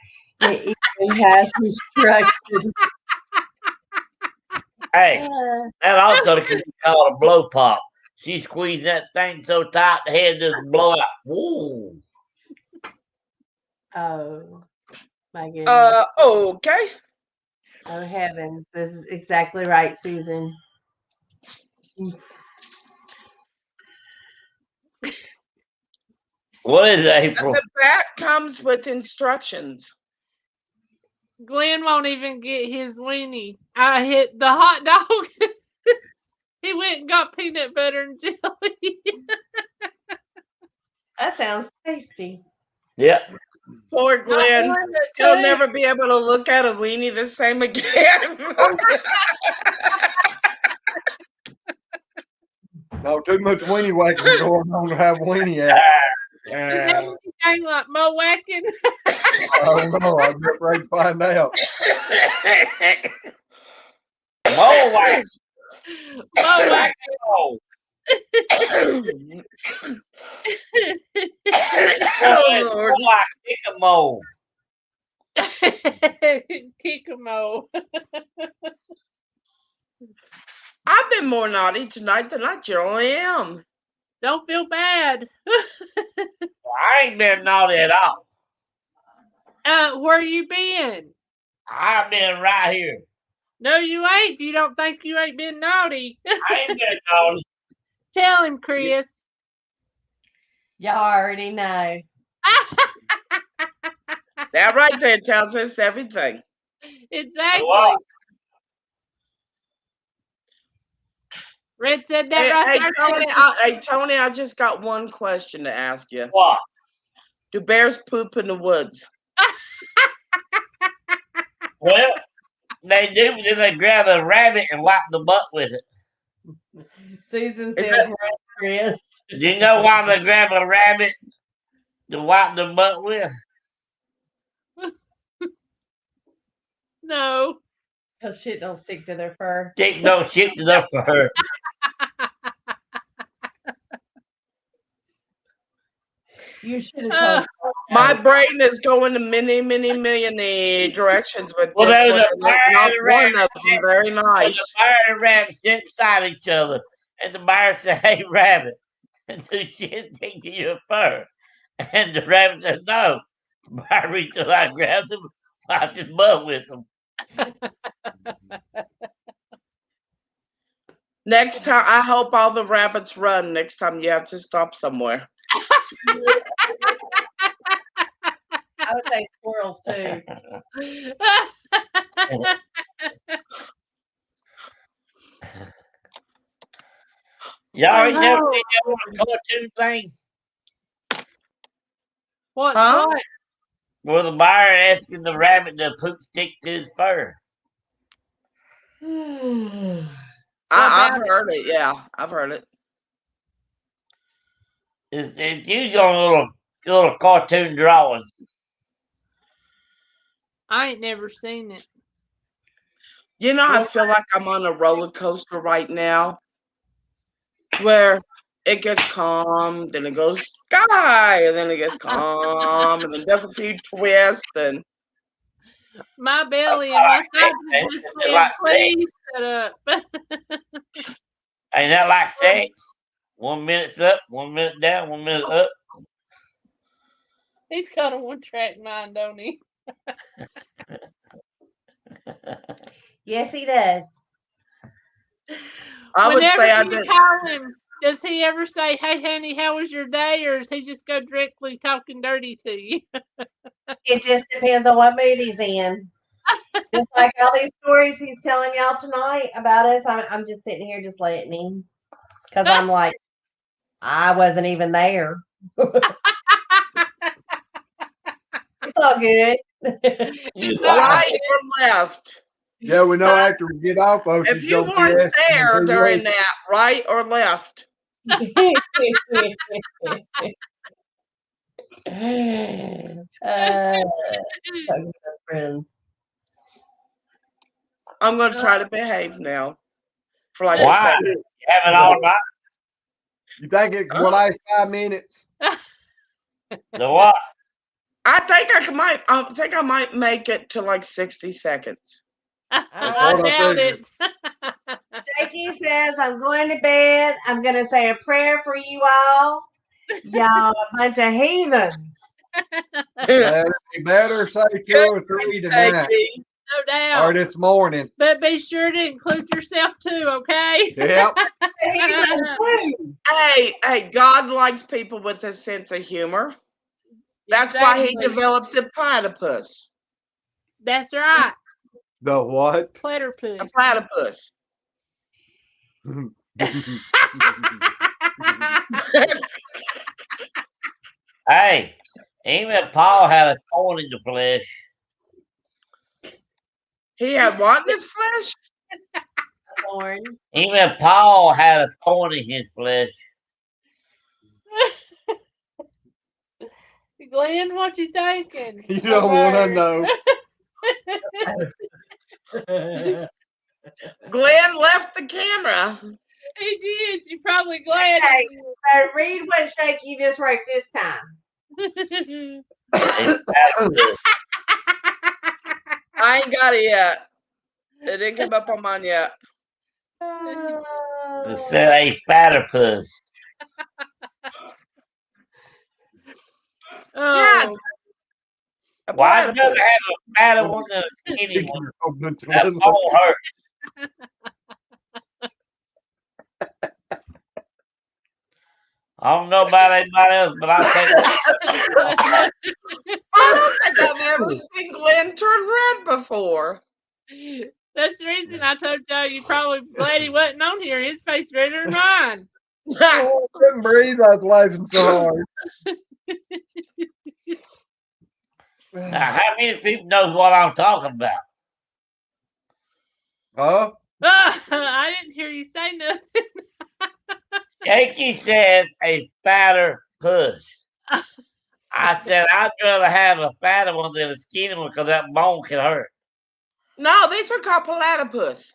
E: It even has instructions.
D: Hey, that also could be called a blow pop. She squeezed that thing so tight the head just blow out. Woo!
E: Oh my goodness.
I: Okay.
E: Oh heavens. This is exactly right, Susan.
D: What is April?
I: The bat comes with instructions.
C: Glenn won't even get his weenie. I hit the hot dog. He went and got peanut butter and jelly.
E: That sounds tasty.
D: Yeah.
I: Poor Glenn. He'll never be able to look at a weenie the same again.
A: No, too much weenie whacking going on to have weenie out.
C: Is that anything like Mo whacking?
A: I don't know. I'm just ready to find out.
D: Mo whack.
C: Mo whacking.
I: Oh, Lord.
D: Kick a mo.
C: Kick a mo.
I: I've been more naughty tonight than I generally am.
C: Don't feel bad.
D: I ain't been naughty at all.
C: Where you been?
D: I've been right here.
C: No, you ain't. You don't think you ain't been naughty.
D: I ain't been naughty.
C: Tell him, Chris.
E: Y'all already know.
I: That right there tells us everything.
C: Exactly.
D: What?
C: Red said that right
I: Hey,
C: there.
I: Tony, I just got one question to ask you.
D: What?
I: Do bears poop in the woods?
D: Well, they do, but then they grab a rabbit and wipe the butt with it.
E: Susan
I: Is
E: says,
I: that-
E: right, Chris.
D: Do you know why they grab a rabbit to wipe the butt with?
C: No.
E: Because shit don't stick to their fur.
D: Dick don't shit enough for her.
E: You should have told me.
I: My brain is going to many, many, many directions, but
D: Well,
I: this
D: there's
I: one
D: a
I: is
D: bear
I: not
D: and a
I: one
D: rabbit.
I: of them very nice.
D: The bear and rabbit sit beside each other, and the bear said, "Hey, rabbit, do shit stick to your fur?" And the rabbit said, "No." The bear reached till I grabbed him, wiped his butt with him.
I: Next time, I hope all the rabbits run next time you have to stop somewhere.
E: I would say squirrels too.
D: Y'all ain't never seen that one cartoon thing
C: What's
I: Huh?
C: what?
D: where the bear asking the rabbit to poop stick to his fur?
I: I've heard it. Yeah, I've heard it.
D: It's usually on little cartoon drawings.
C: I ain't never seen it.
I: You know, I feel like I'm on a roller coaster right now, where it gets calm, then it goes sky, and then it gets calm, and then does a few twists, and
C: My belly and my sides is just
D: It's
C: saying,
D: like
C: please shut up.
D: Ain't that like sex? 1 minute's up, 1 minute down, 1 minute up.
C: He's got a one-track mind, don't he?
E: Yes, he does.
I: I would
C: Whenever
I: say I
C: you
I: did.
C: call him, does he ever say, "Hey, honey, how was your day," or does he just go directly talking dirty to you?
E: It just depends on what mood he's in. Just like all these stories he's telling y'all tonight about us, I'm just sitting here just letting him. Because I'm like, I wasn't even there. It's all good.
I: Right or left?
A: Yeah, we know after we get off, oh,
I: If
A: she's
I: you
A: gonna be
I: weren't
A: asking
I: there
A: who you
I: during
A: ate.
I: that, right or left?
E: Friend.
I: I'm going to try to behave now for like
D: Why?
I: a second.
D: You have it all night?
A: You think it will last 5 minutes?
D: The what?
I: I think I might make it to like 60 seconds.
C: I doubt it.
E: Jakey says, I'm going to bed. I'm going to say a prayer for you all. Y'all a bunch of heathens.
A: You better say 2 or 3 tonight.
C: No doubt.
A: Or this morning.
C: But be sure to include yourself too, okay?
A: Yep.
I: Hey, God likes people with a sense of humor. That's why he
C: Exactly.
I: developed the platypus.
C: That's right.
A: The what?
C: Platypus.
I: A platypus.
D: Hey, even Paul had a thorn in the flesh.
I: He had what in his flesh?
E: Thorn.
D: Even Paul had a thorn in his flesh.
C: Glenn, what you thinking?
A: You don't want to know.
I: Glenn left the camera.
C: He did. You're probably glad.
E: Okay, read what Shaky just wrote this time.
I: I ain't got it yet. It didn't come up on mine yet.
D: It said a platypus.
C: Oh.
I: Yes. A
D: Well, I'd rather
I: platypus.
D: have a fatter one than a skinny one.
A: Figure a bunch of
D: That
A: little-
D: won't hurt. I don't know about anybody else, but I think
I: I don't think I've ever seen Glenn turn red before.
C: That's the reason I told Joe you probably glad he wasn't on here. His face redder than mine.
A: Oh, I couldn't breathe. I was laughing so hard.
D: now, how many people knows what I'm talking about?
A: Huh?
C: I didn't hear you say nothing.
D: Jakey says a fatter puss. I said I'd rather have a fatter one than a skinny one because that bone can hurt.
I: No, these are called platypus.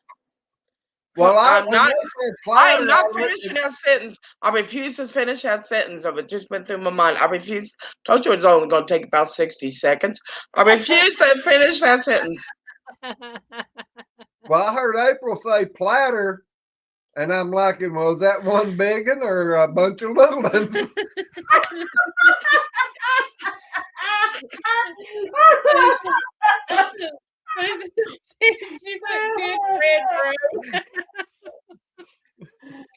A: Well,
I: I'm
A: when
I: not.
A: they said
I: I am
A: platter,
I: not
A: I
I: finishing that sentence. I refuse to finish that sentence. It just went through my mind. I refuse. Told you it was only going to take about 60 seconds. I refuse to finish that sentence.
A: Well, I heard April say platter, and I'm like, well, is that one big one or a bunch of little ones?
C: She looked good red, bro.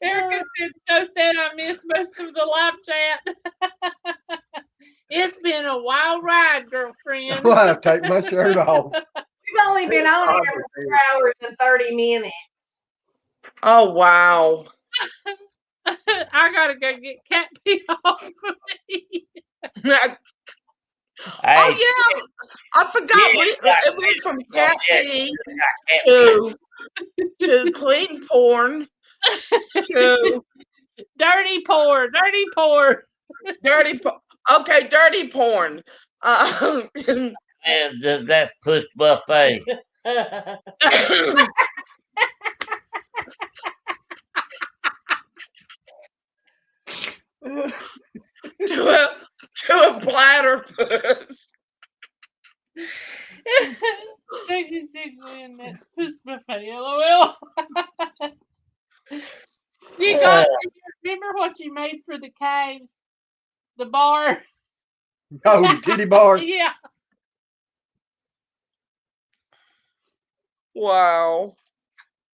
C: Erica said, so sad I missed most of the live chat. It's been a wild ride, girlfriend.
A: Well, I have to take my shirt off.
E: We've only been on here for 4 hours and 30 minutes.
I: Oh, wow.
C: I gotta go get cat pee off of me.
I: Oh, yeah. I forgot. It went from cat pee to clean porn to
C: dirty porn.
I: Okay, dirty porn.
D: And that's push buffet.
I: to a platypus.
C: Thank you, Glenn. That's push buffet. LOL. You guys, remember what you made for the caves? The bar?
A: Oh, the titty bar?
C: Yeah.
I: Wow.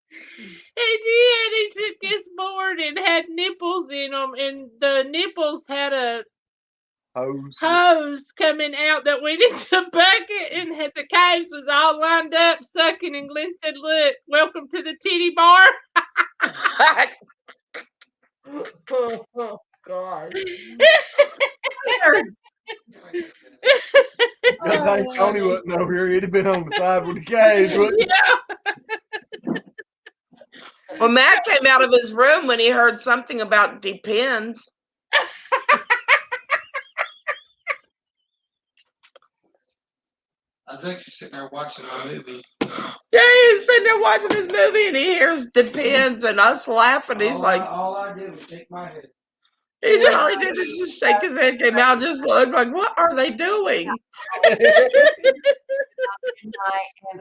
C: He did. He took this board and had nipples in them, and the nipples had a hose coming out that went into a bucket, and had the caves was all lined up sucking. And Glenn said, "Look, welcome to the titty bar."
E: Oh, God.
A: Good thing Tony wasn't over here. He'd have been on the side with the cage, wouldn't he?
C: Yeah.
I: Well, Matt came out of his room when he heard something about depends.
L: I think he's sitting there watching a movie.
I: Yeah, he's sitting there watching his movie and he hears depends and us laughing. He's
L: all I did was shake my head.
I: He said all he did is just shake his head, came out, just looked like, what are they doing?
E: And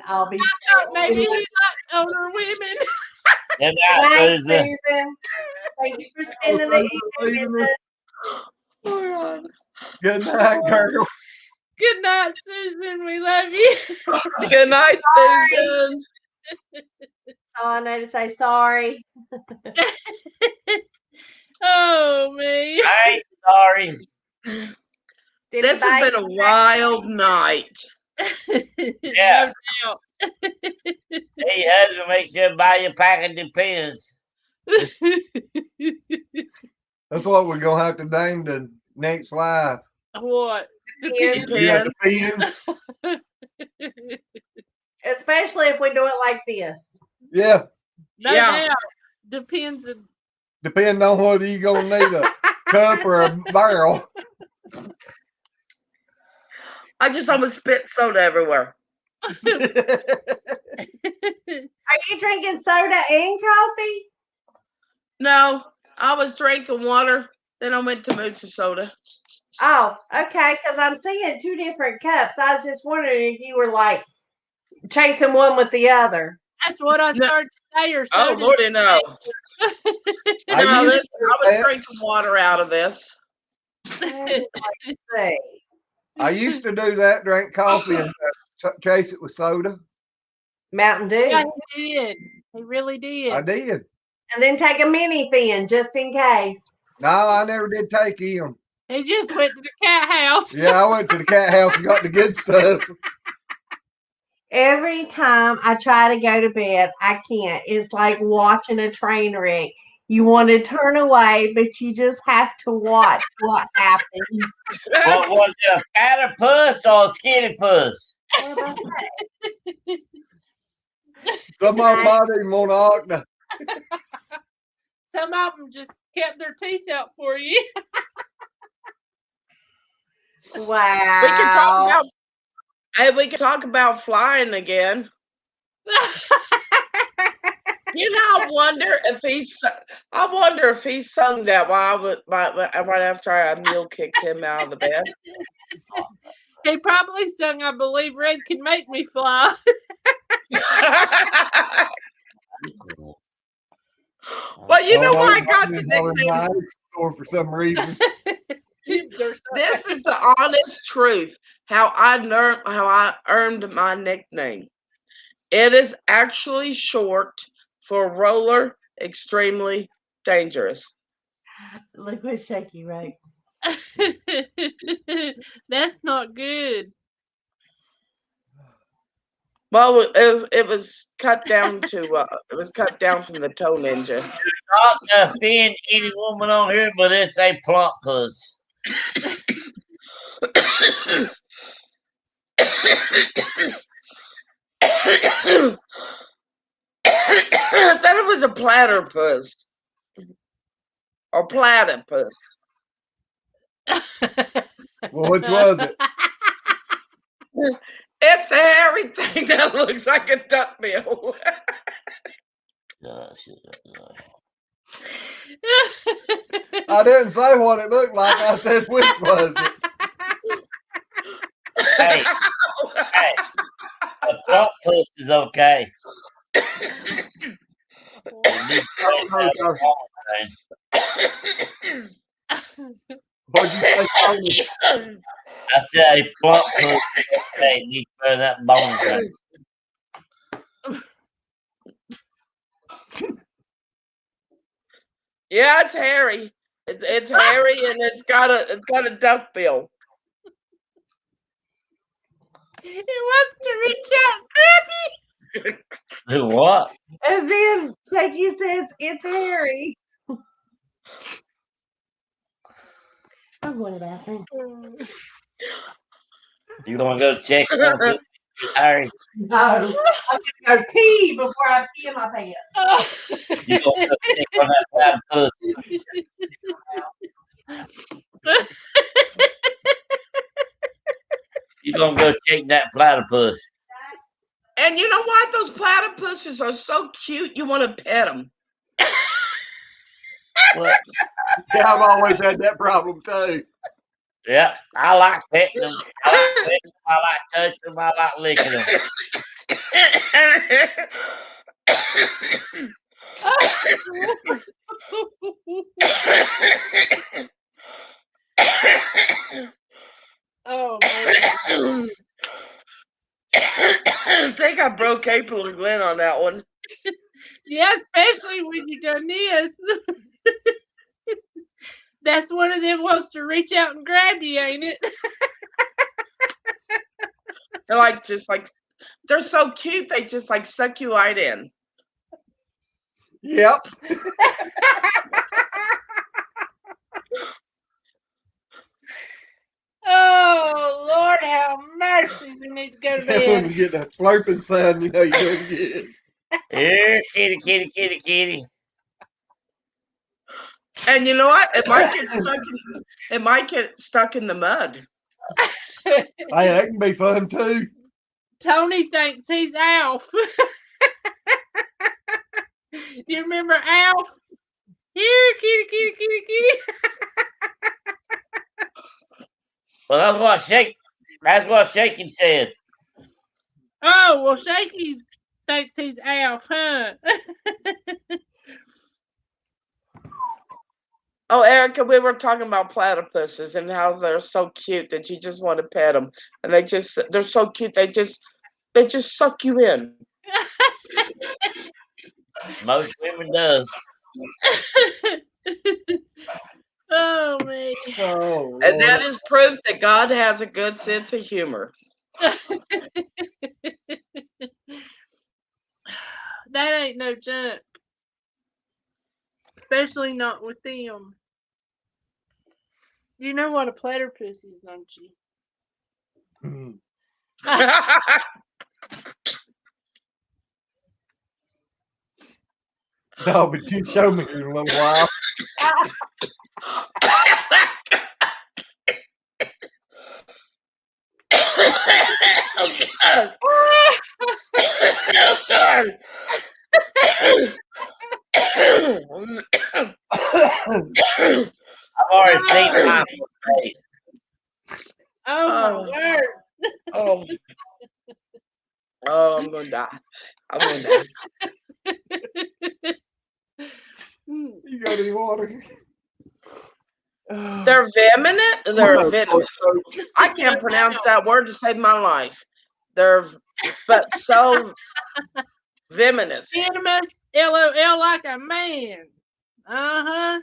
E: I'll be.
C: I thought maybe he liked older women.
D: Good
E: night,
D: Susan.
E: Susan. Thank you for spending the evening with us.
I: Oh, God.
A: Good night, girl.
C: Good night, Susan. We love you.
I: Good night, Susan.
E: Oh, I know to say sorry.
C: Oh, me.
D: I ain't sorry.
I: This has been a wild night.
D: Yeah.
C: No doubt.
D: Hey, husband, make sure to buy you a pack of Depends.
A: That's what we're going to have to name the next live.
C: What?
A: Yeah, Depends.
E: Especially if we do it like this.
A: Yeah.
C: No doubt. Depends.
A: Depending on whether you're going to need a cup or a barrel.
I: I just almost spit soda everywhere.
E: Are you drinking soda and coffee?
I: No, I was drinking water. Then I went to move to soda.
E: Oh, okay. Because I'm seeing 2 different cups. I was just wondering if you were like chasing one with the other.
C: That's what I started to say. Or
I: oh, Lordy, no. No, I was drinking water out of this.
E: Let's see.
A: I used to do that, drink coffee and chase it with soda.
E: Mountain Dew.
C: Yeah, he did. He really did.
A: I did.
E: And then take a mini fin just in case.
A: No, I never did take him.
C: He just went to the cat house.
A: Yeah, I went to the cat house and got the good stuff.
E: Every time I try to go to bed, I can't. It's like watching a train wreck. You want to turn away, but you just have to watch what happens.
D: What was it, a platypus or a skinny puss?
A: Some of them might even want to octa.
C: Some of them just kept their teeth out for you.
E: Wow.
I: We can talk about. Hey, we can talk about flying again. I wonder if he sung that right after I mule kicked him out of the bed.
C: He probably sung, I believe Red can make me fly.
I: Well, you know why I got the nickname?
A: For some reason.
I: This is the honest truth. How I earned my nickname. It is actually short for roller extremely dangerous.
E: Look what Shaky wrote.
C: That's not good.
I: Well, it was cut down to it was cut down from the toe ninja.
D: Not to offend any woman on here, but it's a plump puss.
I: I thought it was a platypus or platypus.
A: Well, which was it?
I: It's everything that looks like a duckbill.
A: I didn't say what it looked like. I said which was it.
D: Hey, a plump puss is okay.
A: What'd you say, Tony?
D: I said a plump puss is okay. Needs to wear that bone thing.
I: Yeah, it's hairy. It's hairy and it's got a duck bill.
C: He wants to reach out and grab me.
D: Do what?
E: And then Shaky says it's hairy. I'm going to the bathroom.
D: You gonna go check on Harry?
E: No, I'm gonna go pee before I pee in my pants.
D: You gonna go check on that platypus? You gonna go check that platypus?
I: And you know what? Those platypuses are so cute. You want to pet them.
D: What?
A: Yeah, I've always had that problem too.
D: Yeah, I like petting them. I like petting them. I like touching them. I like licking them.
C: Oh man.
I: I think I broke April and Glenn on that one.
C: Yeah, especially when you done this. That's one of them wants to reach out and grab you, ain't it?
I: They're they're so cute. They just suck you right in.
A: Yep.
C: Oh Lord, have mercy! We need to go to bed.
A: When you get that slurping sound, you know you're doing good.
D: Here, kitty, kitty, kitty, kitty.
I: And you know what? It might get stuck in the mud.
A: Hey, that can be fun too.
C: Tony thinks he's Alf. You remember Alf? Here, kitty, kitty, kitty, kitty.
D: Well, that's what Shaky said.
C: Oh, well, Shaky thinks he's Alf, huh?
I: Oh, Erica, we were talking about platypuses and how they're so cute that you just want to pet them, and they're so cute they just suck you in.
D: Most women does.
C: Oh man.
A: Oh,
I: And that
A: Lord.
I: is proof that God has a good sense of humor.
C: That ain't no joke. Especially not with them. You know what a platypus is, don't you?
A: No, but you show me in a little while.
D: I've already seen my face.
C: Oh my word.
I: Oh, I'm gonna die. I'm gonna die.
A: You got any water?
I: They're venomous. They're venomous. I can't pronounce that word to save my life. But so venomous.
C: Venomous, LOL, like a man. Uh-huh.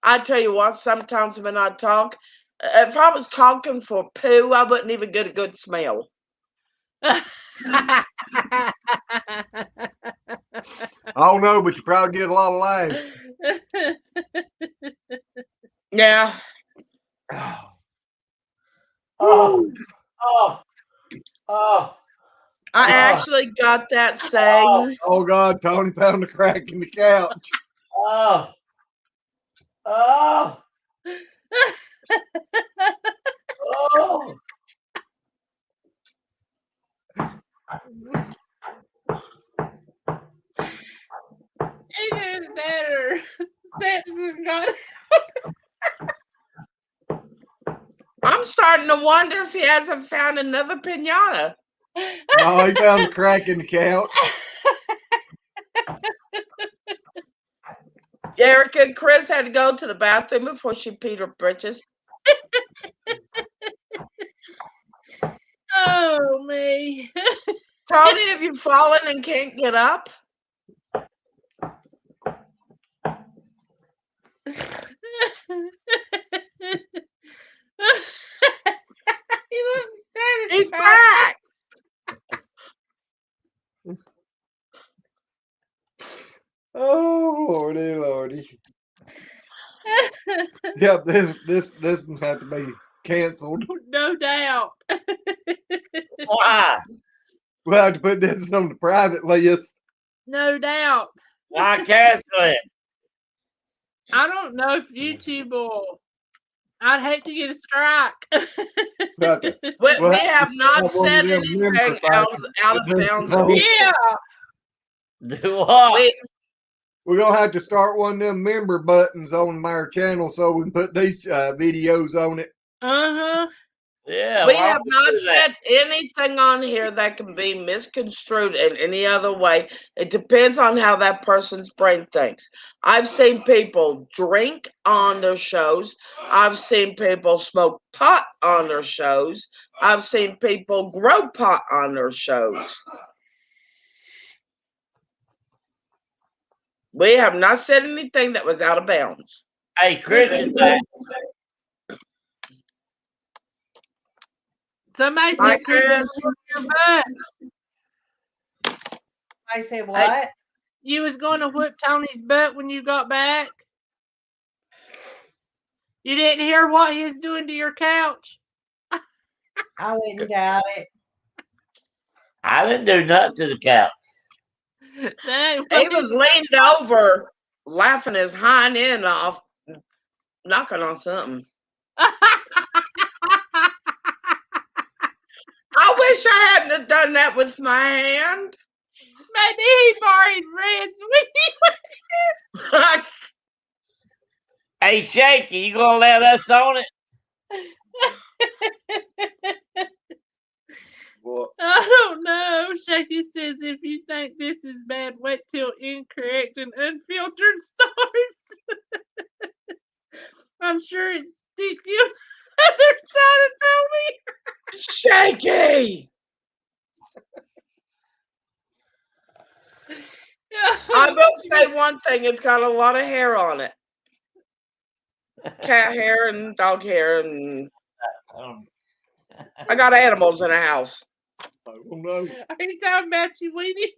I: I tell you what, sometimes when I talk, if I was talking for poo, I wouldn't even get a good smell.
A: I don't know, but you probably get a lot of laughs.
I: Yeah.
D: Oh.
I: I actually got that saying.
A: Oh God, Tony found a crack in the couch.
D: Oh.
C: Even better. Samson got
I: I'm starting to wonder if he hasn't found another pinata.
A: No, he found a crack in the couch.
I: Erica and Chris had to go to the bathroom before she peed her britches.
C: Oh me.
I: Tony, have you fallen and can't get up?
C: He looks satisfied.
I: He's back.
A: Oh Lordy, Lordy. Yep, this one have to be canceled.
C: No doubt.
D: Why?
A: We'll have to put this on the private list.
C: No doubt.
D: Why cancel it?
C: I don't know if YouTube will. I'd hate to get a strike.
I: We have not said anything out of bounds.
C: Yeah.
D: Do what?
A: We're gonna have to start one of them member buttons on our channel so we can put these videos on it.
C: Uh-huh.
D: Yeah.
I: We have not said anything on here that can be misconstrued in any other way. It depends on how that person's brain thinks. I've seen people drink on their shows. I've seen people smoke pot on their shows. I've seen people grow pot on their shows. We have not said anything that was out of bounds.
D: Hey, Chris is back.
C: Somebody
I: Hi,
C: said Chris
I: Chris.
C: was your butt.
E: I say what?
C: You was going to whip Tony's butt when you got back? You didn't hear what he was doing to your couch?
E: I wouldn't doubt it.
D: I didn't do nothing to the couch.
I: He was leaned over, laughing his hind end off, knocking on something. I wish I hadn't have done that with my hand.
C: Maybe he borrowed Red's weed.
D: Hey, Shaky, you gonna let us on it?
A: What?
C: I don't know. Shaky says if you think this is bad, wait till incorrect and unfiltered starts. I'm sure it's sticky on the other side of
I: Shaky!
C: Tommy.
I: I will say one thing, it's got a lot of hair on it. Cat hair and dog hair, and I got animals in the house.
A: I don't know.
C: Are you talking about you, Weenie?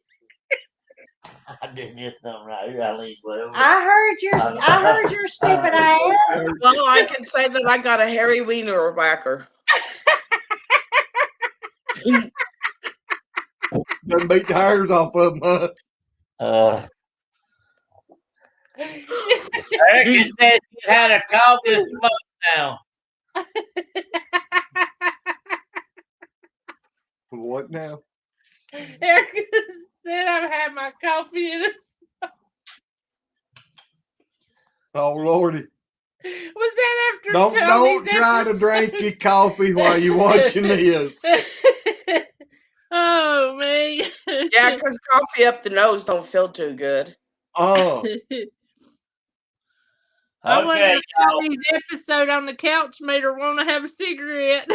D: I did this something right here. I leave well.
E: I heard your stupid ass.
I: Well, I can say that I got a hairy wiener whacker.
A: Done beat the hairs off of them, huh?
D: Erica said she had a coffee and smoke now.
A: What now?
C: Erica said I've had my coffee in a
A: Oh Lordy!
C: Was that after
A: Don't
C: Tony's
A: try to drink your coffee while you're watching this.
C: Oh man.
I: Yeah, because coffee up the nose don't feel too good.
A: Oh.
C: I wonder
D: Okay,
C: if Tony's episode on the couch made her want to have a cigarette.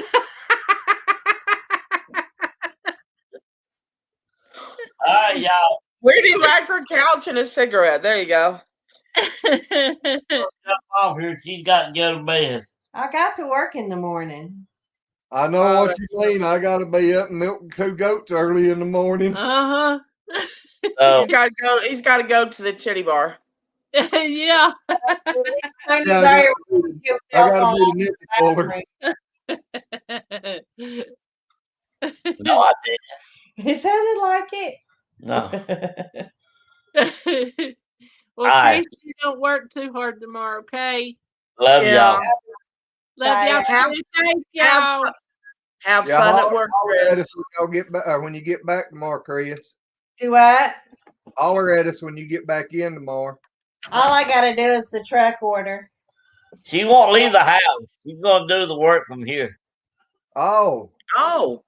D: all right, y'all.
I: Where do you like her couch and a cigarette? There you go.
D: Jump off here. She's got to go to bed.
E: I got to work in the morning.
A: I know what you mean. I gotta be up and milking 2 goats early in the morning.
C: Uh-huh.
I: He's got to go to the chitty bar.
C: Yeah.
A: I gotta be the Nicky Fuller.
D: No, I didn't.
E: It sounded like it.
D: No.
C: Well,
D: Aye.
C: Chris, you don't work too hard tomorrow, okay?
D: Love
I: Yeah.
D: y'all.
C: Love y'all. Thank y'all.
I: Have
A: Yeah,
I: fun at
A: holler
I: work,
A: at
I: Chris.
A: us when y'all get back, when you get back tomorrow, Chris.
E: Do what?
A: Holler at us when you get back in tomorrow.
E: All I gotta do is the truck order.
D: She won't leave the house. She's gonna do the work from here.
A: Oh,
I: Oh,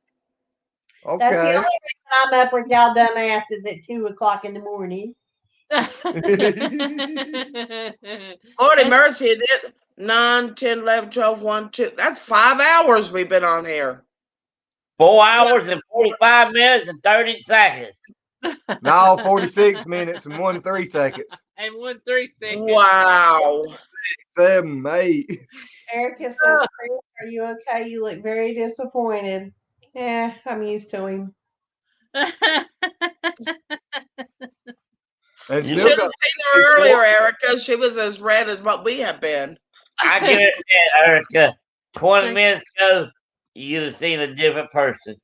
E: That's the
A: okay.
E: only reason I'm up with y'all dumbasses at 2:00 in the morning.
I: Lordy mercy, it is 9, 10, 11, 12, 1, 2. That's 5 hours we've been on here.
D: 4 hours and 45 minutes and 30 seconds.
A: No, 46 minutes and 1 3 seconds.
C: And 1 3 seconds.
I: Wow.
A: 7, 8.
E: Erica says, Chris, are you okay? You look very disappointed. Yeah, I'm used to him.
A: And
I: You
A: still
I: should have
A: got
I: seen her earlier, Erica. She was as red as what we have been.
D: I give it that, Erica. 20 minutes ago, you'd have seen a different person.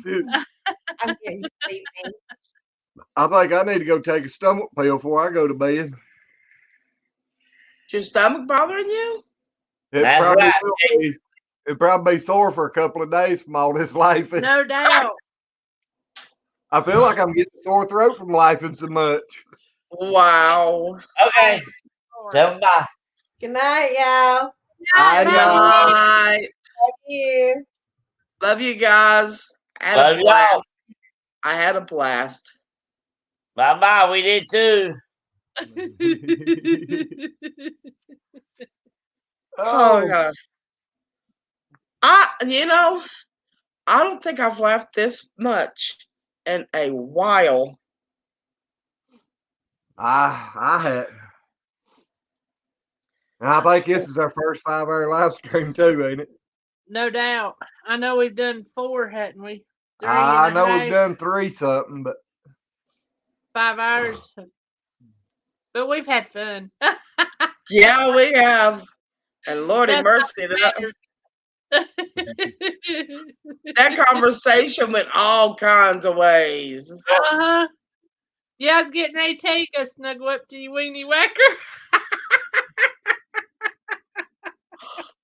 E: I'm getting sleepy.
A: I think I need to go take a stomach pill before I go to bed.
I: Is your stomach bothering you?
A: It
D: That's
A: probably
D: right.
A: will be. It'll probably be sore for a couple of days from all this laughing.
C: No doubt.
A: I feel like I'm getting a sore throat from laughing so much.
I: Wow.
D: Okay. Tell them bye.
E: Good night, y'all.
A: I
I: Good
A: know.
I: night.
E: Love you.
I: Love you guys. I had
D: Love
I: a blast.
D: y'all.
I: I had a blast.
D: Bye bye. We did too.
I: Oh God. I don't think I've laughed this much in a while.
A: I had. And I think this is our first 5-hour live stream too, ain't it?
C: No doubt. I know we've done 4, hadn't we? 3
A: I
C: and a
A: know
C: half,
A: we've done 3 something, but
C: 5 hours. But we've had fun.
I: Yeah, we have. And Lordy
C: That's
I: mercy, that conversation went all kinds of ways.
C: Uh-huh. Yeah, I was getting ready to take a snuggle up to you, weenie whacker.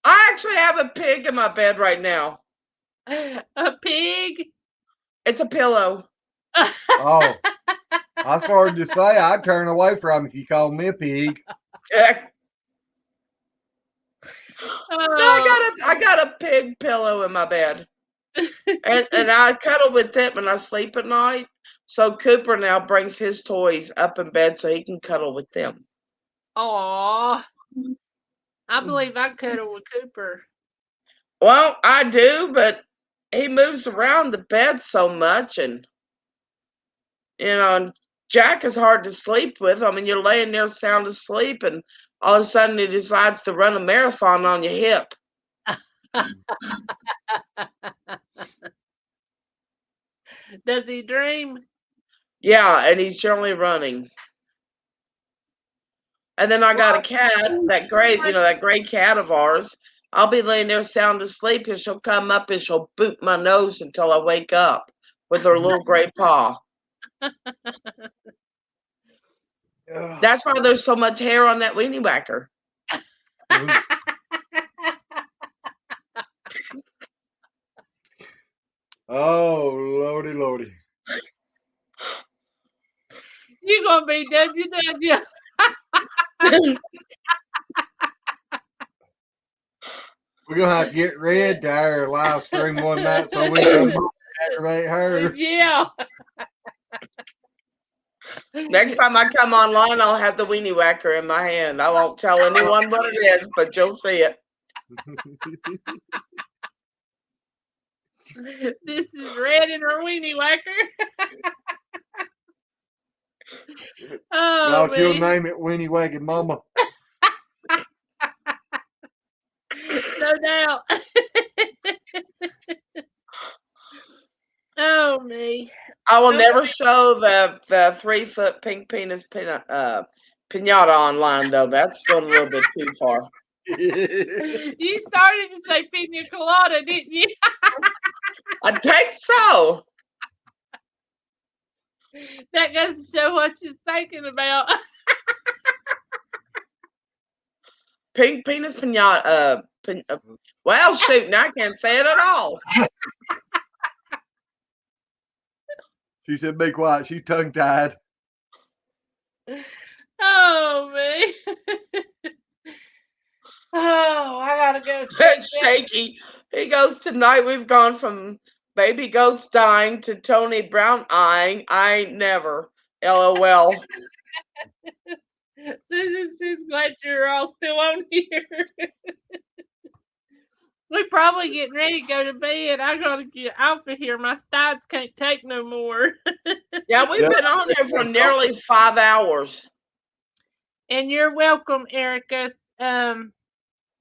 I: I actually have a pig in my bed right now.
C: A pig?
I: It's a pillow.
A: oh, I started to say I'd turn away from if you called me a pig.
I: No, I got a pig pillow in my bed. And I cuddle with them when I sleep at night. So Cooper now brings his toys up in bed so he can cuddle with them.
C: Aw. I believe I cuddle with Cooper.
I: Well, I do, but he moves around the bed so much, and and Jack is hard to sleep with. I mean, you're laying there sound asleep, and all of a sudden he decides to run a marathon on your hip.
C: Does he dream?
I: Yeah, and he's generally running. And then I got a cat, that gray cat of ours. I'll be laying there sound asleep, and she'll come up and she'll boot my nose until I wake up with her little gray paw. That's why there's so much hair on that weenie whacker.
A: Oh, lordy, lordy.
C: You gonna be WW.
A: We're gonna have to get Red to our live stream one night so we can aggravate her.
C: Yeah.
I: Next time I come online, I'll have the weenie whacker in my hand. I won't tell anyone what it is, but you'll see it.
C: This is Red and her weenie whacker. Oh,
A: No, she'll
C: man.
A: name it Weenie Wagging Mama.
C: No doubt. Oh, me.
I: I will never show the 3-foot pink penis pinata online, though. That's going a little bit too far.
C: You started to say pina colada, didn't you?
I: I think so.
C: That goes to show what you're thinking about.
I: Pink penis pinata. Well, shoot, now I can't say it at all.
A: She said, "Be quiet." She's tongue tied.
C: Oh, man. Oh, I gotta go.
I: That's shaky. He goes, tonight we've gone from baby goats dying to Tony Brown eyeing. I ain't never. LOL.
C: Susan's glad you're all still on here. We're probably getting ready to go to bed. I gotta get off of here. My sides can't take no more.
I: Yeah, we've been on here for nearly 5 hours.
C: And you're welcome, Erica.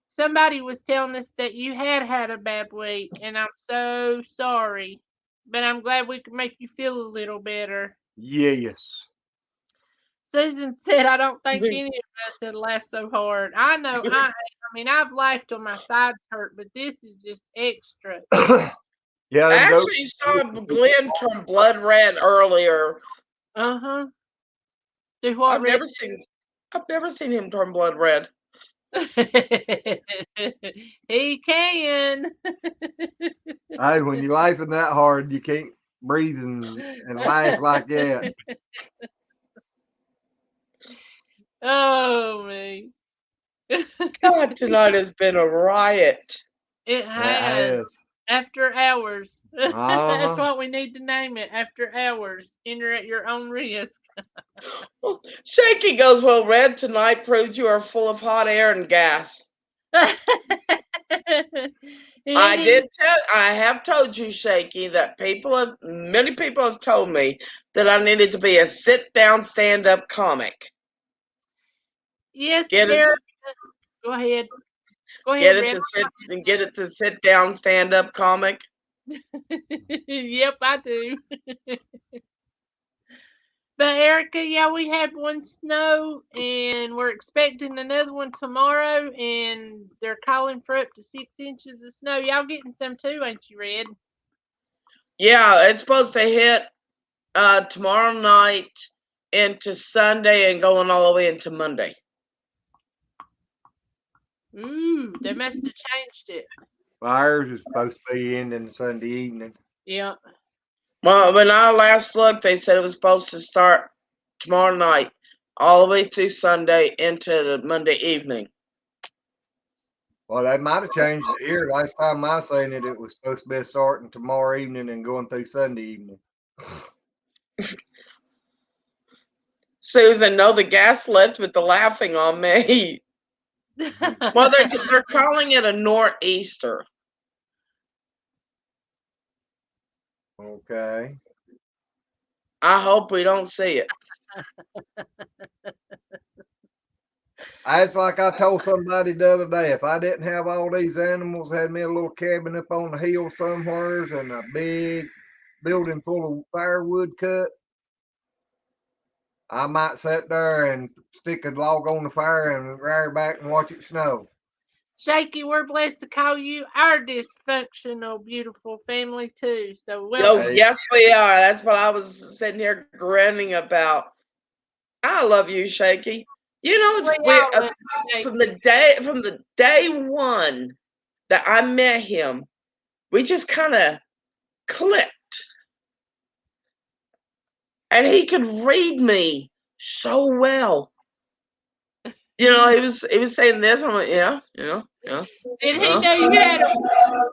C: Somebody was telling us that you had a bad week, and I'm so sorry. But I'm glad we could make you feel a little better.
A: Yes.
C: Susan said, I don't think any of us had laughed so hard. I know. I mean, I've laughed till my sides hurt, but this is just extra.
A: Yeah.
I: I actually saw Glenn turn blood red earlier.
C: Uh-huh. Do what?
I: I've never seen him turn blood red.
C: He can.
A: Hey, when you're laughing that hard, you can't breathe and laugh like that.
C: Oh, me.
I: God, tonight has been a riot.
C: It has. After hours. That's what we need to name it. After hours. Enter at your own risk.
I: Shaky goes, well, Red, tonight proves you are full of hot air and gas. I have told you, Shaky, that many people have told me that I needed to be a sit-down, stand-up comic.
C: Yes, Eric. Go ahead. Go ahead, Red.
I: Get it to sit-down, stand-up comic.
C: Yep, I do. But Erica, yeah, we had one snow, and we're expecting another one tomorrow, and they're calling for up to 6 inches of snow. Y'all getting some too, ain't you, Red?
I: Yeah, it's supposed to hit tomorrow night into Sunday and going all the way into Monday.
C: Ooh, they must have changed it.
A: Ours is supposed to be ending Sunday evening.
C: Yeah.
I: Well, when I last looked, they said it was supposed to start tomorrow night, all the way through Sunday into the Monday evening.
A: Well, they might have changed it here. Last time I seen it, it was supposed to be starting tomorrow evening and going through Sunday evening.
I: Susan, no, the gas left with the laughing on me. Well, they're calling it a nor'easter.
A: Okay.
I: I hope we don't see it.
A: It's like I told somebody the other day, if I didn't have all these animals, had me a little cabin up on the hill somewheres and a big building full of firewood cut, I might sit there and stick a log on the fire and rear back and watch it snow.
C: Shaky, we're blessed to call you our dysfunctional, beautiful family too. So
I: Oh,
C: welcome.
I: yes, we are. That's what I was sitting here grinning about. I love you, Shaky. You know, it's weird. From the day one that I met him, we just kind of clicked. And he could read me so well. You know, he was saying this. I'm like, yeah.
C: Did he know you had a?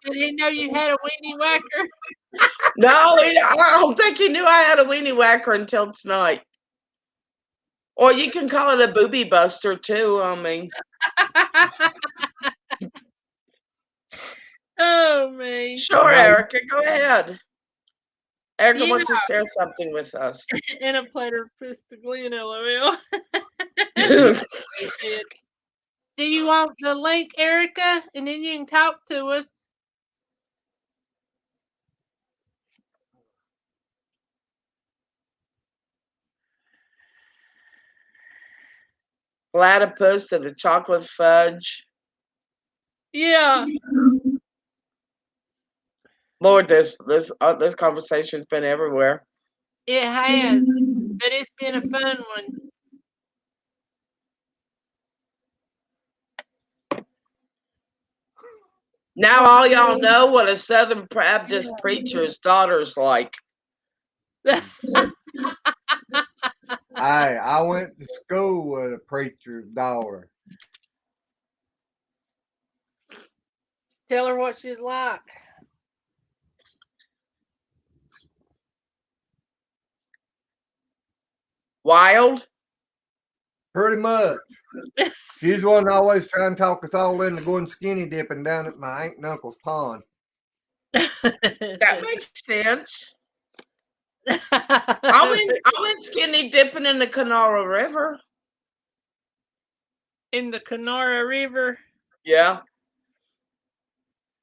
C: Did he know you had a weenie whacker?
I: No, I don't think he knew I had a weenie whacker until tonight. Or you can call it a booby buster too. I mean,
C: oh man.
I: Sure, Erica, go ahead. Erica
C: You
I: wants to
C: know.
I: share something with us.
C: And a platter of Pistaglean, LOL. Do you want the link, Erica? And then you can talk to us.
I: Platypus to the chocolate fudge.
C: Yeah.
I: Lord, this conversation's been everywhere.
C: It has, but it's been a fun one.
I: Now all y'all know what a Southern Baptist preacher's daughter's like.
A: I went to school with a preacher's daughter.
C: Tell her what she's like.
I: Wild?
A: Pretty much. She's one always trying to talk us all into going skinny dipping down at my aunt and uncle's pond.
I: That makes sense. I went skinny dipping in the Kenora River.
C: In the Kenora River?
I: Yeah.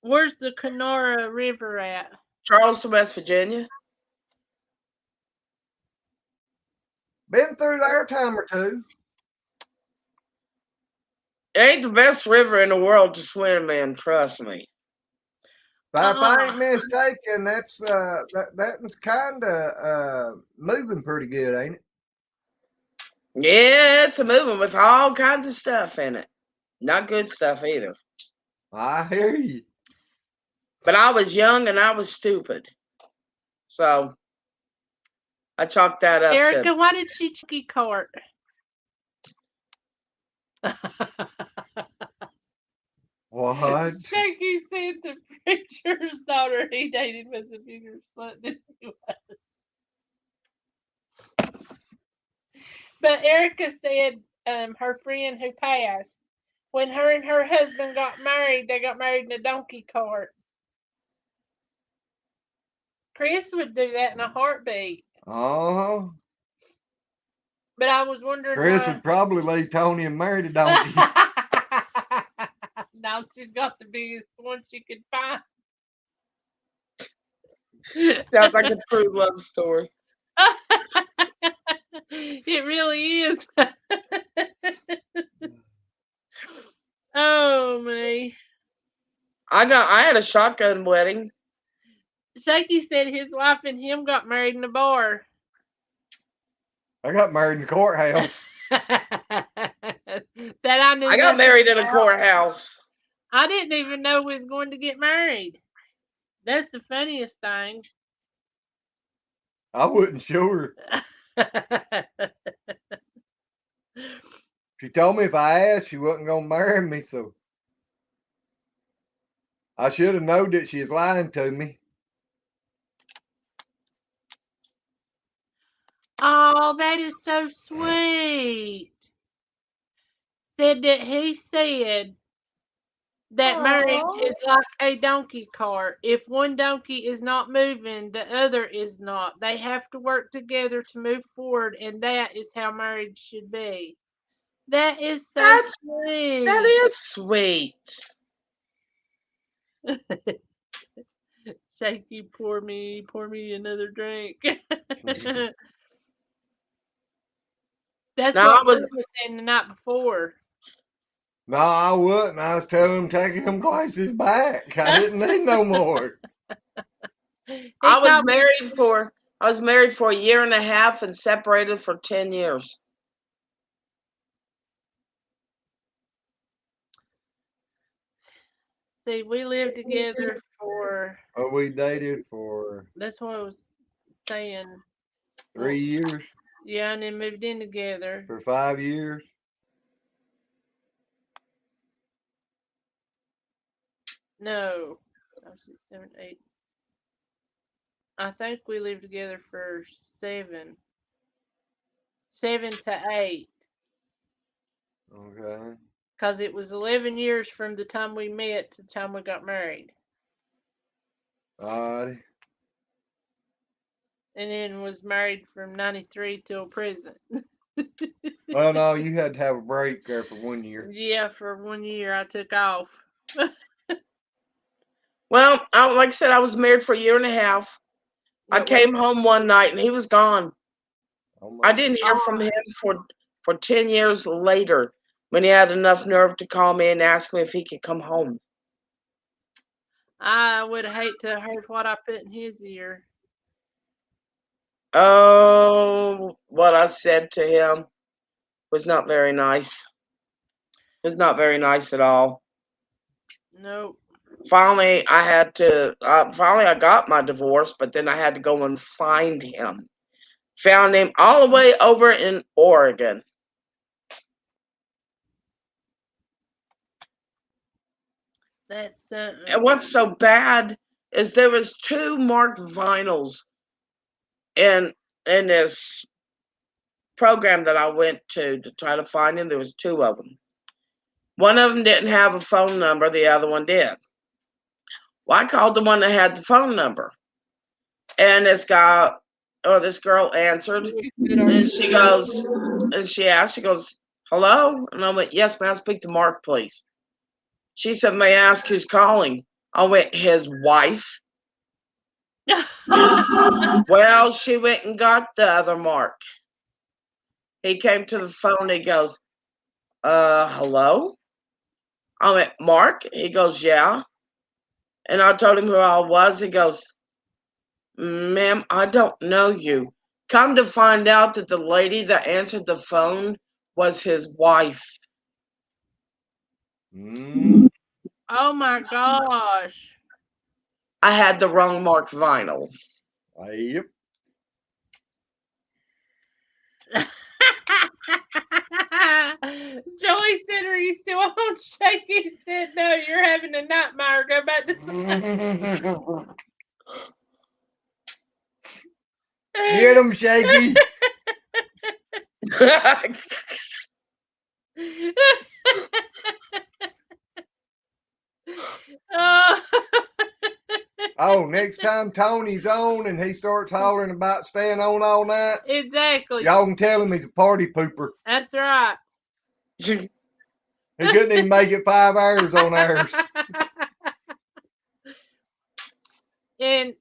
C: Where's the Kenora River at?
I: Charleston, West Virginia.
A: Been through there a time or two.
I: It ain't the best river in the world to swim in, trust me.
A: But if I ain't mistaken, that's that's kind of moving pretty good, ain't it?
I: Yeah, it's a moving with all kinds of stuff in it. Not good stuff either.
A: I hear you.
I: But I was young and I was stupid. So I chalked that up.
C: Erica, why did she chucky cart?
A: What?
C: Shaky said the preacher's daughter he dated was a bigger slut than he was. But Erica said her friend who passed, when her and her husband got married, they got married in a donkey cart. Chris would do that in a heartbeat.
A: Oh.
C: But I was wondering
A: Chris
C: why...
A: would probably leave Tony and marry the donkey.
C: Now she's got the biggest one she could find.
I: Sounds like a true love story.
C: It really is. Oh me.
I: I had a shotgun wedding.
C: Shaky said his wife and him got married in a bar.
A: I got married in the courthouse.
C: That I knew.
I: I got married in a courthouse.
C: I didn't even know we was going to get married. That's the funniest thing.
A: I wasn't sure. She told me if I asked, she wasn't going to marry me, so. I should have known that she was lying to me.
C: Oh, that is so sweet. Said that he said that marriage is like a donkey cart. If one donkey is not moving, the other is not. They have to work together to move forward, and that is how marriage should be. That is so
I: That
C: sweet.
I: is sweet.
C: Shaky, pour me another drink. That's
I: No,
C: what Bruce was saying the night before.
A: No, I wouldn't. I was telling him taking them glasses back. I didn't need no more.
I: I was married for a year and a half and separated for 10 years.
C: See, we lived together for.
A: Oh, we dated for.
C: That's what I was saying.
A: 3 years.
C: Yeah, and then moved in together.
A: For 5 years.
C: No. 5, 6, 7, 8. I think we lived together for 7. 7 to 8.
A: Okay.
C: Because it was 11 years from the time we met to the time we got married.
A: Alrighty.
C: And then was married from 93 till present.
A: Well, no, you had to have a break there for 1 year.
C: Yeah, for 1 year I took off.
I: Well, like I said, I was married for a year and a half. I came home one night and he was gone. I didn't hear from him for 10 years later when he had enough nerve to call me and ask me if he could come home.
C: I would hate to have heard what I put in his ear.
I: Oh, what I said to him was not very nice. It was not very nice at all.
C: Nope.
I: Finally, I got my divorce, but then I had to go and find him. Found him all the way over in Oregon.
C: That's
I: And what's so bad is there was 2 marked vinyls in this program that I went to try to find him. There was 2 of them. One of them didn't have a phone number. The other one did. Well, I called the one that had the phone number, and this girl answered, and she goes, "Hello," and I went, "Yes, may I speak to Mark, please?" She said, "May I ask who's calling?" I went, "His wife." Well, she went and got the other Mark. He came to the phone. He goes, hello? I went, "Mark?" He goes, "Yeah." And I told him who I was. He goes, "Ma'am, I don't know you." Come to find out that the lady that answered the phone was his wife.
C: Oh my gosh.
I: I had the wrong marked vinyl.
A: Yep.
C: Joey said, "Are you still on?" Shaky said, "No, you're having a nightmare. Go back to sleep."
A: Get him, Shaky. Oh, next time Tony's on and he starts hollering about staying on all night,
C: exactly.
A: Y'all can tell him he's a party pooper.
C: That's right.
A: He couldn't even make it 5 hours on ours.
C: And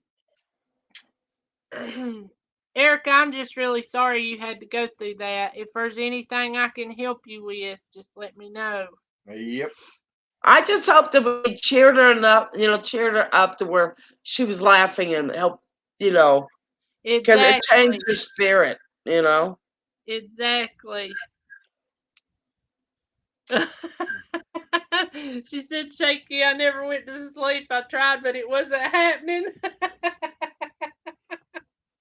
C: Erica, I'm just really sorry you had to go through that. If there's anything I can help you with, just let me know.
A: Yep.
I: I just hope that we cheered her up to where she was laughing and helped, because it changed her spirit,
C: Exactly. She said, "Shaky, I never went to sleep. I tried, but it wasn't happening."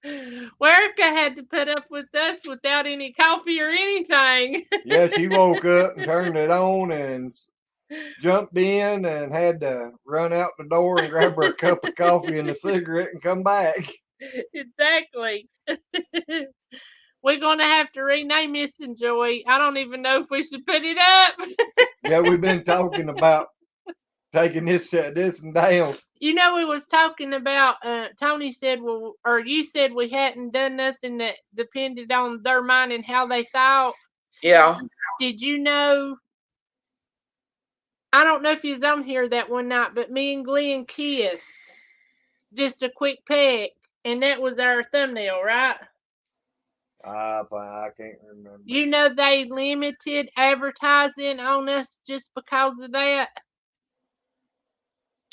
C: Erica had to put up with us without any coffee or anything.
A: Yeah, she woke up and turned it on, and jumped in and had to run out the door and grab her a cup of coffee and a cigarette and come back.
C: Exactly. We're gonna have to rename Missing Joy. I don't even know if we should put it up.
A: Yeah, we've been talking about taking this one down.
C: You know, we was talking about. Tony said, "Well," or you said we hadn't done nothing that depended on their mind and how they thought.
I: Yeah.
C: Did you know? I don't know if you was on here that one night, but me and Glenn kissed. Just a quick peck, and that was our thumbnail, right?
A: I can't remember.
C: You know they limited advertising on us just because of that.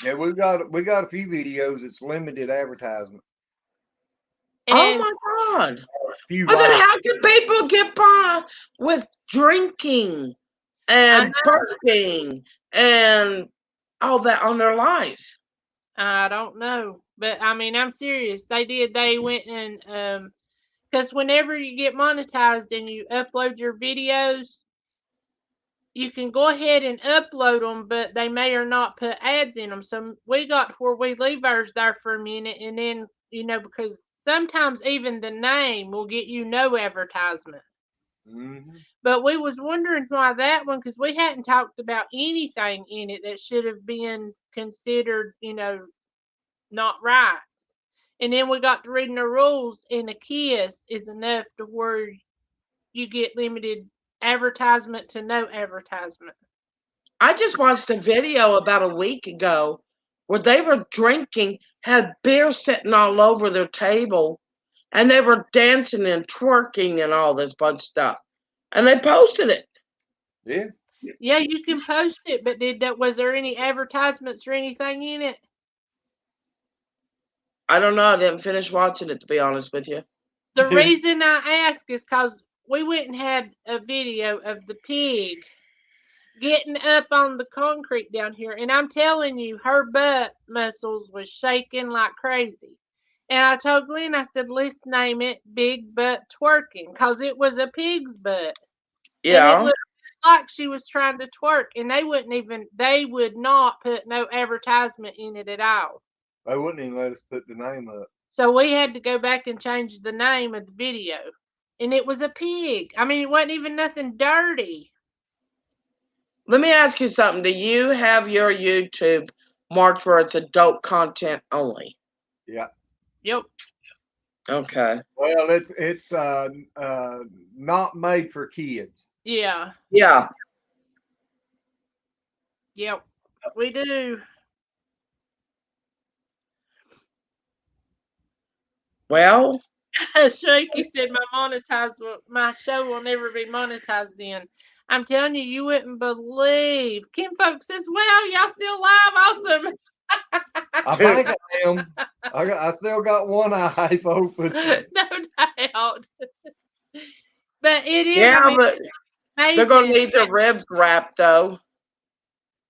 A: Yeah, we got a few videos that's limited advertisement.
C: And
I: oh my God.
A: Few
I: Well, then
A: likes.
I: how can people get by with drinking and burping and all that on their lives?
C: I don't know, but I mean, I'm serious. They did. They went and because whenever you get monetized and you upload your videos, you can go ahead and upload them, but they may or not put ads in them. So we got where we leave ours there for a minute, and then because sometimes even the name will get you no advertisement.
A: Mm-hmm.
C: But we was wondering why that one, because we hadn't talked about anything in it that should have been considered, not right. And then we got to reading the rules, and a kiss is enough to where you get limited advertisement to no advertisement.
I: I just watched a video about a week ago where they were drinking, had beer sitting all over their table, and they were dancing and twerking and all this bunch of stuff. And they posted it.
A: Yeah.
C: Yeah, you can post it, but was there any advertisements or anything in it?
I: I don't know. I didn't finish watching it, to be honest with you.
C: The reason I ask is because we went and had a video of the pig getting up on the concrete down here, and I'm telling you, her butt muscles was shaking like crazy. And I told Glenn, I said, let's name it Big Butt Twerking, because it was a pig's butt. And it
I: Yeah.
C: looked just like she was trying to twerk, and they would not put no advertisement in it at all.
A: They wouldn't even let us put the name up.
C: So we had to go back and change the name of the video. And it was a pig. I mean, it wasn't even nothing dirty.
I: Let me ask you something. Do you have your YouTube marked where it's adult content only?
A: Yeah.
C: Yep.
I: Okay.
A: Well, it's not made for kids.
C: Yeah.
I: Yeah.
C: Yep. We do.
I: Well,
C: Shaky said my show will never be monetized then. I'm telling you, you wouldn't believe. Kim Folks says, well, y'all still live. Awesome.
A: I think I am. I still got one eye open.
C: No doubt. But it is.
I: yeah,
C: I mean,
I: but they're going to need their ribs wrapped, though.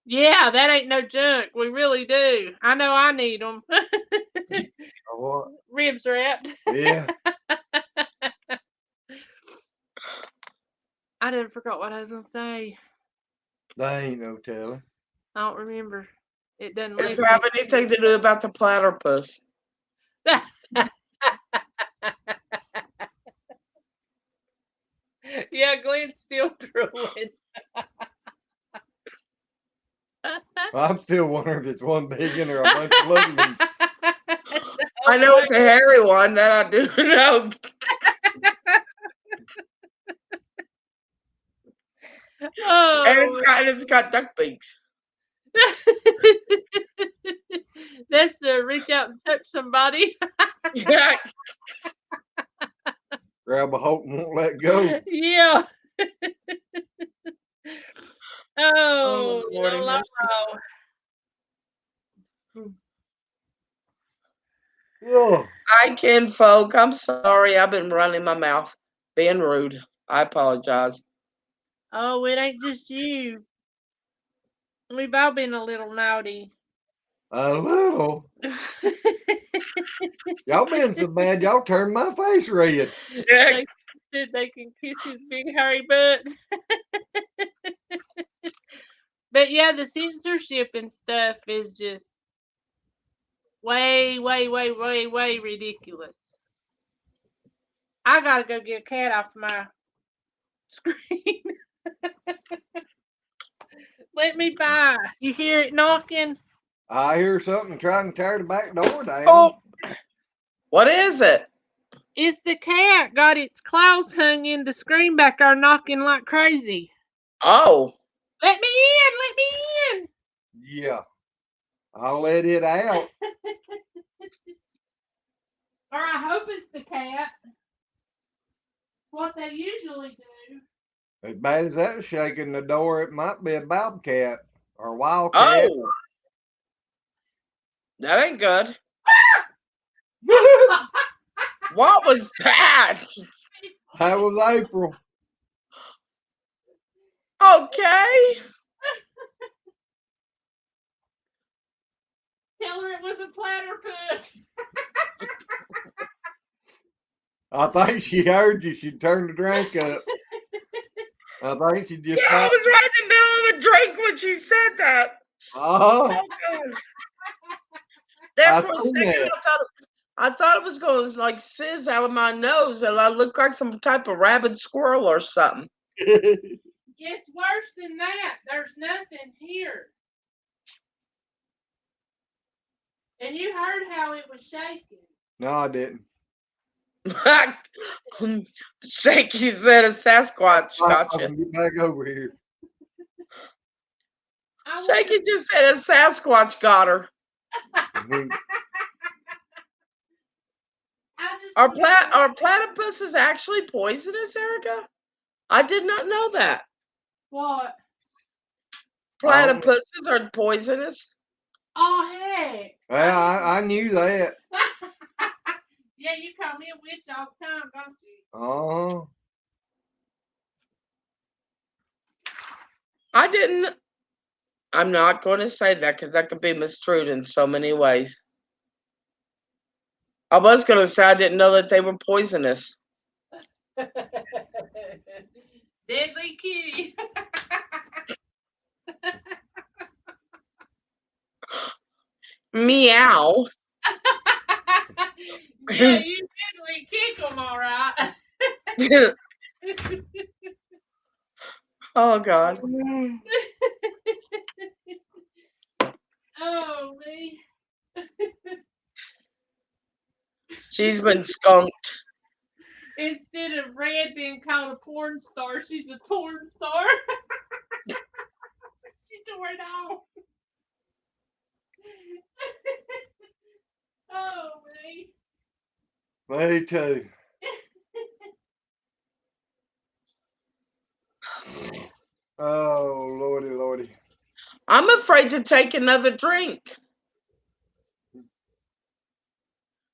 C: Yeah, that ain't no junk. We really do. I know I need them.
A: What?
C: Ribs wrapped.
A: Yeah.
C: I done forgot what I was going to say.
A: They ain't no telling.
C: I don't remember. It doesn't
I: Does it have anything to do about the platypus?
C: Yeah, Glenn's still drooling.
A: I'm still wondering if it's one big one or a bunch of little ones.
I: I know it's a hairy one, that I do know.
C: Oh.
I: And it's got duck beaks.
C: That's to reach out and touch somebody.
I: Yeah.
A: Grab a hold and won't let go.
C: Yeah. Oh,
I: Lordy mercy.
A: Oh.
I: I can, folk. I'm sorry. I've been running my mouth, being rude. I apologize.
C: Oh, it ain't just you. We've all been a little naughty.
A: A little. Y'all been so bad, y'all turned my face red.
C: They said they can kiss his big hairy butt. But yeah, the censorship and stuff is just way ridiculous. I gotta go get a cat off my screen. Let me by. You hear it knocking?
A: I hear something trying to tear the back door down.
I: Oh, what is it?
C: It's the cat. Got its claws hung in the screen back there knocking like crazy.
I: Oh.
C: Let me in! Let me in!
A: Yeah. I'll let it out.
C: Or I hope it's the cat. What they usually do.
A: As bad as that's shaking the door, it might be a bobcat or a wildcat.
I: Oh. That ain't good. What was that?
A: That was April.
I: Okay.
C: Tell her it was a platypus.
A: I think she heard you. She turned the drink up. I think she just.
I: Yeah, I was right in the middle of a drink when she said that.
A: Oh.
I: God. There for a second, I thought it was going to like sizz out of my nose, and I looked like some type of rabid squirrel or something.
C: It's worse than that. There's nothing here. And you heard how it was shaking.
A: No, I didn't.
I: Shaky said a Sasquatch got you.
A: Get back over here.
I: Shaky just said a Sasquatch got her. Are platypuses actually poisonous, Erica? I did not know that.
C: What?
I: Platypuses are poisonous?
C: Oh, heck.
A: Well, I knew that.
C: Yeah, you call me a witch all the time, don't you?
A: Oh.
I: I didn't. I'm not going to say that because that could be misconstrued in so many ways. I was going to say I didn't know that they were poisonous.
C: Deadly kitty.
I: Meow.
C: Yeah, you deadly kick them, all right.
I: Oh, God.
C: Oh, me.
I: She's been skunked.
C: Instead of Red being called a porn star, she's a torn star. She tore it off. Oh, me.
A: Me too. Oh, Lordy, Lordy.
I: I'm afraid to take another drink.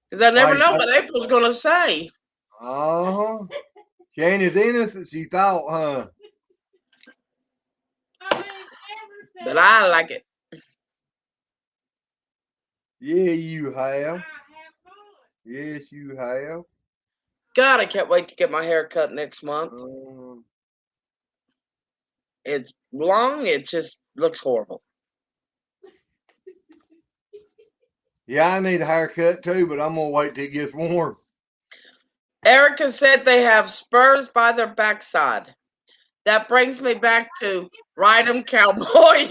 I: Because I never know what April's going to say.
A: Uh-huh. She ain't as innocent as you thought, huh?
I: But I like it.
A: Yeah, you have. Yes, you have.
I: God, I can't wait to get my hair cut next month. It's long. It just looks horrible.
A: Yeah, I need a haircut too, but I'm going to wait till it gets warm.
I: Erica said they have spurs by their backside. That brings me back to Ride 'em Cowboy.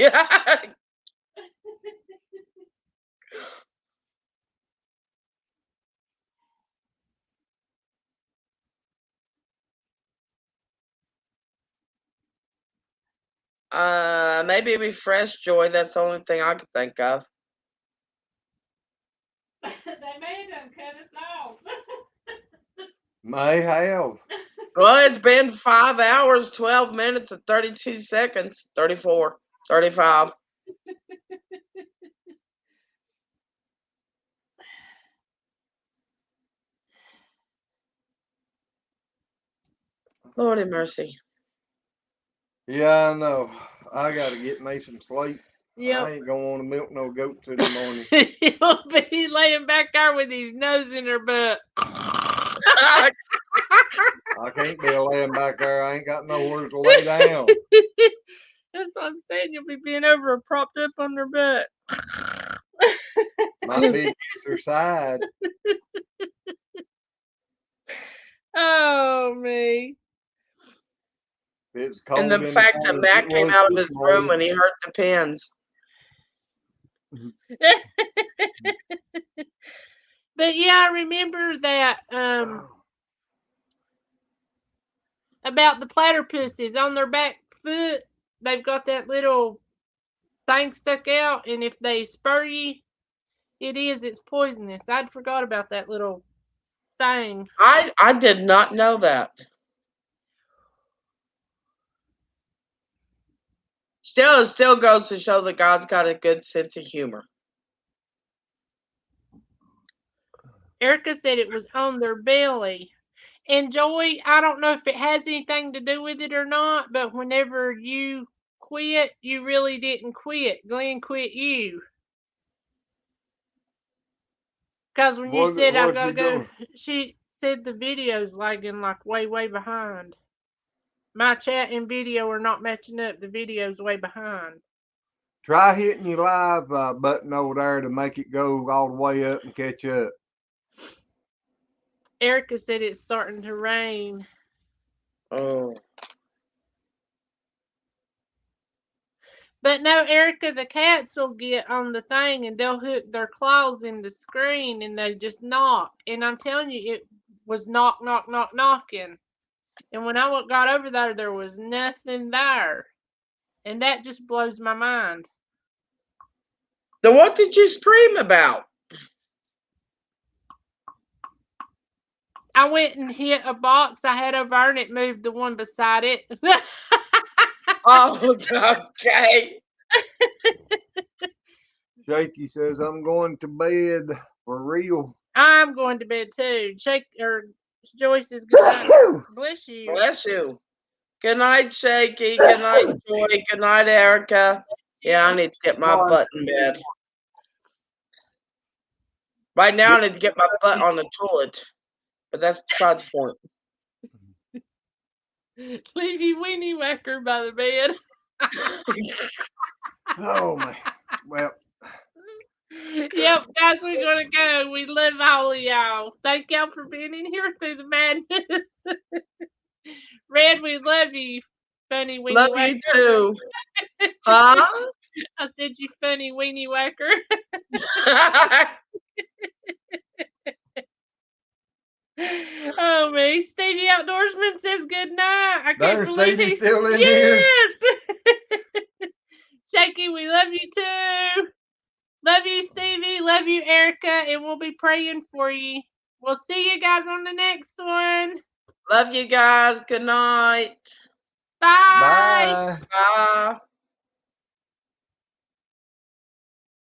I: Maybe refresh Joy. That's the only thing I could think of.
C: They may have cut us off.
A: May have.
I: Well, it's been 5 hours, 12 minutes, and 32 seconds. 34, 35. Lord have mercy.
A: Yeah, I know. I got to get me some sleep.
C: Yep.
A: I ain't going to want to milk no goats in the morning.
C: He'll be laying back there with his nose in her butt.
A: I can't be laying back there. I ain't got nowhere to lay down.
C: That's what I'm saying. You'll be bent over or propped up on their butt.
A: Might be against their side.
C: Oh, me.
A: It was cold
I: And the
A: in
I: fact that
A: the
I: Matt came out of his room when he heard the pins.
C: But yeah, I remember that about the platypuses on their back foot. They've got that little thing stuck out, and if they spur you, it's poisonous. I'd forgot about that little thing.
I: I did not know that. It still goes to show that God's got a good sense of humor.
C: Erica said it was on their belly. And Joy, I don't know if it has anything to do with it or not, but whenever you quit, you really didn't quit. Glenn quit you. Because when you said I gotta go, she said the video's lagging like way behind. My chat and video are not matching up. The video's way behind.
A: Try hitting your live button over there to make it go all the way up and catch up.
C: Erica said it's starting to rain.
I: Oh.
C: But no, Erica, the cats will get on the thing and they'll hook their claws in the screen and they just knock. And I'm telling you, it was knocking. And when I got over there was nothing there. And that just blows my mind.
I: Then what did you scream about?
C: I went and hit a box I had over there and it moved the one beside it.
I: Oh, okay.
A: Shaky says, I'm going to bed for real.
C: I'm going to bed too. Joyce says good night. Bless you.
I: Bless you. Good night, Shaky. Good night, Joy. Good night, Erica. Yeah, I need to get my butt in bed. Right now, I need to get my butt on the toilet. But that's beside the point.
C: Leave you weenie whacker by the bed.
A: Oh, man. Well.
C: Yep, guys, we're going to go. We love all of y'all. Thank y'all for being in here through the madness. Red, we love you, funny weenie
I: love
C: whacker.
I: You too. Huh?
C: I said you funny weenie whacker. Oh, me. Stevie Outdoorsman says good night. I can't believe he's
A: still in here.
C: Yes. Shaky, we love you too. Love you, Stevie. Love you, Erica. And we'll be praying for you. We'll see you guys on the next one.
I: Love you guys. Good night.
C: Bye.
A: Bye.
I: Bye.